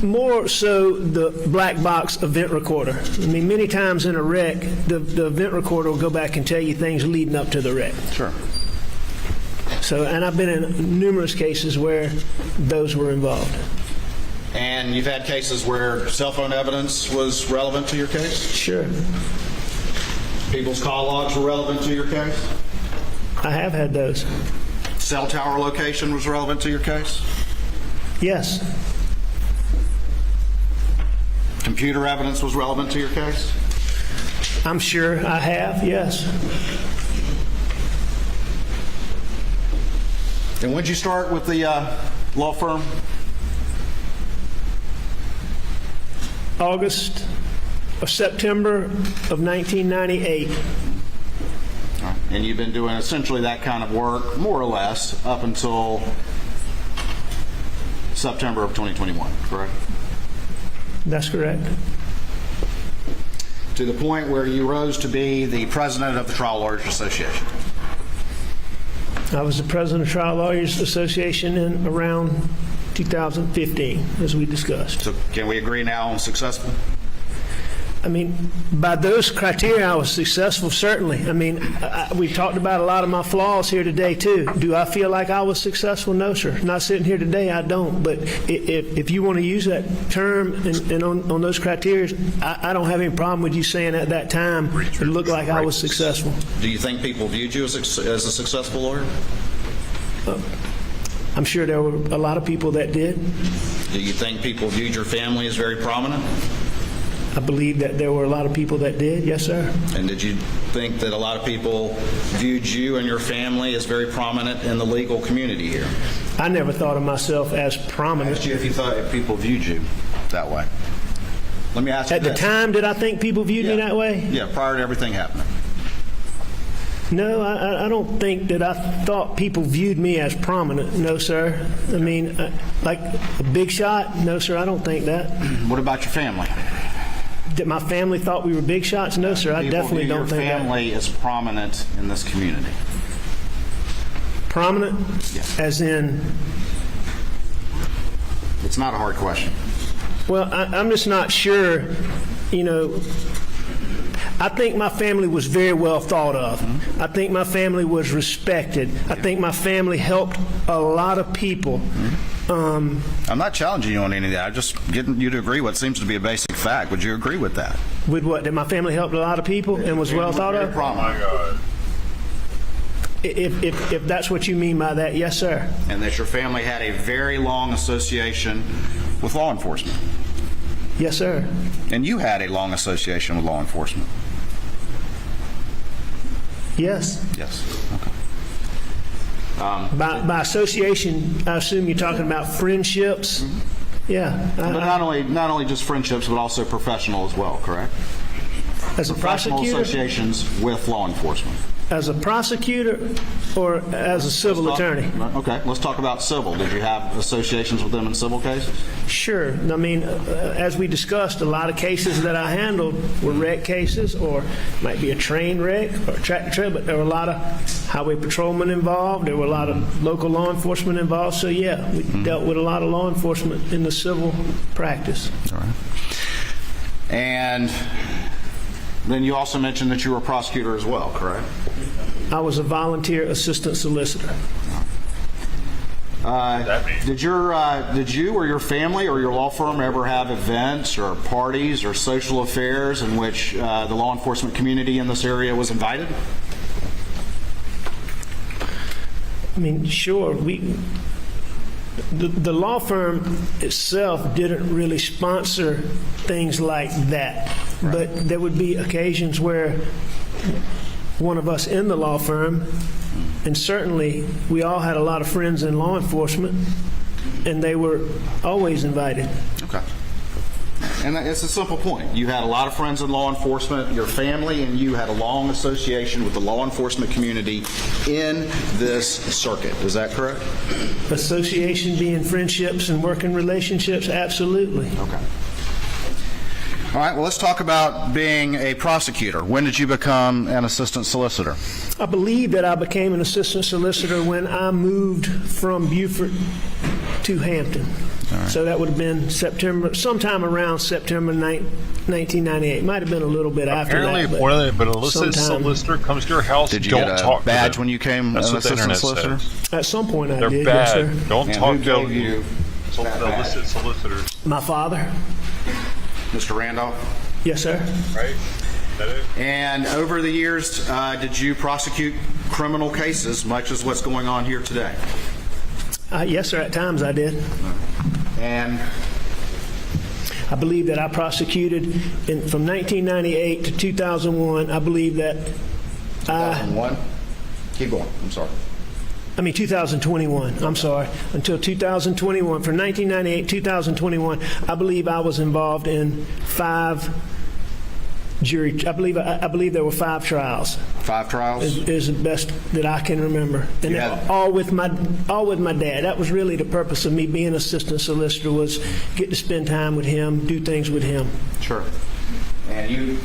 More so the black box event recorder. I mean, many times in a wreck, the event recorder will go back and tell you things leading up to the wreck. Sure. So, and I've been in numerous cases where those were involved. And you've had cases where cell phone evidence was relevant to your case? Sure. People's call logs were relevant to your case? I have had those. Cell tower location was relevant to your case? Yes. Computer evidence was relevant to your case? I'm sure I have, yes. And when did you start with the law firm? September of 1998. And you've been doing essentially that kind of work, more or less, up until September of 2021, correct? That's correct. To the point where you rose to be the president of the Trial Lawyers Association. I was the president of Trial Lawyers Association in around 2015, as we discussed. So can we agree now on successful? I mean, by those criteria, I was successful, certainly. I mean, we've talked about a lot of my flaws here today, too. Do I feel like I was successful? No, sir. Not sitting here today, I don't. But if you want to use that term and on those criteria, I don't have any problem with you saying at that time it looked like I was successful. Do you think people viewed you as a successful lawyer? I'm sure there were a lot of people that did. Do you think people viewed your family as very prominent? I believe that there were a lot of people that did, yes, sir. And did you think that a lot of people viewed you and your family as very prominent in the legal community here? I never thought of myself as prominent. I asked you if you thought people viewed you that way. Let me ask you At the time, did I think people viewed me that way? Yeah, prior to everything happening. No, I don't think that I thought people viewed me as prominent. No, sir. I mean, like a big shot? No, sir, I don't think that. What about your family? That my family thought we were big shots? No, sir, I definitely don't think that. Your family is prominent in this community. Prominent? Yes. As in? It's not a hard question. Well, I'm just not sure, you know. I think my family was very well thought of. I think my family was respected. I think my family helped a lot of people. I'm not challenging you on any of that. I'm just getting you to agree what seems to be a basic fact. Would you agree with that? With what? That my family helped a lot of people and was well thought of? Oh my God. If that's what you mean by that, yes, sir. And that your family had a very long association with law enforcement. Yes, sir. And you had a long association with law enforcement. Yes. Yes. Okay. By association, I assume you're talking about friendships. Yeah. But not only just friendships, but also professional as well, correct? As a professional prosecutor? associations with law enforcement. As a prosecutor or as a civil attorney? Okay, let's talk about civil. Did you have associations with them in civil cases? Sure. I mean, as we discussed, a lot of cases that I handled were wreck cases, or might be a train wreck or a tractor trailer, but there were a lot of highway patrolmen involved. There were a lot of local law enforcement involved. So, yeah, we dealt with a lot of law enforcement in the civil practice. All right. And Then you also mentioned that you were a prosecutor as well, correct? I was a volunteer assistant solicitor. Did you or your family or your law firm ever have events or parties or social affairs in which the law enforcement community in this area was invited? I mean, sure. The law firm itself didn't really sponsor things like that, but there would be occasions where one of us in the law firm, and certainly we all had a lot of friends in law enforcement, and they were always invited. Okay. And it's a simple point. You had a lot of friends in law enforcement, your family and you had a long association with the law enforcement community in this circuit. Is that correct? Association being friendships and working relationships, absolutely. Okay. All right, well, let's talk about being a prosecutor. When did you become an assistant solicitor? I believe that I became an assistant solicitor when I moved from Beaufort to Hampton. Right. So that would have been sometime around September 1998. Might have been a little bit after that. Apparently, but an assistant solicitor comes to your house. Did you don't get a talk badge to them. when you came an assistant solicitor? At some point I They're did, bad. yes, sir. Don't And talk who to gave you that illicit badge? solicitors. My father. Mr. Randolph? Yes, sir. Right? Is that it? And over the years, did you prosecute criminal cases, much as what's going on here today? Yes, sir. At times I did. And I believe that I prosecuted from 1998 to 2001. I believe that 2001? Keep going. I'm sorry. 2021. I'm sorry. Until 2021. From 1998 to 2021, I believe I was involved in 5 jury. I believe there were 5 trials. 5 trials? Is the best that I can remember, and all with my dad. That was really the purpose of me being assistant solicitor, was get to spend time with him, do things with him. Sure. And you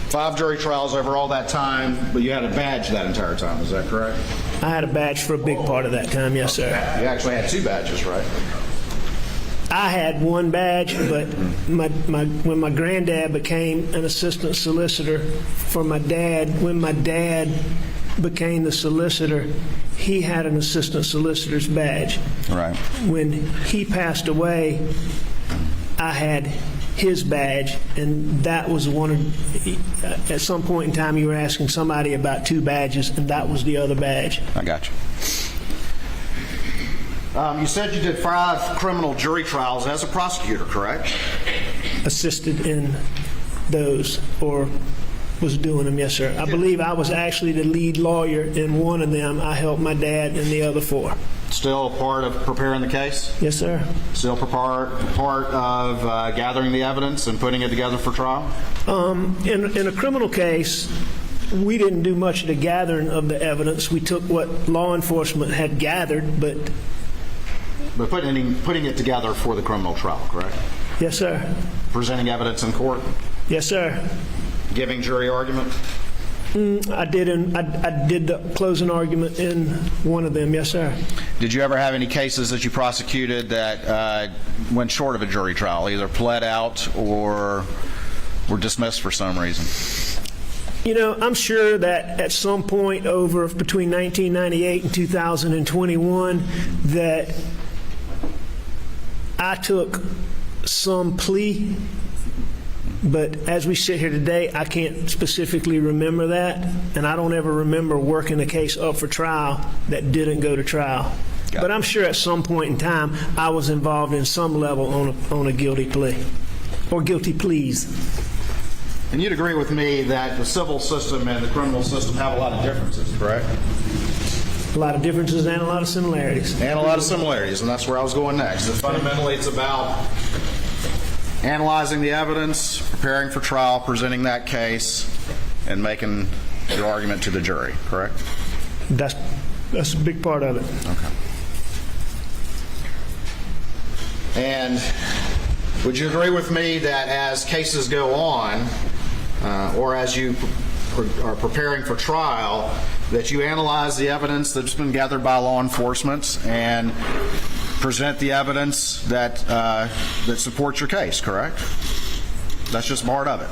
5 jury trials over all that time, but you had a badge that entire time. Is that correct? I had a badge for a big part of that time. Yes, sir. You actually had 2 badges, right? I had 1 badge, but when my granddad became an assistant solicitor for my dad, when my dad became the solicitor, he had an assistant solicitor's badge. Right. When he passed away, I had his badge, and that was one of, at some point in time you were asking somebody about 2 badges, and that was the other badge. I got you. You said you did 5 criminal jury trials as a prosecutor, correct? Assisted in those, or was doing them, yes, sir. I believe I was actually the lead lawyer in one of them. I helped my dad in the other 4. Still part of preparing the case? Yes, sir. Still part of gathering the evidence and putting it together for trial? In a criminal case, we didn't do much of the gathering of the evidence. We took what law enforcement had gathered, but putting it together for the criminal trial, correct? Yes, sir. Presenting evidence in court? Yes, sir. Giving jury argument? I did the closing argument in one of them, yes, sir. Did you ever have any cases that you prosecuted that went short of a jury trial, either pled out or were dismissed for some reason? I'm sure that at some point between 1998 and 2021 that I took some plea, but as we sit here today, I can't specifically remember that, and I don't ever remember working a case up for trial that didn't go to trial. But I'm sure at some point in time I was involved in some level on a guilty plea or guilty pleas. And you'd agree with me that the civil system and the criminal system have a lot of differences, correct? A lot of differences and a lot of similarities. And a lot of similarities, and that's where I was going next. Fundamentally, it's about analyzing the evidence, preparing for trial, presenting that case, and making your argument to the jury, correct? That's a big part of it. Okay. And would you agree with me that as cases go on, or as you are preparing for trial, that you analyze the evidence that's been gathered by law enforcement and present the evidence that supports your case, correct? That's just part of it.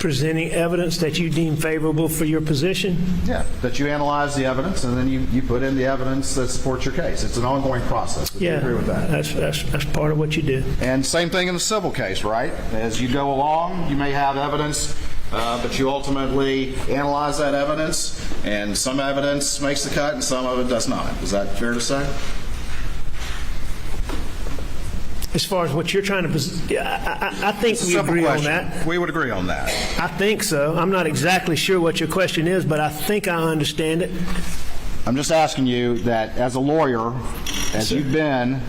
presenting evidence that you deem favorable for your position? Yeah, that you analyze the evidence and then you put in the evidence that supports your case. It's an ongoing process. Would you agree with that? That's part of what you do. And same thing in the civil case, right? As you go along, you may have evidence, but you ultimately analyze that evidence, and some evidence makes the cut and some of it does not. Is that fair to say? As far as what you're trying to, I think we agree on that. We would agree on that. I think so. I'm not exactly sure what your question is, but I think I understand it. I'm just asking you that as a lawyer, as you've been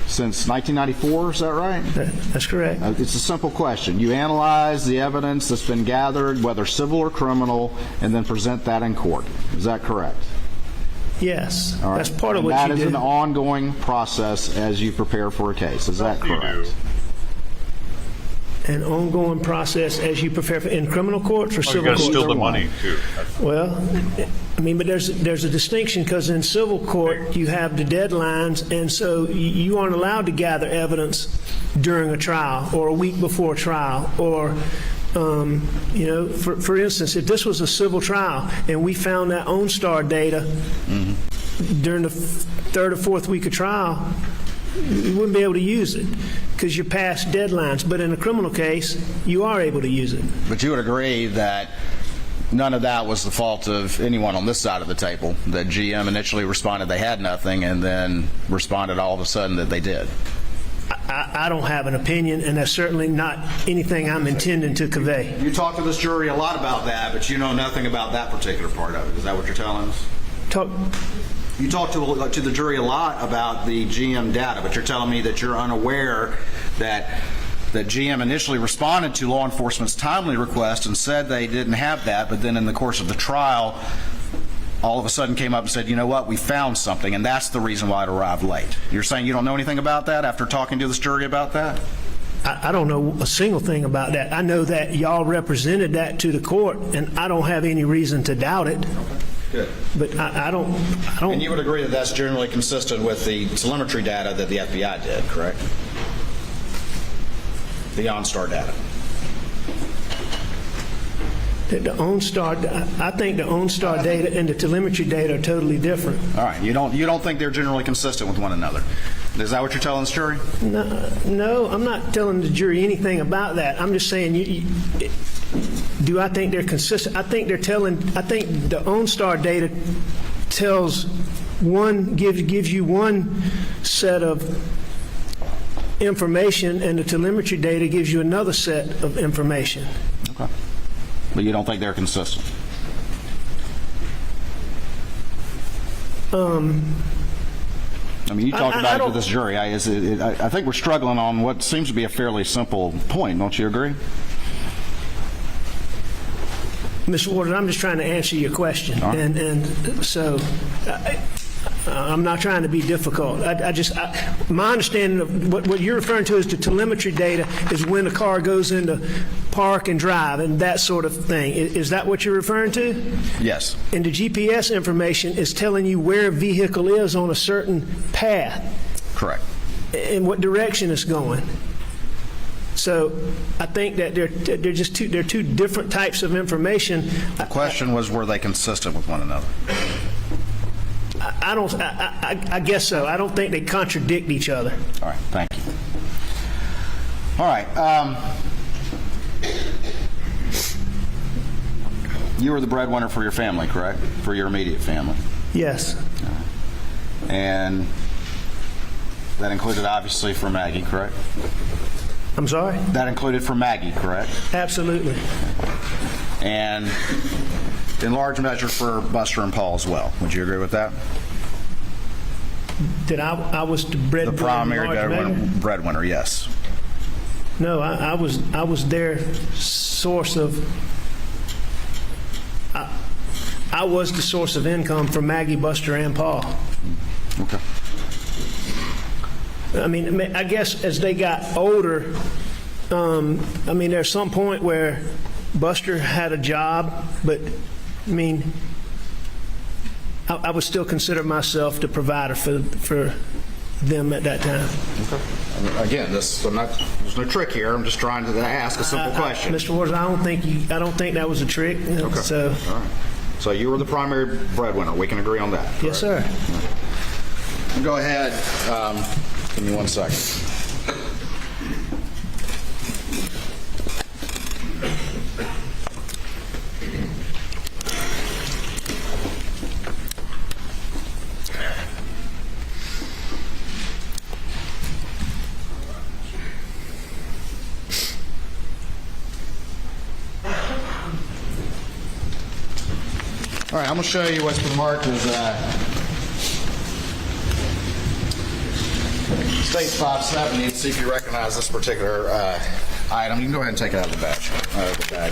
since 1994, is that right? That's correct. It's a simple question. You analyze the evidence that's been gathered, whether civil or criminal, and then present that in court. Is that correct? Yes. All right. That's part of what that you do. That is an ongoing process as you prepare for a case. Is that correct? An ongoing process as you prepare for, in criminal courts or civil courts? You got to steal the money, too. Well, I mean, but there's a distinction, because in civil court you have the deadlines, and so you aren't allowed to gather evidence during a trial or a week before a trial, or you know, for instance, if this was a civil trial and we found that OnStar data during the third or fourth week of trial, you wouldn't be able to use it because you're past deadlines. But in a criminal case, you are able to use it. But you would agree that none of that was the fault of anyone on this side of the table, that GM initially responded they had nothing and then responded all of a sudden that they did? I don't have an opinion, and that's certainly not anything I'm intending to convey. You talk to this jury a lot about that, but you know nothing about that particular part of it. Is that what you're telling us? You talk to the jury a lot about the GM data, but you're telling me that you're unaware that GM initially responded to law enforcement's timely request and said they didn't have that, but then in the course of the trial, all of a sudden came up and said, you know what, we found something, and that's the reason why it arrived late. You're saying you don't know anything about that after talking to this jury about that? I don't know a single thing about that. I know that y'all represented that to the court, and I don't have any reason to doubt it. Good. But I don't. And you would agree that that's generally consistent with the telemetry data that the FBI did, correct? The OnStar data. The OnStar, I think the OnStar data and the telemetry data are totally different. All right. You don't think they're generally consistent with one another. Is that what you're telling this jury? No, I'm not telling the jury anything about that. I'm just saying, do I think they're consistent? I think the OnStar data gives you one set of information, and the telemetry data gives you another set of information. Okay. But you don't think they're consistent? I mean, you talked about it to this jury. I think we're struggling on what seems to be a fairly simple point. Don't you agree? Mr. Waters, I'm just trying to answer your question. Right. And so I'm not trying to be difficult. My understanding of what you're referring to as the telemetry data is when a car goes into park and drive and that sort of thing. Is that what you're referring to? Yes. And the GPS information is telling you where a vehicle is on a certain path. Correct. And what direction it's going. So I think that they're two different types of information. The question was, were they consistent with one another? I guess so. I don't think they contradict each other. All right. Thank you. All right. You were the breadwinner for your family, correct? For your immediate family. Yes. And that included, obviously, for Maggie, correct? I'm sorry? That included for Maggie, correct? Absolutely. And in large measure for Buster and Paul as well. Would you agree with that? That I was the breadwinner? The primary breadwinner, yes. No, I was their source of. I was the source of income for Maggie, Buster, and Paul. Okay. I mean, I guess as they got older, I mean, there's some point where Buster had a job, but I mean, I would still consider myself the provider for them at that time. Okay. Again, there's no trick here. I'm just trying to ask a simple question. Mr. Waters, I don't think that was a trick. Okay. So, all right. So you were the primary breadwinner. We can agree on that. Correct? Yes, sir. Go ahead. Give me 1 second. All right, I'm going to show you what's been marked as State 570 and see if you recognize this particular item. You can go ahead and take it out of the batch, the bag.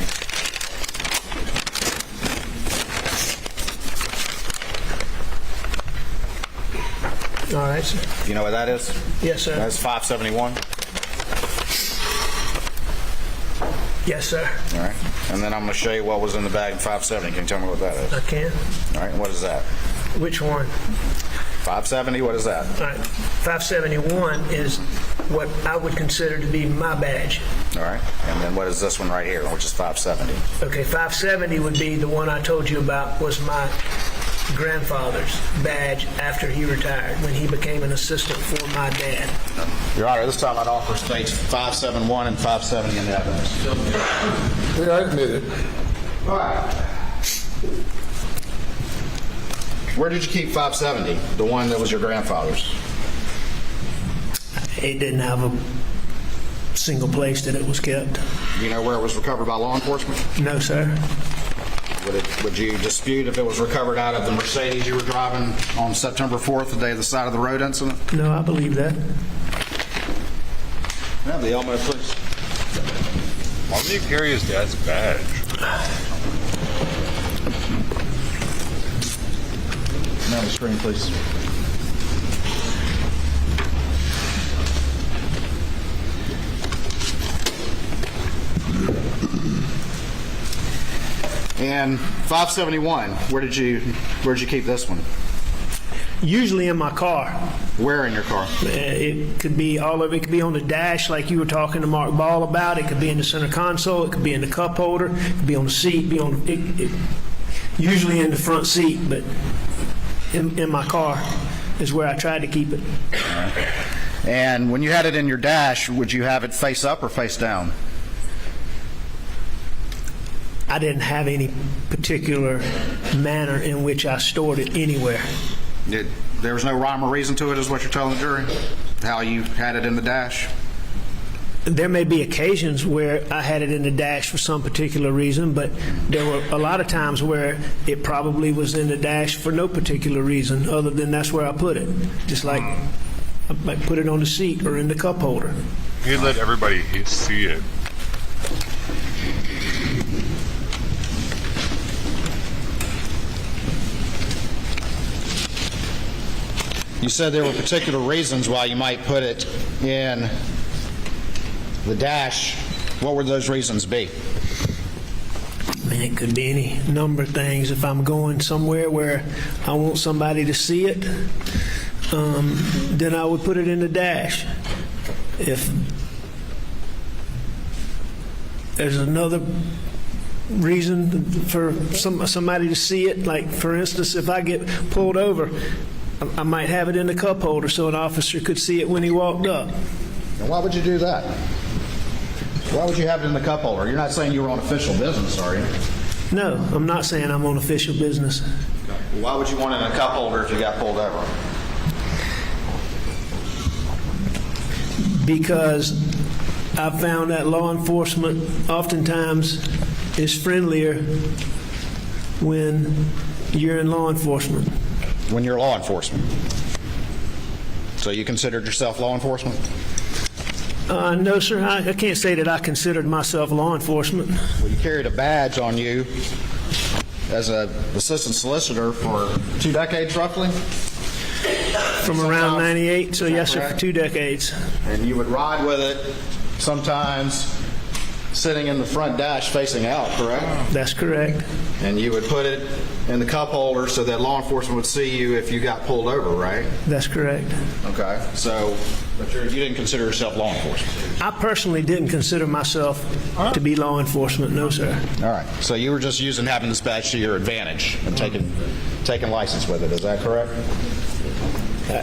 All right, sir. You know what that is? Yes, sir. That's 571. Yes, sir. All right. And then I'm going to show you what was in the bag in 570. Can you tell me what that is? I can. All right. And what is that? Which one? 570. What is that? All right. 571 is what I would consider to be my badge. All right. And then what is this one right here, which is 570? Okay, 570 would be the one I told you about, was my grandfather's badge after he retired, when he became an assistant for my dad. Your Honor, this time I'd offer states 571 and 570 in the evidence. Yeah, I admit it. All right. Where did you keep 570, the one that was your grandfather's? It didn't have a single place that it was kept. Do you know where it was recovered by law enforcement? No, sir. Would you dispute if it was recovered out of the Mercedes you were driving on September 4th, the day of the side of the road incident? No, I believe that. Yeah, the Elmo, please. Why do you carry his dad's badge? Now the screen, please. And 571, where did you keep this one? Usually in my car. Where in your car? It could be all over. It could be on the dash, like you were talking to Mark Ball about. It could be in the center console. It could be in the cup holder. It could be on the seat. Usually in the front seat, but in my car is where I tried to keep it. And when you had it in your dash, would you have it face up or face down? I didn't have any particular manner in which I stored it anywhere. There was no rhyme or reason to it, is what you're telling the jury? How you had it in the dash? There may be occasions where I had it in the dash for some particular reason, but there were a lot of times where it probably was in the dash for no particular reason other than that's where I put it. Just like I might put it on the seat or in the cup holder. He let everybody see it. You said there were particular reasons why you might put it in the dash. What would those reasons be? I mean, it could be any number of things. If I'm going somewhere where I want somebody to see it, then I would put it in the dash. If there's another reason for somebody to see it, like for instance, if I get pulled over, I might have it in the cup holder so an officer could see it when he walked up. And why would you do that? Why would you have it in the cup holder? You're not saying you were on official business, are you? No, I'm not saying I'm on official business. Well, why would you want it in a cup holder if you got pulled over? Because I found that law enforcement oftentimes is friendlier when you're in law enforcement. When you're law enforcement. So you considered yourself law enforcement? No, sir. I can't say that I considered myself law enforcement. Well, you carried a badge on you as an assistant solicitor for 2 decades, roughly? From around 98, so yes, sir, for 2 decades. And you would ride with it sometimes sitting in the front dash facing out, correct? That's correct. And you would put it in the cup holder so that law enforcement would see you if you got pulled over, right? That's correct. Okay. So, but you didn't consider yourself law enforcement? I personally didn't consider myself to be law enforcement, no, sir. All right. So you were just using having this badge to your advantage and taking license with it. Is that correct?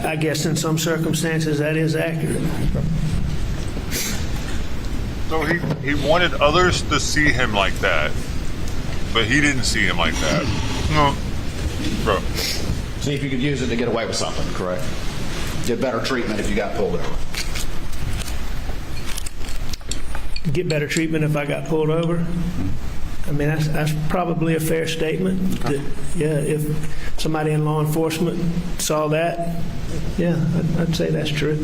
I guess in some circumstances that is accurate. So he wanted others to see him like that, but he didn't see him like that. No. Bro. See if you could use it to get away with something, correct? Get better treatment if you got pulled over. Get better treatment if I got pulled over? I mean, that's probably a fair statement. That, yeah, if somebody in law enforcement saw that, yeah, I'd say that's true.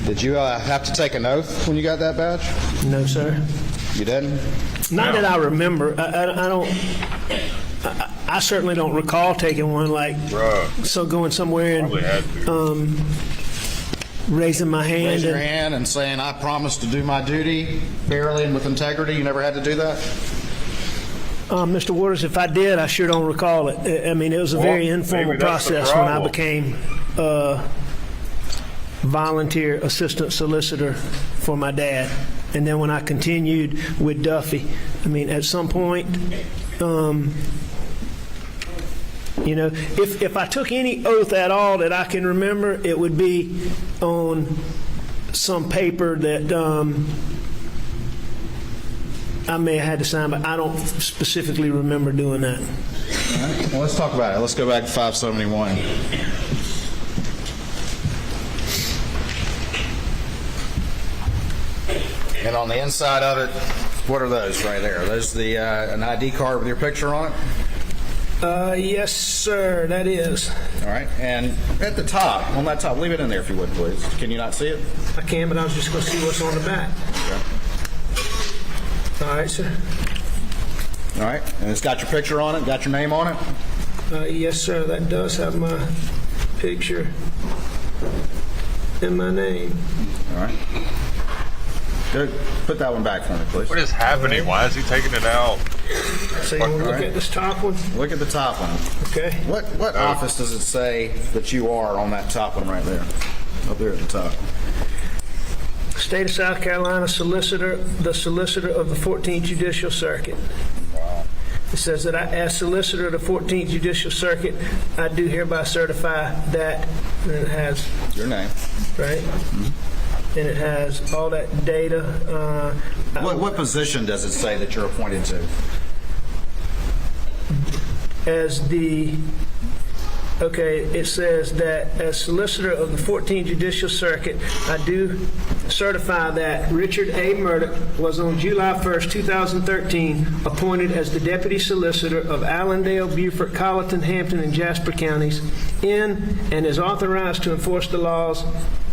Did you have to take an oath when you got that badge? No, sir. You didn't? Not that I remember. I don't. I certainly don't recall taking one. Like, so going somewhere and raising my hand. Raising your hand and saying, "I promise to do my duty fairly and with integrity." You never had to do that? Mr. Waters, if I did, I sure don't recall it. I mean, it was a very informal process when I became volunteer assistant solicitor for my dad. And then when I continued with Duffy, I mean, at some point, you know, if I took any oath at all that I can remember, it would be on some paper that I may have had to sign, but I don't specifically remember doing that. All right. Well, let's talk about it. Let's go back to 571. And on the inside of it, what are those right there? Are those an ID card with your picture on it? Yes, sir, that is. All right. And at the top, on that top, leave it in there if you would, please. Can you not see it? I can, but I was just going to see what's on the back. Okay. All right, sir. All right. And it's got your picture on it, got your name on it? Yes, sir, that does have my picture and my name. All right. Good. Put that one back for me, please. What is happening? Why is he taking it out? So you want to look at this top one? Look at the top one. Okay. What office does it say that you are on that top one right there? Up there at the top. State of South Carolina Solicitor, the Solicitor of the 14th Judicial Circuit. Wow. It says that I, as Solicitor of the 14th Judicial Circuit, I do hereby certify that, and it has your name, right? Mm-hmm. And it has all that data. What position does it say that you're appointed to? As the, okay, it says that as Solicitor of the 14th Judicial Circuit, I do certify that Richard A. Murdaugh was on July 1st, 2013, appointed as the Deputy Solicitor of Allendale, Beaufort, Colleton, Hampton, and Jasper counties in and is authorized to enforce the laws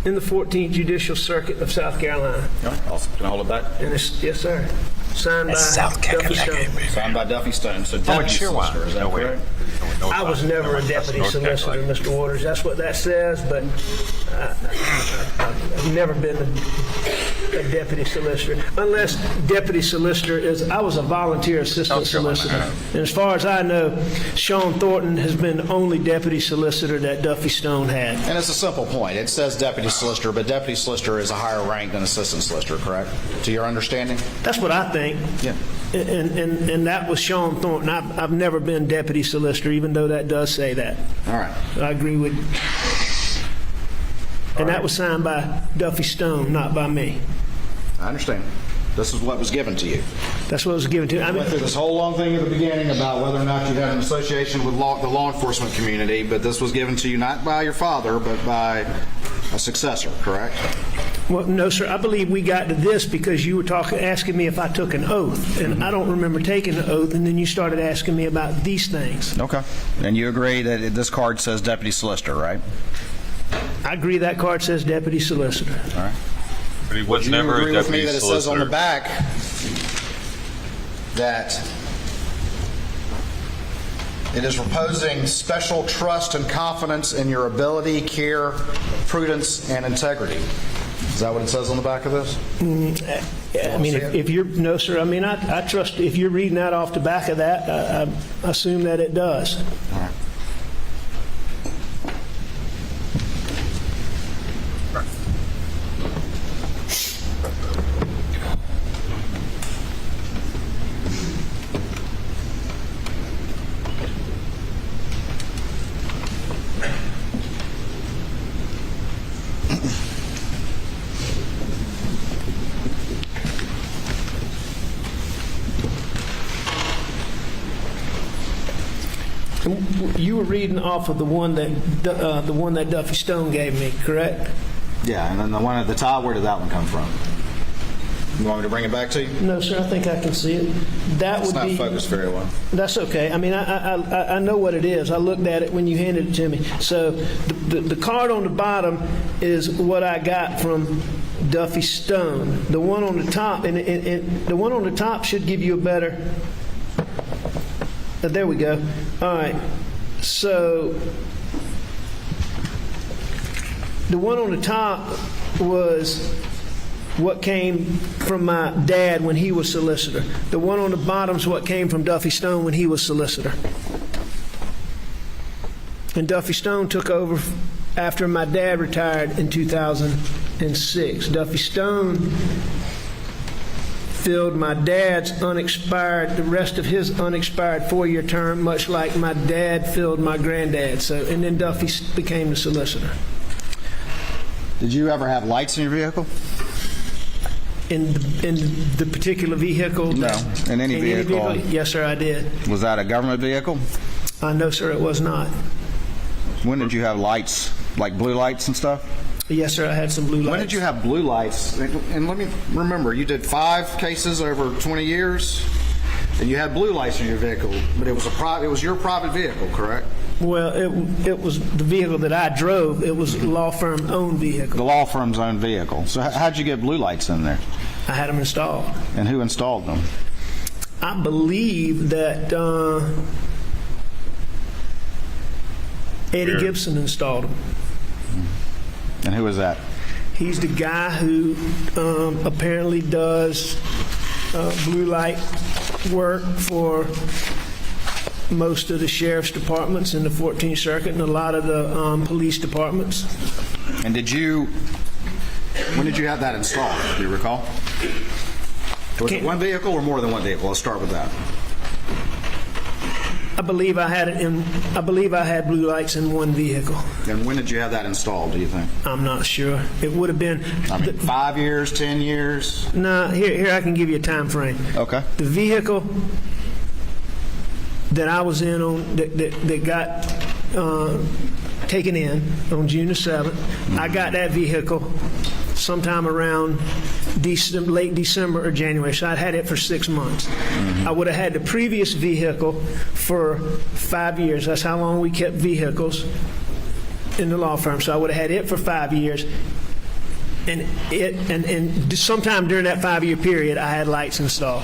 in the 14th Judicial Circuit of South Carolina. All right, awesome. Can I hold it back? And it's, yes, sir. Signed by Duffy Stone. Signed by Duffy Stone. So Deputy Solicitor, is that correct? I was never a Deputy Solicitor, Mr. Waters. That's what that says, but I've never been a Deputy Solicitor. Unless Deputy Solicitor is, I was a volunteer assistant solicitor. And as far as I know, Sean Thornton has been the only Deputy Solicitor that Duffy Stone had. And it's a simple point. It says Deputy Solicitor, but Deputy Solicitor is a higher rank than Assistant Solicitor, correct? To your understanding? That's what I think. Yeah. And that was Sean Thornton. I've never been Deputy Solicitor, even though that does say that. All right. I agree with you. And that was signed by Duffy Stone, not by me. I understand. This is what was given to you. That's what was given to you. I went through this whole long thing at the beginning about whether or not you had an association with the law enforcement community, but this was given to you not by your father, but by a successor, correct? Well, no, sir. I believe we got to this because you were asking me if I took an oath, and I don't remember taking an oath, and then you started asking me about these things. Okay. And you agree that this card says Deputy Solicitor, right? I agree that card says Deputy Solicitor. All right. But he was never a deputy with me that it solicitor. says on the back that It is reposing special trust and confidence in your ability, care, prudence, and integrity. Is that what it says on the back of this? I mean, if you're, no, sir. I mean, I trust, if you're reading that off the back of that, I assume that it does. All right. You were reading off of the one that Duffy Stone gave me, correct? Yeah, and then the one at the top, where did that one come from? You want me to bring it back to you? No, sir. I think I can see it. That It's would not be focused very well. That's okay. I mean, I know what it is. I looked at it when you handed it to me. So the card on the bottom is what I got from Duffy Stone. The one on the top, and the one on the top should give you a better. There we go. All right. So the one on the top was what came from my dad when he was solicitor. The one on the bottom is what came from Duffy Stone when he was solicitor. And Duffy Stone took over after my dad retired in 2006. Duffy Stone filled my dad's the rest of his unexpired 4-year term, much like my dad filled my granddad. So, and then Duffy became the solicitor. Did you ever have lights in your vehicle? In the particular vehicle? No, in any vehicle. Yes, sir, I did. Was that a government vehicle? No, sir, it was not. When did you have lights, like blue lights and stuff? Yes, sir, I had some blue lights. When did you have blue lights? And let me remember, you did 5 cases over 20 years, and you had blue lights in your vehicle, but it was your private vehicle, correct? Well, it was the vehicle that I drove. It was a law firm owned vehicle. The law firm's own vehicle. So how'd you get blue lights in there? I had them installed. And who installed them? I believe that Eddie Gibson installed them. And who is that? He's the guy who apparently does blue light work for most of the sheriff's departments in the 14th Circuit and a lot of the police departments. And when did you have that installed? Do you recall? Was it one vehicle or more than one vehicle? Let's start with that. I believe I had blue lights in one vehicle. And when did you have that installed, do you think? I'm not sure. It would have been 5 years, 10 years? No, here I can give you a time frame. Okay. The vehicle that I was in on that got taken in on June the 7th, I got that vehicle sometime around late December or January, so I'd had it for 6 months. I would have had the previous vehicle for 5 years. That's how long we kept vehicles in the law firm. So I would have had it for 5 years. And sometime during that 5-year period, I had lights installed.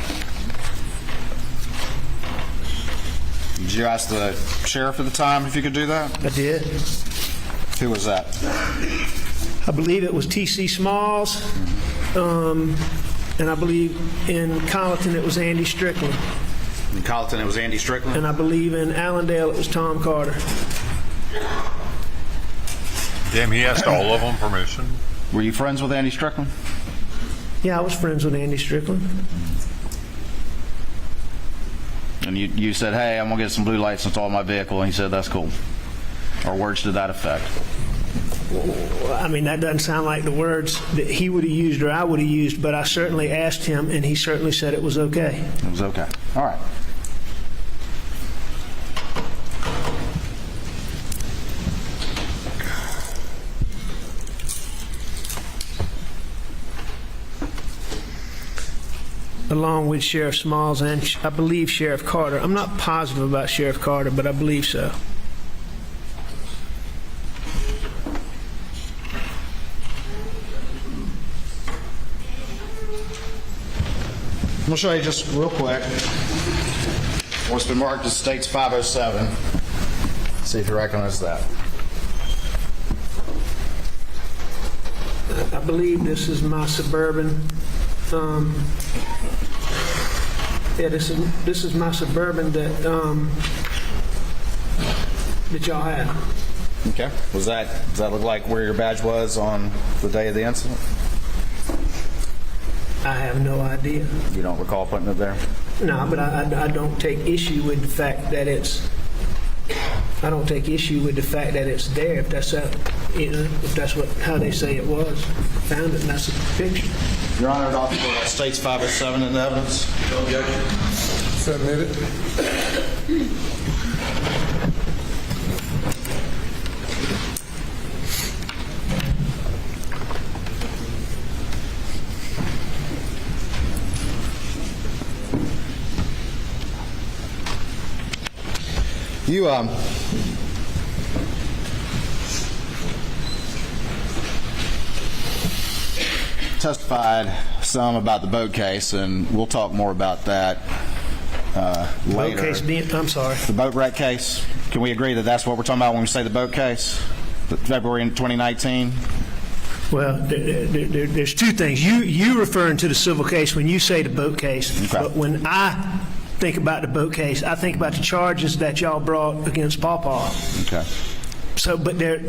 Did you ask the sheriff at the time if you could do that? I did. Who was that? I believe it was T.C. Smalls, and I believe in Colleton it was Andy Strickland. In Colleton it was Andy Strickland? And I believe in Allendale it was Tom Carter. Damn, he asked all of them permission. Were you friends with Andy Strickland? Yeah, I was friends with Andy Strickland. And you said, hey, I'm going to get some blue lights installed in my vehicle, and he said, that's cool. Or words to that effect. I mean, that doesn't sound like the words that he would have used or I would have used, but I certainly asked him, and he certainly said it was okay. It was okay. All right. Along with Sheriff Smalls and I believe Sheriff Carter. I'm not positive about Sheriff Carter, but I believe so. I'm going to show you just real quick. What's been marked as States 507. See if you recognize that. I believe this is my Suburban. Yeah, this is my Suburban that y'all had. Okay. Does that look like where your badge was on the day of the incident? I have no idea. You don't recall putting it there? No, but I don't take issue with the fact that it's. I don't take issue with the fact that it's there. If that's if that's how they say it was, found it, and that's the picture. Your Honor, it offer States 507 in the evidence. No objection. Submit it. You testified some about the boat case, and we'll talk more about that later. Boat case being, I'm sorry. The boat wreck case. Can we agree that that's what we're talking about when we say the boat case? February in 2019? Well, there's two things. You referring to the civil case when you say the boat case, okay. But when I think about the boat case, I think about the charges that y'all brought against Pawpaw. Okay. So, but there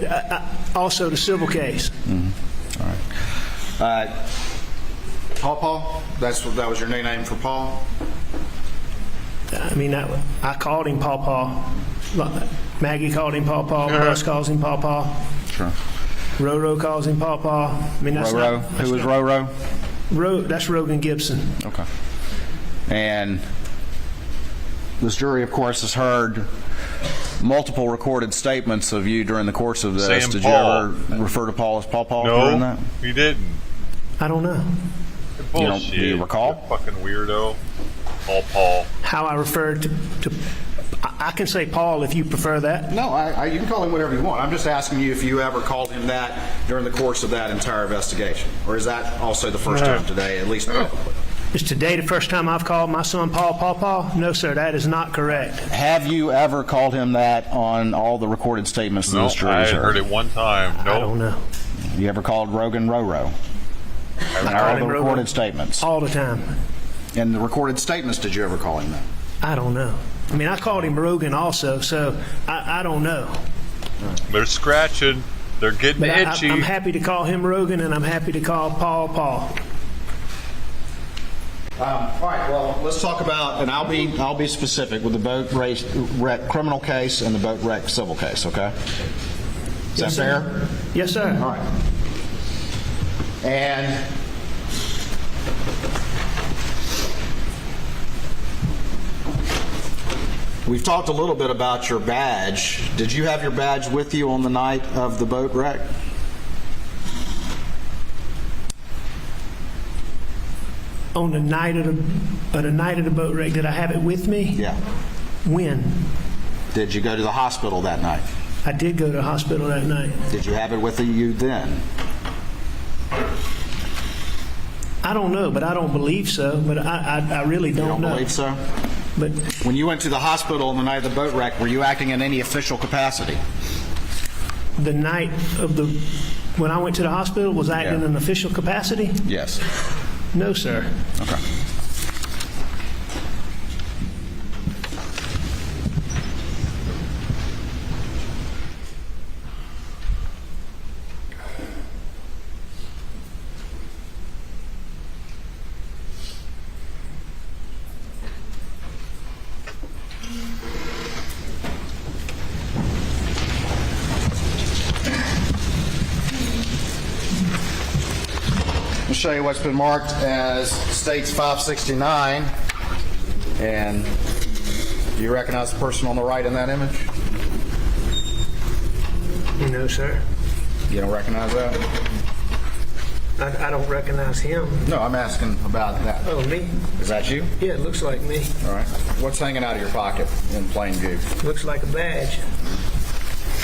also the civil case. Mm-hmm. All right. Pawpaw? That was your new name for Paul? I mean, I called him Pawpaw. Maggie called him Pawpaw. Russ calls him Pawpaw. Sure. Roro calls him Pawpaw. I mean, that's Roro. Who was Roro? That's Rogan Gibson. Okay. And this jury, of course, has heard multiple recorded statements of you during the course of this. Saying Did Paul. you ever refer to Paul as Paul No, during that? he didn't. I don't know. Bullshit. Do you recall? You fucking weirdo. Paul. How I referred to I can say Paul if you prefer that. No, you can call him whatever you want. I'm just asking you if you ever called him that during the course of that entire investigation. Or is that also the first time today, at least publicly? Is today the first time I've called my son Paul? No, sir, that is not correct. Have you ever called him that on all the recorded statements that this jury I heard? heard it one time. Nope. I don't know. You ever called Rogan Roro? I all call the him recorded Rogan statements? all the time. In the recorded statements, did you ever call him that? I don't know. I mean, I called him Rogan also, so I don't know. They're scratching. They're getting But itchy. I'm happy to call him Rogan, and I'm happy to call Paul. All right. Well, let's talk about, and I'll be specific with the boat wreck criminal case and the boat wreck civil case. Okay. Is that fair? Yes, sir. All right. And we've talked a little bit about your badge. Did you have your badge with you on the night of the boat wreck? On the night of the boat wreck, did I have it with me? Yeah. When? Did you go to the hospital that night? I did go to the hospital that night. Did you have it with you then? I don't know, but I don't believe so. But I really don't know. You don't believe so? But when you went to the hospital on the night of the boat wreck, were you acting in any official capacity? The night of when I went to the hospital, was I acting in an official capacity? Yes. No, sir. Okay. I'll show you what's been marked as States 569. And do you recognize the person on the right in that image? No, sir. You don't recognize that? I don't recognize him. No, I'm asking about that. Oh, me? Is that you? Yeah, it looks like me. All right. What's hanging out of your pocket in plain view? Looks like a badge.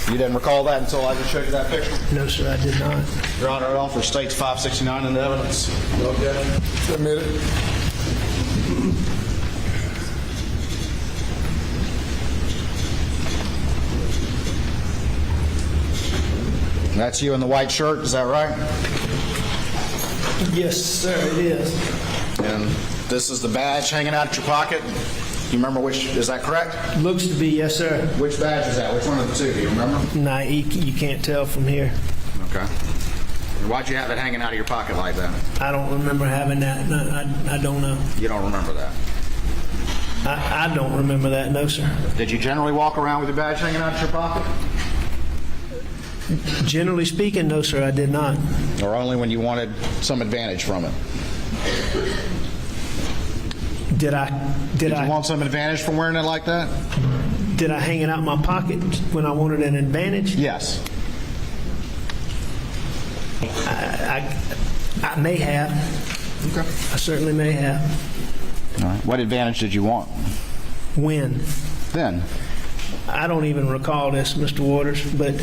You didn't recall that until I just showed you that picture? No, sir, I did not. Your Honor, it offers States 569 in the evidence. No objection. Submit it. That's you in the white shirt, is that right? Yes, sir, it is. And this is the badge hanging out at your pocket? You remember which, is that correct? Looks to be, yes, sir. Which badge is that? Which one of the two, do you remember? Nah, you can't tell from here. Okay. And why'd you have it hanging out of your pocket like that? I don't remember having that. No, I don't know. You don't remember that? I don't remember that, no, sir. Did you generally walk around with your badge hanging out of your pocket? Generally speaking, no, sir, I did not. Or only when you wanted some advantage from it? Did I want some advantage from wearing it like that? Did I hang it out in my pocket when I wanted an advantage? Yes. I may have. Okay. I certainly may have. All right. What advantage did you want? When? Then? I don't even recall this, Mr. Waters, but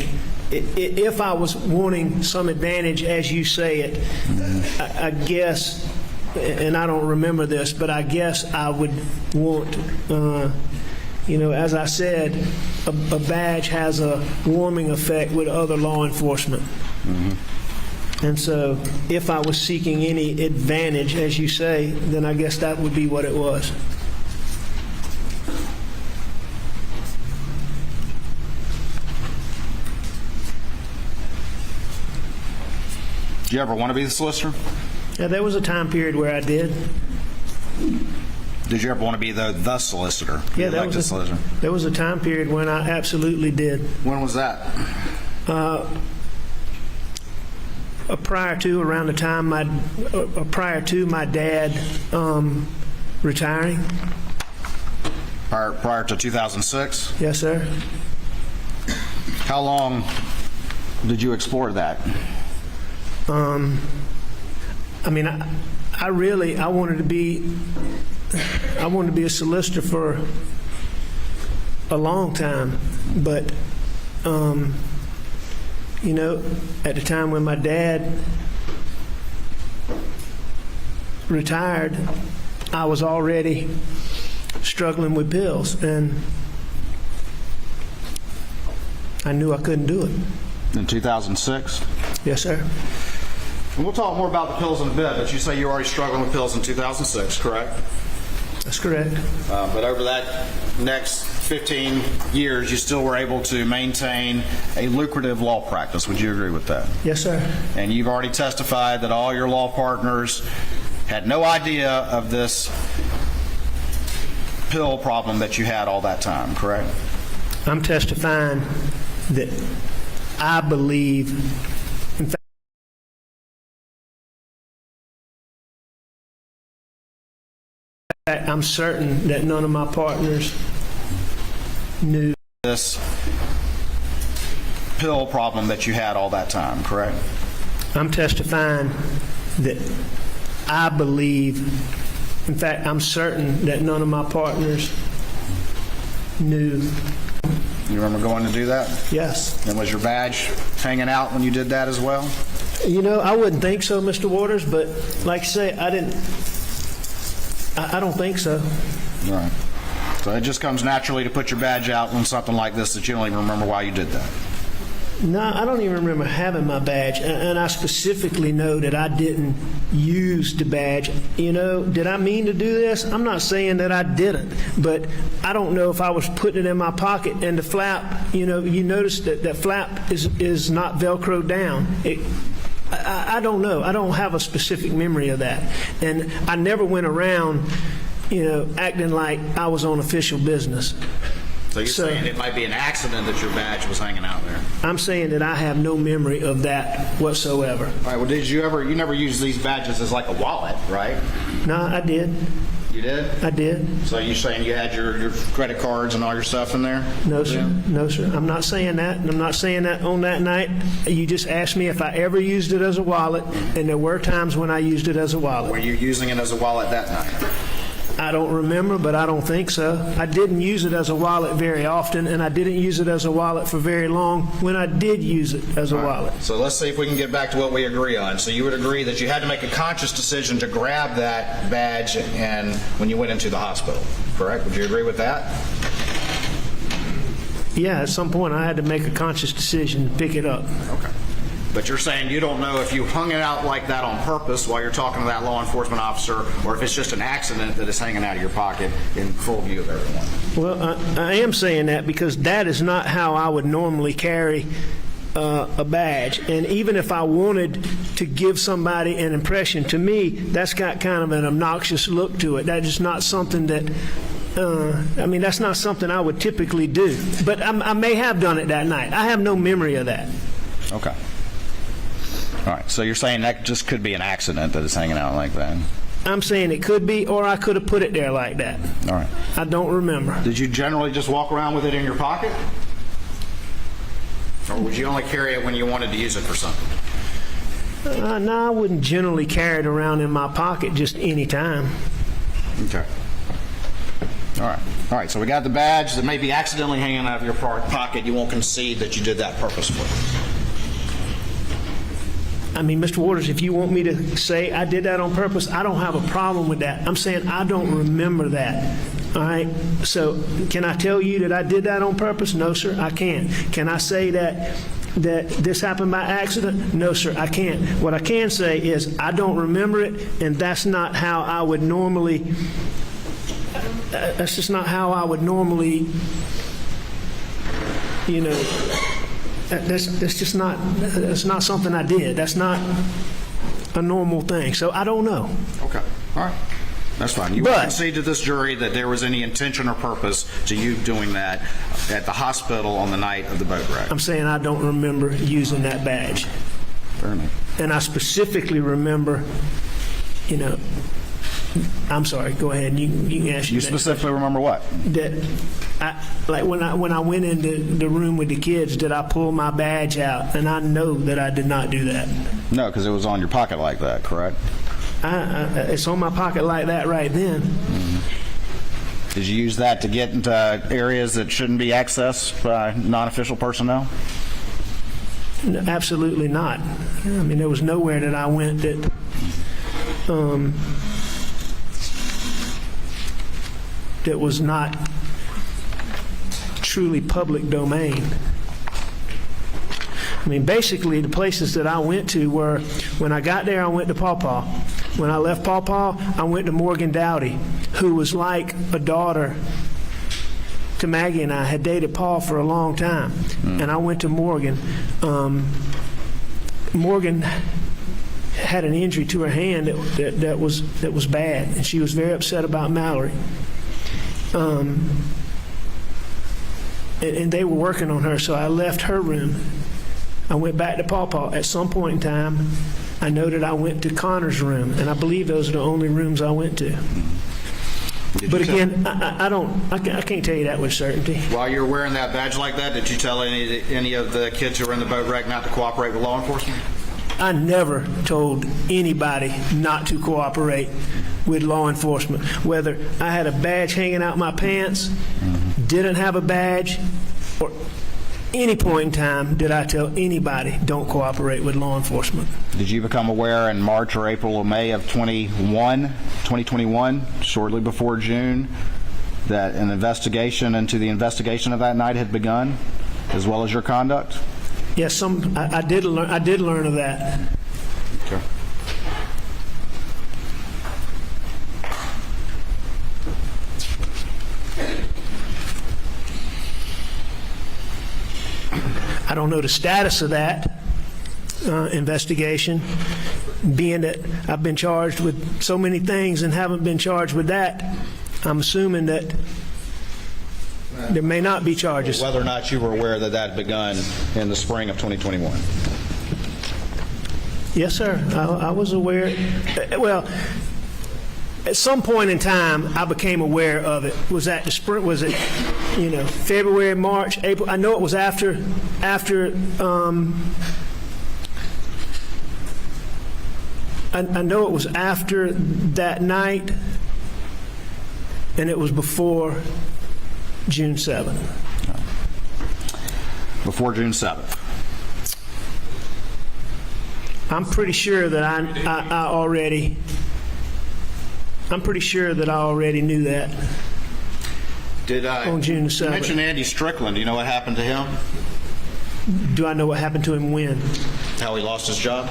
if I was wanting some advantage, as you say it, I guess, and I don't remember this, but I guess I would want, as I said, a badge has a warming effect with other law enforcement. And so if I was seeking any advantage, as you say, then I guess that would be what it was. Did you ever want to be the solicitor? Yeah, there was a time period where I did. Did you ever want to be the solicitor? Yeah, there was a time period when I absolutely did. When was that? Prior to my dad retiring. Prior to 2006? Yes, sir. How long did you explore that? I wanted to be a solicitor for a long time, but at the time when my dad retired, I was already struggling with pills, and I knew I couldn't do it. In 2006? Yes, sir. And we'll talk more about the pills in a bit, but you say you're already struggling with pills in 2006, correct? That's correct. But over that next 15 years, you still were able to maintain a lucrative law practice. Would you agree with that? Yes, sir. And you've already testified that all your law partners had no idea of this pill problem that you had all that time, correct? I'm testifying that I believe, in fact, I'm certain that none of my partners knew this pill problem that you had all that time, correct? I'm testifying that I believe, in fact, I'm certain that none of my partners knew. You remember going to do that? Yes. And was your badge hanging out when you did that as well? I wouldn't think so, Mr. Waters, but like I say, I don't think so. Right. So it just comes naturally to put your badge out when something like this that you don't even remember why you did that. No, I don't even remember having my badge, and I specifically know that I didn't use the badge. Did I mean to do this? I'm not saying that I didn't, but I don't know if I was putting it in my pocket and the flap, you notice that that flap is not Velcro down. I don't know. I don't have a specific memory of that, and I never went around, acting like I was on official business. So you're saying it might be an accident that your badge was hanging out there? I'm saying that I have no memory of that whatsoever. All right, well, you never used these badges as like a wallet, right? No, I did. You did? I did. So you're saying you had your credit cards and all your stuff in there? No, sir. Yeah. No, sir. I'm not saying that. And I'm not saying that on that night. You just asked me if I ever used it as a wallet, and there were times when I used it as a wallet. Were you using it as a wallet that night? I don't remember, but I don't think so. I didn't use it as a wallet very often, and I didn't use it as a wallet for very long when I did use it as a wallet. So let's see if we can get back to what we agree on. So you would agree that you had to make a conscious decision to grab that badge and when you went into the hospital, correct? Would you agree with that? Yeah, at some point I had to make a conscious decision to pick it up. Okay. But you're saying you don't know if you hung it out like that on purpose while you're talking to that law enforcement officer, or if it's just an accident that is hanging out of your pocket in full view of everyone. Well, I am saying that because that is not how I would normally carry a badge. And even if I wanted to give somebody an impression, to me, that's got kind of an obnoxious look to it. That is not something that, that's not something I would typically do. But I may have done it that night. I have no memory of that. Okay. All right, so you're saying that just could be an accident that is hanging out like that? I'm saying it could be, or I could have put it there like that. All right. I don't remember. Did you generally just walk around with it in your pocket? Or would you only carry it when you wanted to use it for something? No, I wouldn't generally carry it around in my pocket just any time. Okay. All right. All right, so we got the badge that may be accidentally hanging out of your pocket. You won't concede that you did that purposefully. I mean, Mr. Waters, if you want me to say I did that on purpose, I don't have a problem with that. I'm saying I don't remember that. All right? So can I tell you that I did that on purpose? No, sir, I can't. Can I say that this happened by accident? No, sir, I can't. What I can say is I don't remember it, and that's not how I would normally, that's just not how I would normally, that's just not, that's not something I did. That's not a normal thing. So I don't know. Okay. All right. That's fine. You won't concede to this jury that there was any intention or purpose to you doing that at the hospital on the night of the boat wreck. I'm saying I don't remember using that badge. Fair enough. And I specifically remember, I'm sorry, go ahead. You can ask You specifically remember what? That when I went into the room with the kids, did I pull my badge out? And I know that I did not do that. No, because it was on your pocket like that, correct? It's on my pocket like that right then. Mm-hmm. Did you use that to get into areas that shouldn't be accessed by non-official personnel? No, absolutely not. I mean, there was nowhere that I went that that was not truly public domain. I mean, basically, the places that I went to were, when I got there, I went to Paw Paw. When I left Paw Paw, I went to Morgan Dowdy, who was like a daughter to Maggie and I, had dated Paul for a long time. And I went to Morgan. Morgan had an injury to her hand that was bad, and she was very upset about Mallory. And they were working on her, so I left her room. I went back to Paw Paw. At some point in time, I noted I went to Connor's room, and I believe those are the only rooms I went to. But again, I can't tell you that with certainty. While you were wearing that badge like that, did you tell any of the kids who were in the boat wreck not to cooperate with law enforcement? I never told anybody not to cooperate with law enforcement. Whether I had a badge hanging out my pants, didn't have a badge, or any point in time did I tell anybody don't cooperate with law enforcement. Did you become aware in March or April or May of 2021, shortly before June, that an investigation into the investigation of that night had begun, as well as your conduct? Yes, I did learn of that. Okay. I don't know the status of that investigation, being that I've been charged with so many things and haven't been charged with that. I'm assuming that there may not be charges. Whether or not you were aware that that had begun in the spring of 2021. Yes, sir. I was aware. Well, at some point in time, I became aware of it. Was that the spring? Was it, February, March, April? I know it was after. I know it was after that night, and it was before June 7th. Before June 7th. I'm pretty sure that I already knew that. Did on June 7th. You mentioned Andy Strickland. Do you know what happened to him? Do I know what happened to him when? How he lost his job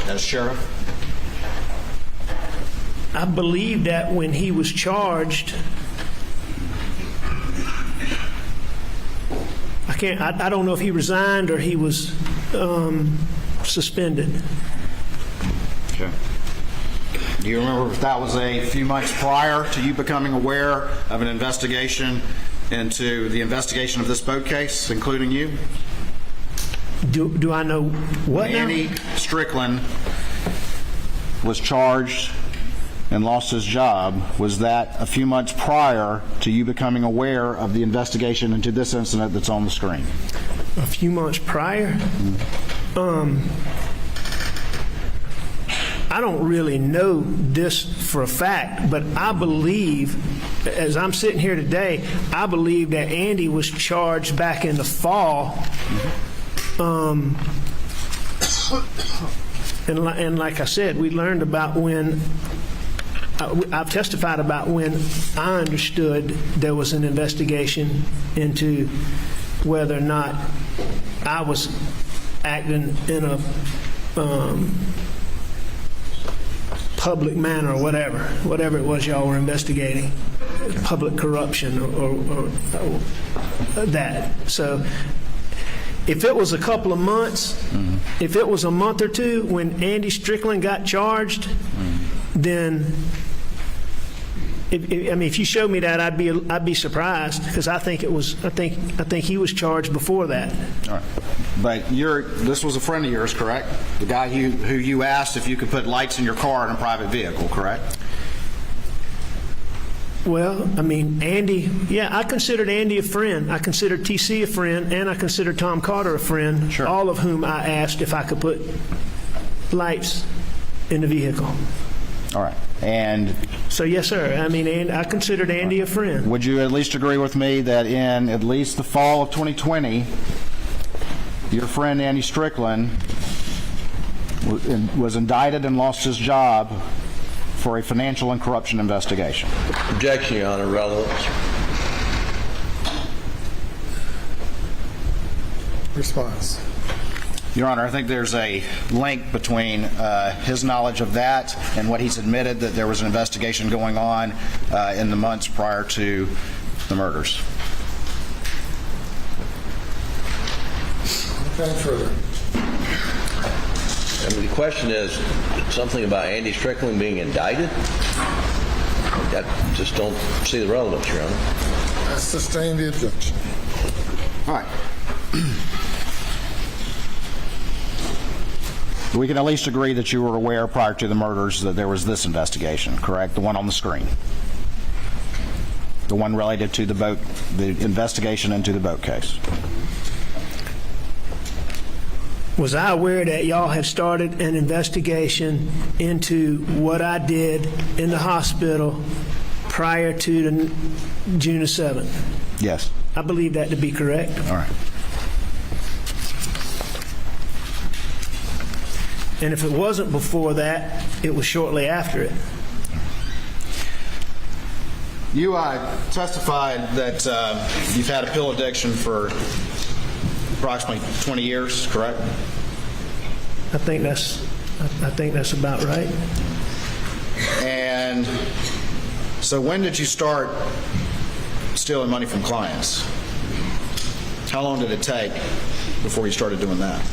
as sheriff? I believe that when he was charged, I don't know if he resigned or he was suspended. Okay. Do you remember if that was a few months prior to you becoming aware of an investigation into the investigation of this boat case, including you? Do I know what now? Andy Strickland was charged and lost his job. Was that a few months prior to you becoming aware of the investigation into this incident that's on the screen? A few months prior? I don't really know this for a fact, but I believe, as I'm sitting here today, I believe that Andy was charged back in the fall. And like I said, we learned about when, I've testified about when I understood there was an investigation into whether or not I was acting in a public manner or whatever it was y'all were investigating, public corruption or that. So if it was a couple of months, if it was a month or two when Andy Strickland got charged, then if you showed me that, I'd be surprised, because I think he was charged before that. All right. But this was a friend of yours, correct? The guy who you asked if you could put lights in your car in a private vehicle, correct? Well, I mean, Andy, yeah, I considered Andy a friend. I considered TC a friend, and I considered Tom Carter a friend, sure. All of whom I asked if I could put lights in the vehicle. All right. And so, yes, sir. I mean, I considered Andy a friend. Would you at least agree with me that in at least the fall of 2020, your friend Andy Strickland was indicted and lost his job for a financial and corruption investigation? Objection, Your Honor. Relevance. Response. Your Honor, I think there's a link between his knowledge of that and what he's admitted, that there was an investigation going on in the months prior to the murders. Anything further? I mean, the question is something about Andy Strickland being indicted? I just don't see the relevance, Your Honor. I sustain the objection. All right. We can at least agree that you were aware prior to the murders that there was this investigation, correct? The one on the screen. The one related to the boat, the investigation into the boat case. Was I aware that y'all had started an investigation into what I did in the hospital prior to the June the 7th? Yes. I believe that to be correct. All right. And if it wasn't before that, it was shortly after it. You testified that you've had a pill addiction for approximately 20 years, correct? I think that's about right. And so when did you start stealing money from clients? How long did it take before you started doing that?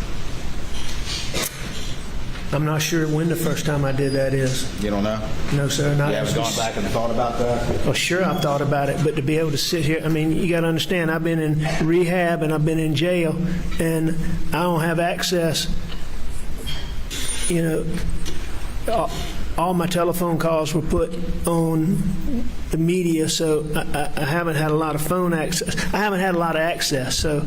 I'm not sure when the first time I did that is. You don't know? No, sir. Not you haven't gone back and thought about that? Well, sure, I've thought about it, but to be able to sit here, I mean, you got to understand, I've been in rehab and I've been in jail, and I don't have access. You know, all my telephone calls were put on the media, so I haven't had a lot of phone access. I haven't had a lot of access. So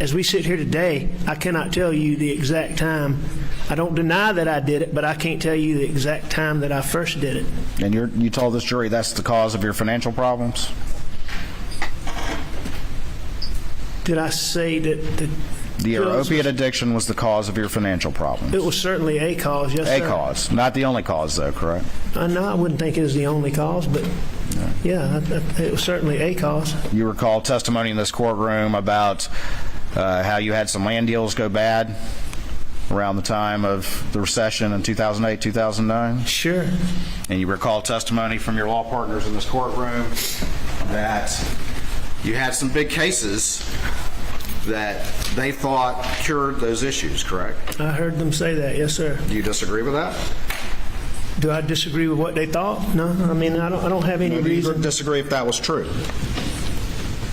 as we sit here today, I cannot tell you the exact time. I don't deny that I did it, but I can't tell you the exact time that I first did it. And you told this jury that's the cause of your financial problems? Did I say that your opiate addiction was the cause of your financial problems? It was certainly a cause, yes, sir. A cause. Not the only cause, though, correct? No, I wouldn't think it was the only cause, but... Yeah. Yeah, it was certainly a cause. You recall testimony in this courtroom about how you had some land deals go bad around the time of the recession in 2008, 2009? Sure. And you recall testimony from your law partners in this courtroom that you had some big cases that they thought cured those issues, correct? I heard them say that, yes, sir. Do you disagree with that? Do I disagree with what they thought? No, I mean, I don't have any reason. You disagree if that was true?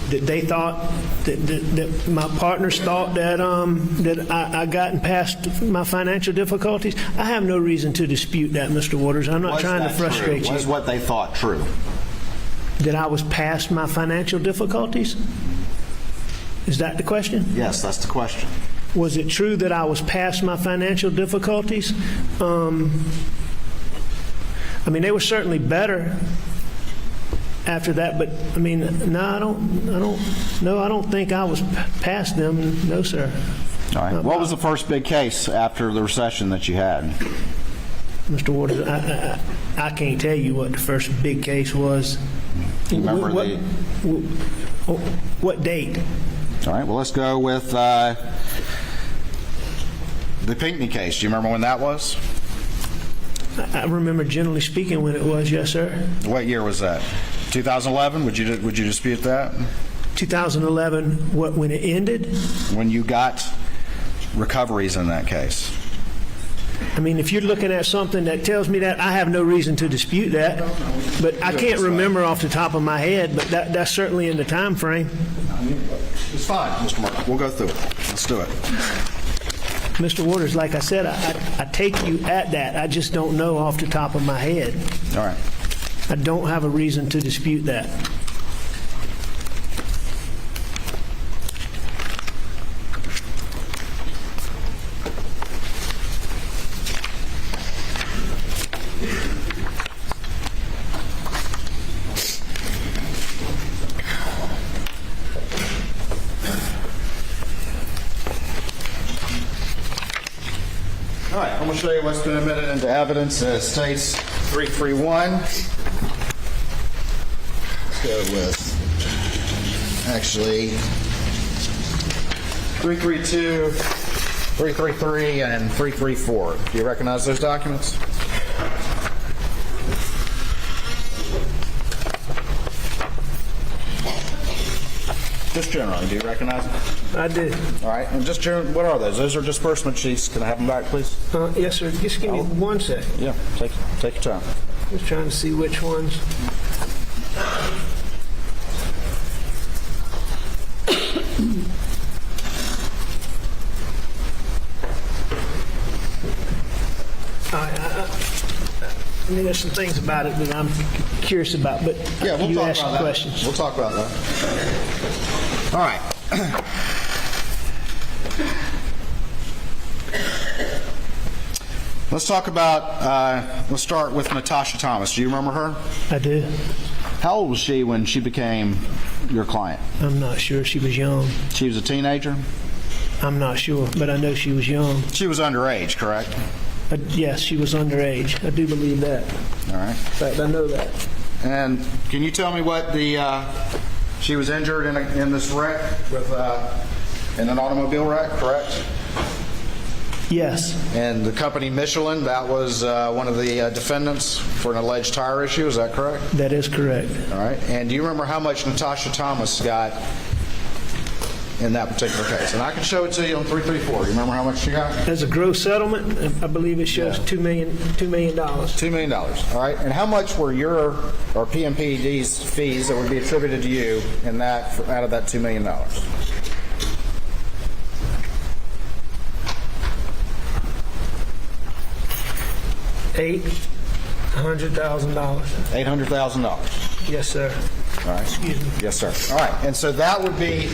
That they thought, that my partners thought that I gotten past my financial difficulties. I have no reason to dispute that, Mr. Waters. I'm not trying to frustrate you. Was what they thought true? That I was past my financial difficulties? Is that the question? Yes, that's the question. Was it true that I was past my financial difficulties? I mean, they were certainly better after that, but I mean, no, I don't think I was past them. No, sir. All right. What was the first big case after the recession that you had? Mr. Waters, I can't tell you what the first big case was. Do you remember what date? All right. Well, let's go with the Pinckney case. Do you remember when that was? I remember, generally speaking, when it was. Yes, sir. What year was that? 2011. Would you dispute that? 2011. What? When it ended? When you got recoveries in that case. I mean, if you're looking at something that tells me that, I have no reason to dispute that. But I can't remember off the top of my head. But that's certainly in the time frame. It's fine, Mr. Mark. We'll go through it. Let's do it. Mr. Waters, like I said, I take you at that. I just don't know off the top of my head. All right. I don't have a reason to dispute that. All right, I'm going to show you what's been admitted into evidence. States 331. Let's go with, actually, 332, 333, and 334. Do you recognize those documents? Just generally, do you recognize them? I do. All right, and just generally, what are those? Those are disbursement sheets. Can I have them back, please? Yes, sir. Just give me 1 second. Yeah, take your time. Just trying to see which ones. I mean, there's some things about it that I'm curious about, but yeah, we'll you talk ask about some that. questions. We'll talk about that. All right. Let's talk about, let's start with Natasha Thomas. Do you remember her? I do. How old was she when she became your client? I'm not sure. She was young. She was a teenager? I'm not sure, but I know she was young. She was underage, correct? Yes, she was underage. I do believe that. All right. In fact, I know that. And can you tell me what she was injured in this wreck in an automobile wreck, correct? Yes. And the company Michelin, that was one of the defendants for an alleged tire issue, is that correct? That is correct. All right. And do you remember how much Natasha Thomas got in that particular case? And I can show it to you on 334. You remember how much she got? As a gross settlement, I believe it shows $2 million. $2 million. All right. And how much were your or PMPD's fees that would be attributed to you in that out of that $2 million? $800,000. $800,000. Yes, sir. All right. Excuse me. Yes, sir. All right. And so that would be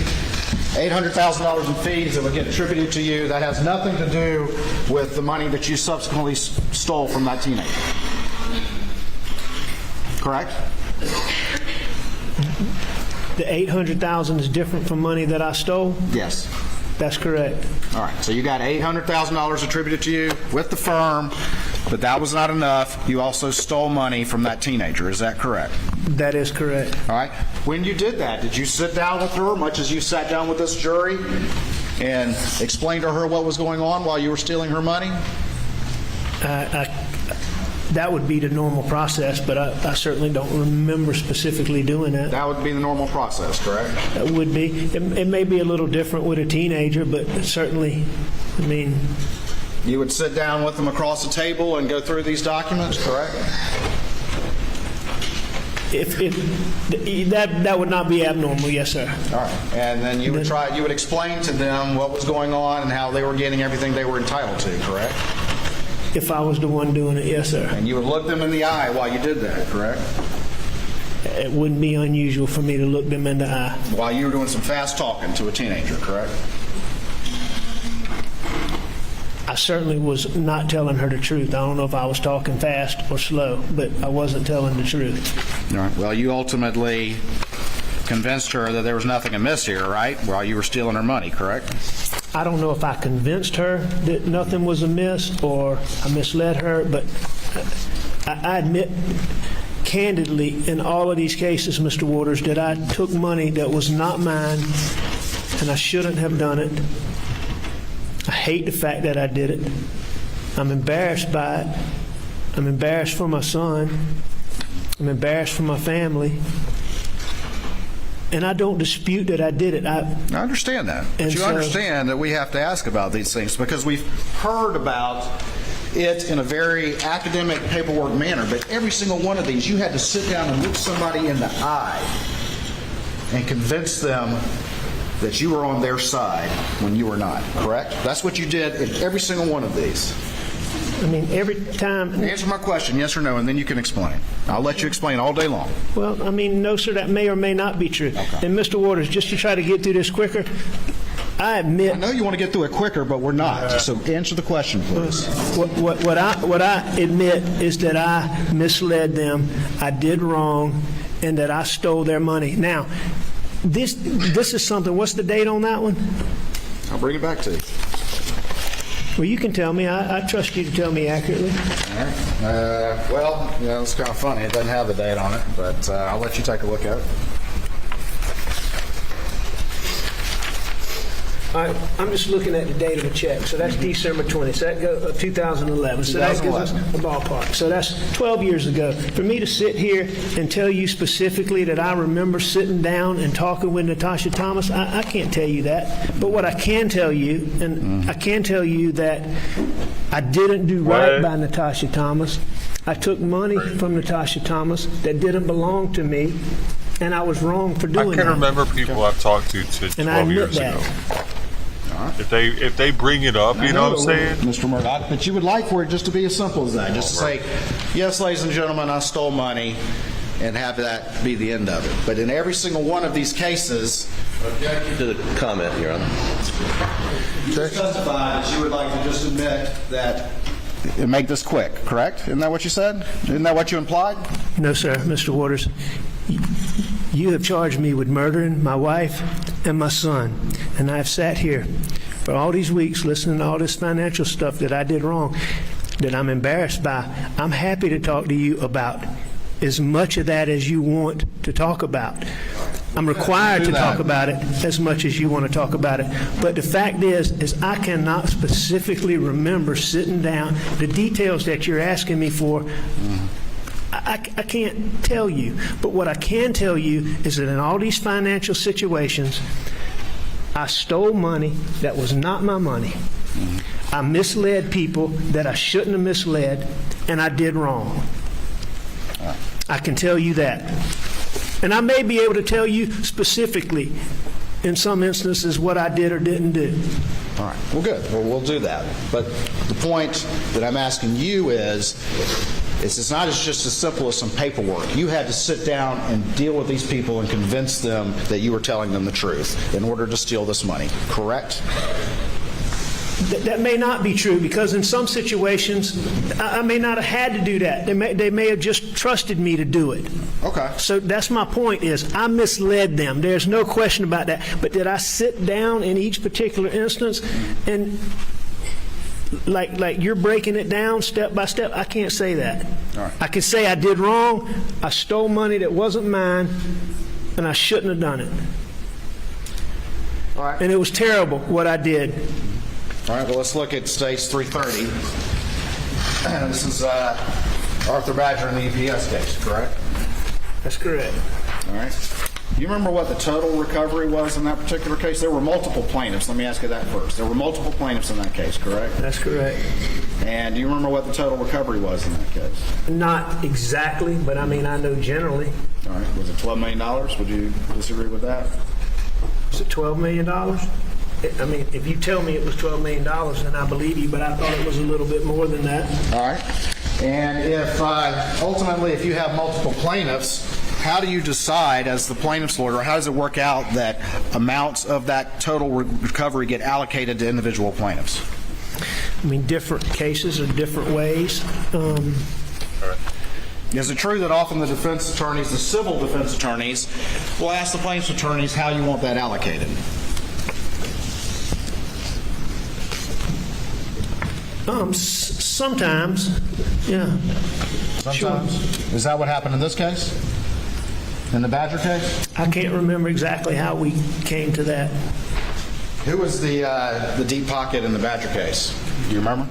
$800,000 in fees that would get attributed to you. That has nothing to do with the money that you subsequently stole from that teenager. Correct? The $800,000 is different from money that I stole? Yes. That's correct. All right. So you got $800,000 attributed to you with the firm But that was not enough. You also stole money from that teenager. Is that correct? That is correct. All right. When you did that, did you sit down with her, much as you sat down with this jury, and explain to her what was going on while you were stealing her money? That would be the normal process, but I certainly don't remember specifically doing that. That would be the normal process, correct? It would be. It may be a little different with a teenager, but certainly, I mean... You would sit down with them across the table and go through these documents, correct? That would not be abnormal, yes, sir. All right. And then you would explain to them what was going on and how they were getting everything they were entitled to, correct? If I was the one doing it, yes, sir. And you would look them in the eye while you did that, correct? It wouldn't be unusual for me to look them in the eye. While you were doing some fast talking to a teenager, correct? I certainly was not telling her the truth. I don't know if I was talking fast or slow, but I wasn't telling the truth. All right. Well, you ultimately convinced her that there was nothing amiss here, right? While you were stealing her money, correct? I don't know if I convinced her that nothing was amiss or I misled her, but I admit candidly in all of these cases, Mr. Waters, that I took money that was not mine and I shouldn't have done it. I hate the fact that I did it. I'm embarrassed by it. I'm embarrassed for my son. I'm embarrassed for my family. And I don't dispute that I did it. I understand that. But you understand that we have to ask about these things because we've heard about it in a very academic paperwork manner. But every single one of these, you had to sit down and look somebody in the eye and convince them that you were on their side when you were not, correct? That's what you did in every single one of these. I mean, every time... Answer my question, yes or no, and then you can explain. I'll let you explain all day long. Well, I mean, no, sir, that may or may not be true. Okay. And Mr. Waters, just to try to get through this quicker, I admit... I know you want to get through it quicker, but we're not. So answer the question, please. What I admit is that I misled them, I did wrong, and that I stole their money. Now, this is something... What's the date on that one? I'll bring it back to you. Well, you can tell me. I trust you to tell me accurately. All right. Well, you know, it's kind of funny. It doesn't have the date on it, but I'll let you take a look at it. All right, I'm just looking at the date of the check. So that's December 20th. So that goes 2011. So that gives us a ballpark. So that's 12 years ago. For me to sit here and tell you specifically that I remember sitting down and talking with Natasha Thomas, I can't tell you that. But what I can tell you, and I can tell you that I didn't do right by Natasha Thomas. I took money from Natasha Thomas that didn't belong to me, and I was wrong for doing that. I can remember people I've talked to 12 years ago. If they bring it up, you know what I'm saying? Mr. Murdaugh, but you would like for it just to be as simple as that. Just to say, yes, ladies and gentlemen, I stole money, and have that be the end of it. But in every single one of these cases... Object to the comment, Your Honor. You testified that you would like to just admit that... And make this quick, correct? Isn't that what you said? Isn't that what you implied? No, sir, Mr. Waters. You have charged me with murdering my wife and my son, and I've sat here for all these weeks listening to all this financial stuff that I did wrong, that I'm embarrassed by. I'm happy to talk to you about as much of that as you want to talk about. I'm required to talk about it as much as you want to talk about it. But the fact is I cannot specifically remember sitting down, the details that you're asking me for, I can't tell you. But what I can tell you is that in all these financial situations, I stole money that was not my money. I misled people that I shouldn't have misled, and I did wrong. I can tell you that. And I may be able to tell you specifically in some instances what I did or didn't do. All right. Well, good. Well, we'll do that. But the point that I'm asking you is it's not just as simple as some paperwork. You had to sit down and deal with these people and convince them that you were telling them the truth in order to steal this money, correct? That may not be true, because in some situations I may not have had to do that. They may have just trusted me to do it. Okay. So that's my point, is I misled them. There's no question about that. But did I sit down in each particular instance and like you're breaking it down step by step. I can't say that. All right. I can say I did wrong. I stole money that wasn't mine, and I shouldn't have done it. All right. And it was terrible what I did. All right, well, let's look at stage 330. This is Arthur Badger in the EPS case, correct? That's correct. All right. Do you remember what the total recovery was in that particular case? There were multiple plaintiffs. Let me ask you that first. There were multiple plaintiffs in that case, correct? That's correct. And do you remember what the total recovery was in that case? Not exactly, but I mean, I know generally. All right. Was it $12 million? Would you disagree with that? Was it $12 million? I mean, if you tell me it was $12 million, then I believe you, but I thought it was a little bit more than that. All right. And if ultimately, if you have multiple plaintiffs, how do you decide as the plaintiff's lawyer, or how does it work out that amounts of that total recovery get allocated to individual plaintiffs? I mean, different cases are different ways. Is it true that often the defense attorneys, the civil defense attorneys, will ask the plaintiff's attorneys how you want that allocated? Sometimes, yeah. Sometimes? Sure. Is that what happened in this case? In the Badger case? I can't remember exactly how we came to that. Who was the deep pocket in the Badger case? Do you remember?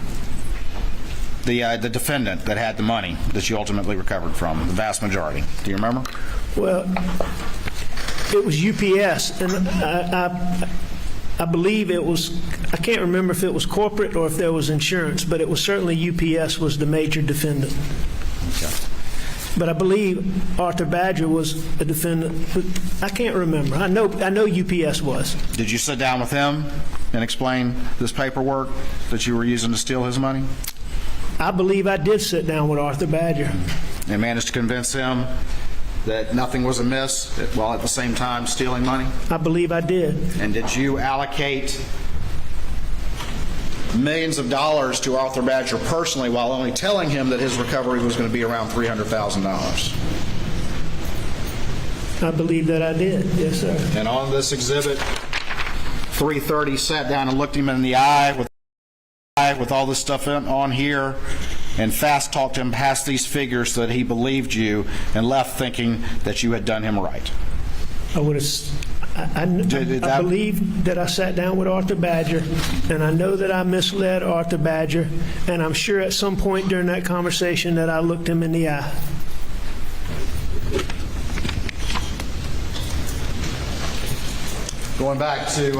The defendant that had the money that you ultimately recovered from, the vast majority. Do you remember? Well, it was UPS, and I believe it was, I can't remember if it was corporate or if there was insurance, but it was certainly UPS was the major defendant. Okay. But I believe Arthur Badger was a defendant. But I can't remember. I know UPS was. Did you sit down with him and explain this paperwork that you were using to steal his money? I believe I did sit down with Arthur Badger. And managed to convince him that nothing was amiss while at the same time stealing money? I believe I did. And did you allocate millions of dollars to Arthur Badger personally while only telling him that his recovery was going to be around $300,000? I believe that I did, yes, sir. And on this exhibit, 330 sat down and looked him in the eye with all this stuff on here and fast talked him past these figures so that he believed you and left thinking that you had done him right. I would have. I believe that I sat down with Arthur Badger, and I know that I misled Arthur Badger, and I'm sure at some point during that conversation that I looked him in the eye. Going back to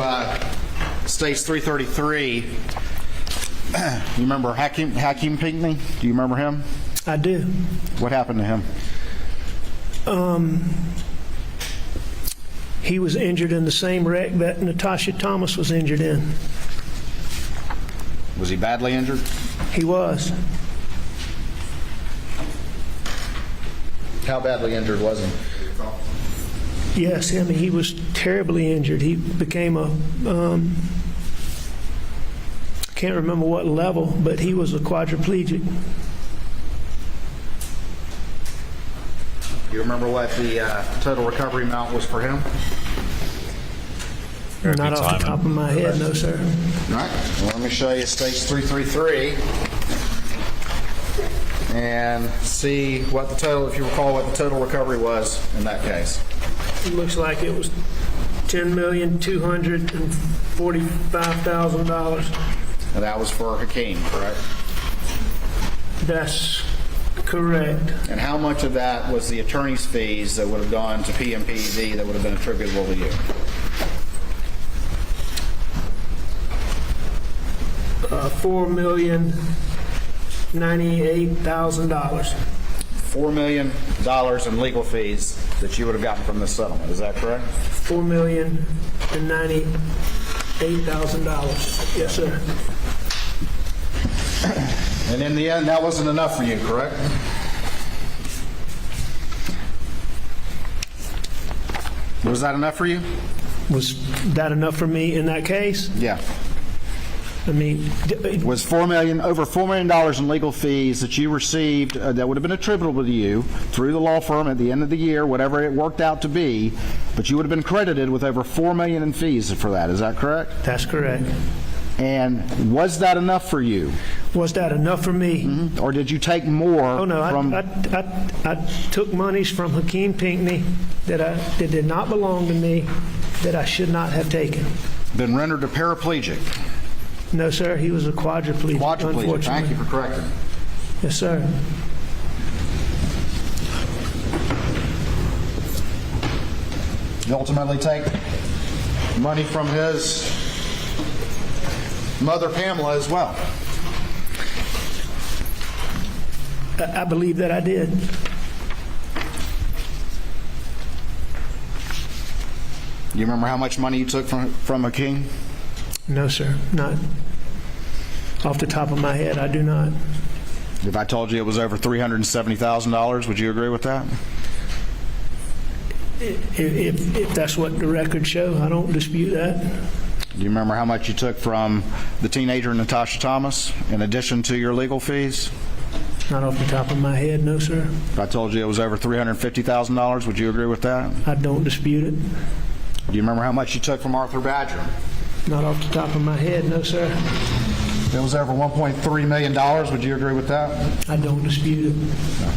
Stage 333, you remember Hakeem Pinckney? Do you remember him? I do. What happened to him? He was injured in the same wreck that Natasha Thomas was injured in. Was he badly injured? He was. How badly injured was he? Yes, I mean, he was terribly injured. He became a, I can't remember what level, but he was a quadriplegic. You remember what the total recovery amount was for him? Not off the top of my head, no, sir. All right. Well, let me show you Stage 333 and see what the total, if you recall, what the total recovery was in that case. It looks like it was $10,245,000. And that was for Hakeem, correct? That's correct. And how much of that was the attorney's fees that would have gone to PMPED that would have been attributable to you? $4,098,000. $4 million in legal fees that you would have gotten from this settlement. Is that correct? $4,098,000. Yes, sir. And in the end, that wasn't enough for you, correct? Was that enough for you? Was that enough for me in that case? Yeah. I mean, was over $4 million in legal fees that you received that would have been attributable to you through the law firm at the end of the year, whatever it worked out to be, but you would have been credited with over $4 million in fees for that. Is that correct? That's correct. And was that enough for you? Was that enough for me? Or did you take more? Oh no, I took monies from Hakeem Pinckney that did not belong to me, that I should not have taken. Been rendered a paraplegic? No, sir. He was a quadriplegic. Quadriplegic. Thank you for correcting. Yes, sir. You ultimately take money from his mother, Pamela, as well. I believe that I did. Do you remember how much money you took from Hakeem? No, sir. Not off the top of my head. I do not. If I told you it was over $370,000, would you agree with that? If that's what the records show, I don't dispute that. Do you remember how much you took from the teenager Natasha Thomas in addition to your legal fees? Not off the top of my head, no, sir. If I told you it was over $350,000, would you agree with that? I don't dispute it. Do you remember how much you took from Arthur Badger? Not off the top of my head, no, sir. If it was over $1.3 million, would you agree with that? I don't dispute it. No.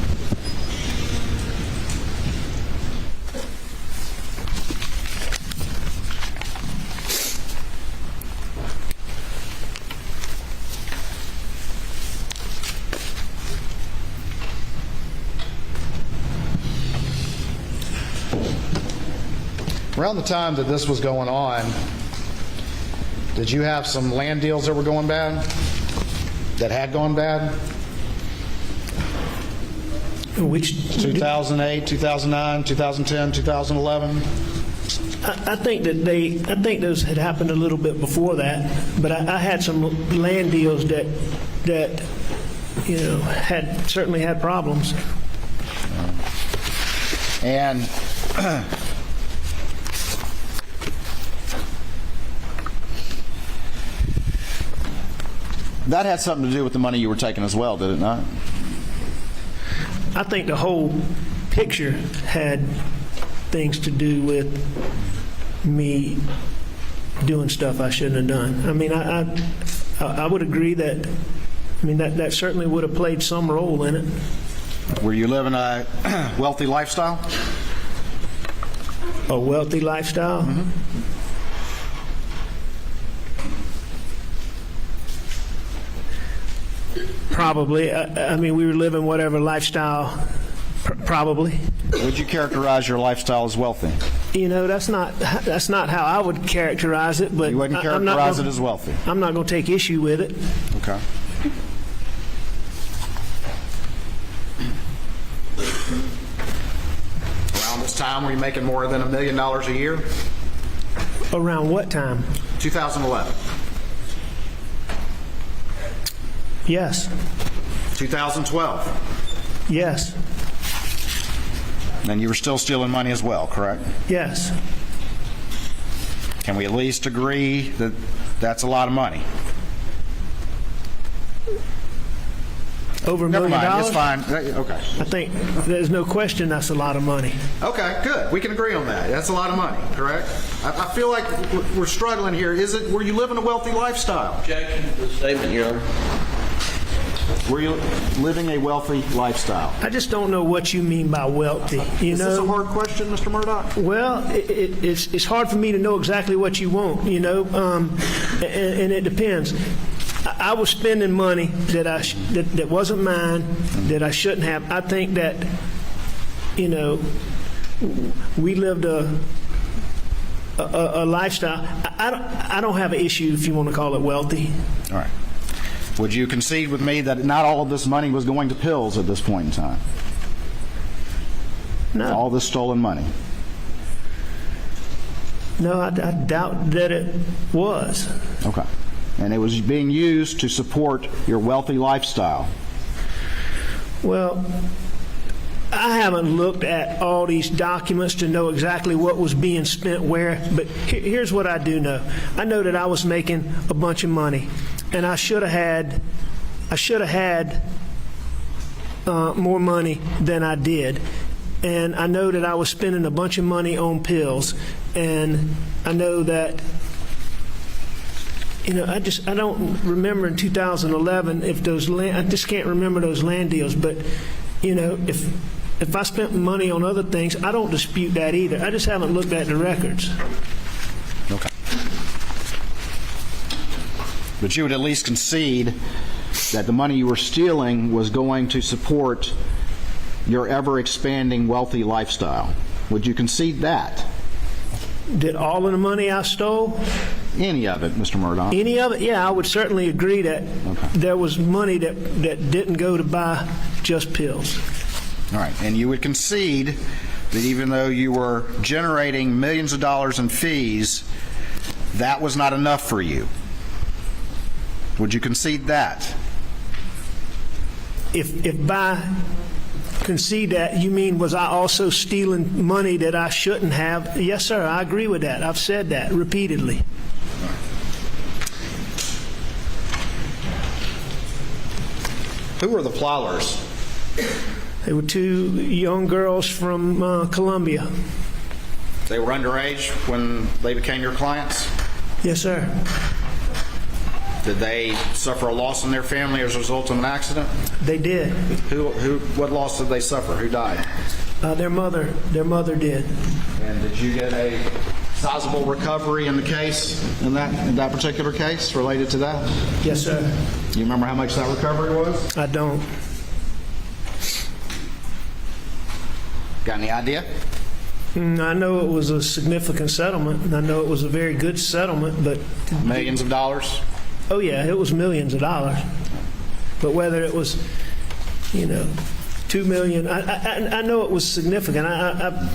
Around the time that this was going on, did you have some land deals that were going bad? That had gone bad? Which 2008, 2009, 2010, 2011? I think those had happened a little bit before that, but I had some land deals that had certainly had problems. And that had something to do with the money you were taking as well, did it not? I think the whole picture had things to do with me doing stuff I shouldn't have done. I mean, I would agree that, that certainly would have played some role in it. Were you living a wealthy lifestyle? A wealthy lifestyle? Mm-hmm. Probably. We were living whatever lifestyle, probably. Would you characterize your lifestyle as wealthy? That's not how I would characterize it, but you wouldn't characterize it as wealthy. I'm not going to take issue with it. Okay. Around this time, were you making more than $1 million a year? Around what time? 2011. Yes. 2012. Yes. And you were still stealing money as well, correct? Yes. Can we at least agree that that's a lot of money? Over $1 Never million? mind, it's fine. Okay. I think there's no question that's a lot of money. Okay, good. We can agree on that. That's a lot of money, correct? I feel like we're struggling here. Were you living a wealthy lifestyle? Objection to the statement, Your Honor. Were you living a wealthy lifestyle? I just don't know what you mean by wealthy. Is this a hard question, Mr. Murdaugh? Well, it's hard for me to know exactly what you want, and it depends. I was spending money that wasn't mine, that I shouldn't have. I think that, we lived a lifestyle. I don't have an issue if you want to call it wealthy. All right. Would you concede with me that not all of this money was going to pills at this point in time? No. All this stolen money? No, I doubt that it was. Okay. And it was being used to support your wealthy lifestyle? Well, I haven't looked at all these documents to know exactly what was being spent where, but here's what I do know. I know that I was making a bunch of money, and I should have had more money than I did. And I know that I was spending a bunch of money on pills, and I know that I don't remember in 2011 if those I just can't remember those land deals. But if I spent money on other things, I don't dispute that either. I just haven't looked at the records. Okay. But you would at least concede that the money you were stealing was going to support your ever-expanding wealthy lifestyle. Would you concede that? Did all of the money I stole? Any of it, Mr. Murdaugh? Any of it? Yeah, I would certainly agree that there was money that didn't go to buy just pills. All right. And you would concede that even though you were generating millions of dollars in fees, that was not enough for you. Would you concede that? If by concede that, you mean was I also stealing money that I shouldn't have? Yes, sir, I agree with that. I've said that repeatedly. Who were the Plowlers? They were two young girls from Columbia. They were underage when they became your clients? Yes, sir. Did they suffer a loss in their family as a result of an accident? They did. What loss did they suffer? Who died? Their mother did. And did you get a sizable recovery in the case, in that particular case, related to that? Yes, sir. You remember how much that recovery was? I don't. Got any idea? I know it was a significant settlement, and I know it was a very good settlement, but... Millions of dollars? Oh, yeah, it was millions of dollars. But whether it was, $2 million, I know it was significant. I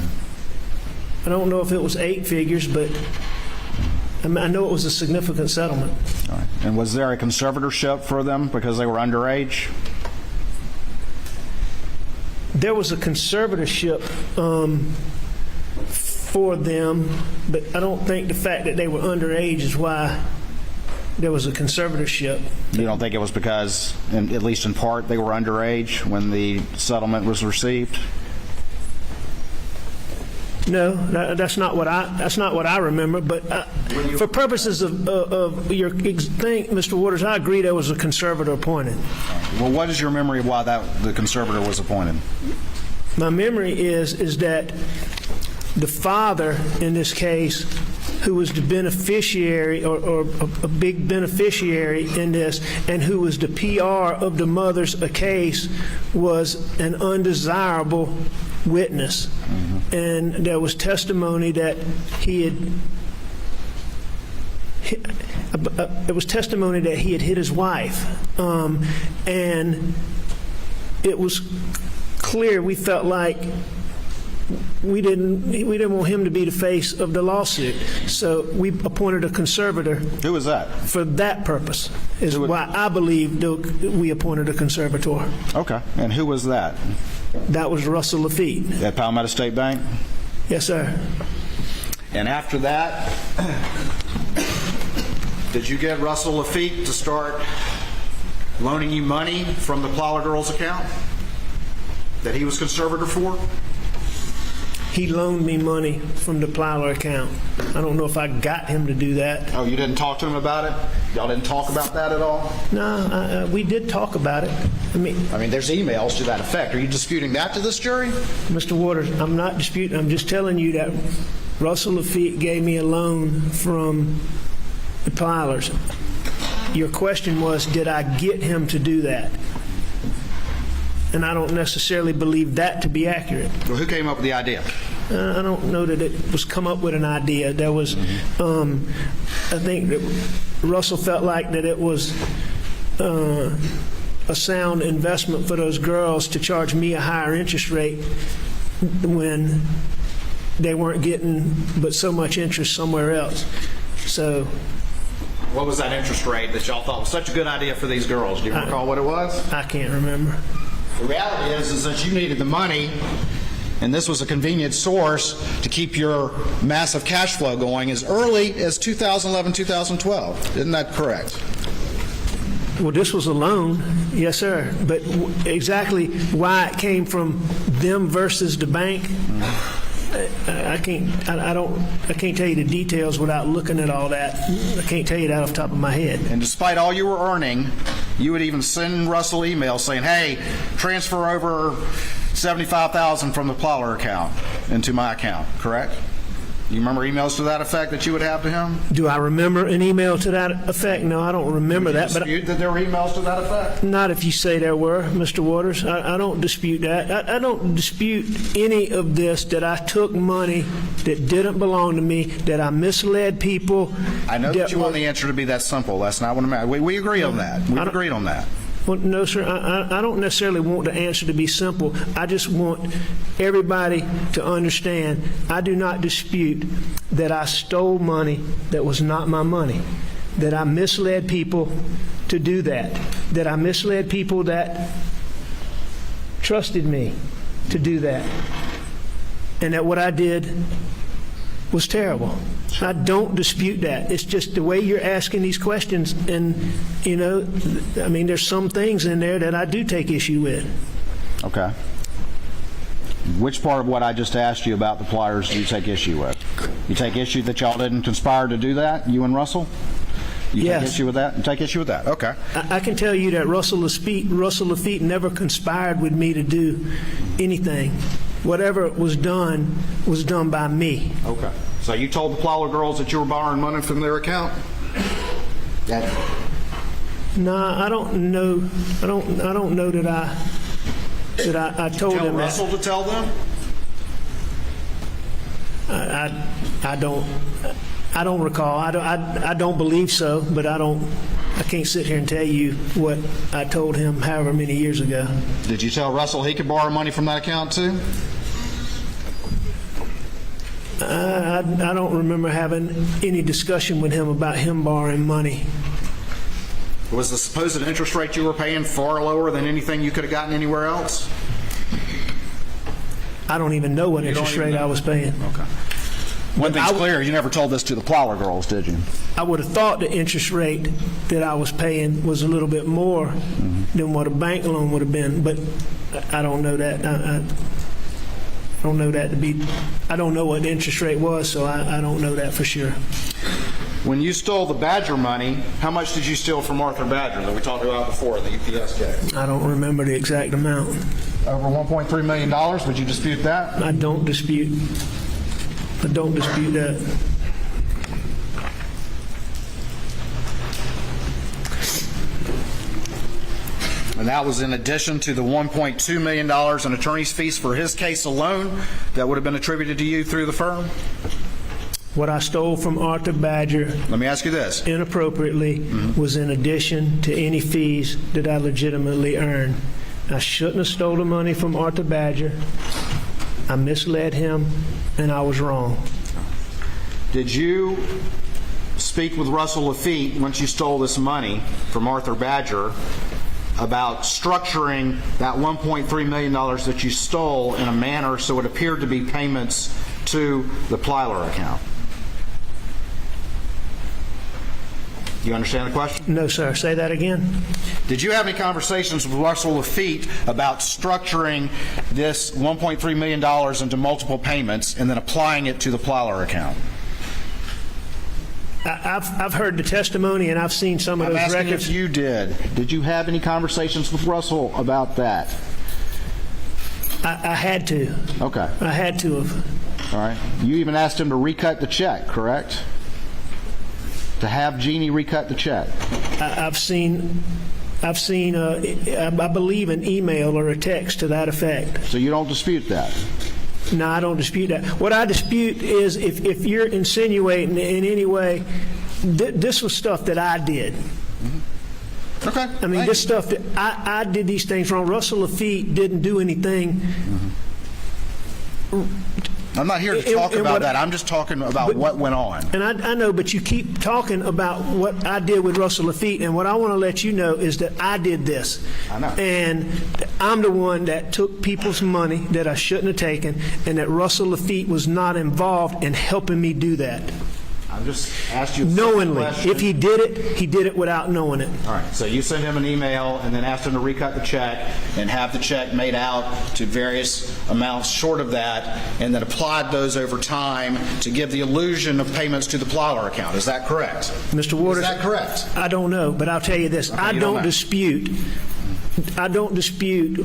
don't know if it was 8 figures, but I know it was a significant settlement. All right. And was there a conservatorship for them because they were underage? There was a conservatorship for them, but I don't think the fact that they were underage is why there was a conservatorship. You don't think it was because, at least in part, they were underage when the settlement was received? No, that's not what I remember. But for purposes of your thing, Mr. Waters, I agree there was a conservator appointed. Well, what is your memory of why the conservator was appointed? My memory is that the father in this case, who was the beneficiary or a big beneficiary in this, and who was the PR of the mother's case, was an undesirable witness. Mm-hmm. And there was testimony that he had hit his wife, and it was clear we felt like we didn't want him to be the face of the lawsuit, so we appointed a conservator. Who was that? For that purpose is why I believe we appointed a conservator. Okay, and who was that? That was Russell Lafitte. At Palmetto State Bank? Yes, sir. And after that, did you get Russell Lafitte to start loaning you money from the Plowler Girls account that he was conservator for? He loaned me money from the Plowler account. I don't know if I got him to do that. Oh, you didn't talk to him about it? Y'all didn't talk about that at all? No, we did talk about it. I mean, there's emails to that effect. Are you disputing that to this jury? Mr. Waters, I'm not disputing. I'm just telling you that Russell Lafitte gave me a loan from the Plowlers. Your question was, did I get him to do that? And I don't necessarily believe that to be accurate. Well, who came up with the idea? I don't know that it was come up with an idea. There was, I think that Russell felt like that it was a sound investment for those girls to charge me a higher interest rate when they weren't getting but so much interest somewhere else. So, what was that interest rate that y'all thought was such a good idea for these girls? Do you recall what it was? I can't remember. The reality is that you needed the money, and this was a convenient source to keep your massive cash flow going as early as 2011, 2012. Isn't that correct? Well, this was a loan, yes, sir. But exactly why it came from them versus the bank, I can't tell you the details without looking at all that. I can't tell you that off the top of my head. And despite all you were earning, you would even send Russell emails saying, hey, transfer over $75,000 from the Plower account into my account, correct? You remember emails to that effect that you would have to him? Do I remember an email to that effect? No, I don't remember that. But dispute that there were emails to that effect? Not if you say there were, Mr. Waters. I don't dispute that. I don't dispute any of this, that I took money that didn't belong to me, that I misled people. I know that you want the answer to be that simple. That's not what I'm at. We agree on that. We've agreed on that. Well, no, sir. I don't necessarily want the answer to be simple. I just want everybody to understand I do not dispute that I stole money that was not my money, that I misled people to do that I misled people that trusted me to do that, and that what I did was terrible. I don't dispute that. It's just the way you're asking these questions, and, you know, I mean, there's some things in there that I do take issue with. Okay. Which part of what I just asked you about the pliers do you take issue with? You take issue that y'all didn't conspire to do that, you and Russell? You Yes. take issue with that? You take issue with that? Okay. I can tell you that Russell Lafitte never conspired with me to do anything. Whatever was done by me. Okay. So you told the Plower girls that you were borrowing money from their account? No, I don't know. I don't know that I told them that. Tell Russell to tell them? I don't recall. I don't believe so, but I can't sit here and tell you what I told him however many years ago. Did you tell Russell he could borrow money from that account too? I don't remember having any discussion with him about him borrowing money. Was the supposed interest rate you were paying far lower than anything you could have gotten anywhere else? I don't even know what interest rate I was paying. Okay. One thing's clear, you never told this to the Plower girls, did you? I would have thought the interest rate that I was paying was a little bit more than what a bank loan would have been, but I don't know that. I don't know that to be. I don't know what the interest rate was, so I don't know that for sure. When you stole the Badger money, how much did you steal from Arthur Badger that we talked about before in the UPS case? I don't remember the exact amount. Over $1.3 million. Would you dispute that? I don't dispute that. And that was in addition to the $1.2 million in attorney's fees for his case alone that would have been attributed to you through the firm? What I stole from Arthur Badger, let me ask you this, inappropriately, was in addition to any fees that I legitimately earned. I shouldn't have stolen money from Arthur Badger. I misled him, and I was wrong. Did you speak with Russell Lafitte once you stole this money from Arthur Badger about structuring that $1.3 million that you stole in a manner so it appeared to be payments to the Plyler account? You understand the question? No, sir. Say that again. Did you have any conversations with Russell Lafitte about structuring this $1.3 million into multiple payments and then applying it to the Plyler account? I've heard the testimony and I've seen some of those records. I'm asking if you did. Did you have any conversations with Russell about that? I had to. Okay. I had to have. All right. You even asked him to recut the check, correct? To have Jeannie recut the check. I've seen, I believe, an email or a text to that effect. So you don't dispute that? No, I don't dispute that. What I dispute is if you're insinuating in any way, this was stuff that I did. Okay. I mean, this stuff that I did these things wrong. Russell Lafitte didn't do anything. I'm not here to talk about that. I'm just talking about what went on. And I know, but you keep talking about what I did with Russell Lafitte, and what I want to let you know is that I did this. I know. And I'm the one that took people's money that I shouldn't have taken, and that Russell Lafitte was not involved in helping me do that. I'm just asked you a knowingly. question. If he did it without knowing it. All right, so you sent him an email and then asked him to recut the check and have the check made out to various amounts short of that, and then applied those over time to give the illusion of payments to the Plyler account. Is that correct? Mr. Waters? Is that correct? I don't know, but I'll tell you this. Okay, I you don't know. dispute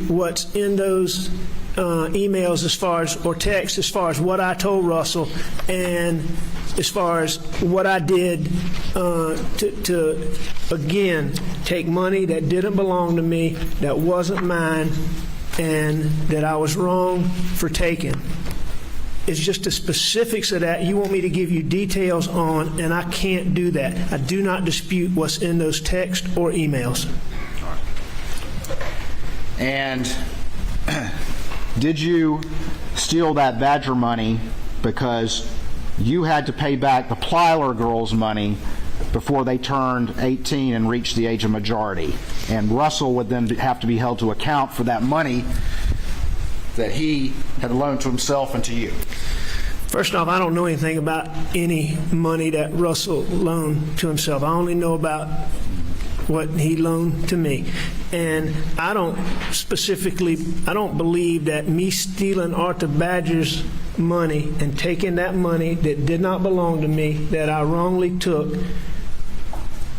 what's in those emails as far as, or text, as far as what I told Russell and as far as what I did to again, take money that didn't belong to me, that wasn't mine, and that I was wrong for taking. It's just the specifics of that you want me to give you details on, and I can't do that. I do not dispute what's in those texts or emails. And did you steal that Badger money because you had to pay back the Plyler girls' money before they turned 18 and reached the age of majority? And Russell would then have to be held to account for that money that he had loaned to himself and to you. First off, I don't know anything about any money that Russell loaned to himself. I only know about what he loaned to me. And I don't believe that me stealing Arthur Badger's money and taking that money that did not belong to me, that I wrongly took,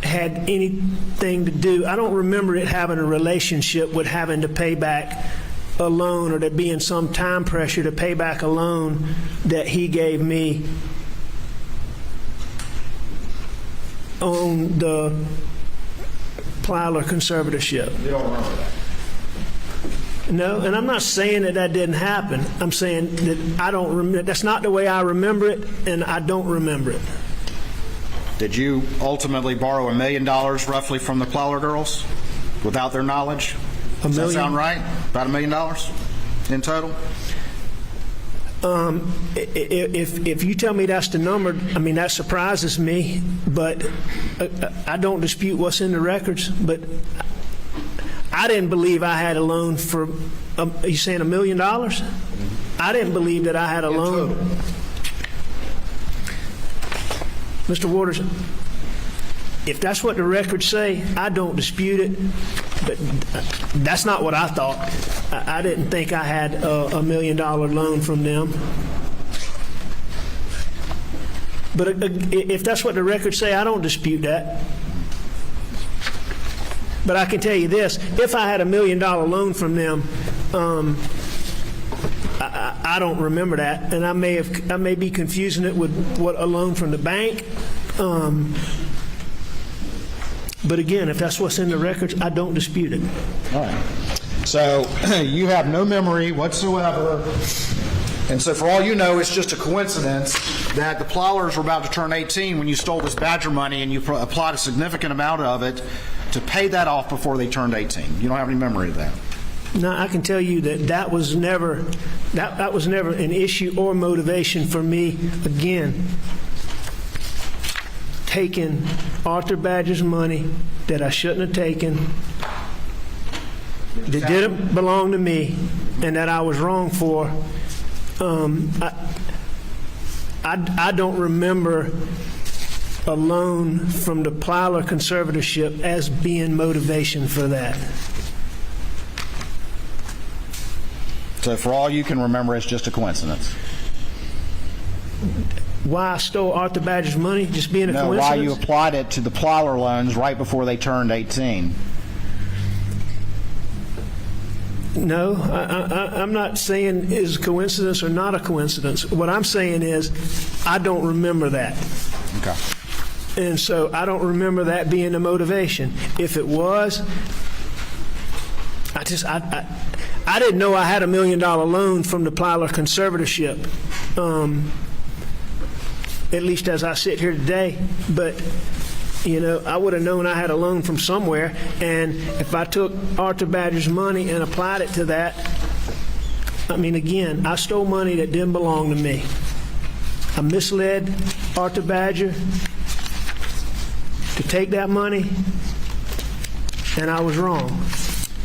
had anything to do. I don't remember it having a relationship with having to pay back a loan, or there being some time pressure to pay back a loan that he gave me on the Plyler conservatorship. You don't remember that? No, and I'm not saying that that didn't happen. I'm saying that I don't remember. That's not the way I remember it, and I don't remember it. Did you ultimately borrow $1 million roughly from the Plyler girls without their knowledge? Does that sound right? About $1 million in total? If you tell me that's the number, I mean, that surprises me, but I don't dispute what's in the records. But I didn't believe I had a loan for, are you saying $1 million? I didn't believe that I had a loan. Mr. Waters, if that's what the records say, I don't dispute it, but that's not what I thought. I didn't think I had a $1 million loan from them. But if that's what the records say, I don't dispute that. But I can tell you this, if I had $1 million loan from them, I don't remember that, and I may be confusing it with what a loan from the bank. But again, if that's what's in the records, I don't dispute it. All right. So you have no memory whatsoever, and so for all you know, it's just a coincidence that the Plylers were about to turn 18 when you stole this Badger money, and you applied a significant amount of it to pay that off before they turned 18. You don't have any memory of that. No, I can tell you that was never an issue or motivation for me. Again, taking Arthur Badger's money that I shouldn't have taken, that didn't belong to me, and that I was wrong for. I don't remember a loan from the Plyler conservatorship as being motivation for that. So for all you can remember, it's just a coincidence. Why I stole Arthur Badger's money, just being a coincidence? Why you applied it to the Plyler loans right before they turned 18. No, I'm not saying is a coincidence or not a coincidence. What I'm saying is I don't remember that. Okay. And so I don't remember that being the motivation. If it was, I didn't know I had $1 million loan from the Plyler conservatorship, at least as I sit here today. But, you know, I would have known I had a loan from somewhere, and if I took Arthur Badger's money and applied it to that, I mean, again, I stole money that didn't belong to me. I misled Arthur Badger to take that money, and I was wrong.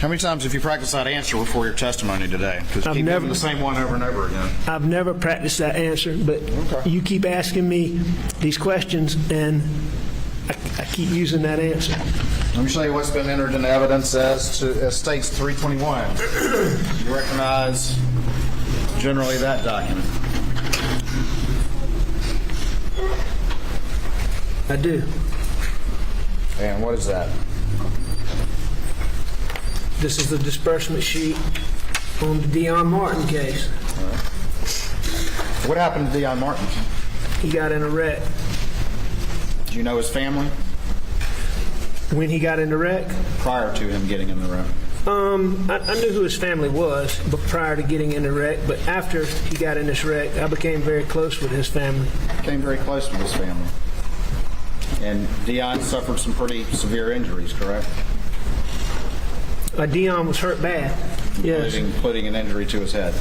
How many times have you practiced that answer before your testimony today? Because you I've keep never- giving the same one over and over again. I've never practiced that answer, but you keep asking me these questions, and I keep using that answer. Let me show you what's been entered into evidence as states 321. You recognize generally that document? I do. And what is that? This is the disbursement sheet on the Dion Martin case. What happened to Dion Martin? He got in a wreck. Do you know his family? When he got in the wreck? Prior to him getting in the wreck. I knew who his family was, but prior to getting in the wreck. But after he got in this wreck, I became very close with his family. Became very close with his family. And Dion suffered some pretty severe injuries, correct? Dion was hurt bad. Yes. Including an injury to his head.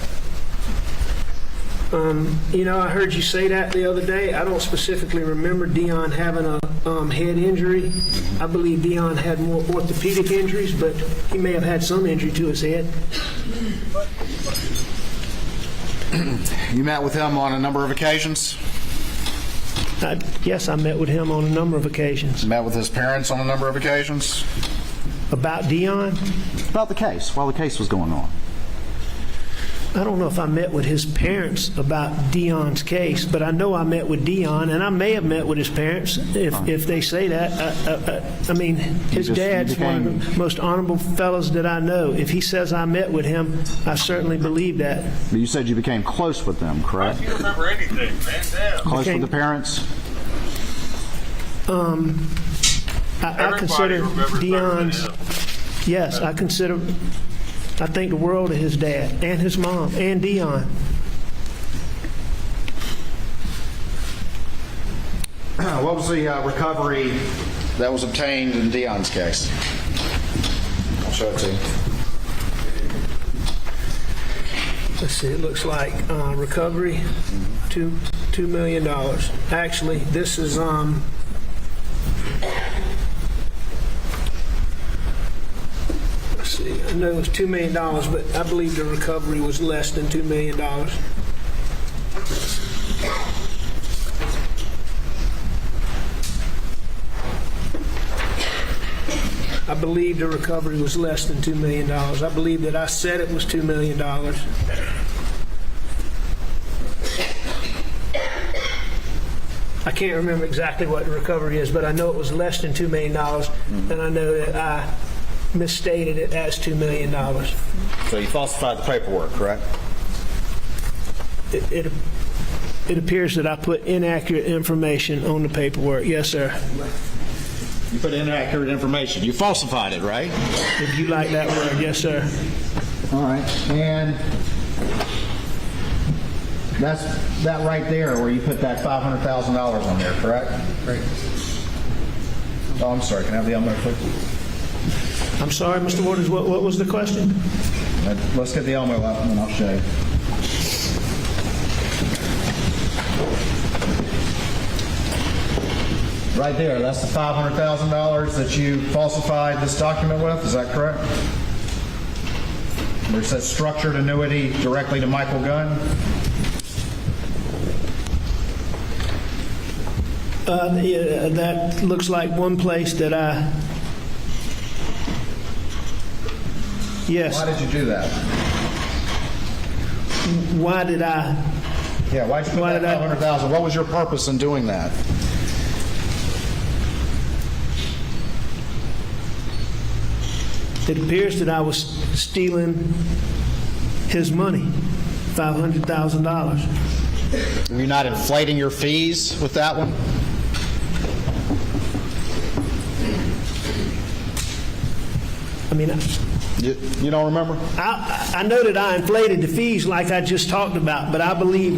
I heard you say that the other day. I don't specifically remember Dion having a head injury. I believe Dion had more orthopedic injuries, but he may have had some injury to his head. You met with him on a number of occasions? Yes, I met with him on a number of occasions. Met with his parents on a number of occasions? About Dion? About the case, while the case was going on. I don't know if I met with his parents about Dion's case, but I know I met with Dion, and I may have met with his parents if they say that. I mean, his dad's one of the most honorable fellows that I know. If he says I met with him, I certainly believe that. But you said you became close with them, correct? You remember anything, man? Damn. Close with the parents? I consider Dion's. Yes, I think the world of his dad and his mom and Dion. What was the recovery that was obtained in Dion's case? I'll show it to you. Let's see, it looks like recovery, $2 million. Actually, this is I know it was $2 million, but I believe the recovery was less than $2 million. I believe the recovery was less than $2 million. I believe that I said it was $2 million. I can't remember exactly what the recovery is, but I know it was less than $2 million, and I know that I misstated it as $2 million. So you falsified the paperwork, correct? It appears that I put inaccurate information on the paperwork. Yes, sir. You put inaccurate information. You falsified it, right? If you like that word, yes, sir. All right. And that's that right there where you put that $500,000 on there, correct? Right. Oh, I'm sorry. Can I have the Elmo, please? I'm sorry, Mr. Waters, what was the question? Let's get the Elmo up and then I'll show you. Right there, that's the $500,000 that you falsified this document with, is that correct? Where it says structured annuity directly to Michael Gunn? Yeah, that looks like one place that I... Yes. Why did you do that? Why did I... Yeah, why'd you put that $500,000? What was your purpose in doing that? It appears that I was stealing his money, $500,000. Were you not inflating your fees with that one? I mean, you don't remember? I know that I inflated the fees like I just talked about, but I believe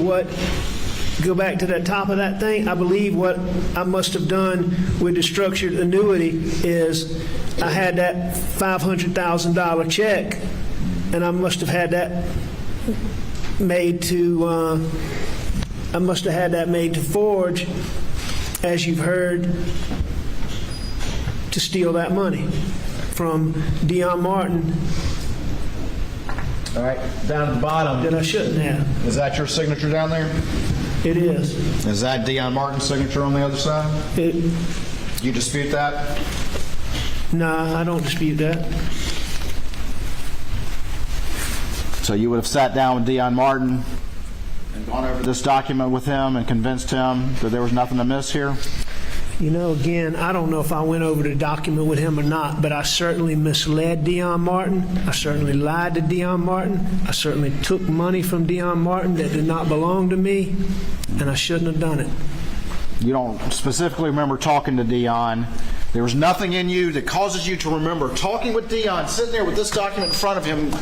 go back to the top of that thing, I believe what I must have done with the structured annuity is I had that $500,000 check, and I must have had that made to forge, as you've heard, to steal that money. from Dion Martin All right, down at the bottom. that I shouldn't have. Is that your signature down there? It is. Is that Dion Martin's signature on the other side? You dispute that? No, I don't dispute that. So you would have sat down with Dion Martin and gone over this document with him and convinced him that there was nothing amiss here? You know, again, I don't know if I went over the document with him or not, but I certainly misled Dion Martin. I certainly lied to Dion Martin. I certainly took money from Dion Martin that did not belong to me, and I shouldn't have done it. You don't specifically remember talking to Dion. There was nothing in you that causes you to remember talking with Dion, sitting there with this document in front of him,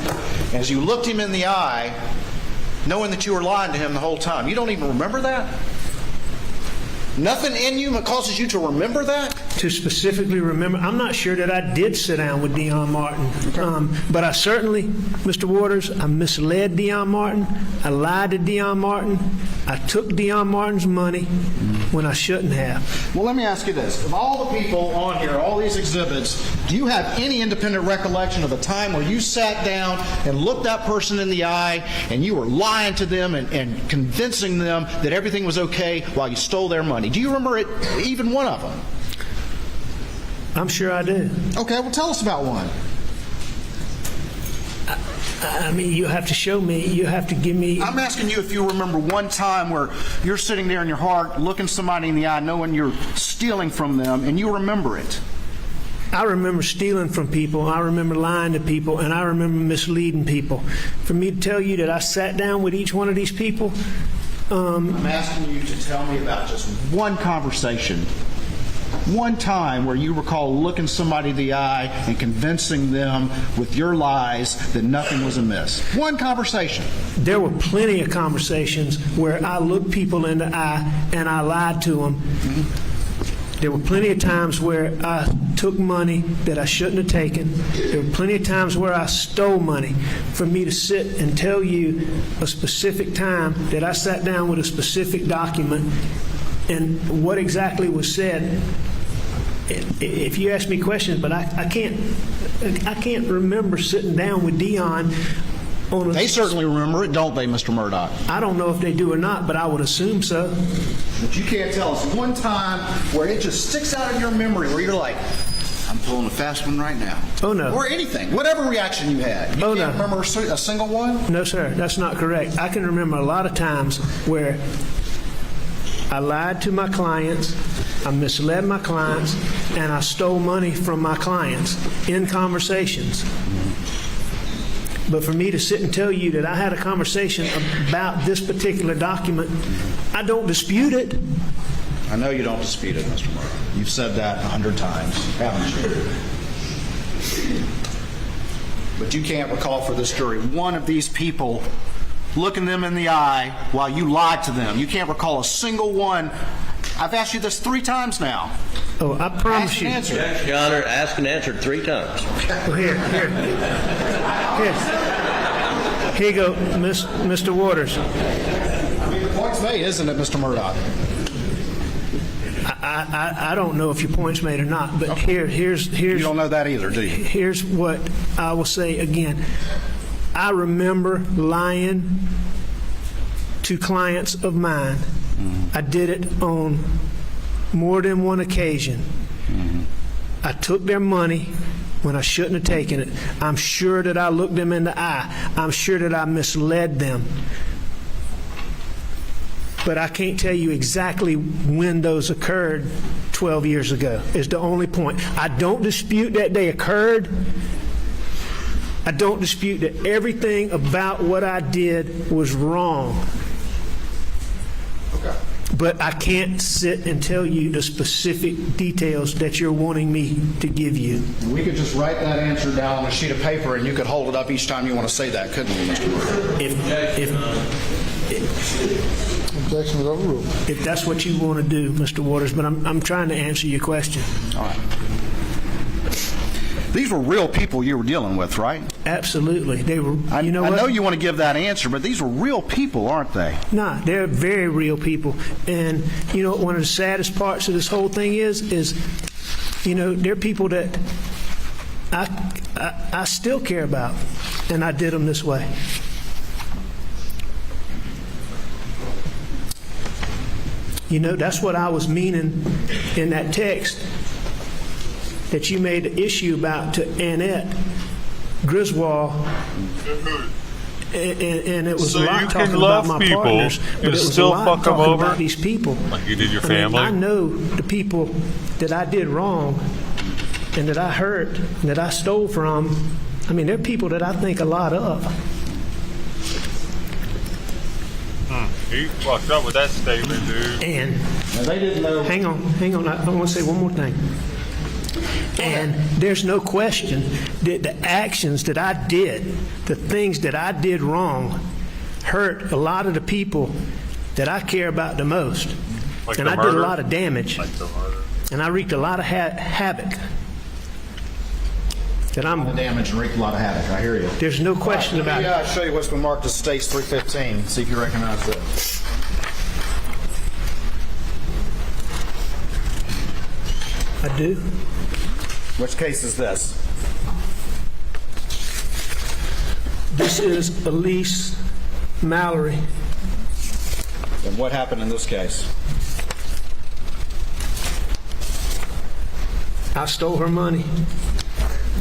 as you looked him in the eye, knowing that you were lying to him the whole time. You don't even remember that? Nothing in you that causes you to remember that? To specifically remember, I'm not sure that I did sit down with Dion Martin, but I certainly, Mr. Waters, I misled Dion Martin. I lied to Dion Martin. I took Dion Martin's money when I shouldn't have. Well, let me ask you this. Of all the people on here, all these exhibits, do you have any independent recollection of a time where you sat down and looked that person in the eye and you were lying to them and convincing them that everything was okay while you stole their money? Do you remember it, even one of them? I'm sure I do. Okay, well, tell us about one. I mean, you have to show me. You have to give me. I'm asking you if you remember one time where you're sitting there in your heart, looking somebody in the eye, knowing you're stealing from them, and you remember it. I remember stealing from people. I remember lying to people, and I remember misleading people. For me to tell you that I sat down with each one of these people. I'm asking you to tell me about just one conversation, one time where you recall looking somebody in the eye and convincing them with your lies that nothing was amiss. One conversation. There were plenty of conversations where I looked people in the eye and I lied to them. There were plenty of times where I took money that I shouldn't have taken. There were plenty of times where I stole money. For me to sit and tell you a specific time that I sat down with a specific document and what exactly was said, if you ask me questions, but I can't remember sitting down with Dion. They certainly remember it, don't they, Mr. Murdaugh? I don't know if they do or not, but I would assume so. But you can't tell us one time where it just sticks out of your memory where you're like, I'm pulling a fast one right now. Oh, no. Or anything, whatever reaction you had. You can't remember a single one? No, sir, that's not correct. I can remember a lot of times where I lied to my clients, I misled my clients, and I stole money from my clients in conversations. But for me to sit and tell you that I had a conversation about this particular document, I don't dispute it. I know you don't dispute it, Mr. Murdaugh. You've said that 100 times, haven't you? But you can't recall for this jury one of these people looking them in the eye while you lied to them. You can't recall a single one. I've asked you this 3 times now. Oh, I promise you. Answer. Yes, Your Honor, asked and answered 3 times. Well, here. Here you go, Mr. Waters. I mean, the point's made, isn't it, Mr. Murdaugh? I don't know if your point's made or not, but here's You don't know that either, do you? Here's what I will say again. I remember lying to clients of mine. I did it on more than one occasion. I took their money when I shouldn't have taken it. I'm sure that I looked them in the eye. I'm sure that I misled them. But I can't tell you exactly when those occurred 12 years ago, is the only point. I don't dispute that they occurred. I don't dispute that everything about what I did was wrong. Okay. But I can't sit and tell you the specific details that you're wanting me to give you. We could just write that answer down on a sheet of paper and you could hold it up each time you want to say that, couldn't we, Mr. Objection is overruled. If that's what you want to do, Mr. Waters, but I'm trying to answer your question. All right. These were real people you were dealing with, right? Absolutely. They were. I know you want to give that answer, but these were real people, aren't they? Nah, they're very real people. And, you know, one of the saddest parts of this whole thing is, you know, they're people that I still care about, and I did them this way. You know, that's what I was meaning in that text that you made an issue about to Annette Griswold, and it was So a lot you talking can about love my people partners, but and it was still a lot fuck them talking over? about these people. Like you did your I mean, family? I know the people that I did wrong and that I hurt and that I stole from. I mean, they're people that I think a lot of. You fucked up with that statement, dude. And they didn't know. Hang on. I want to say one more thing. And there's no question that the actions that I did, the things that I did wrong, hurt a lot of the people that I care about the most. Like and the I murder? did a lot of damage. Like the murder. And I wreaked a lot of havoc. That I'm. The damage and wreaked a lot of havoc. I hear you. There's no question about it. I'll show you what's been marked as States 315. See if you recognize this. I do. Which case is this? This is Elise Mallory. And what happened in this case? I stole her money.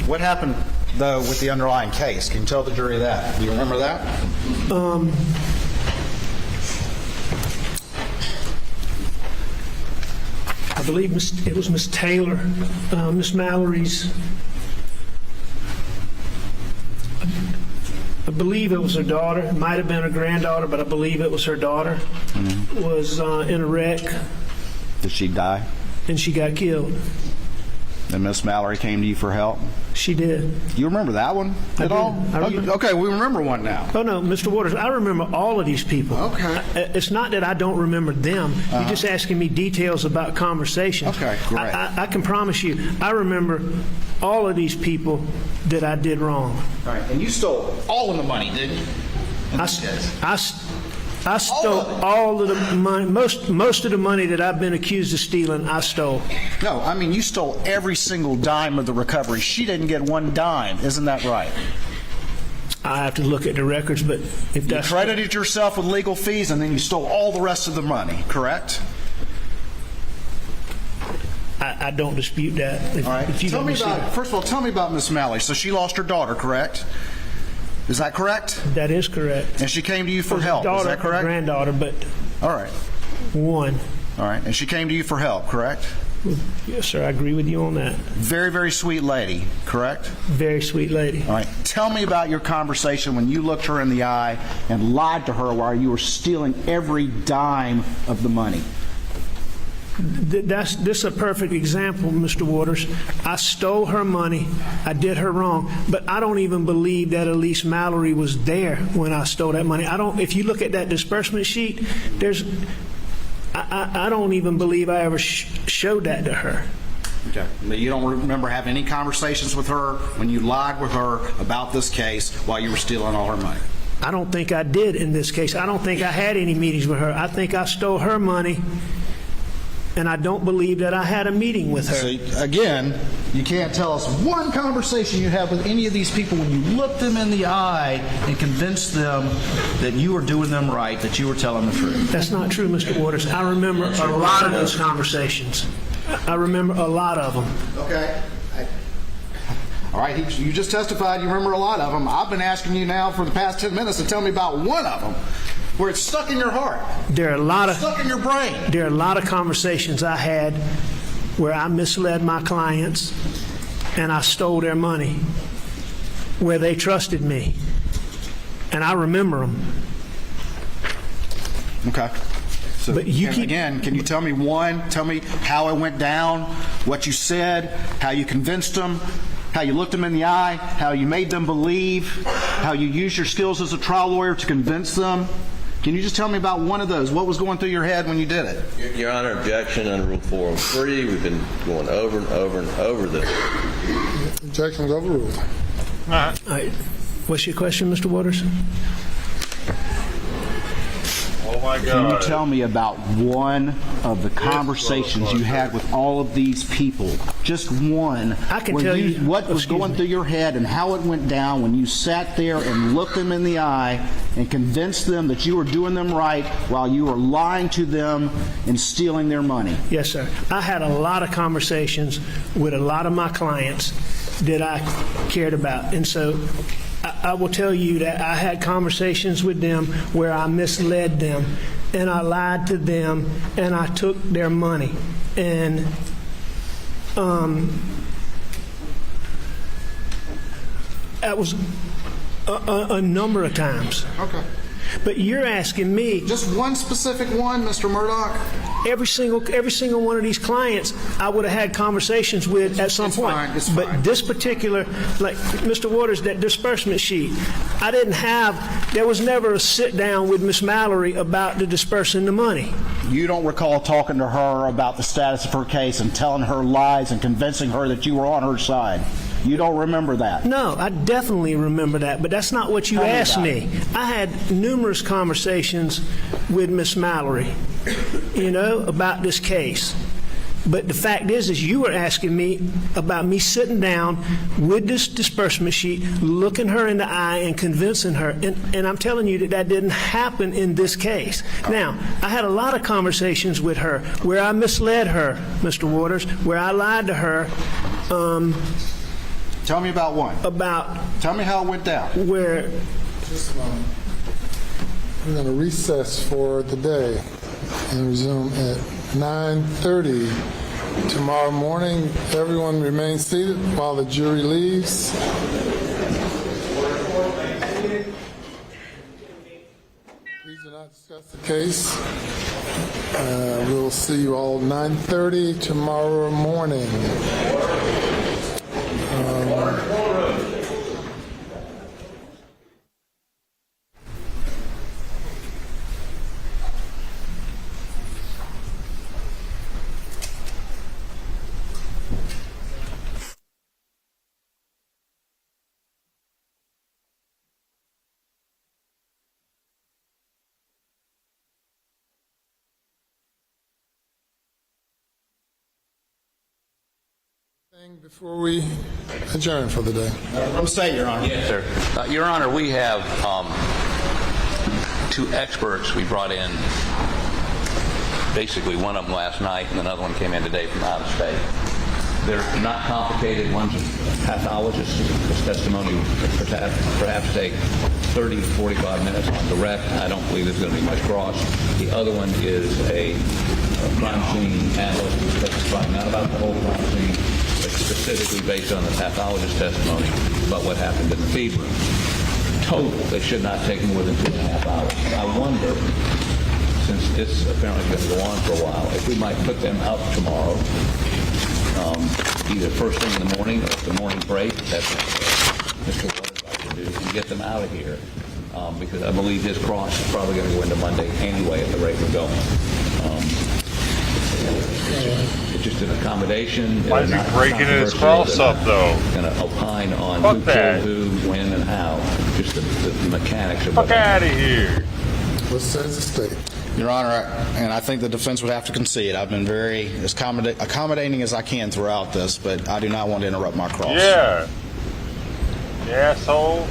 What happened, though, with the underlying case? Can you tell the jury that? Do you remember that? I believe it was Miss Taylor, Miss Mallory's. I believe it was her daughter. It might have been her granddaughter, but I believe it was her daughter. Was in a wreck. Did she die? And she got killed. And Miss Mallory came to you for help? She did. You remember that one at all? Okay, we remember one now. Oh, no, Mr. Waters, I remember all of these people. Okay. It's not that I don't remember them. You're just asking me details about conversations. Okay, great. I can promise you, I remember all of these people that I did wrong. All right, and you stole all of the money, didn't you? I stole all of the money, most of the money that I've been accused of stealing, I stole. No, I mean, you stole every single dime of the recovery. She didn't get one dime. Isn't that right? I have to look at the records, but if that's... You credited yourself with legal fees, and then you stole all the rest of the money, correct? I don't dispute that. All right. Tell me about, first of all, tell me about Miss Mallory. So she lost her daughter, correct? Is that correct? That is correct. And she came to you for help, is that correct? Granddaughter, but... All right. One. All right, and she came to you for help, correct? Yes, sir, I agree with you on that. Very, very sweet lady, correct? Very sweet lady. All right. Tell me about your conversation when you looked her in the eye and lied to her while you were stealing every dime of the money. This is a perfect example, Mr. Waters. I stole her money. I did her wrong, but I don't even believe that Elise Mallory was there when I stole that money. If you look at that disbursement sheet, I don't even believe I ever showed that to her. Okay. But you don't remember having any conversations with her when you lied with her about this case while you were stealing all her money? I don't think I did in this case. I don't think I had any meetings with her. I think I stole her money, and I don't believe that I had a meeting with her. So, again, you can't tell us one conversation you had with any of these people when you looked them in the eye and convinced them that you were doing them right, that you were telling the truth. That's not true, Mr. Waters. I remember a lot of those conversations. I remember a lot of them. Okay. All right, you just testified you remember a lot of them. I've been asking you now for the past 10 minutes to tell me about one of them where it's stuck in your heart. There are a lot of stuck in your brain. There are a lot of conversations I had where I misled my clients and I stole their money, where they trusted me, and I remember them. Okay. So, but you keep, again, can you tell me one? Tell me how it went down, what you said, how you convinced them, how you looked them in the eye, how you made them believe, how you used your skills as a trial lawyer to convince them. Can you just tell me about one of those? What was going through your head when you did it? Your Honor, objection under Rule 403. We've been going over and over and over this. Objection's overruled. All right. What's your question, Mr. Waters? Oh, my Can you God. tell me about one of the conversations you had with all of these people? Just one. I can where tell you what was going through your head and how it went down when you sat there and looked them in the eye and convinced them that you were doing them right while you were lying to them and stealing their money. Yes, sir. I had a lot of conversations with a lot of my clients that I cared about. And so I will tell you that I had conversations with them where I misled them and I lied to them and I took their money. And that was a number of times. Okay. But you're asking me. Just one specific one, Mr. Murdaugh? Every single one of these clients I would have had conversations with at some point. It's fine. But this particular, like Mr. Waters, that disbursement sheet, I didn't have, there was never a sit down with Miss Mallory about the dispersing the money. You don't recall talking to her about the status of her case and telling her lies and convincing her that you were on her side? You don't remember that? No, I definitely remember that, but that's not what you Tell me asked about me. I had numerous conversations with Miss Mallory, about this case. But the fact is you were asking me about me sitting down with this disbursement sheet, looking her in the eye and convincing her. And I'm telling you that didn't happen in this case. Now, I had a lot of conversations with her where I misled her, Mr. Waters, where I lied to her. Tell me about one. Tell me how it went down. Where? Just a moment. We're going to recess for the day and resume at 9:30 tomorrow morning. Everyone remain seated while the jury leaves. Please do not discuss the case. We'll see you all 9:30 tomorrow morning. Before we adjourn for the day. From state, Your Honor. Yes, sir. Your Honor, we have two experts we brought in. Basically, one of them last night, and another one came in today from out of state. They're not complicated. One's a pathologist. His testimony will perhaps take 30 to 45 minutes on direct. I don't believe there's going to be much cross. The other one is a crime scene analyst who's testifying not about the whole crime scene, but specifically based on the pathologist's testimony about what happened in the feed room. Total, they should not take more than 2.5 hours. I wonder, since this apparently is going to go on for a while, if we might put them out tomorrow, either first thing in the morning or at the morning break. That's what Mr. Waters like to do, and get them out of here, because I believe his cross is probably going to go into Monday anyway at the rate we're going. It's just an accommodation. Why is he breaking his cross up, though? Going to opine on Fuck who that. killed who, when, and how. Just the mechanics of Fuck what out of here. What says the state? Your Honor, and I think the defense would have to concede, I've been very as accommodating as I can throughout this, but I do not want to interrupt my cross. Yeah. You asshole.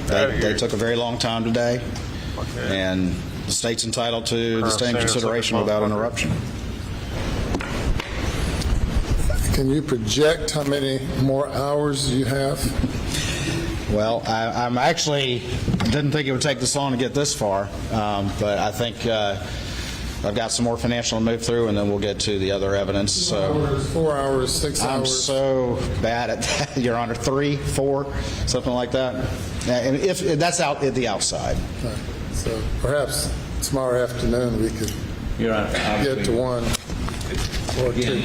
They took a very long time today, and the state's entitled to the same consideration without interruption. Can you project how many more hours you have? Well, I'm actually didn't think it would take this long to get this far, but I think I've got some more financial to move through, and then we'll get to the other evidence. So 4 hours, 6 hours. I'm so bad at that, Your Honor. 3, 4, something like that. And if that's out at the outside. Right. So perhaps tomorrow afternoon we could Your Honor, get to 1 or 2.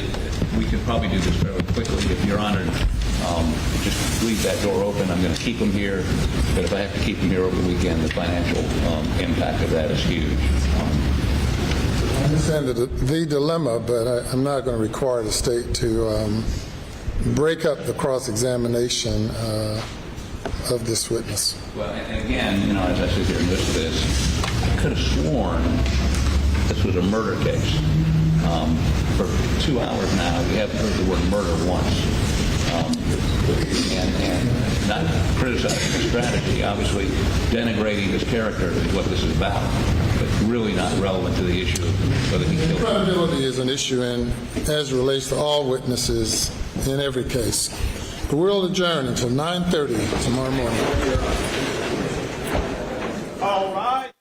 We can probably do this fairly quickly if Your Honor just leave that door open. I'm going to keep them here, but if I have to keep them here over the weekend, the financial impact of that is huge. I understand the dilemma, but I'm not going to require the state to break up the cross-examination of this witness. Well, and again, as I sit here and listen to this, I could have sworn This was a murder case. For 2 hours now, we haven't heard the word murder once. And not criticizing the strategy, obviously denigrating his character is what this is about, but really not relevant to the issue of whether he killed him. Credibility is an issue as it relates to all witnesses in every case. The world adjourned until 9:30 tomorrow morning. All right.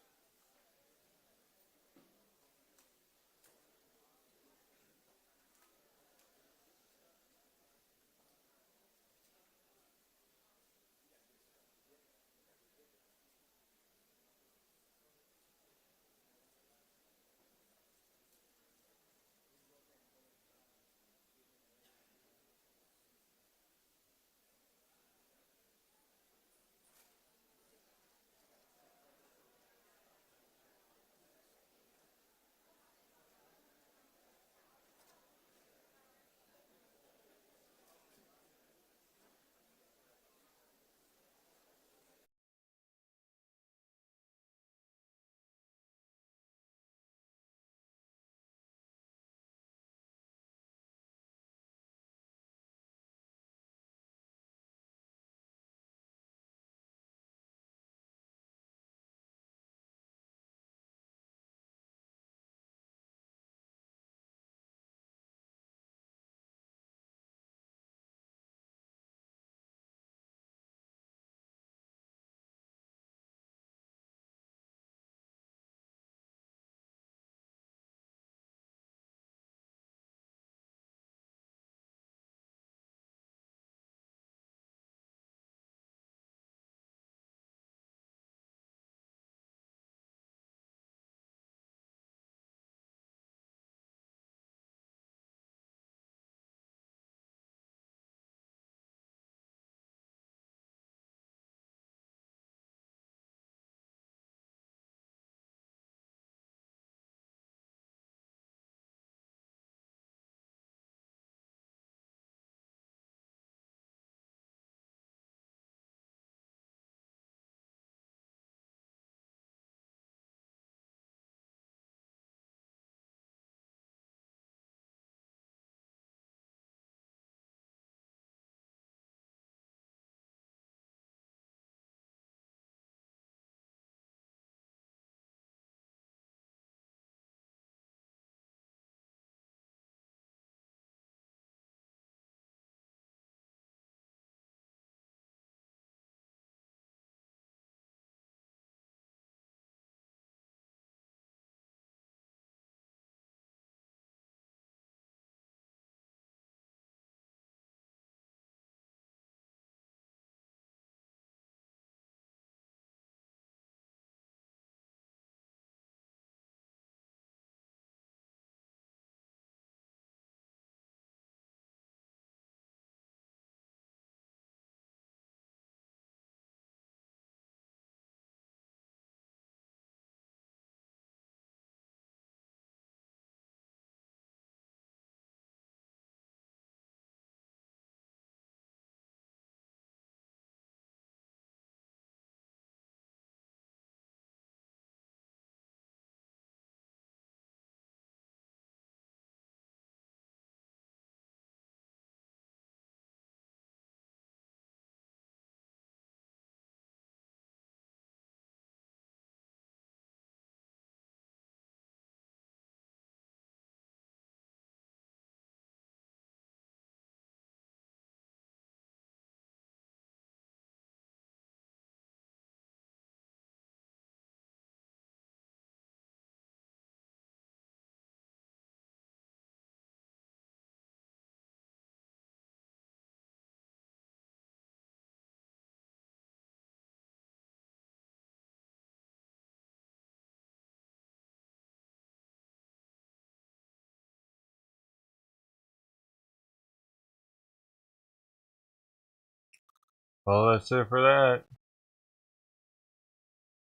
Well, that's it for that.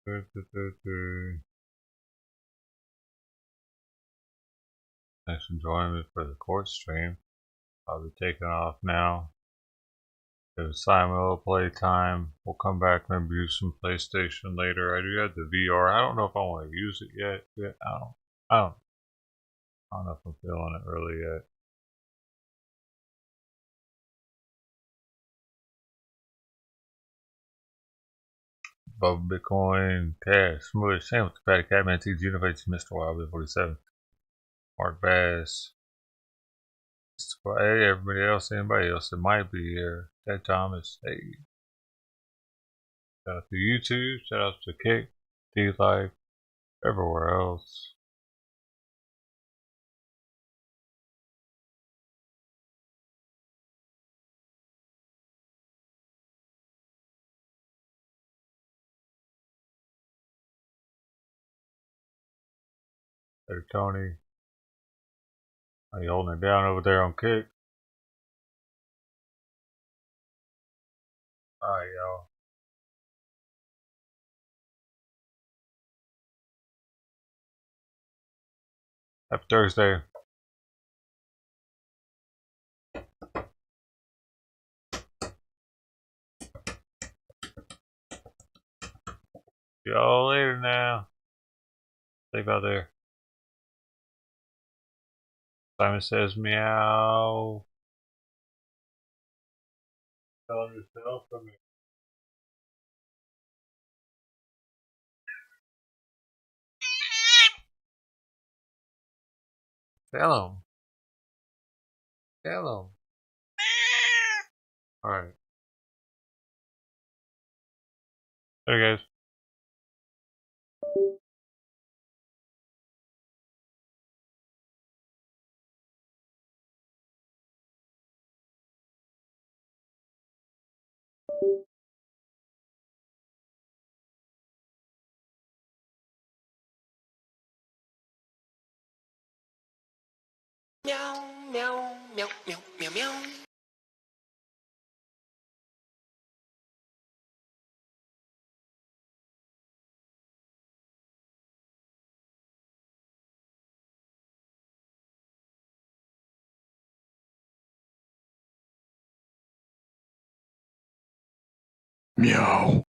Thanks for joining me for the court stream. I'll be taking off now. There's Simon will play time. We'll come back and maybe use some PlayStation later. I do have the VR. I don't know if I want to use it yet. I don't I don't know if I'm feeling it really yet. Above Bitcoin, Cash, Smooth, Sam, Patty Catman, T, Genovates, Mr. Wild, 47, Mark Bass. Hey, everybody else, anybody else that might be here. Ted Thomas, hey. Shout out to YouTube, shout out to Kick, D-Life, everywhere else. Hey, Tony. Are you holding it down over there on Kick? Alright, y'all. Happy Thursday. See y'all later now. Safe out there. Simon says meow. Tell him yourself from me. Tell him. Tell him. Alright. There, guys. Meow, meow, meow, meow, meow, meow. Meow.